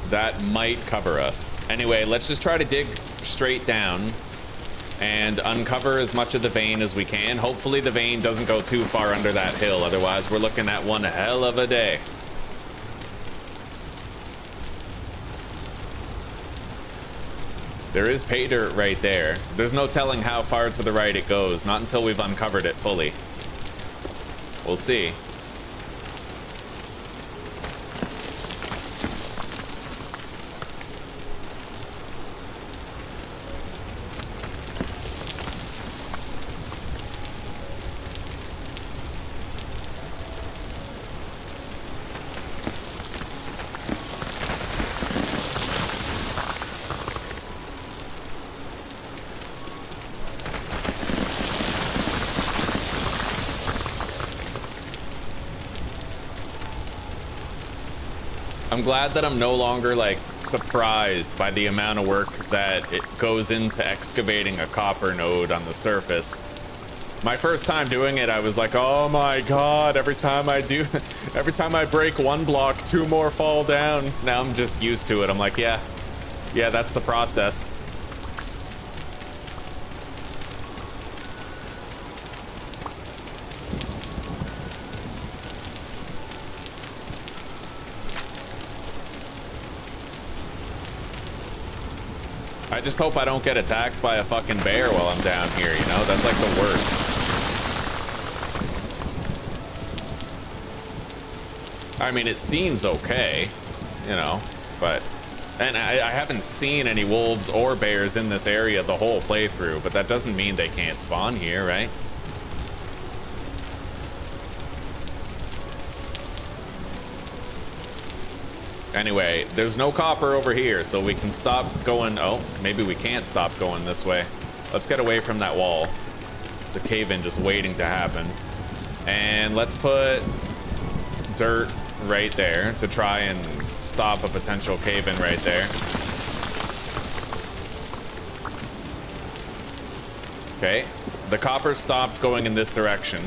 That might cover us. Anyway, let's just try to dig straight down and uncover as much of the vein as we can. Hopefully the vein doesn't go too far under that hill, otherwise we're looking at one hell of a day. There is pay dirt right there. There's no telling how far to the right it goes, not until we've uncovered it fully. We'll see. I'm glad that I'm no longer, like, surprised by the amount of work that it goes into excavating a copper node on the surface. My first time doing it, I was like, oh my god, every time I break one block, 2 more fall down. Now I'm just used to it. I'm like, yeah, that's the process. I just hope I don't get attacked by a fucking bear while I'm down here, you know? That's like the worst. I mean, it seems okay, you know, but... And I haven't seen any wolves or bears in this area the whole playthrough, but that doesn't mean they can't spawn here, right? Anyway, there's no copper over here, so we can stop going... Oh, maybe we can't stop going this way. Let's get away from that wall. It's a cave-in just waiting to happen. And let's put dirt right there to try and stop a potential cave-in right there. Okay, the copper stopped going in this direction.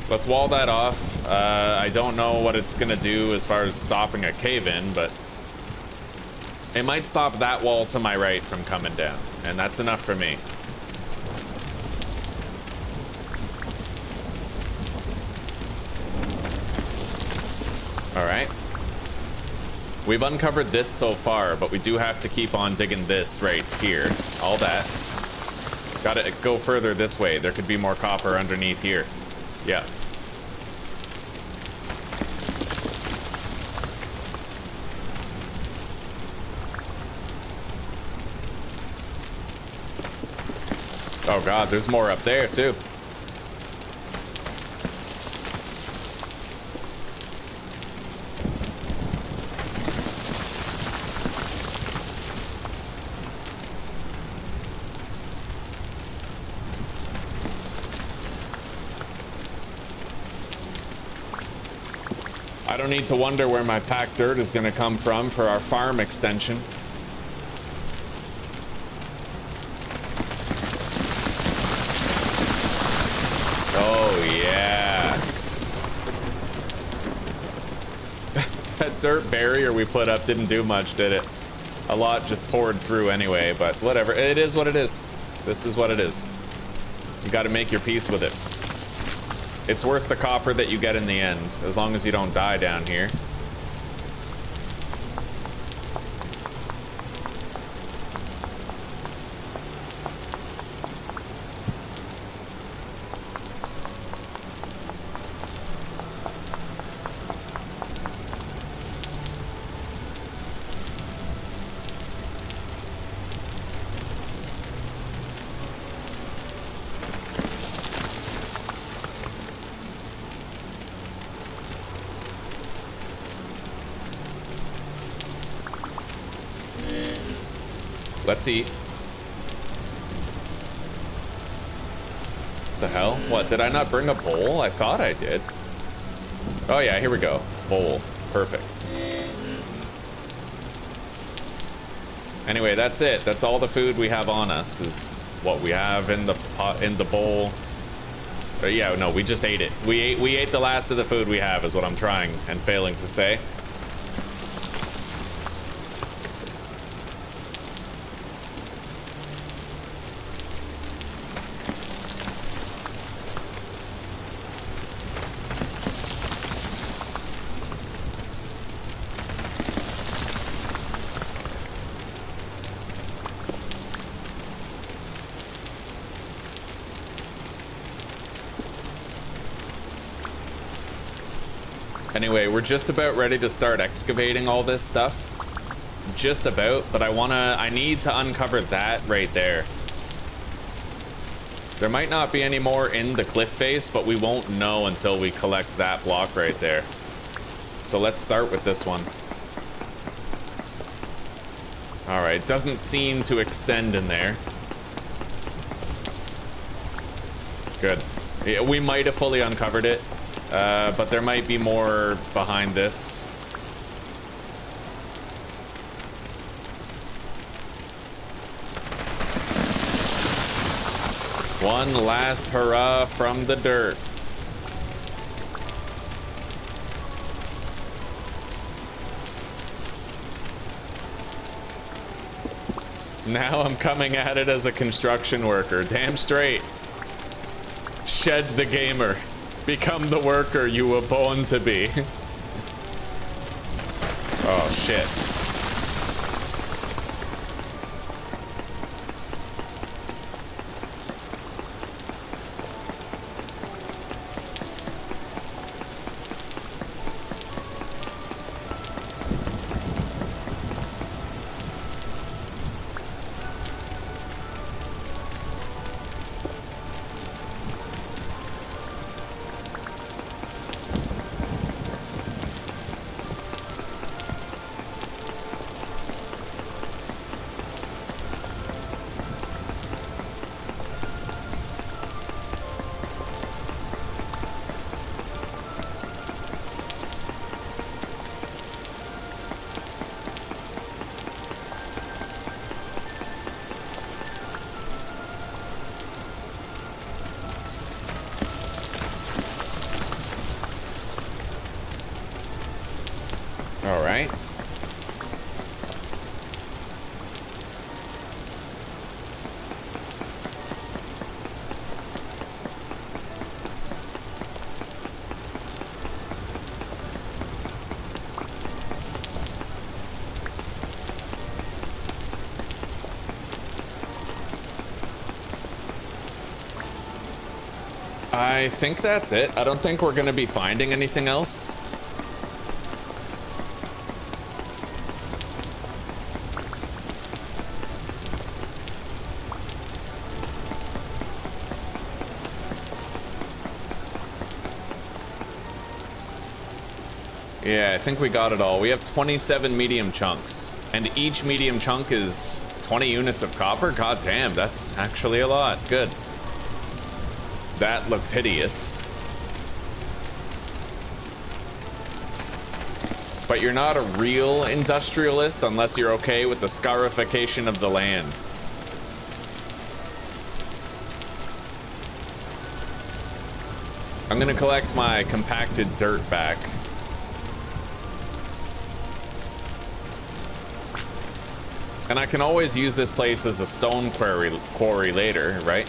Let's wall that off. I don't know what it's gonna do as far as stopping a cave-in, but it might stop that wall to my right from coming down, and that's enough for me. All right. We've uncovered this so far, but we do have to keep on digging this right here. All that. Gotta go further this way. There could be more copper underneath here. Yeah. Oh god, there's more up there too. I don't need to wonder where my packed dirt is going to come from for our farm extension. Oh, yeah. That dirt barrier we put up didn't do much, did it? A lot just poured through anyway, but whatever. It is what it is. This is what it is. You got to make your peace with it. It's worth the copper that you get in the end, as long as you don't die down here. Let's eat. The hell? What, did I not bring a bowl? I thought I did. Oh yeah, here we go. Bowl. Perfect. Anyway, that's it. That's all the food we have on us is what we have in the pot, in the bowl. Yeah, no, we just ate it. We ate the last of the food we have is what I'm trying and failing to say. Anyway, we're just about ready to start excavating all this stuff. Just about, but I need to uncover that right there. There might not be any more in the cliff face, but we won't know until we collect that block right there. So let's start with this one. All right, doesn't seem to extend in there. Good. Yeah, we might have fully uncovered it. But there might be more behind this. One last hurrah from the dirt. Now I'm coming at it as a construction worker. Damn straight. Shed the gamer. Become the worker you were born to be. Oh, shit. All right. I think that's it. I don't think we're going to be finding anything else. Yeah, I think we got it all. We have 27 medium chunks, and each medium chunk is 20 units of copper? God damn, that's actually a lot. Good. That looks hideous. But you're not a real industrialist unless you're okay with the scarification of the land. I'm gonna collect my compacted dirt back. And I can always use this place as a stone quarry later, right?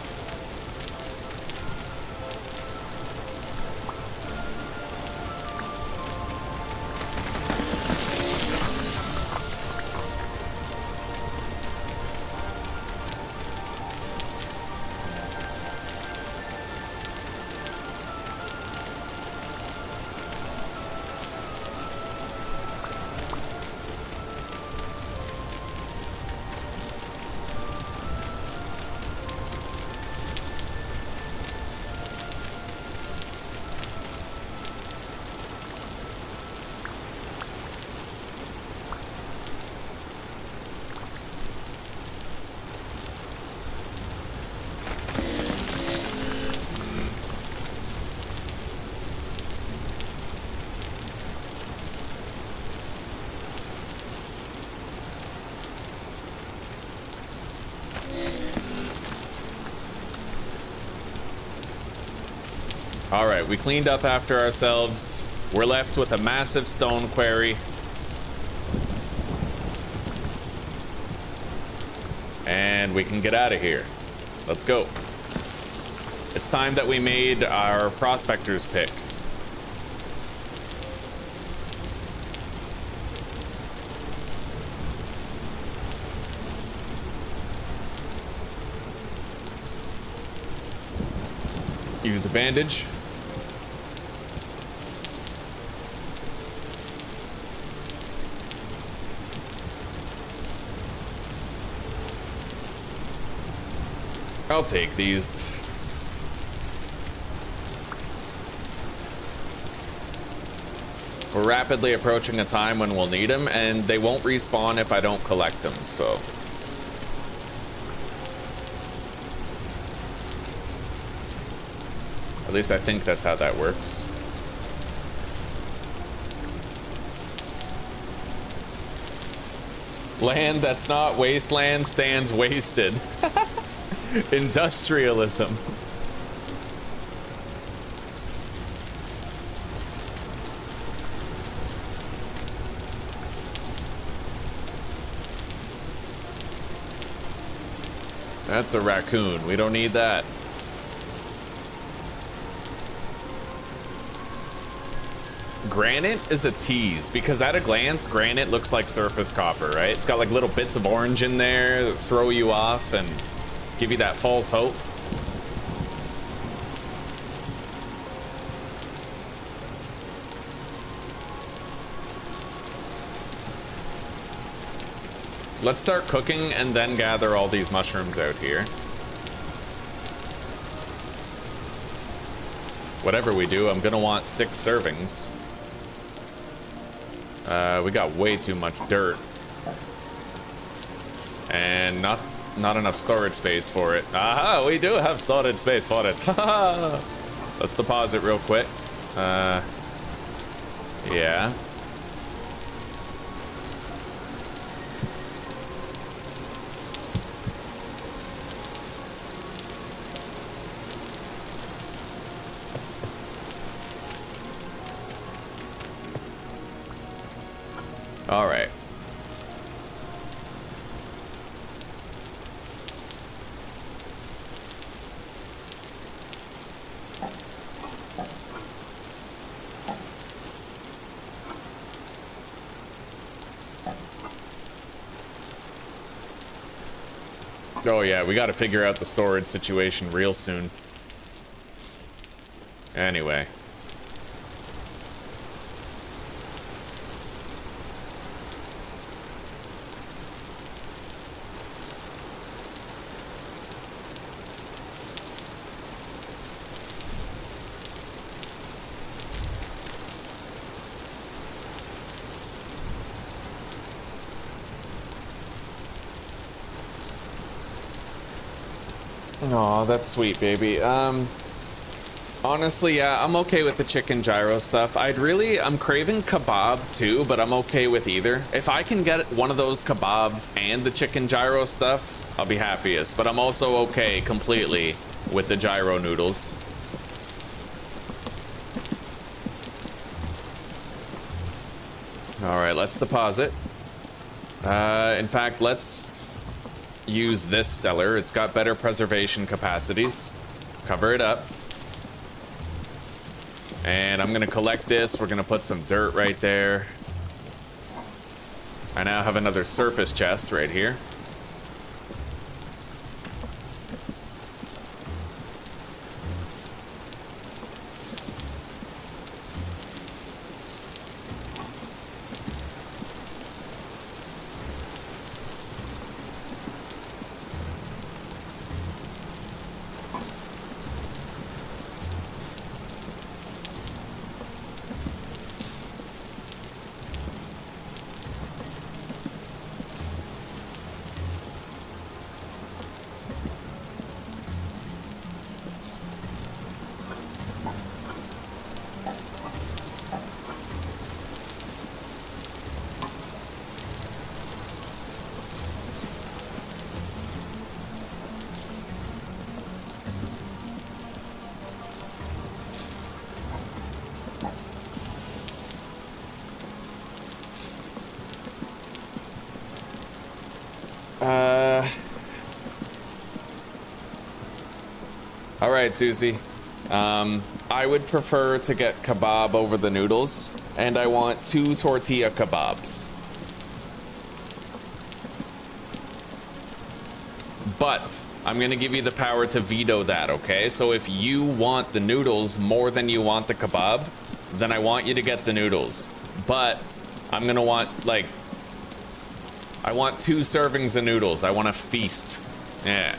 All right, we cleaned up after ourselves. We're left with a massive stone quarry. And we can get out of here. Let's go. It's time that we made our prospector's pick. Use a bandage. I'll take these. We're rapidly approaching a time when we'll need them, and they won't respawn if I don't collect them, so. At least I think that's how that works. Land that's not wasteland stands wasted. Industrialism. That's a raccoon. We don't need that. Granite is a tease because at a glance, granite looks like surface copper, right? It's got like little bits of orange in there that throw you off and give you that false hope. Let's start cooking and then gather all these mushrooms out here. Whatever we do, I'm gonna want 6 servings. We got way too much dirt. And not enough storage space for it. Aha, we do have storage space for it. Let's deposit real quick. Yeah. All right. Oh yeah, we gotta figure out the storage situation real soon. Anyway. Aw, that's sweet, baby. Honestly, yeah, I'm okay with the chicken gyro stuff. I'm craving kebab too, but I'm okay with either. If I can get one of those kebabs and the chicken gyro stuff, I'll be happiest. But I'm also okay completely with the gyro noodles. All right, let's deposit. In fact, let's use this cellar. It's got better preservation capacities. Cover it up. And I'm gonna collect this. We're gonna put some dirt right there. I now have another surface chest right here. All right, Susie. I would prefer to get kebab over the noodles, and I want 2 tortilla kebabs. But I'm gonna give you the power to veto that, okay? So if you want the noodles more than you want the kebab, then I want you to get the noodles. But I'm gonna want, like, I want 2 servings of noodles. I want a feast. Yeah.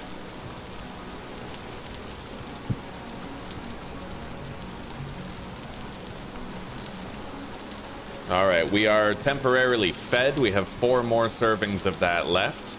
All right, we are temporarily fed. We have 4 more servings of that left.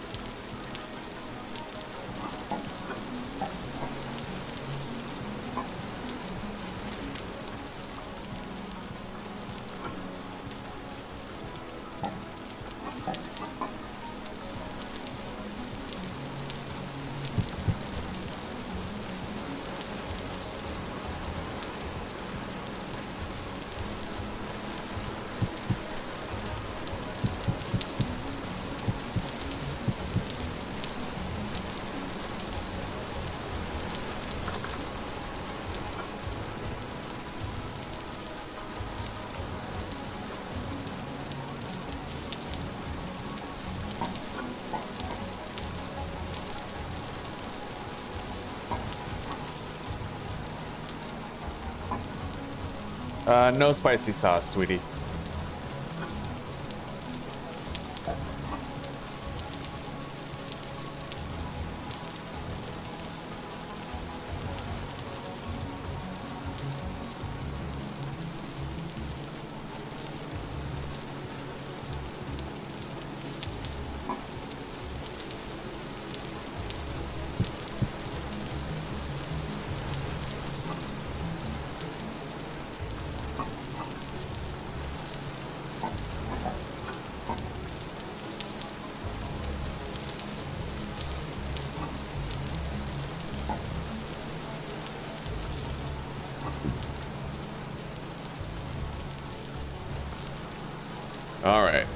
No spicy sauce, sweetie. All right.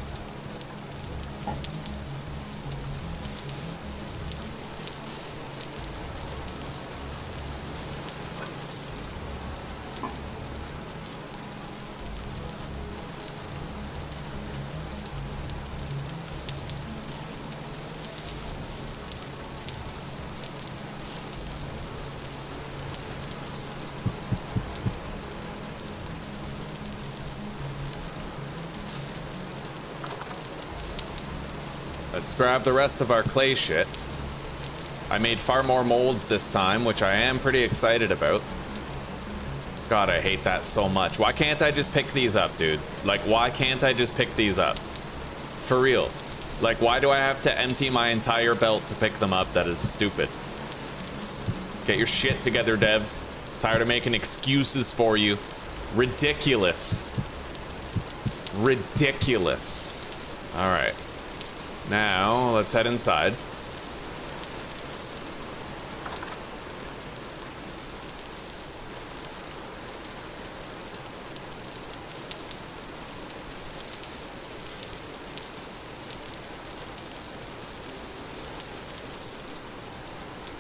Let's grab the rest of our clay shit. I made far more molds this time, which I am pretty excited about. God, I hate that so much. Why can't I just pick these up, dude? Like, why can't I just pick these up? For real. Like, why do I have to empty my entire belt to pick them up? That is stupid. Get your shit together, devs. Tired of making excuses for you. Ridiculous. Ridiculous. All right. Now, let's head inside.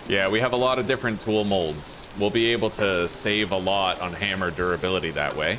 Yeah, we have a lot of different tool molds. We'll be able to save a lot on hammer durability that way.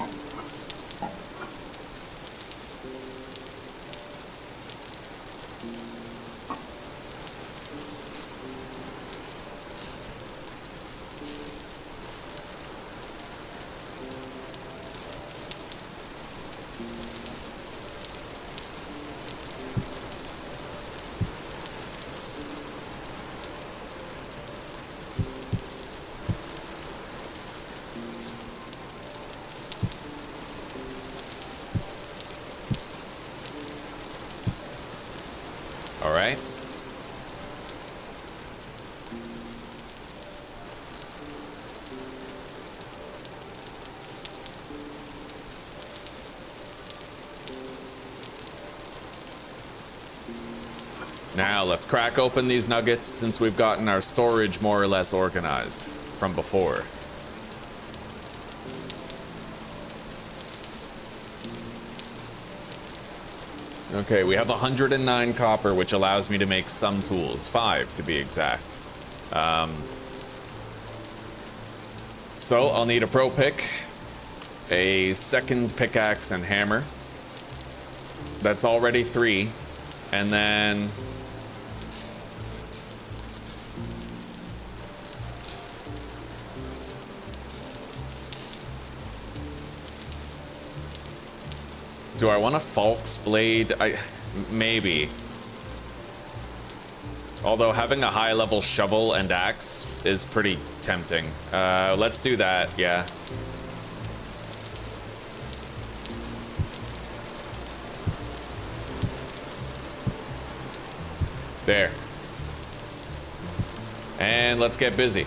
All right. Now let's crack open these nuggets since we've gotten our storage more or less organized from before. Okay, we have 109 copper, which allows me to make some tools. 5, to be exact. So, I'll need a pro pick, a second pickaxe and hammer. That's already 3. And then... do I want a Falk's blade? Maybe. Although having a high-level shovel and axe is pretty tempting. Let's do that, yeah. There. And let's get busy.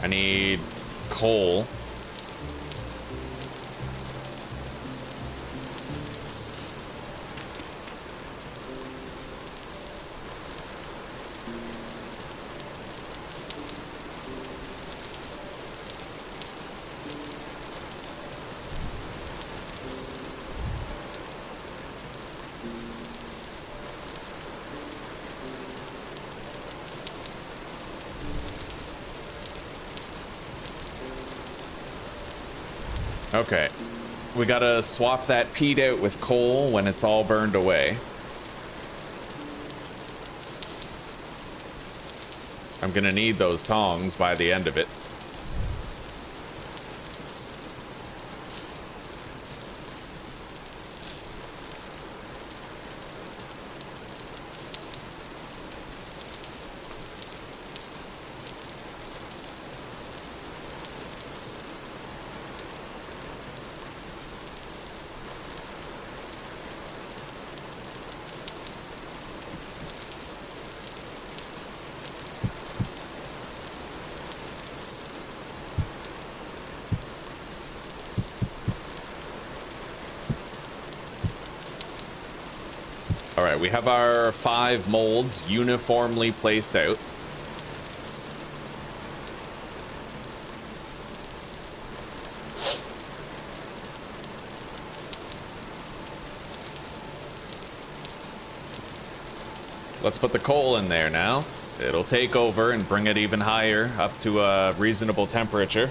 I need coal. Okay, we gotta swap that peat out with coal when it's all burned away. I'm gonna need those tongs by the end of it. All right, we have our 5 molds uniformly placed out. Let's put the coal in there now. It'll take over and bring it even higher, up to a reasonable temperature.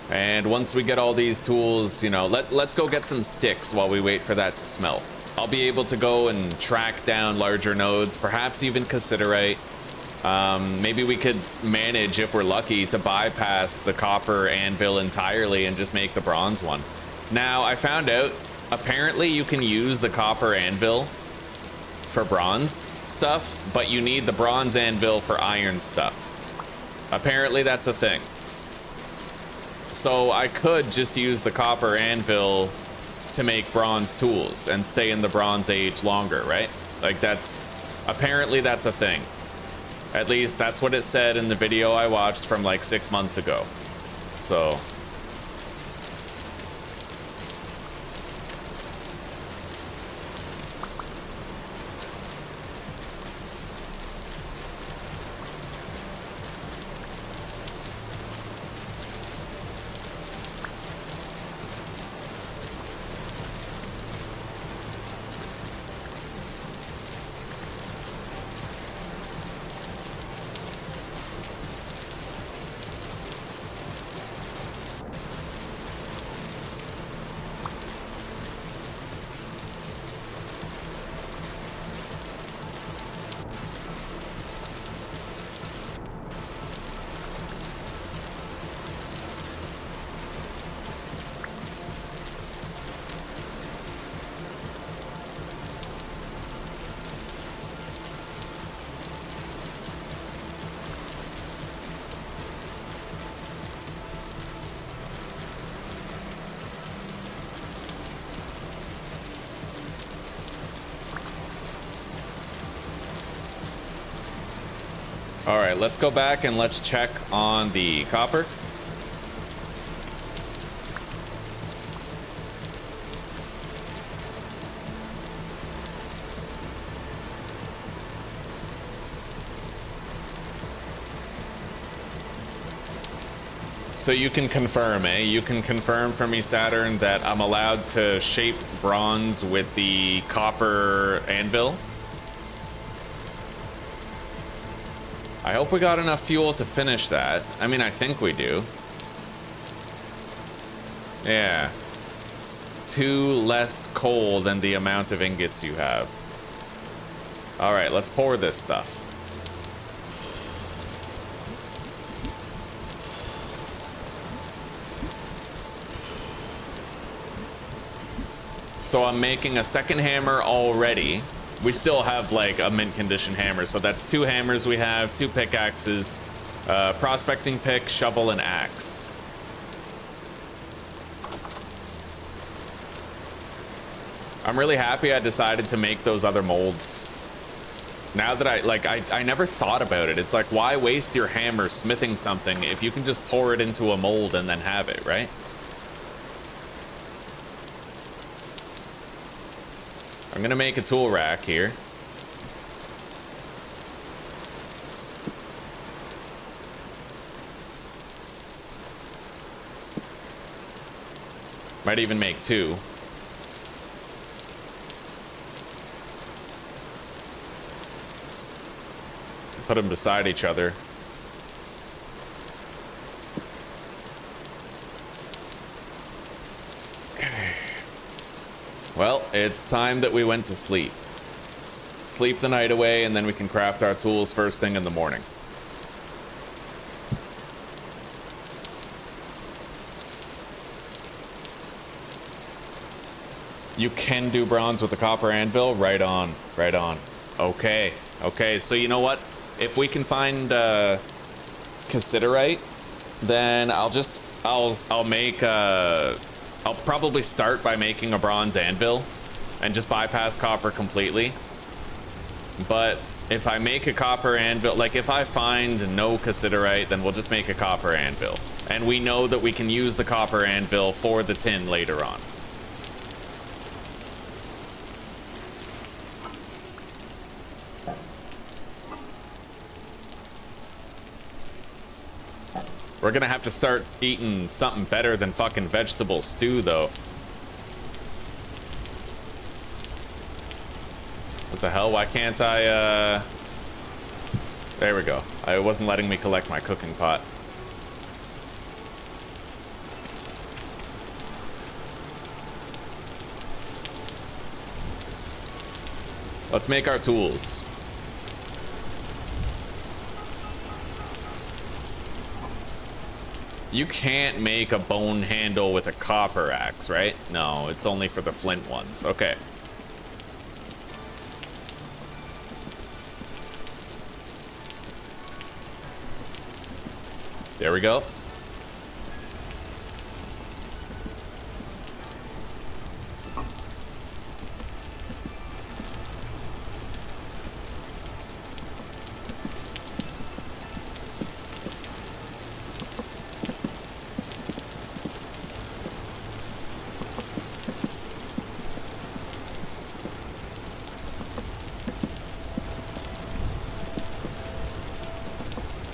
And once we get all these tools, you know, let's go get some sticks while we wait for that to smelt. I'll be able to go and track down larger nodes, perhaps even cassiterite. Maybe we could manage, if we're lucky, to bypass the copper anvil entirely and just make the bronze one. Now, I found out, apparently you can use the copper anvil for bronze stuff, but you need the bronze anvil for iron stuff. Apparently that's a thing. So I could just use the copper anvil to make bronze tools and stay in the Bronze Age longer, right? Like apparently that's a thing. At least that's what it said in the video I watched from like 6 months ago. So... All right, let's go back and let's check on the copper. So you can confirm, eh? You can confirm for me, Saturn, that I'm allowed to shape bronze with the copper anvil. I hope we got enough fuel to finish that. I mean, I think we do. Yeah. 2 less coal than the amount of ingots you have. All right, let's pour this stuff. So I'm making a second hammer already. We still have like a mint condition hammer, so that's 2 hammers we have, 2 pickaxes, prospecting pick, shovel, and axe. I'm really happy I decided to make those other molds. Now that I never thought about it. It's like, why waste your hammer smithing something if you can just pour it into a mold and then have it, right? I'm gonna make a tool rack here. Might even make 2. Put them beside each other. Well, it's time that we went to sleep. Sleep the night away, and then we can craft our tools first thing in the morning. You can do bronze with the copper anvil? Right on, right on. Okay, okay, so you know what? If we can find cassiterite, then I'll make I'll probably start by making a bronze anvil and just bypass copper completely. But if I make a copper anvil, like if I find no cassiterite, then we'll just make a copper anvil. And we know that we can use the copper anvil for the tin later on. We're gonna have to start eating something better than fucking vegetable stew, though. What the hell? Why can't I, There we go. It wasn't letting me collect my cooking pot. Let's make our tools. You can't make a bone handle with a copper axe, right? No, it's only for the flint ones. Okay. There we go.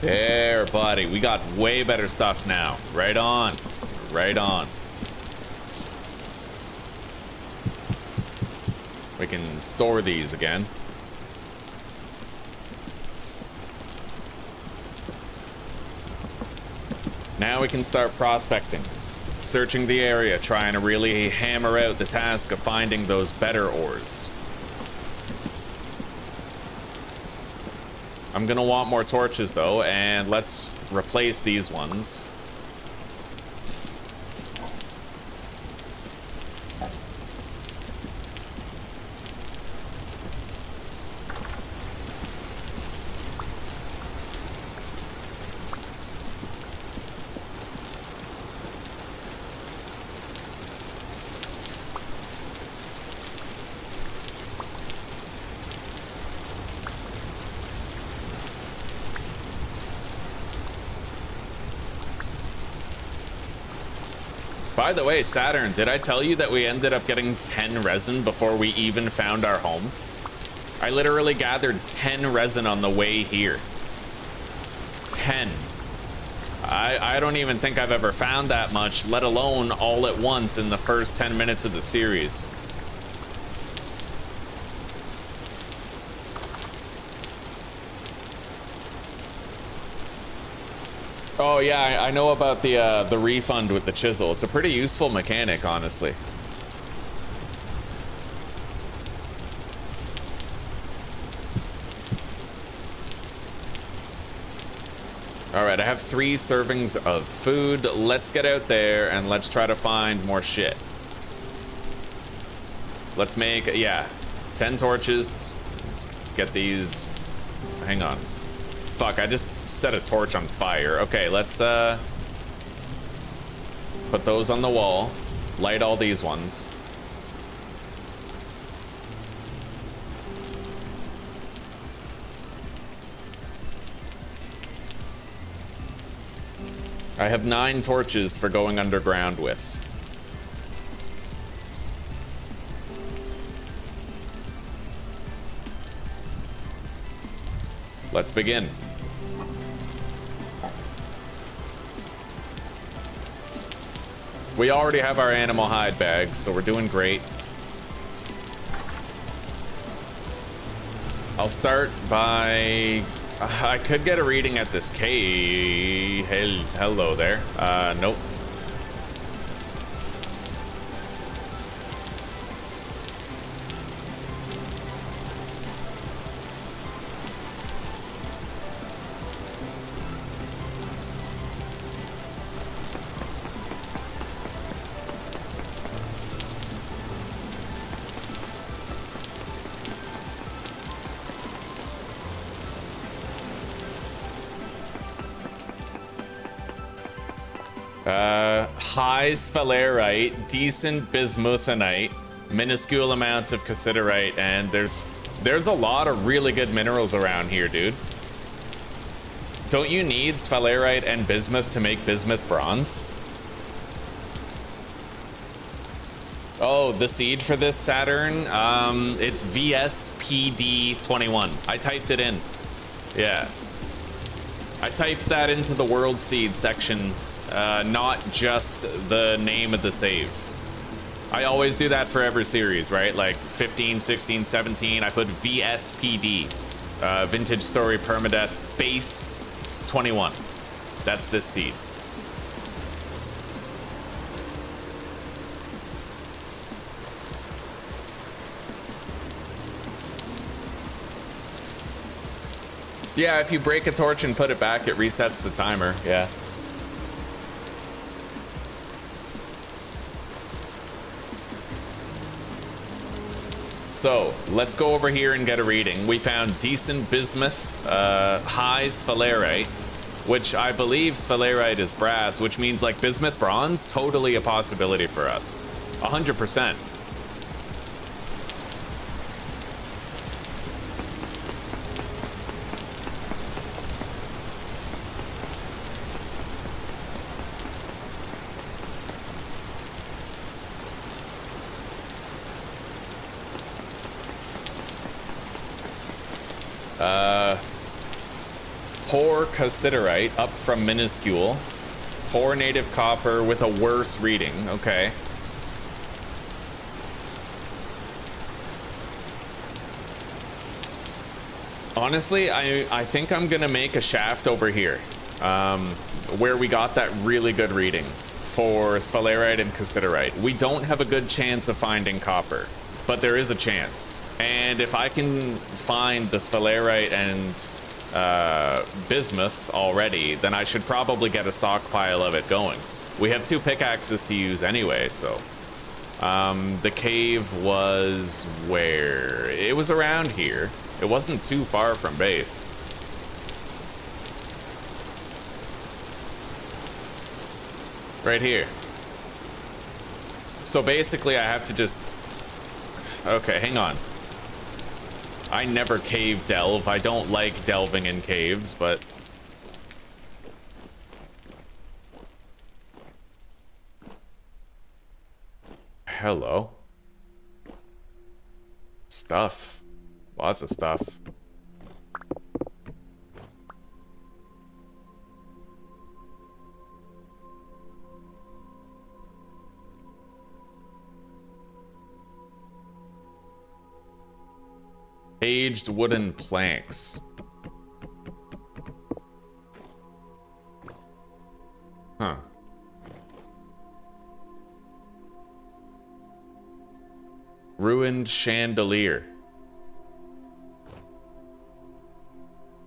There, buddy. We got way better stuff now. Right on. Right on. We can store these again. Now we can start prospecting. Searching the area, trying to really hammer out the task of finding those better ores. I'm gonna want more torches though, and let's replace these ones. By the way, Saturn, did I tell you that we ended up getting 10 resin before we even found our home? I literally gathered 10 resin on the way here. 10. I don't even think I've ever found that much, let alone all at once in the first 10 minutes of the series. Oh yeah, I know about the refund with the chisel. It's a pretty useful mechanic, honestly. All right, I have 3 servings of food. Let's get out there and let's try to find more shit. Let's make, yeah, 10 torches. Let's get these. Hang on. Fuck, I just set a torch on fire. Okay, let's put those on the wall. Light all these ones. I have 9 torches for going underground with. Let's begin. We already have our animal hide bags, so we're doing great. I'll start by... I could get a reading at this cave. Hello there. Nope. High sphalerite, decent bismuthinite, minuscule amounts of cassiterite, and there's a lot of really good minerals around here, dude. Don't you need sphalerite and bismuth to make bismuth bronze? Oh, the seed for this, Saturn? It's VSPD21. I typed it in. Yeah. I typed that into the world seed section. Not just the name of the save. I always do that for every series, right? Like 15, 16, 17, I put VSPD. Vintage Story Permadeath Space 21. That's this seed. Yeah, if you break a torch and put it back, it resets the timer, yeah. So, let's go over here and get a reading. We found decent bismuth, high sphalerite, which I believe sphalerite is brass, which means like bismuth bronze, totally a possibility for us. 100%. Poor cassiterite, up from minuscule. Poor native copper with a worse reading. Okay. Honestly, I think I'm gonna make a shaft over here, where we got that really good reading for sphalerite and cassiterite. We don't have a good chance of finding copper, but there is a chance. And if I can find the sphalerite and bismuth already, then I should probably get a stockpile of it going. We have 2 pickaxes to use anyway, so. The cave was where? It was around here. It wasn't too far from base. Right here. So basically I have to just... Okay, hang on. I never cave delve. I don't like delving in caves, but... hello. Stuff. Lots of stuff. Aged wooden planks. Huh. Ruined chandelier.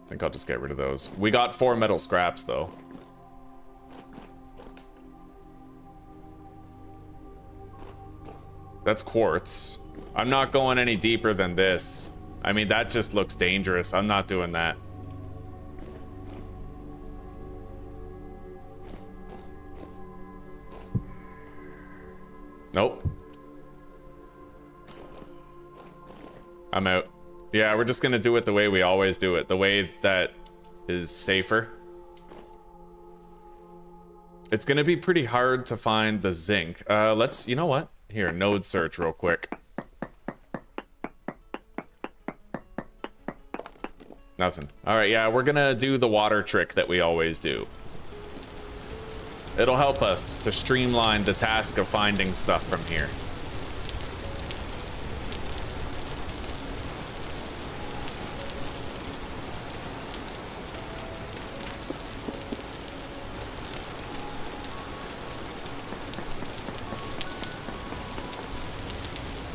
I think I'll just get rid of those. We got 4 metal scraps, though. That's quartz. I'm not going any deeper than this. I mean, that just looks dangerous. I'm not doing that. Nope. I'm out. Yeah, we're just gonna do it the way we always do it. The way that is safer. It's gonna be pretty hard to find the zinc. Let's, you know what? Here, node search real quick. Nothing. Alright, yeah, we're gonna do the water trick that we always do. It'll help us to streamline the task of finding stuff from here.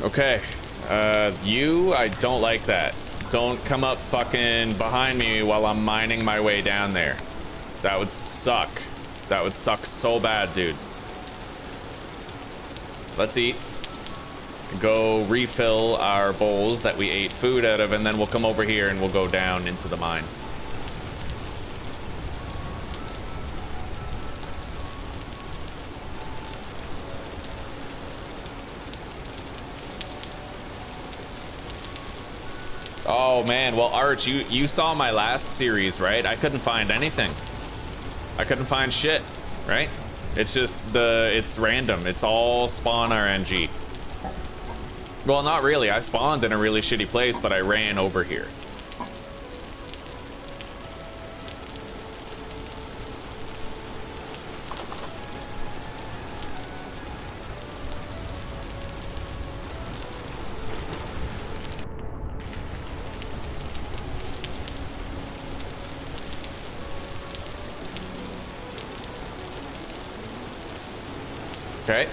Okay, I don't like that. Don't come up fucking behind me while I'm mining my way down there. That would suck. That would suck so bad, dude. Let's eat. Go refill our bowls that we ate food out of, and then we'll come over here and we'll go down into the mine. Oh man, well Arch, you saw my last series, right? I couldn't find anything. I couldn't find shit, right? It's just it's random. It's all spawn RNG. Well, not really. I spawned in a really shitty place, but I ran over here. Okay,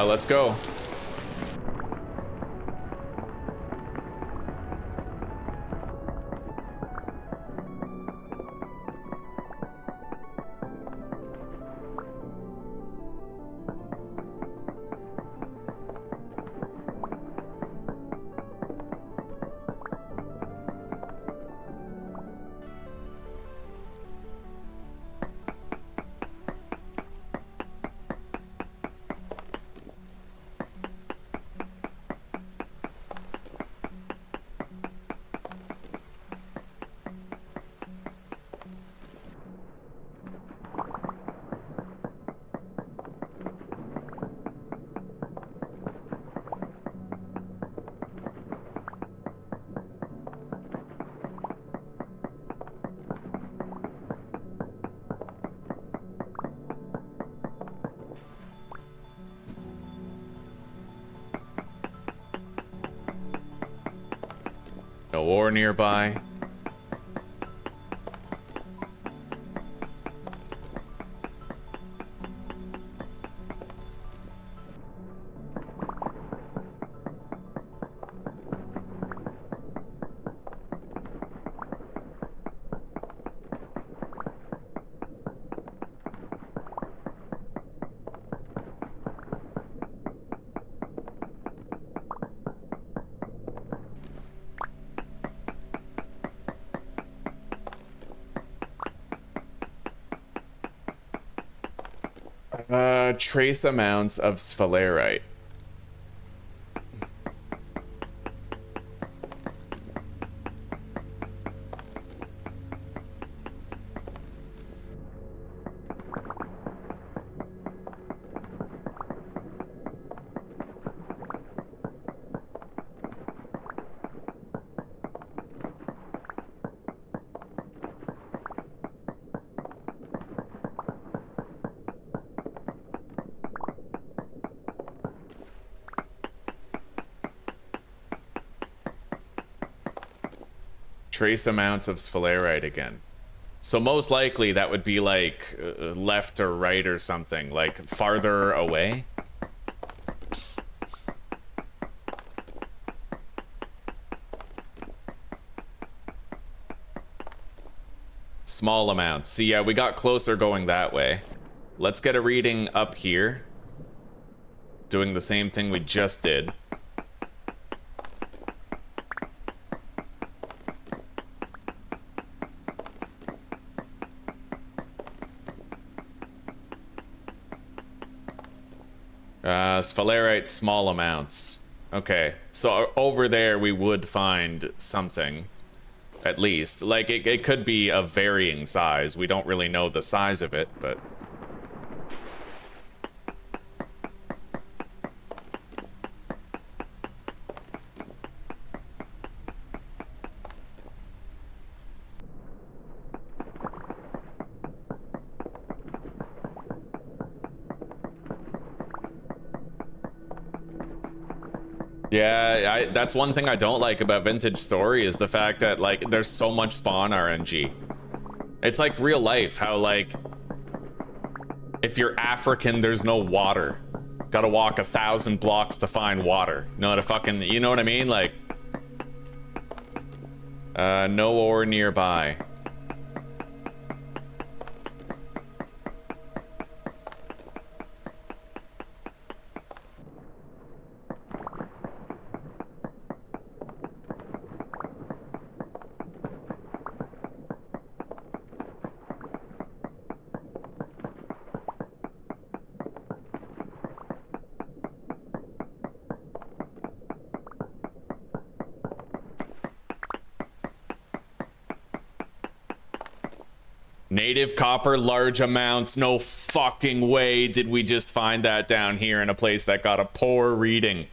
let's go. No ore nearby. Trace amounts of sphalerite. Trace amounts of sphalerite again. So most likely that would be like left or right or something, like farther away. Small amounts. See, yeah, we got closer going that way. Let's get a reading up here. Doing the same thing we just did. Sphalerite, small amounts. Okay, so over there we would find something. At least. Like, it could be of varying size. We don't really know the size of it, but... Yeah, that's one thing I don't like about Vintage Story is the fact that, like, there's so much spawn RNG. It's like real life, how, like, if you're African, there's no water. Gotta walk 1,000 blocks to find water. You know what I mean? Like, no ore nearby. Native copper, large amounts. No fucking way did we just find that down here in a place that got a poor reading.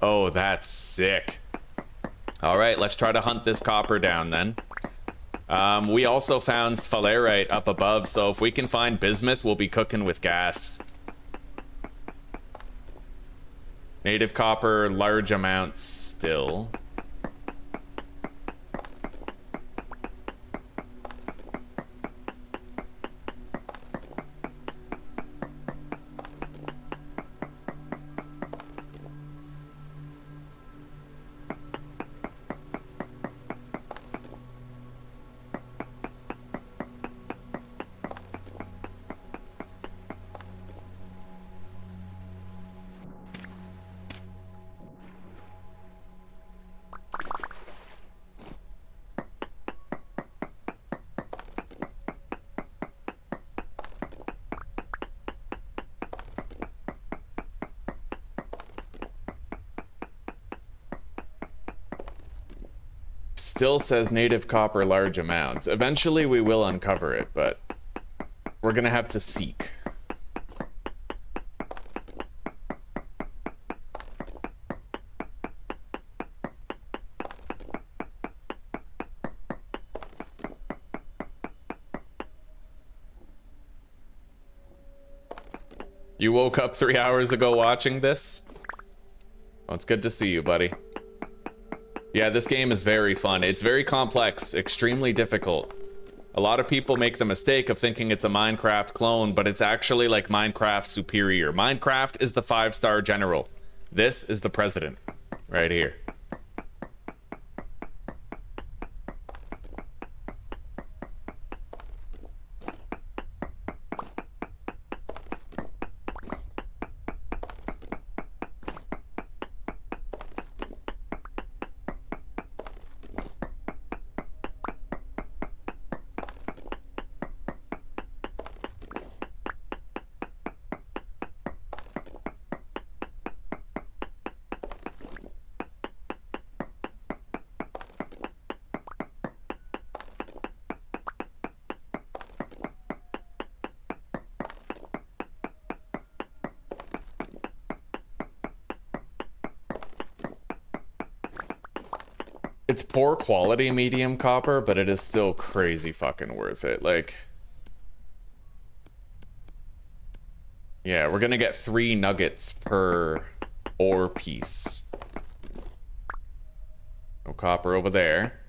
Oh, that's sick. All right, let's try to hunt this copper down then. We also found sphalerite up above, so if we can find bismuth, we'll be cooking with gas. Native copper, large amounts still. Still says native copper, large amounts. Eventually we will uncover it, but we're gonna have to seek. You woke up 3 hours ago watching this? Well, it's good to see you, buddy. Yeah, this game is very fun. It's very complex, extremely difficult. A lot of people make the mistake of thinking it's a Minecraft clone, but it's actually like Minecraft superior. Minecraft is the 5-star general. This is the president, right here. It's poor quality medium copper, but it is still crazy fucking worth it. Like, yeah, we're gonna get 3 nuggets per ore piece. No copper over there.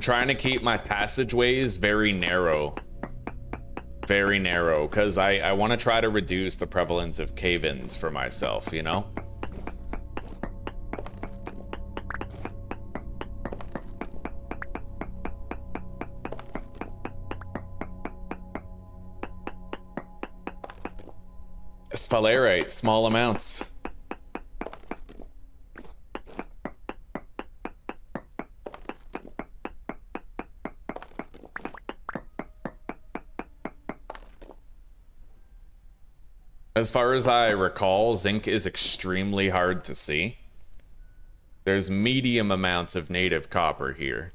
trying to keep my passageways very narrow. Very narrow, because I want to try to reduce the prevalence of cave-ins for myself, you know? Sphalerite, small amounts. As far as I recall, zinc is extremely hard to see. There's medium amounts of native copper here.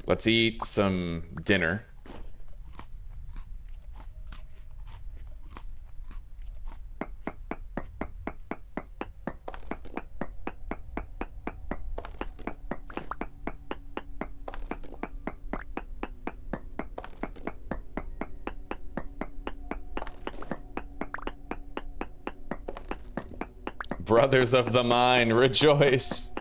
Let's eat some dinner. Brothers of the mine, rejoice!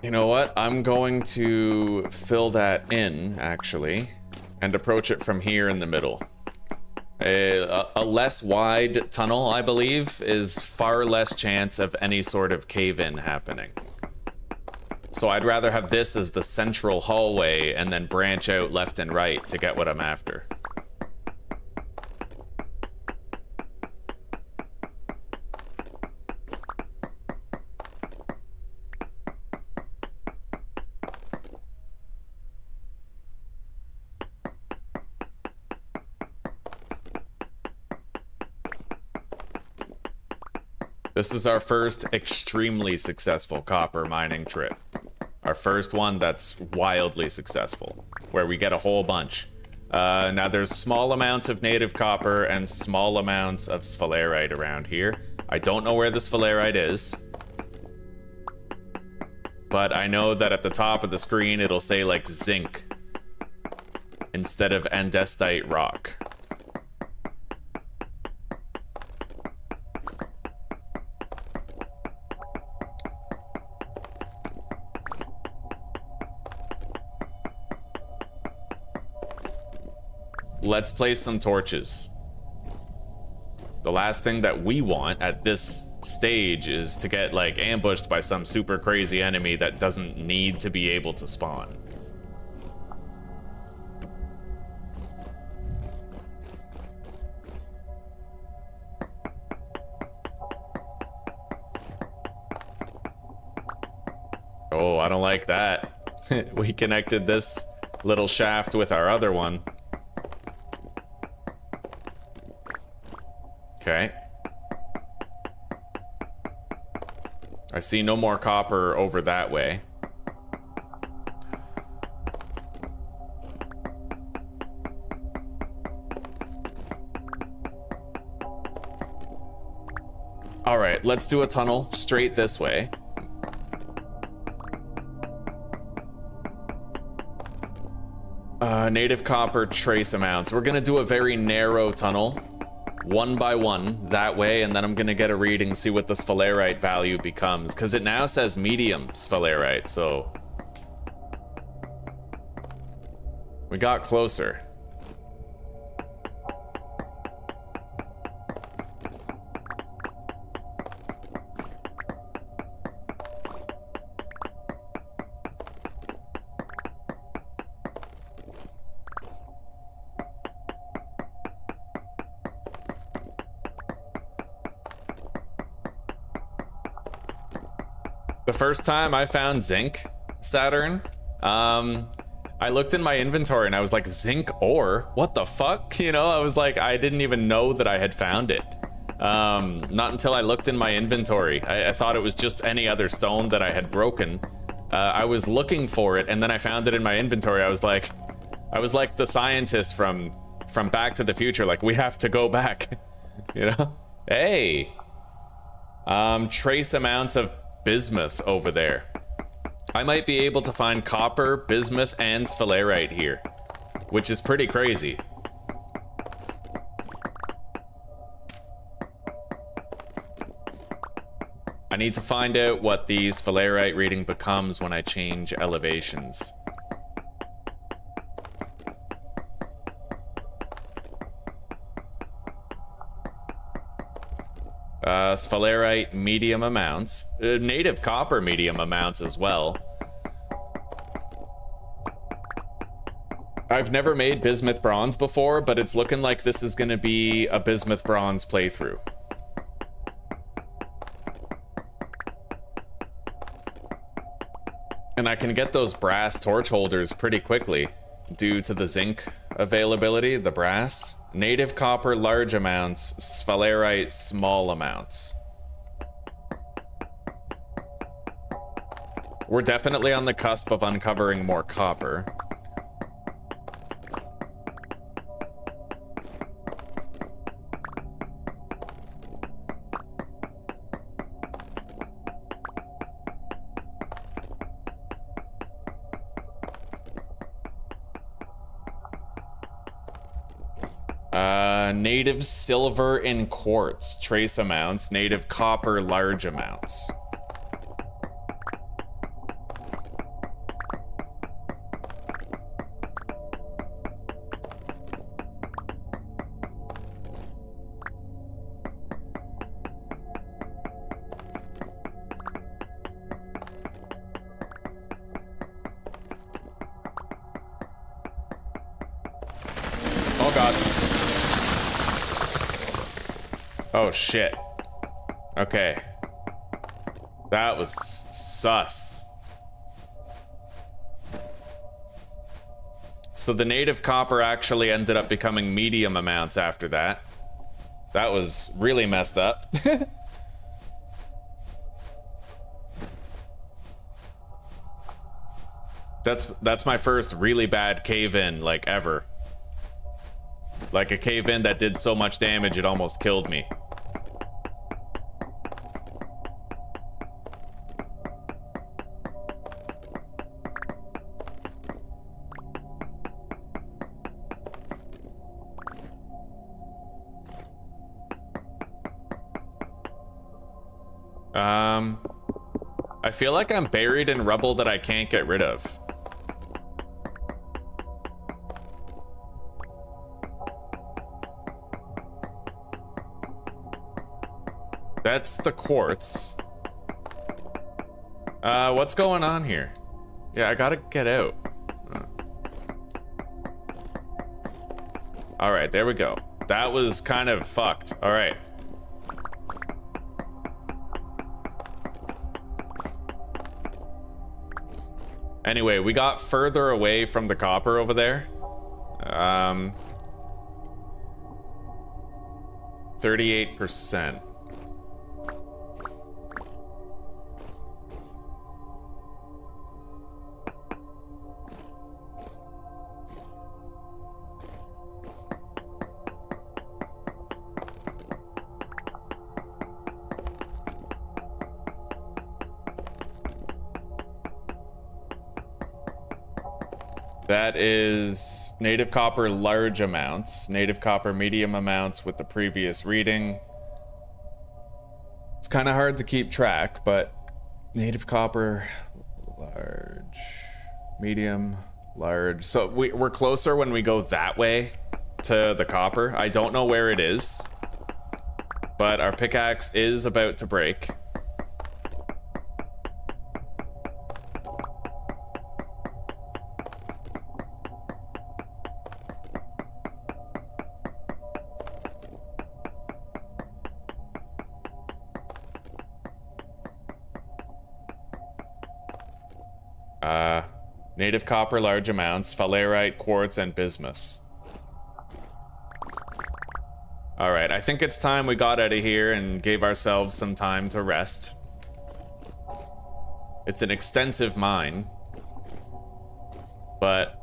You know what? I'm going to fill that in, actually, and approach it from here in the middle. A less wide tunnel, I believe, is far less chance of any sort of cave-in happening. So I'd rather have this as the central hallway and then branch out left and right to get what I'm after. This is our first extremely successful copper mining trip. Our first one that's wildly successful, where we get a whole bunch. Now there's small amounts of native copper and small amounts of sphalerite around here. I don't know where the sphalerite is, but I know that at the top of the screen it'll say like zinc instead of andesite rock. Let's place some torches. The last thing that we want at this stage is to get like ambushed by some super crazy enemy that doesn't need to be able to spawn. Oh, I don't like that. We connected this little shaft with our other one. Okay. I see no more copper over that way. All right, let's do a tunnel straight this way. Native copper trace amounts. We're gonna do a very narrow tunnel. One by one that way, and then I'm gonna get a reading, see what the sphalerite value becomes, because it now says medium sphalerite, so we got closer. The first time I found zinc, Saturn, I looked in my inventory and I was like, zinc ore? What the fuck? You know, I was like, I didn't even know that I had found it. Not until I looked in my inventory. I thought it was just any other stone that I had broken. I was looking for it and then I found it in my inventory. I was like the scientist from Back to the Future, like, we have to go back, you know? Hey, Trace amounts of bismuth over there. I might be able to find copper, bismuth, and sphalerite here, which is pretty crazy. I need to find out what the sphalerite reading becomes when I change elevations. Sphalerite medium amounts. Native copper medium amounts as well. I've never made bismuth bronze before, but it's looking like this is gonna be a bismuth bronze playthrough. And I can get those brass torch holders pretty quickly due to the zinc availability, the brass. Native copper, large amounts. Sphalerite, small amounts. We're definitely on the cusp of uncovering more copper. Native silver in quartz, trace amounts. Native copper, large amounts. Oh god. Oh shit. Okay. That was sus. So the native copper actually ended up becoming medium amounts after that. That was really messed up. That's my first really bad cave-in, like, ever. Like a cave-in that did so much damage it almost killed me. I feel like I'm buried in rubble that I can't get rid of. That's the quartz. What's going on here? Yeah, I gotta get out. All right, there we go. That was kind of fucked. All right. Anyway, we got further away from the copper over there. 38%. That is native copper large amounts, native copper medium amounts with the previous reading. It's kind of hard to keep track, but native copper large, medium, large. So we're closer when we go that way to the copper. I don't know where it is, but our pickaxe is about to break. Native copper, large amounts, sphalerite, quartz, and bismuth. Alright, I think it's time we got out of here and gave ourselves some time to rest. It's an extensive mine, but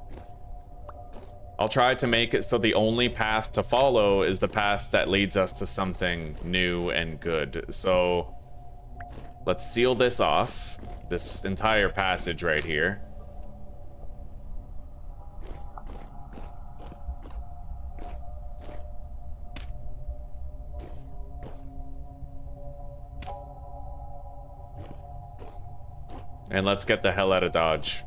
I'll try to make it so the only path to follow is the path that leads us to something new and good. So Let's seal this off. This entire passage right here. And let's get the hell out of Dodge.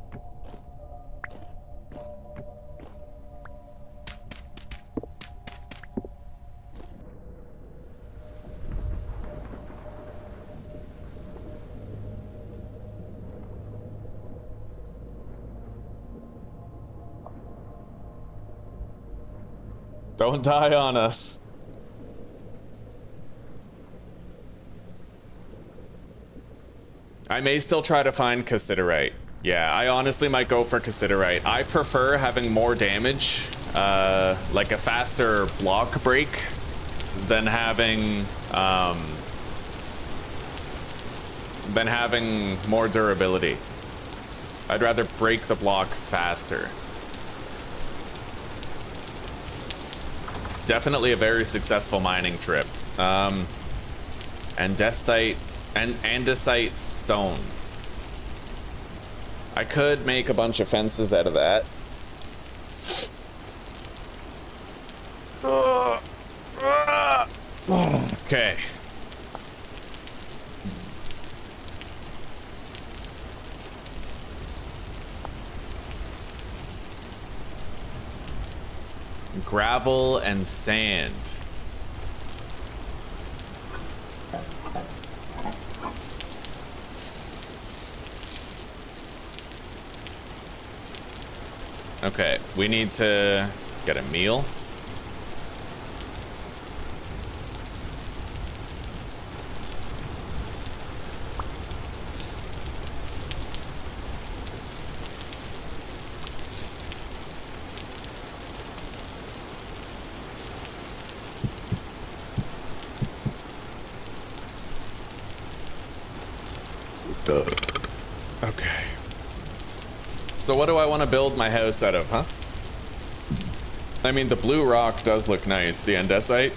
Don't die on us. I may still try to find Cassiterite. Yeah, I honestly might go for Cassiterite. I prefer having more damage, like a faster block break, than having more durability. I'd rather break the block faster. Definitely a very successful mining trip. Andesite and andesite stone. I could make a bunch of fences out of that. Okay. Gravel and sand. Okay, we need to get a meal. Okay. So what do I want to build my house out of, huh? I mean, the blue rock does look nice, the andesite.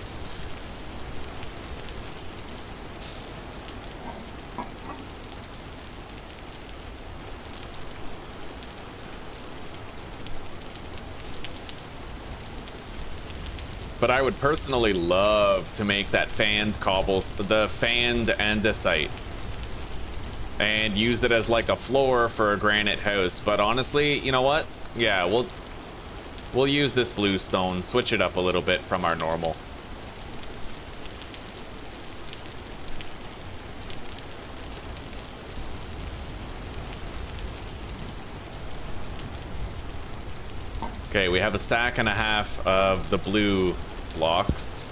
But I would personally love to make that fanned the fanned andesite, and use it as like a floor for a granite house. But honestly, you know what? Yeah, we'll use this bluestone, switch it up a little bit from our normal. Okay, we have a stack and a half of the blue blocks.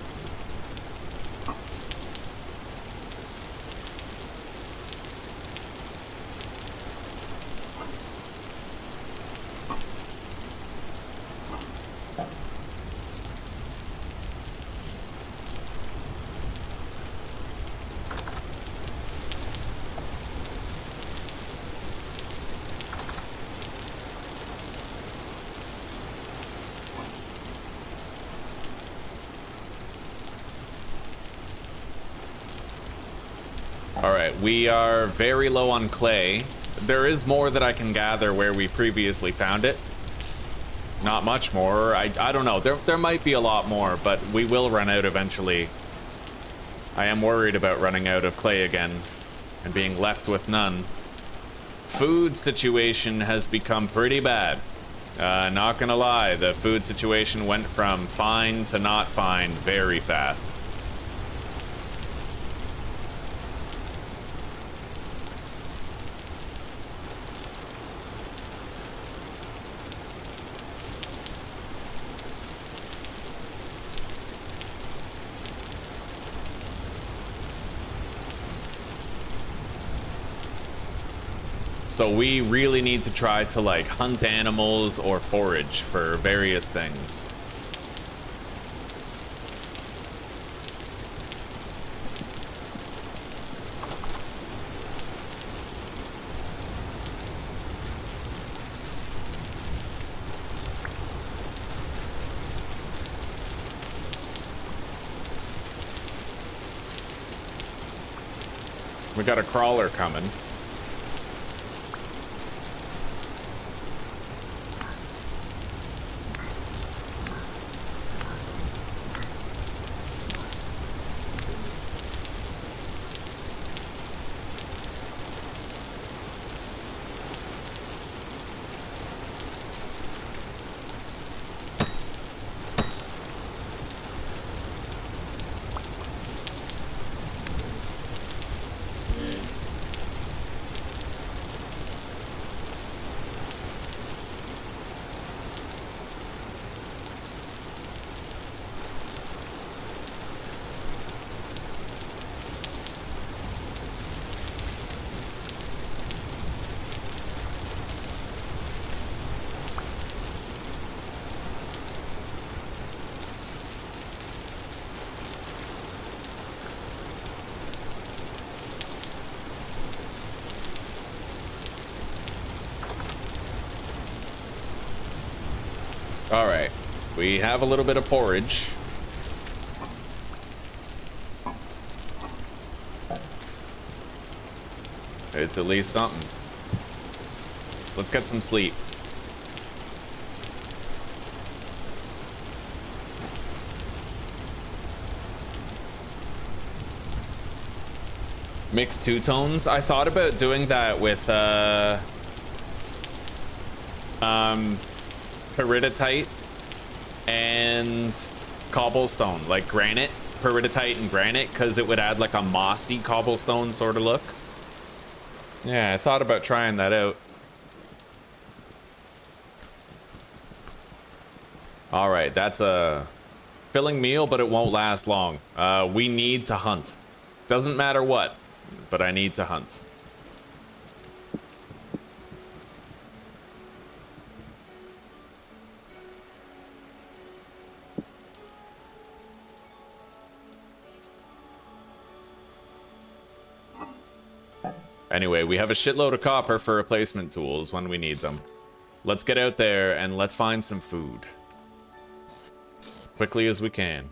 Alright, we are very low on clay. There is more that I can gather where we previously found it. Not much more. I don't know. There might be a lot more, but we will run out eventually. I am worried about running out of clay again and being left with none. Food situation has become pretty bad. Not gonna lie, the food situation went from fine to not fine very fast. So we really need to try to like hunt animals or forage for various things. We got a crawler coming. All right, we have a little bit of porridge. It's at least something. Let's get some sleep. Mixed two tones. I thought about doing that with peridotite and cobblestone, like granite, peridotite and granite, because it would add like a mossy cobblestone sort of look. Yeah, I thought about trying that out. All right, that's a filling meal, but it won't last long. We need to hunt. Doesn't matter what, but I need to hunt. Anyway, we have a shitload of copper for replacement tools when we need them. Let's get out there and let's find some food. Quickly as we can.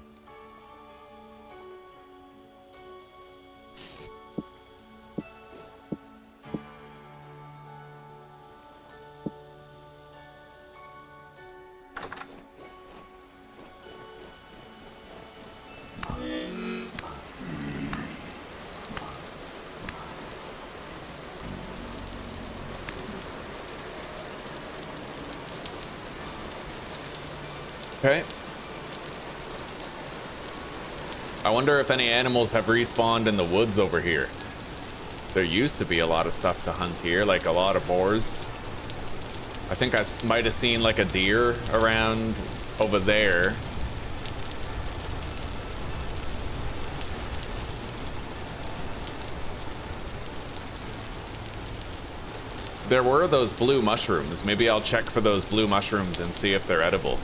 Okay. I wonder if any animals have respawned in the woods over here. There used to be a lot of stuff to hunt here, like a lot of boars. I think I might have seen like a deer around over there. There were those blue mushrooms. Maybe I'll check for those blue mushrooms and see if they're edible.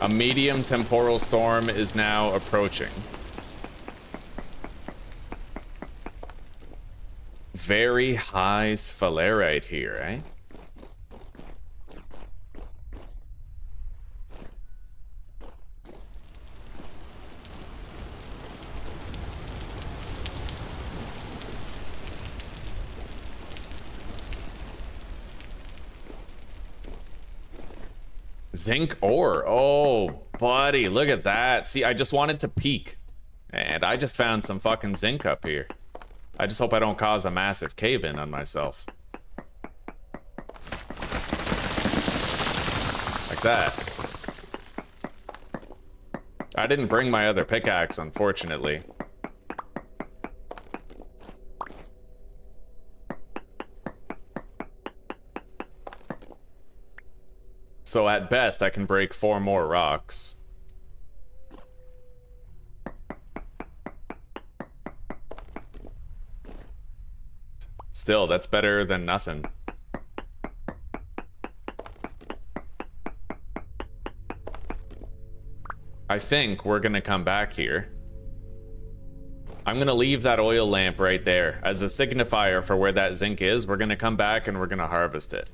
A medium temporal storm is now approaching. Very high sphalerite here, eh? Zinc ore. Oh, buddy, look at that. See, I just wanted to peek. And I just found some fucking zinc up here. I just hope I don't cause a massive cave-in on myself. Like that. I didn't bring my other pickaxe, unfortunately. So at best, I can break 4 more rocks. Still, that's better than nothing. I think we're gonna come back here. I'm gonna leave that oil lamp right there as a signifier for where that zinc is. We're gonna come back and we're gonna harvest it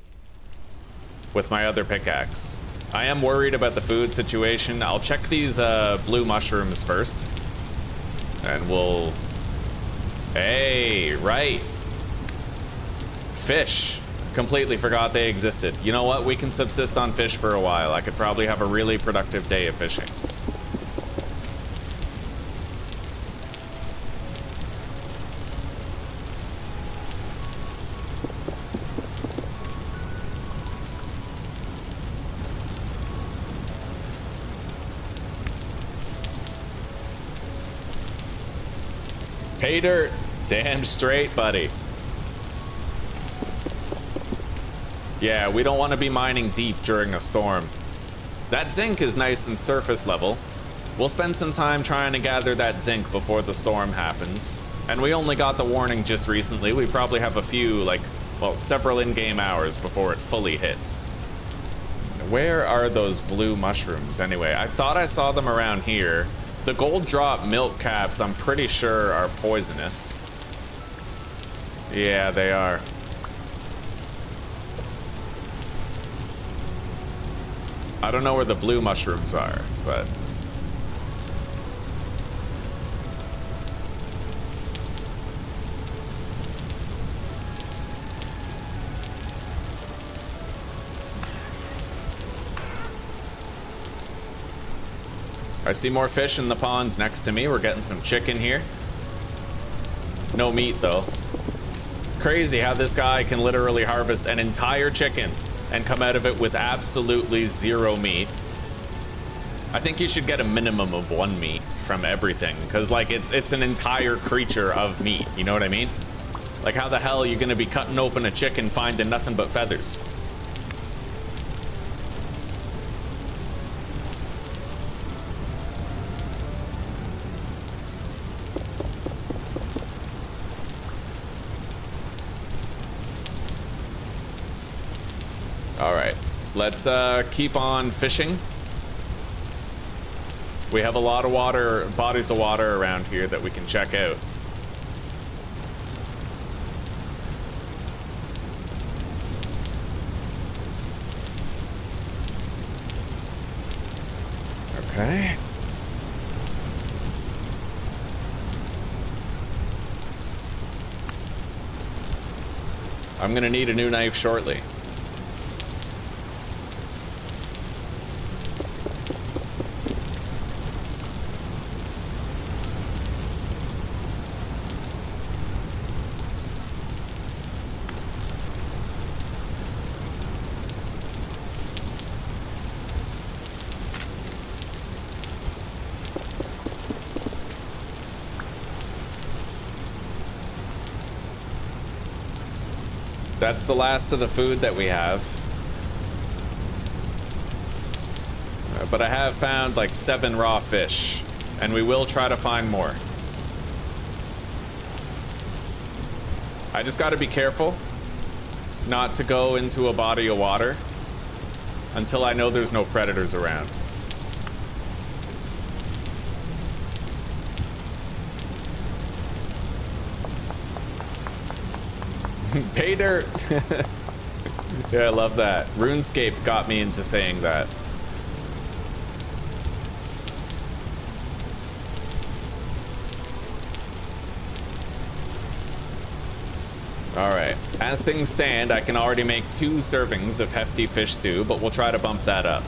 with my other pickaxe. I am worried about the food situation. I'll check these blue mushrooms first. And we'll... Hey, right. Fish. Completely forgot they existed. You know what? We can subsist on fish for a while. I could probably have a really productive day of fishing. Pay dirt. Damn straight, buddy. Yeah, we don't want to be mining deep during a storm. That zinc is nice and surface level. We'll spend some time trying to gather that zinc before the storm happens. And we only got the warning just recently. We probably have a few, like, well, several in-game hours before it fully hits. Where are those blue mushrooms anyway? I thought I saw them around here. The gold drop milk caps, I'm pretty sure, are poisonous. Yeah, they are. I don't know where the blue mushrooms are, but... I see more fish in the pond next to me. We're getting some chicken here. No meat, though. Crazy how this guy can literally harvest an entire chicken and come out of it with absolutely zero meat. I think you should get a minimum of 1 meat from everything, because, like, it's an entire creature of meat, you know what I mean? Like, how the hell are you gonna be cutting open a chicken finding nothing but feathers? All right, let's keep on fishing. We have a lot of water, bodies of water around here that we can check out. Okay. I'm gonna need a new knife shortly. That's the last of the food that we have. But I have found like 7 raw fish, and we will try to find more. I just gotta be careful not to go into a body of water until I know there's no predators around. Pay dirt. Yeah, I love that. RuneScape got me into saying that. All right. As things stand, I can already make 2 servings of hefty fish stew, but we'll try to bump that up.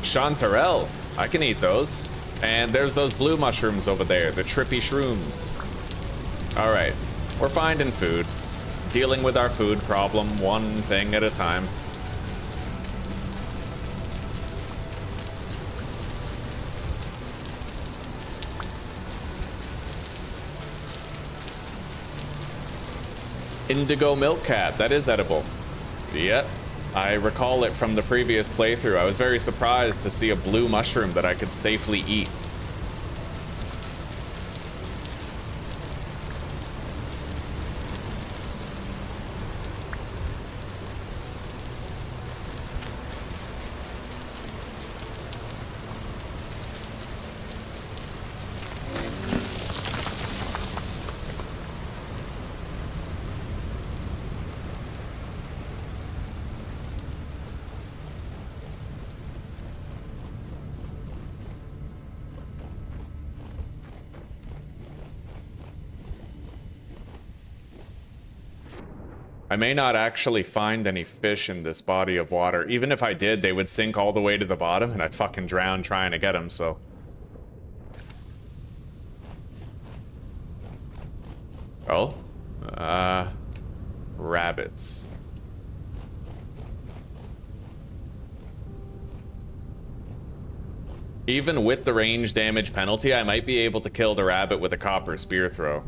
Chanterelle, I can eat those. And there's those blue mushrooms over there, the trippy shrooms. All right, we're finding food. Dealing with our food problem, one thing at a time. Indigo milk cap, that is edible. Yep. I recall it from the previous playthrough. I was very surprised to see a blue mushroom that I could safely eat. I may not actually find any fish in this body of water. Even if I did, they would sink all the way to the bottom and I'd fucking drown trying to get them, so. Oh? Rabbits. Even with the range damage penalty, I might be able to kill the rabbit with a copper spear throw.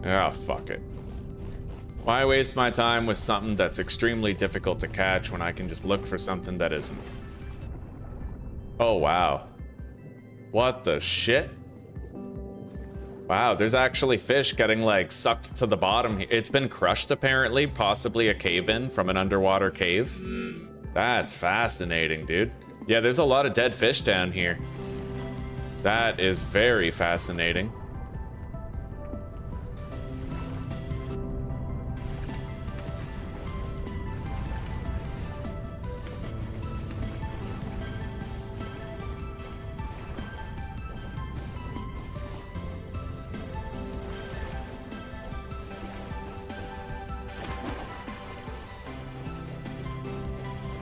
Ah, fuck it. Why waste my time with something that's extremely difficult to catch when I can just look for something that isn't? Oh, wow. What the shit? Wow, there's actually fish getting, like, sucked to the bottom. It's been crushed, apparently, possibly a cave-in from an underwater cave. That's fascinating, dude. Yeah, there's a lot of dead fish down here. That is very fascinating.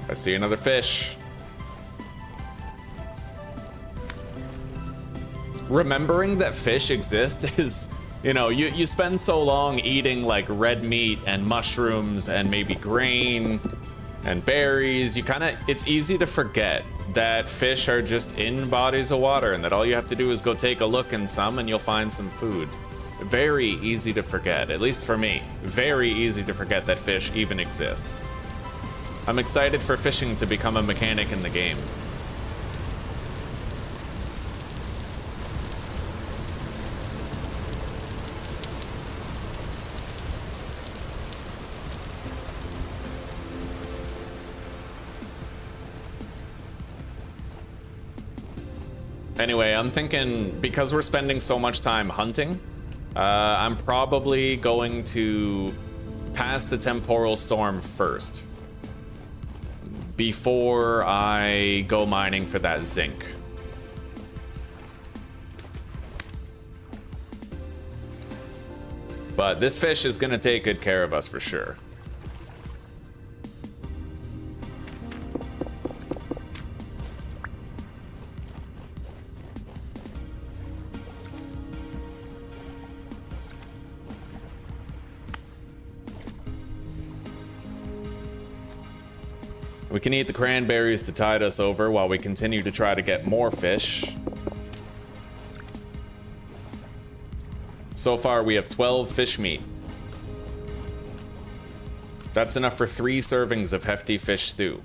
I see another fish. Remembering that fish exist is, you know, you spend so long eating like red meat and mushrooms and maybe grain and berries, it's easy to forget that fish are just in bodies of water and that all you have to do is go take a look in some and you'll find some food. Very easy to forget, at least for me. Very easy to forget that fish even exist. I'm excited for fishing to become a mechanic in the game. Anyway, I'm thinking because we're spending so much time hunting, I'm probably going to pass the temporal storm first, before I go mining for that zinc. But this fish is gonna take good care of us for sure. We can eat the cranberries to tide us over while we continue to try to get more fish. So far, we have 12 fish meat. That's enough for 3 servings of hefty fish stew.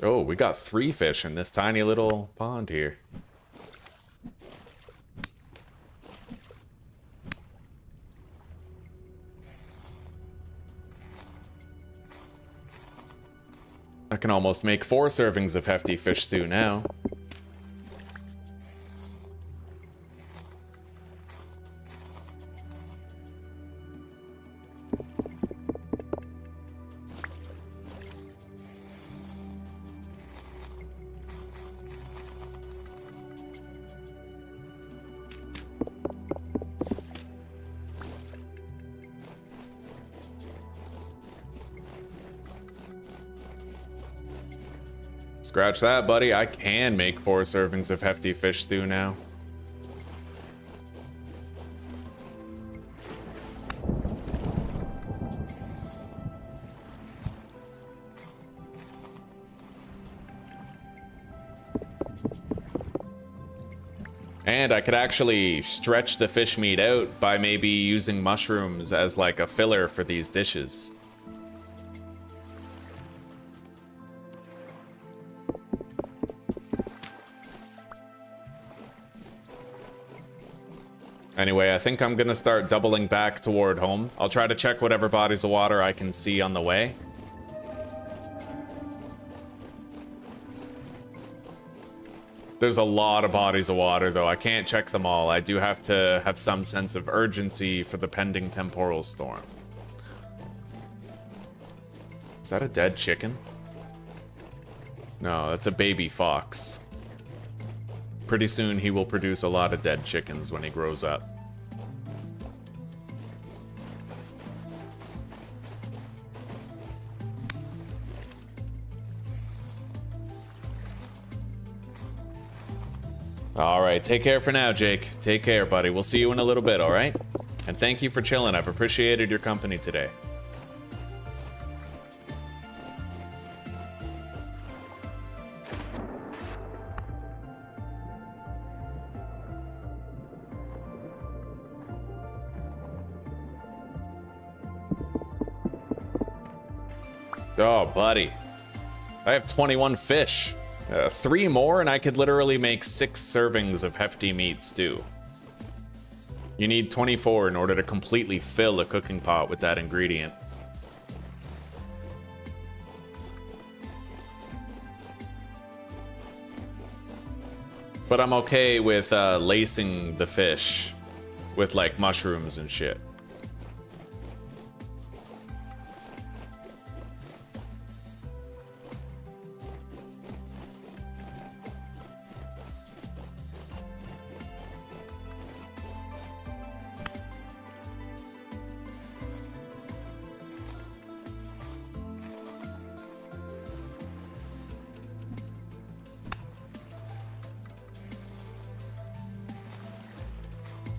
Oh, we got 3 fish in this tiny little pond here. I can almost make 4 servings of hefty fish stew now. Scratch that, buddy. I can make 4 servings of hefty fish stew now. And I could actually stretch the fish meat out by maybe using mushrooms as like a filler for these dishes. Anyway, I think I'm gonna start doubling back toward home. I'll try to check whatever bodies of water I can see on the way. There's a lot of bodies of water, though. I can't check them all. I do have to have some sense of urgency for the pending temporal storm. Is that a dead chicken? No, that's a baby fox. Pretty soon he will produce a lot of dead chickens when he grows up. All right, take care for now, Jake. Take care, buddy. We'll see you in a little bit, all right? And thank you for chilling. I've appreciated your company today. Oh, buddy. I have 21 fish. 3 more and I could literally make 6 servings of hefty meat stew. You need 24 in order to completely fill a cooking pot with that ingredient. But I'm okay with lacing the fish with like mushrooms and shit.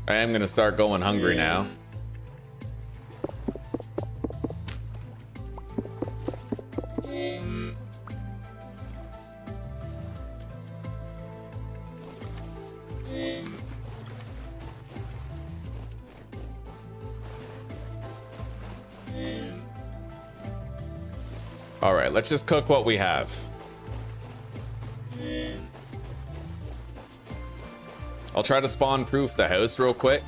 I am gonna start going hungry now. All right, let's just cook what we have. I'll try to spawn proof the house real quick.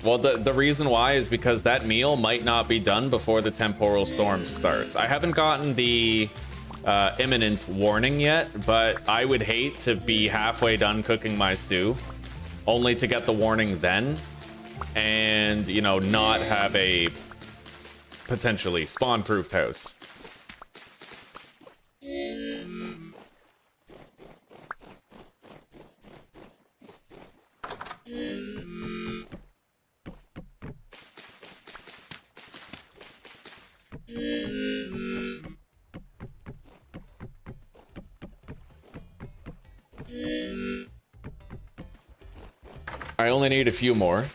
Well, the reason why is because that meal might not be done before the temporal storm starts. I haven't gotten the imminent warning yet, but I would hate to be halfway done cooking my stew, only to get the warning then, and, you know, not have a potentially spawn-proofed house. I only need a few more.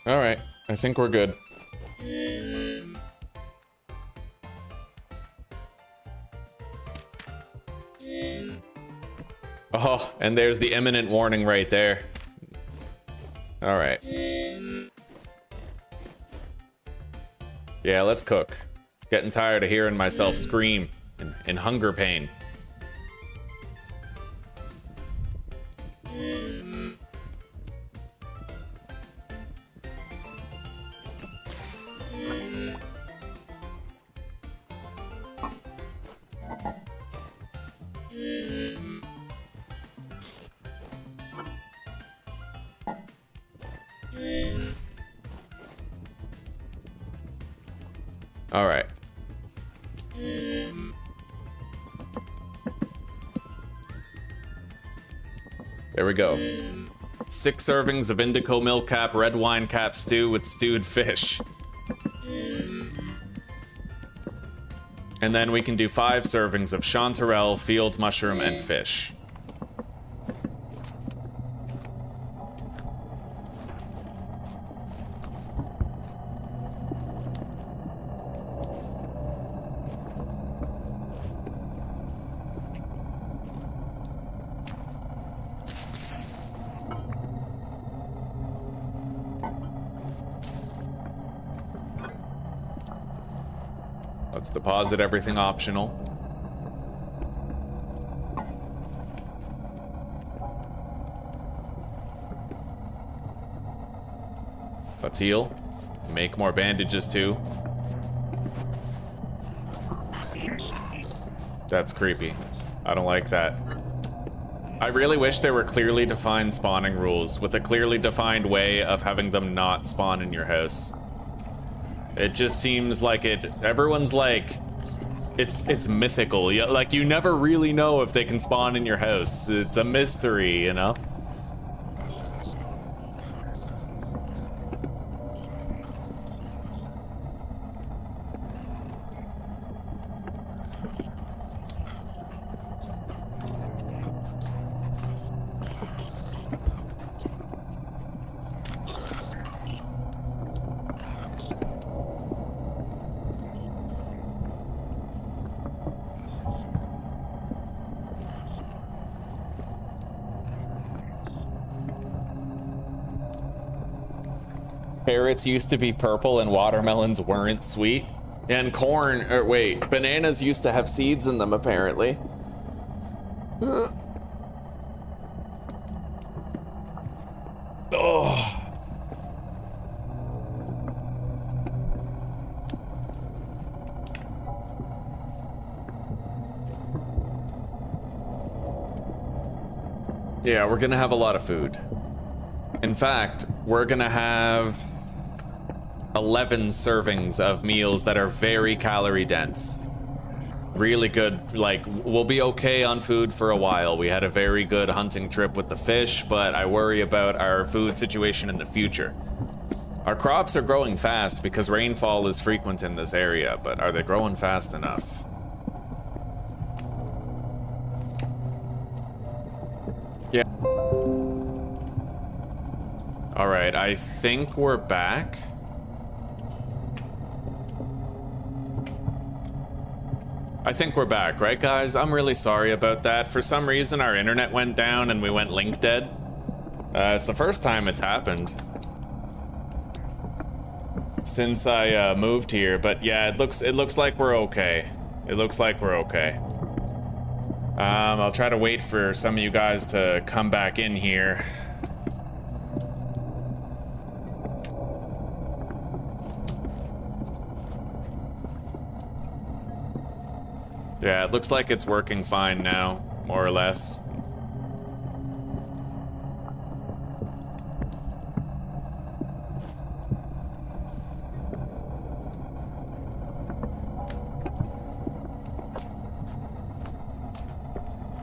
All right, I think we're good. Oh, and there's the imminent warning right there. All right. Yeah, let's cook. Getting tired of hearing myself scream in hunger pain. All right. There we go. 6 servings of indigo milk cap, red wine cap stew with stewed fish. And then we can do 5 servings of chanterelle, field mushroom, and fish. Let's deposit everything optional. Let's heal. Make more bandages too. That's creepy. I don't like that. I really wish there were clearly defined spawning rules with a clearly defined way of having them not spawn in your house. It just seems like everyone's like, it's mythical. Like, you never really know if they can spawn in your house. It's a mystery, you know? Carrots used to be purple and watermelons weren't sweet. And bananas used to have seeds in them, apparently. Oh. Yeah, we're gonna have a lot of food. In fact, we're gonna have 11 servings of meals that are very calorie dense. Really good, like, we'll be okay on food for a while. We had a very good hunting trip with the fish, but I worry about our food situation in the future. Our crops are growing fast because rainfall is frequent in this area, but are they growing fast enough? Yeah. All right, I think we're back. I think we're back, right guys? I'm really sorry about that. For some reason, our internet went down and we went link dead. It's the first time it's happened since I moved here, but yeah, it looks like we're okay. It looks like we're okay. I'll try to wait for some of you guys to come back in here. Yeah, it looks like it's working fine now, more or less.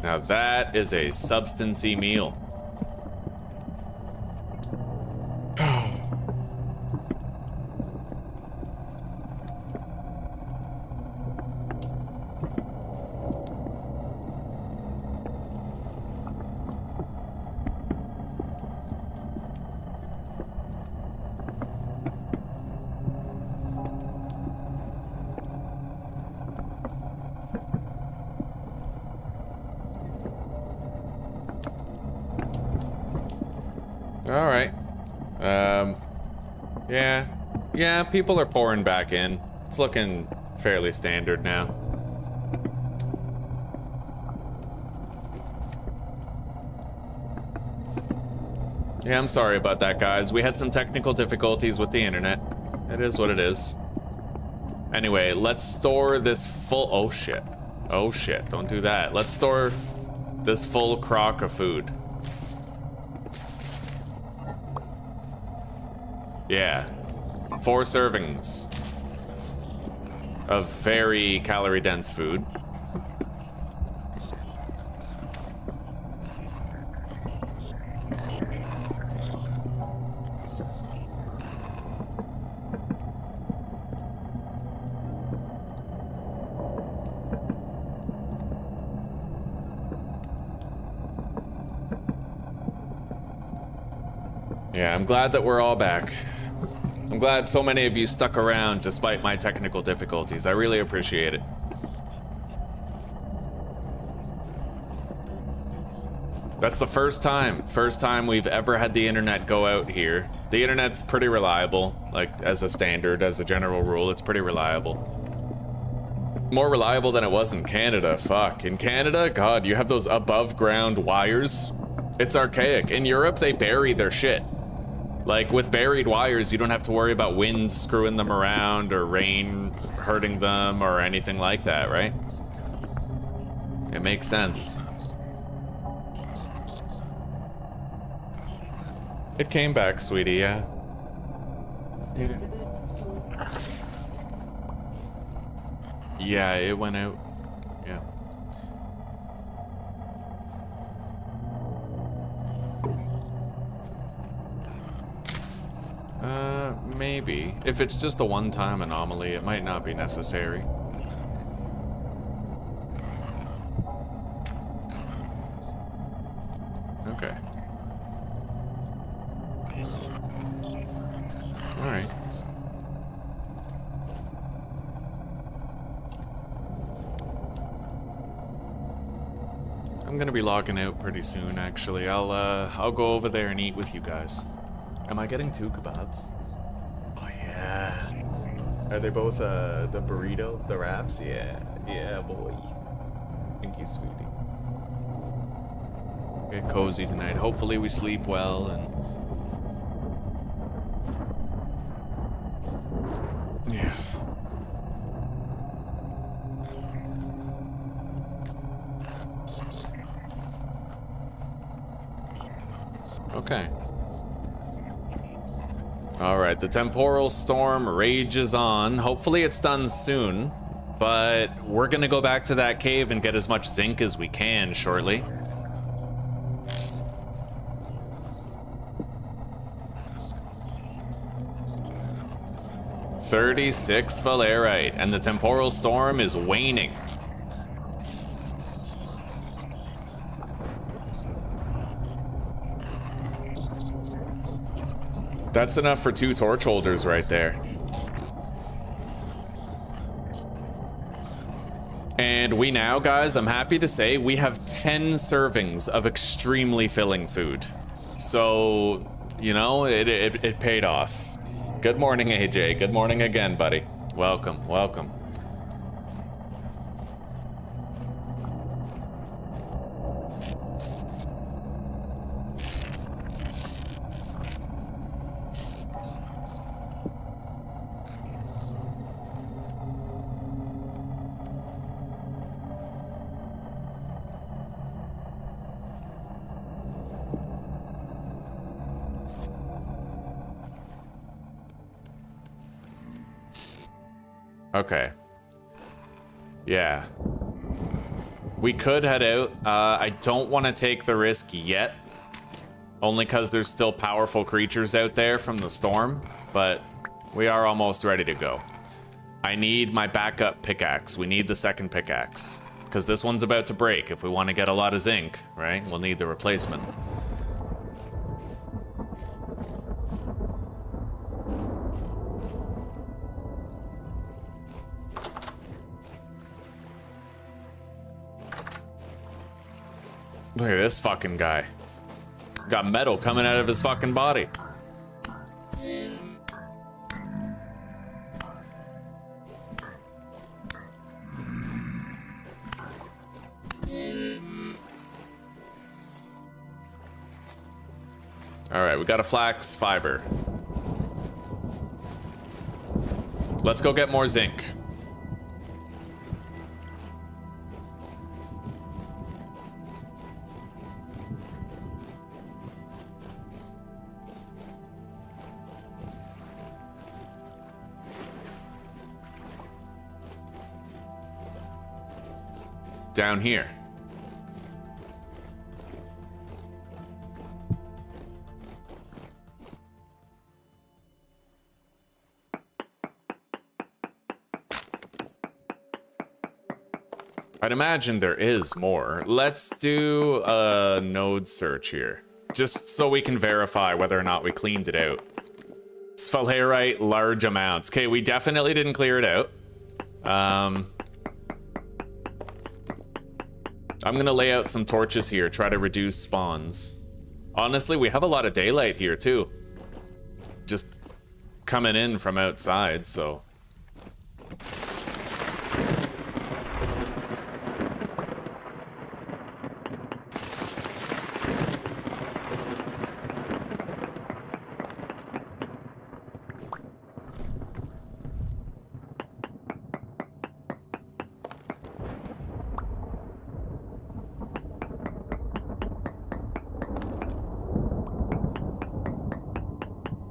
Now that is a substancy meal. All right. Yeah, people are pouring back in. It's looking fairly standard now. Yeah, I'm sorry about that, guys. We had some technical difficulties with the internet. It is what it is. Anyway, let's store this full... Oh, shit. Oh, shit. Don't do that. Let's store this full crock of food. Yeah. 4 servings of very calorie-dense food. Yeah, I'm glad that we're all back. I'm glad so many of you stuck around despite my technical difficulties. I really appreciate it. That's the first time we've ever had the internet go out here. The internet's pretty reliable, like as a standard, as a general rule, it's pretty reliable. More reliable than it was in Canada. Fuck. In Canada, God, you have those above ground wires. It's archaic. In Europe, they bury their shit. Like, with buried wires, you don't have to worry about wind screwing them around or rain hurting them or anything like that, right? It makes sense. It came back, sweetie, yeah. Yeah. Yeah, it went out. Yeah. Maybe. If it's just a one-time anomaly, it might not be necessary. Okay. Alright. I'm gonna be logging out pretty soon, actually. I'll go over there and eat with you guys. Am I getting 2 kebabs? Oh yeah. Are they both the burritos, the wraps? Yeah, yeah, boy. Thank you, sweetie. Get cozy tonight. Hopefully we sleep well and yeah. Okay. Alright, the temporal storm rages on. Hopefully it's done soon, but we're gonna go back to that cave and get as much zinc as we can shortly. "36 Valerite, and the temporal storm is waning." That's enough for 2 torch holders right there. And we now, guys, I'm happy to say, we have 10 servings of extremely filling food. So, you know, it paid off. Good morning, AJ. Good morning again, buddy. Welcome, welcome. Okay. Yeah. We could head out. I don't want to take the risk yet. Only because there's still powerful creatures out there from the storm. But we are almost ready to go. I need my backup pickaxe. We need the second pickaxe. Because this one's about to break. If we want to get a lot of zinc, right? We'll need the replacement. Look at this fucking guy. Got metal coming out of his fucking body. Alright, we got a flax fiber. Let's go get more zinc. Down here. I'd imagine there is more. Let's do a node search here, just so we can verify whether or not we cleaned it out. Sphalerite, large amounts. Okay, we definitely didn't clear it out. I'm gonna lay out some torches here, try to reduce spawns. Honestly, we have a lot of daylight here too. Just coming in from outside, so.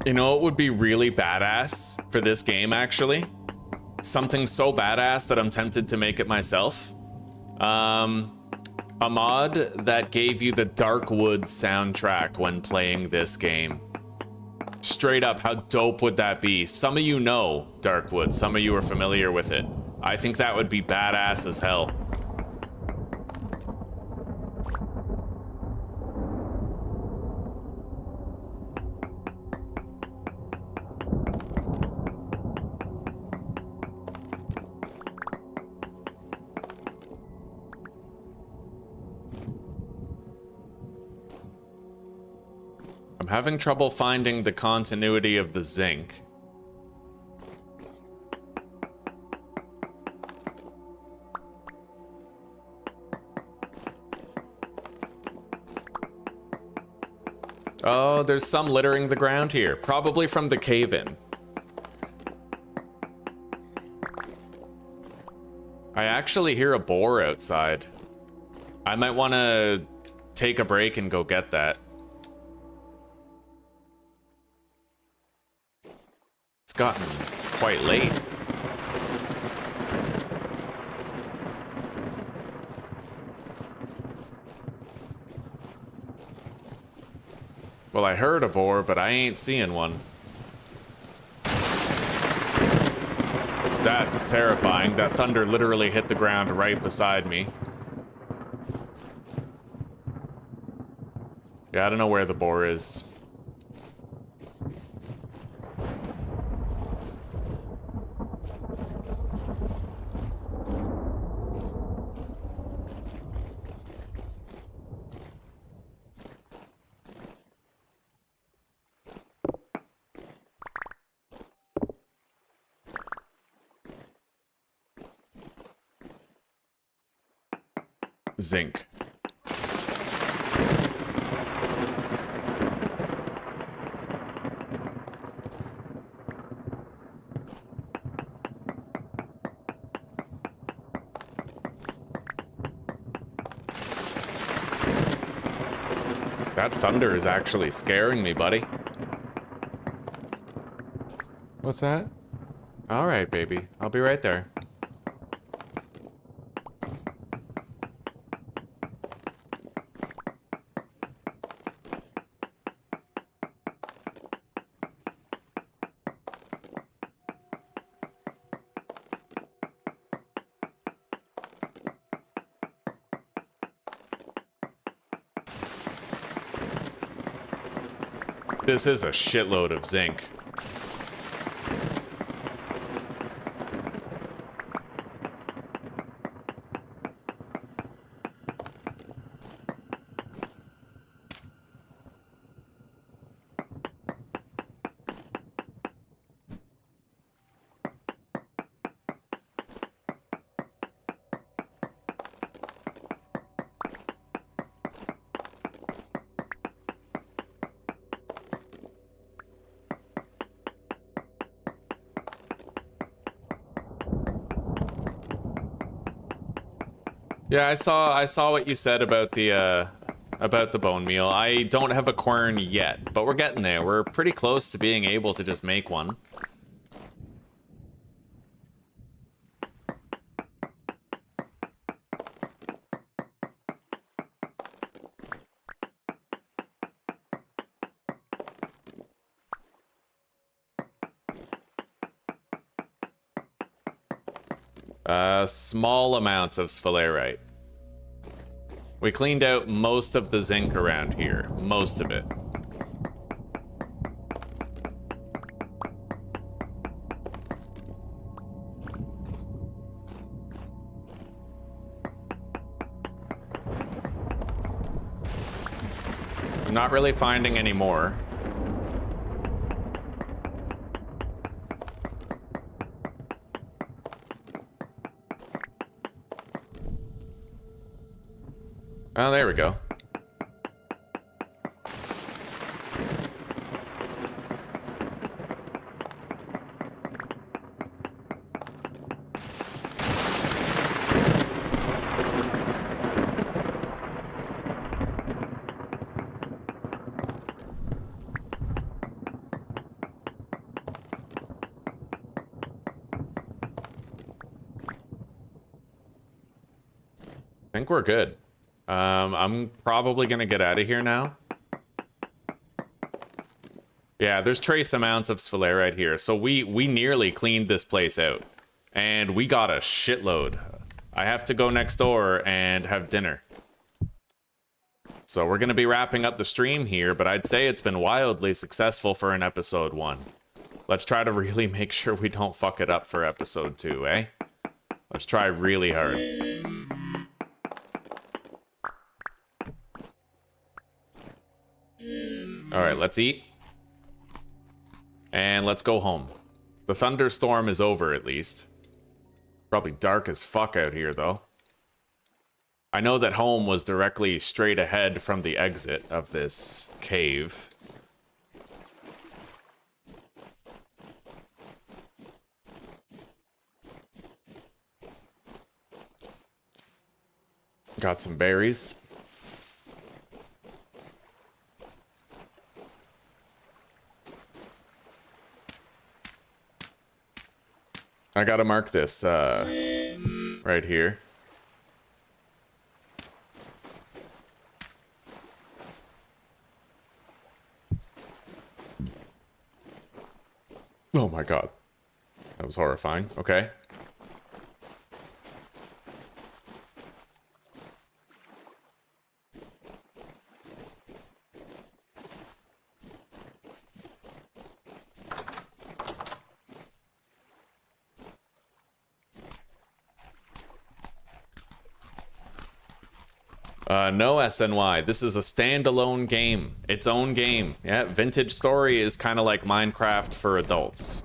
You know what would be really badass for this game, actually? Something so badass that I'm tempted to make it myself. A mod that gave you the Darkwood soundtrack when playing this game. Straight up, how dope would that be? Some of you know Darkwood, some of you are familiar with it. I think that would be badass as hell. I'm having trouble finding the continuity of the zinc. Oh, there's some littering the ground here, probably from the cave-in. I actually hear a boar outside. I might want to take a break and go get that. It's gotten quite late. Well, I heard a boar, but I ain't seeing one. That's terrifying. That thunder literally hit the ground right beside me. Yeah, I don't know where the boar is. Zinc. That thunder is actually scaring me, buddy. What's that? All right, baby. I'll be right there. This is a shitload of zinc. Yeah, I saw what you said about the bone meal. I don't have a quern yet, but we're getting there. We're pretty close to being able to just make one. Small amounts of sphalerite. We cleaned out most of the zinc around here. Most of it. I'm not really finding any more. Oh, there we go. think we're good. I'm probably gonna get out of here now. Yeah, there's trace amounts of sphalerite here. So we nearly cleaned this place out. And we got a shitload. I have to go next door and have dinner. So we're gonna be wrapping up the stream here, but I'd say it's been wildly successful for an episode 1. Let's try to really make sure we don't fuck it up for episode 2, eh? Let's try really hard. Alright, let's eat. And let's go home. The thunderstorm is over, at least. Probably dark as fuck out here, though. I know that home was directly straight ahead from the exit of this cave. Got some berries. I gotta mark this right here. Oh my god. That was horrifying. Okay. No SNY. This is a standalone game. Its own game. Yeah, Vintage Story is kind of like Minecraft for adults.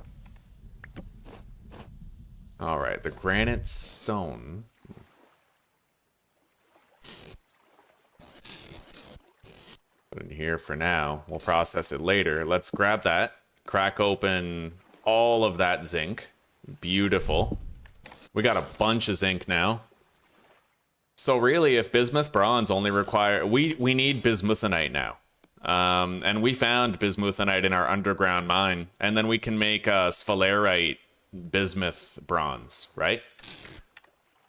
Alright, the granite stone. Put it in here for now. We'll process it later. Let's grab that. Crack open all of that zinc. Beautiful. We got a bunch of zinc now. So really, if bismuth bronze only require... We need bismuthenite now. And we found bismuthenite in our underground mine. And then we can make sphalerite bismuth bronze, right?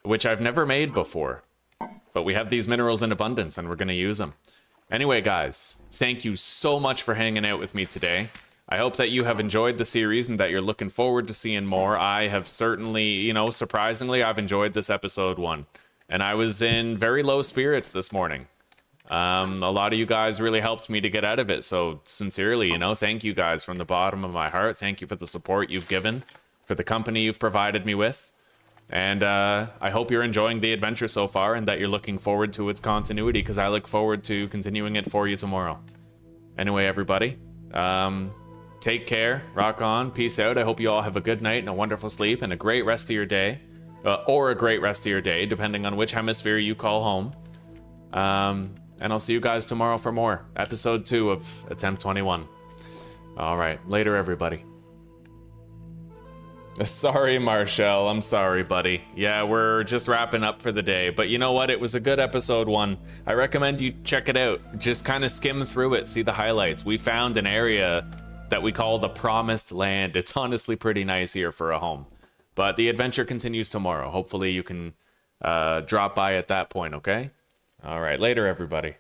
Which I've never made before. But we have these minerals in abundance and we're going to use them. Anyway, guys, thank you so much for hanging out with me today. I hope that you have enjoyed the series and that you're looking forward to seeing more. I have certainly, you know, surprisingly, I've enjoyed this episode 1. And I was in very low spirits this morning. A lot of you guys really helped me to get out of it. So sincerely, you know, thank you guys from the bottom of my heart. Thank you for the support you've given, for the company you've provided me with. And I hope you're enjoying the adventure so far and that you're looking forward to its continuity, because I look forward to continuing it for you tomorrow. Anyway, everybody, take care, rock on, peace out. I hope you all have a good night and a wonderful sleep and a great rest of your day. Or a great rest of your day, depending on which hemisphere you call home. And I'll see you guys tomorrow for more. Episode 2 of Attempt 21. Alright, later everybody. Sorry, Marshall. I'm sorry, buddy. Yeah, we're just wrapping up for the day. But you know what? It was a good episode 1. I recommend you check it out. Just kind of skim through it, see the highlights. We found an area that we call the Promised Land. It's honestly pretty nice here for a home. But the adventure continues tomorrow. Hopefully you can drop by at that point, okay? All right, later, everybody.